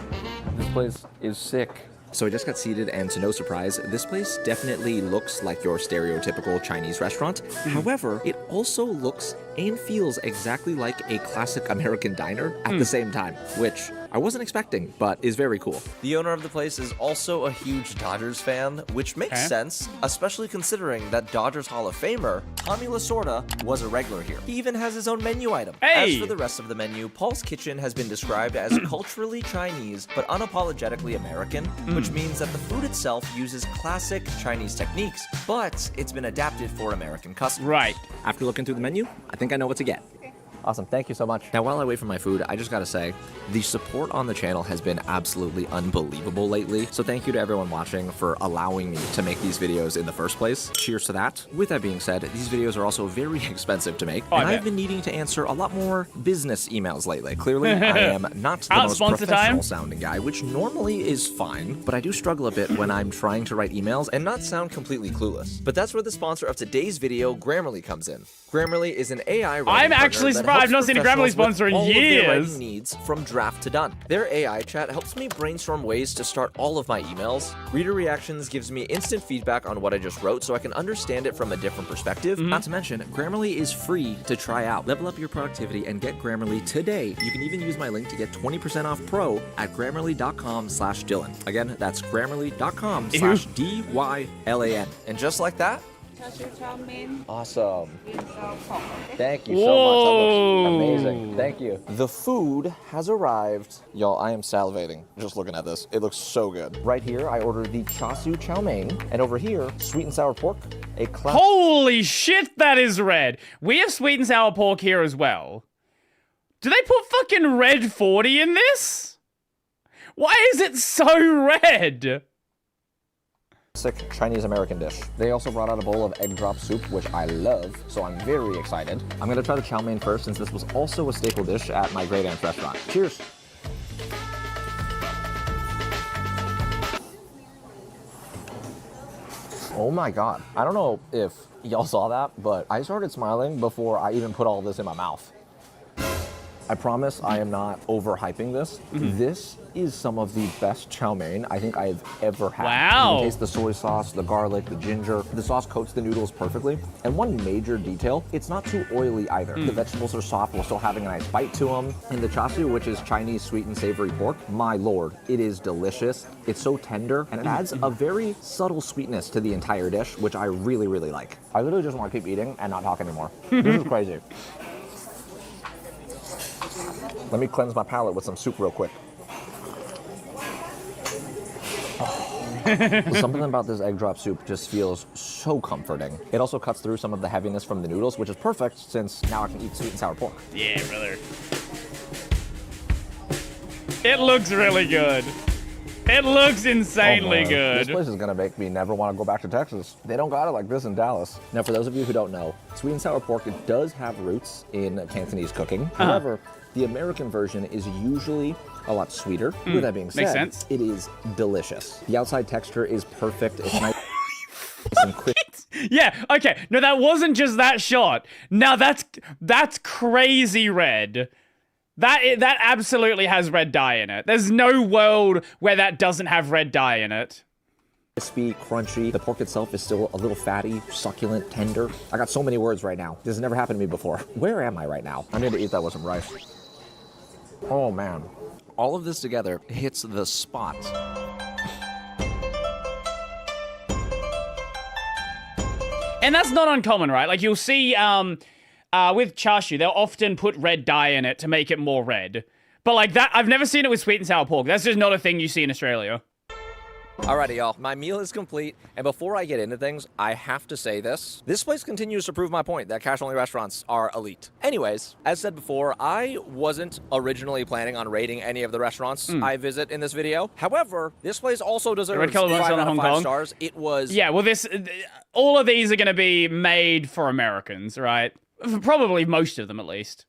This place is sick. So I just got seated, and to no surprise, this place definitely looks like your stereotypical Chinese restaurant. However, it also looks and feels exactly like a classic American diner at the same time, which I wasn't expecting, but is very cool. The owner of the place is also a huge Dodgers fan, which makes sense, especially considering that Dodgers Hall of Famer Tommy Lasorda was a regular here. He even has his own menu item. Hey! As for the rest of the menu, Paul's Kitchen has been described as culturally Chinese, but unapologetically American, which means that the food itself uses classic Chinese techniques, but it's been adapted for American customers. Right. After looking through the menu, I think I know what to get. Awesome, thank you so much. Now, while I wait for my food, I just gotta say, the support on the channel has been absolutely unbelievable lately, so thank you to everyone watching for allowing me to make these videos in the first place. Cheers to that. With that being said, these videos are also very expensive to make, and I've been needing to answer a lot more business emails lately. Clearly, I am not the most professional sounding guy, which normally is fine, but I do struggle a bit when I'm trying to write emails and not sound completely clueless. But that's where the sponsor of today's video, Grammarly, comes in. Grammarly is an AI writing I'm actually surprised. I've not seen a Grammarly sponsor in years. All of their writing needs from draft to done. Their AI chat helps me brainstorm ways to start all of my emails. Reader reactions gives me instant feedback on what I just wrote so I can understand it from a different perspective. Not to mention, Grammarly is free to try out. Level up your productivity and get Grammarly today. You can even use my link to get 20% off pro at grammarly.com/Dylan. Again, that's grammarly.com/DYLAN. And just like that, awesome. Thank you so much. That looks amazing. Thank you. The food has arrived. Y'all, I am salivating just looking at this. It looks so good. Right here, I ordered the char siu chow mein, and over here, sweet and sour pork. Holy shit, that is red. We have sweet and sour pork here as well. Do they put fucking red 40 in this? Why is it so red? Chinese American dish. They also brought out a bowl of egg drop soup, which I love, so I'm very excited. I'm gonna try the chow mein first, since this was also a staple dish at my great aunt's restaurant. Cheers. Oh my god. I don't know if y'all saw that, but I started smiling before I even put all this in my mouth. I promise I am not overhyping this. This is some of the best chow mein I think I've ever had. Wow. You can taste the soy sauce, the garlic, the ginger. The sauce coats the noodles perfectly. And one major detail, it's not too oily either. The vegetables are soft while still having a nice bite to them. And the char siu, which is Chinese sweet and savory pork, my lord, it is delicious. It's so tender, and it adds a very subtle sweetness to the entire dish, which I really, really like. I literally just want to keep eating and not talk anymore. This is crazy. Let me cleanse my palate with some soup real quick. Something about this egg drop soup just feels so comforting. It also cuts through some of the heaviness from the noodles, which is perfect since now I can eat sweet and sour pork. Yeah, brother. It looks really good. It looks insanely good. This place is gonna make me never want to go back to Texas. They don't got it like this in Dallas. Now, for those of you who don't know, sweet and sour pork, it does have roots in Cantonese cooking. However, the American version is usually a lot sweeter. With that being said, makes sense. It is delicious. The outside texture is perfect. It's nice and crisp. Yeah, okay. No, that wasn't just that shot. Now that's crazy red. That absolutely has red dye in it. There's no world where that doesn't have red dye in it. Crispy, crunchy. The pork itself is still a little fatty, succulent, tender. I got so many words right now. This has never happened to me before. Where am I right now? I need to eat that with some rice. Oh man. all of this together hits the spot. And that's not uncommon, right? Like, you'll see with char siu, they'll often put red dye in it to make it more red. But, like, that, I've never seen it with sweet and sour pork. That's just not a thing you see in Australia. Alrighty, y'all. My meal is complete, and before I get into things, I have to say this. This place continues to prove my point that cash-only restaurants are elite. Anyways, as said before, I wasn't originally planning on rating any of the restaurants I visit in this video. However, this place also deserves 5 out of 5 stars. It was... Yeah, well, all of these are going to be made for Americans, right? Probably most of them, at least.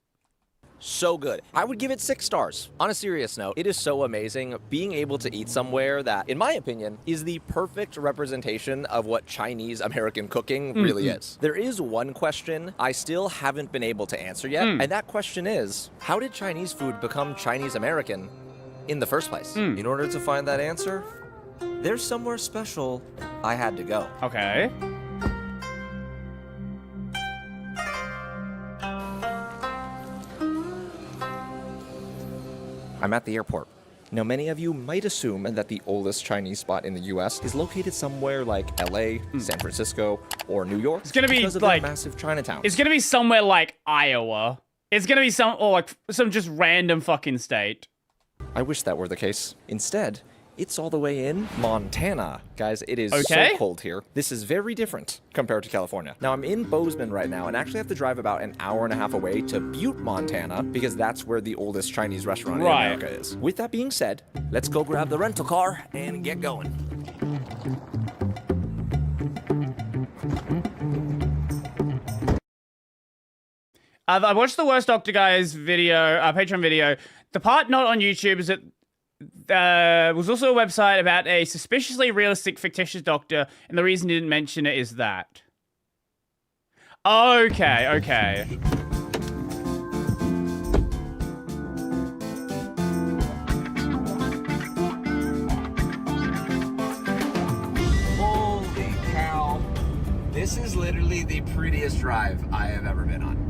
So good. I would give it 6 stars. On a serious note, it is so amazing being able to eat somewhere that, in my opinion, is the perfect representation of what Chinese American cooking really is. There is one question I still haven't been able to answer yet, and that question is, how did Chinese food become Chinese American in the first place? In order to find that answer, there's somewhere special I had to go. Okay. I'm at the airport. Now, many of you might assume that the oldest Chinese spot in the U.S. is located somewhere like L.A., San Francisco, or New York. It's gonna be because of like their massive Chinatown. It's gonna be somewhere like Iowa. It's gonna be some just random fucking state. I wish that were the case. Instead, it's all the way in Montana. Guys, it is okay. so cold here. This is very different compared to California. Now, I'm in Bozeman right now and actually have to drive about an hour and a half away to Butte, Montana, because that's where the oldest Chinese restaurant in America is. With that being said, let's go grab the rental car and get going. I watched the Worst Doctor Guy's video, Patreon video. The part not on YouTube is that was also a website about a suspiciously realistic fictitious doctor, and the reason he didn't mention it is that. Okay, okay. Holy cow. This is literally the prettiest drive I have ever been on.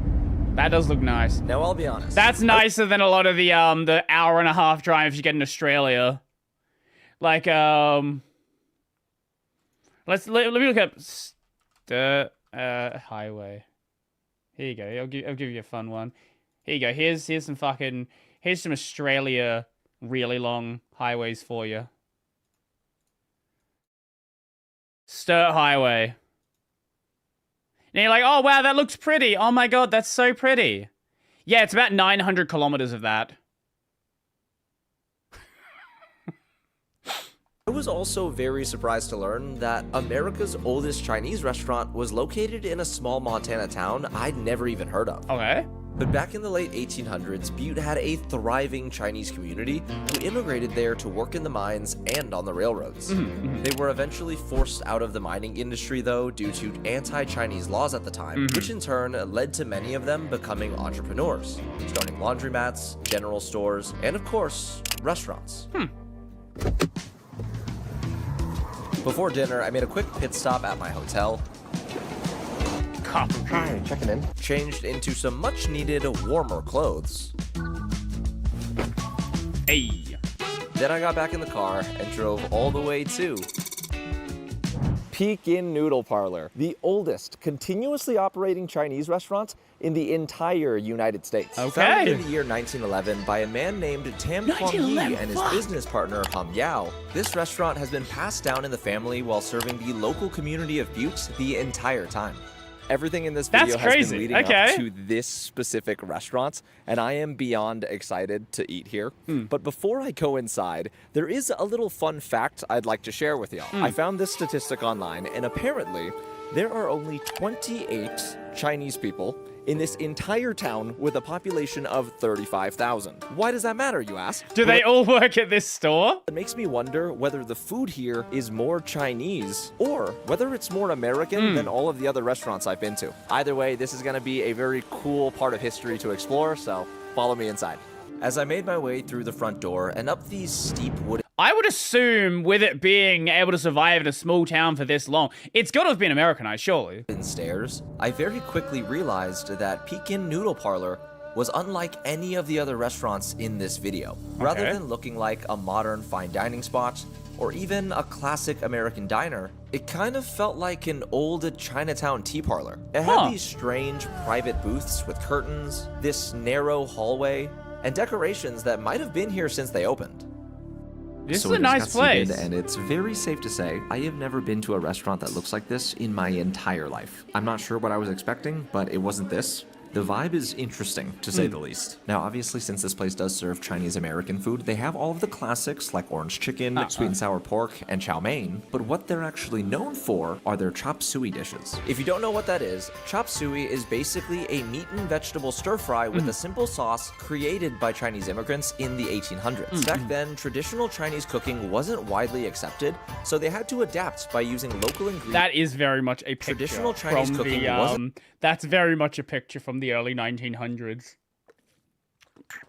That does look nice. Now, I'll be honest. That's nicer than a lot of the hour and a half drives you get in Australia. Like, let me look up highway. Here you go. I'll give you a fun one. Here you go. Here's some Australia really long highways for you. Sturt Highway. And you're like, oh, wow, that looks pretty. Oh, my God, that's so pretty. Yeah, it's about 900 kilometers of that. I was also very surprised to learn that America's oldest Chinese restaurant was located in a small Montana town I'd never even heard of. Okay. But back in the late 1800s, Butte had a thriving Chinese community who immigrated there to work in the mines and on the railroads. They were eventually forced out of the mining industry, though, due to anti-Chinese laws at the time, which in turn led to many of them becoming entrepreneurs, starting laundromats, general stores, and of course, restaurants. Before dinner, I made a quick pit stop at my hotel. Hi, checking in. Changed into some much-needed warmer clothes. Hey. Then I got back in the car and drove all the way to Pekin Noodle Parlor, the oldest continuously operating Chinese restaurant in the entire United States. Okay. Founded in the year 1911 by a man named Tam Kwang Yi and his business partner Hum Yao, this restaurant has been passed down in the family while serving the local community of Butte the entire time. Everything in this video has been leading up to this specific restaurant, and I am beyond excited to eat here. But before I go inside, there is a little fun fact I'd like to share with y'all. I found this statistic online, and apparently there are only 28 Chinese people in this entire town with a population of 35,000. Why does that matter, you ask? Do they all work at this store? It makes me wonder whether the food here is more Chinese or whether it's more American than all of the other restaurants I've been to. Either way, this is gonna be a very cool part of history to explore, so follow me inside. As I made my way through the front door and up these steep wooden... I would assume with it being able to survive in a small town for this long, it's got to have been Americanized, surely. ...stairs, I very quickly realized that Pekin Noodle Parlor was unlike any of the other restaurants in this video. Rather than looking like a modern fine dining spot, or even a classic American diner, it kind of felt like an old Chinatown tea parlor. It had these strange private booths with curtains, this narrow hallway, and decorations that might have been here since they opened. This So is a it nice got seated, place. and it's very safe to say I have never been to a restaurant that looks like this in my entire life. I'm not sure what I was expecting, but it wasn't this. The vibe is interesting, to say the least. Now, obviously, since this place does serve Chinese American food, they have all of the classics like orange chicken, sweet and sour pork, and chow mein. But what they're actually known for are their chop suey dishes. If you don't know what that is, chop suey is basically a meat and vegetable stir fry with a simple sauce created by Chinese immigrants in the 1800s. Back then, traditional Chinese cooking wasn't widely accepted, so they had to adapt by using local ingredients. That is very much a picture Traditional Chinese from cooking the, wasn't that's very much a picture from the early 1900s.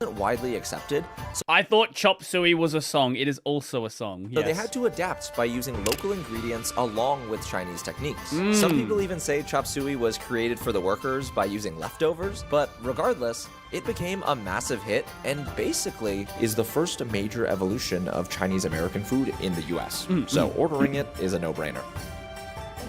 Widely accepted. So I thought chop suey was a song. It is also a song. So Yes. they had to adapt by using local ingredients along with Chinese techniques. Some people even say chop suey was created for the workers by using leftovers, but regardless, it became a massive hit and basically is the first major evolution of Chinese American food in the US. So ordering it is a no-brainer.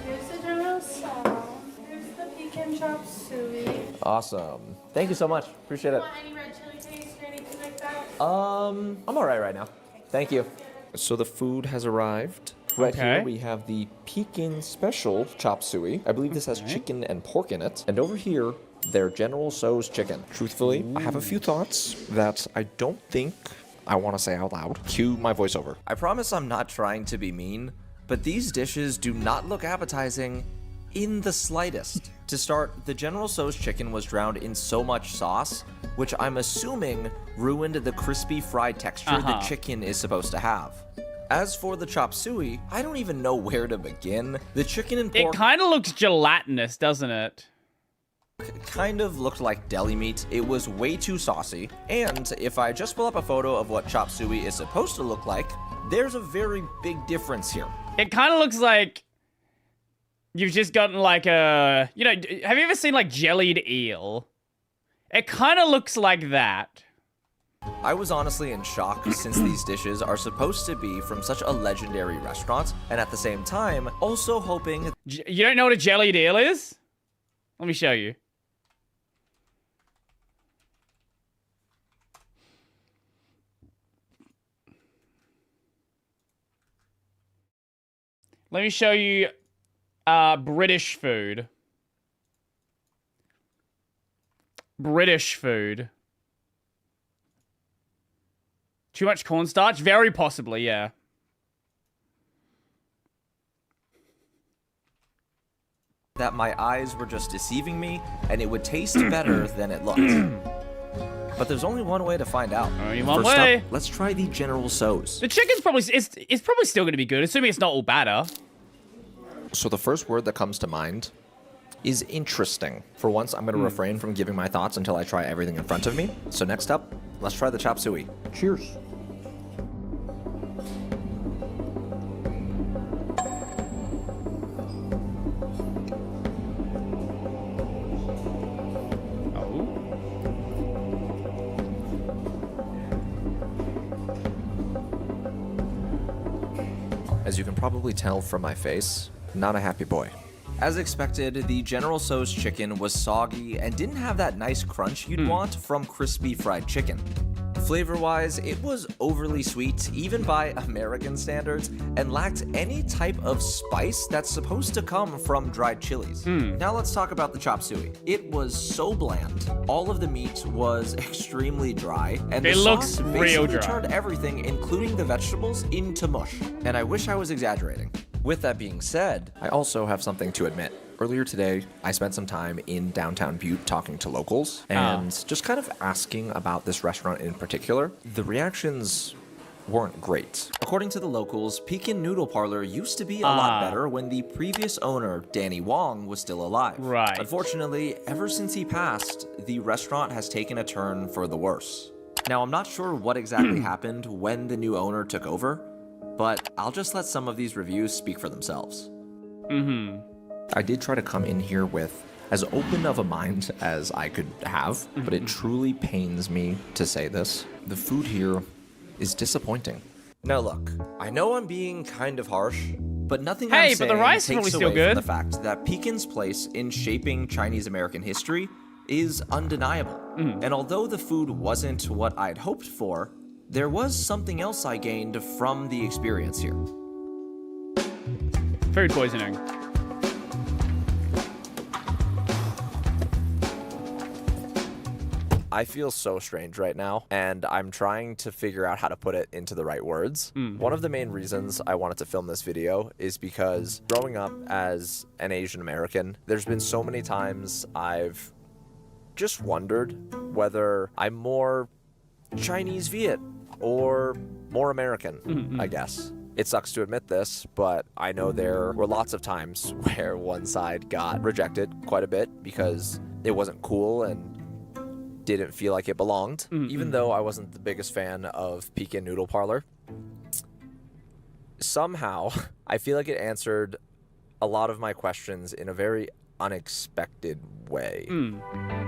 Here's the general salad. Here's the pecan chop suey. Awesome. Thank you so much. Appreciate it. Want any red chili paste or anything like that? I'm all right now. Thank you. So the food has arrived. Right here we have the Pekin Special Chop Suey. I believe this has chicken and pork in it. And over here, their General Tso's chicken. Truthfully, I have a few thoughts that I don't think I want to say out loud. Cue my voiceover. I promise I'm not trying to be mean, but these dishes do not look appetizing in the slightest. To start, the General Tso's chicken was drowned in so much sauce, which I'm assuming ruined the crispy fried texture the chicken is supposed to have. As for the chop suey, I don't even know where to begin. The chicken and pork It kind of looks gelatinous, doesn't it? kind of looked like deli meat. It was way too saucy. And if I just pull up a photo of what chop suey is supposed to look like, there's a very big difference here. It kind of looks like you've just gotten like a, you know, have you ever seen like jellied eel? It kind of looks like that. I was honestly in shock since these dishes are supposed to be from such a legendary restaurant, and at the same time, also hoping... You don't know what a jellied eel is? Let me show you. Let me show you British food. British food. Too much cornstarch? Very possibly, yeah. That my eyes were just deceiving me, and it would taste better than it looked. But there's only one way to find out. Only one First way. up, let's try the General Tso's. The chicken's probably it's probably still going to be good, assuming it's not all batter. So the first word that comes to mind is interesting. For once, I'm going to refrain from giving my thoughts until I try everything in front of me. So next up, let's try the chop suey. Cheers. As you can probably tell from my face, not a happy boy. As expected, the General Tso's chicken was soggy and didn't have that nice crunch you'd want from crispy fried chicken. Flavor-wise, it was overly sweet, even by American standards, and lacked any type of spice that's supposed to come from dried chilies. Now let's talk about the chop suey. It was so bland. All of the meat was extremely dry, and the It looks sauce real basically dry. turned everything, including the vegetables, into mush. And I wish I was exaggerating. With that being said, I also have something to admit. Earlier today, I spent some time in downtown Butte talking to locals and just kind of asking about this restaurant in particular. The reactions weren't great. According to the locals, Pekin Noodle Parlor used to be a lot better when the previous owner, Danny Wong, was still alive. Right. Unfortunately, ever since he passed, the restaurant has taken a turn for the worse. Now, I'm not sure what exactly happened when the new owner took over, but I'll just let some of these reviews speak for themselves. I did try to come in here with as open of a mind as I could have, but it truly pains me to say this. The food here is disappointing. Now look, I know I'm being kind of harsh, but nothing I'm Hey, but the saying rice is takes probably still away good. from the fact that Pekin's place in shaping Chinese American history is undeniable. And although the food wasn't what I'd hoped for, there was something else I gained from the experience here. Food poisoning. I feel so strange right now, and I'm trying to figure out how to put it into the right words. One of the main reasons I wanted to film this video is because growing up as an Asian American, there's been so many times I've just wondered whether I'm more Chinese Viet or more American, I guess. It sucks to admit this, but I know there were lots of times where one side got rejected quite a bit because it wasn't cool and didn't feel like it belonged, even though I wasn't the biggest fan of Pekin Noodle Parlor. Somehow, I feel like it answered a lot of my questions in a very unexpected way.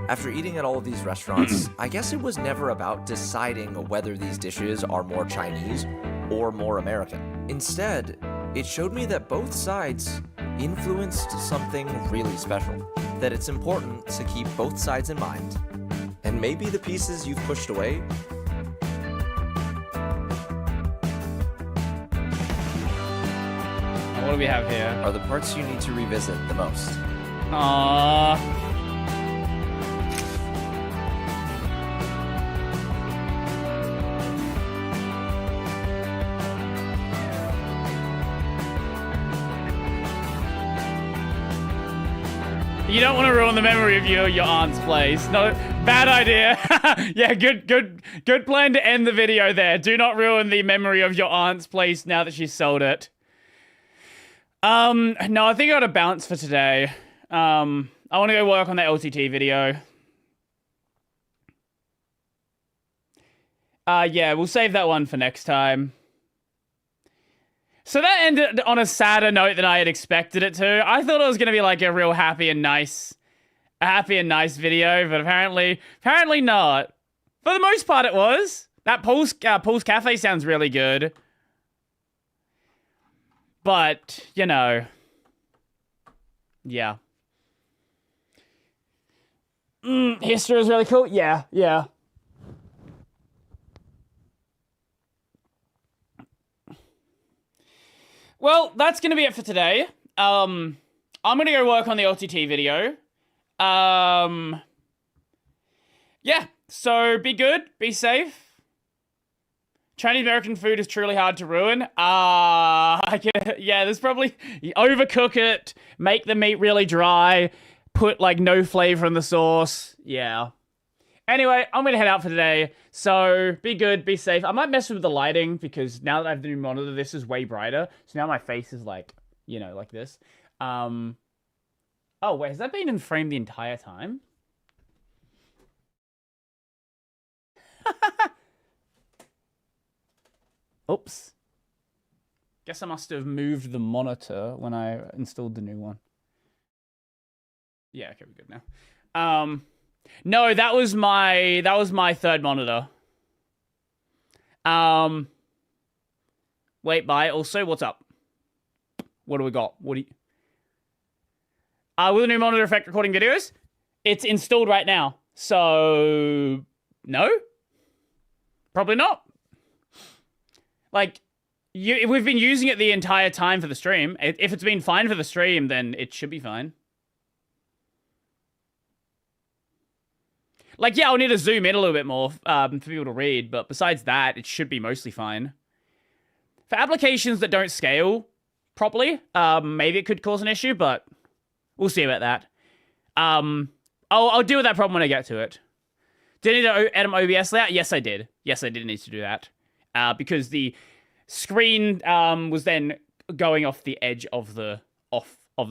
After eating at all of these restaurants, I guess it was never about deciding whether these dishes are more Chinese or more American. Instead, it showed me that both sides influenced something really special, that it's important to keep both sides in mind. And maybe the pieces you've pushed away what do we have here? Are the parts you need to revisit the most. Aww. You don't want to ruin the memory of your aunt's place. No, bad idea. Yeah, good plan to end the video there. Do not ruin the memory of your aunt's place now that she's sold it. No, I think I got a bounce for today. I want to go work on the LTT video. Yeah, we'll save that one for next time. So that ended on a sadder note than I had expected it to. I thought it was going to be like a real happy and nice video, but apparently not. For the most part, it was. That Paul's Cafe sounds really good. But, you know, yeah. History is really cool. Yeah. Well, that's going to be it for today. I'm going to go work on the LTT video. Yeah, so be good, be safe. Chinese American food is truly hard to ruin. Yeah, there's probably, you overcook it, make the meat really dry, put like no flavor in the sauce. Yeah. Anyway, I'm going to head out for today. So be good, be safe. I might mess with the lighting because now that I have the new monitor, this is way brighter. So now my face is like, you know, like this. Oh, wait, has that been in frame the entire time? Oops. Guess I must have moved the monitor when I installed the new one. Yeah, okay, we're good now. No, that was my third monitor. Wait, bye. Also, what's up? What do we got? What do you... Will the new monitor affect recording videos? It's installed right now. So, no? Probably not. Like, we've been using it the entire time for the stream. If it's been fine for the stream, then it should be fine. Like, yeah, I'll need to zoom in a little bit more for people to read, but besides that, it should be mostly fine. For applications that don't scale properly, maybe it could cause an issue, but we'll see about that. I'll deal with that problem when I get to it. Did I need to edit OBS layout? Yes, I did. Yes, I did need to do that. Because the screen was then going off the edge of the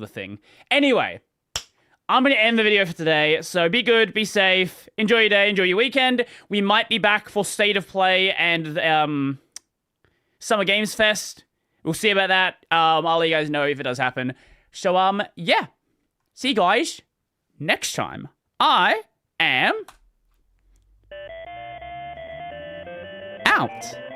thing. Anyway, I'm going to end the video for today. So be good, be safe, enjoy your day, enjoy your weekend. We might be back for State of Play and Summer Games Fest. We'll see about that. I'll let you guys know if it does happen. So, yeah. See you guys next time. I am out.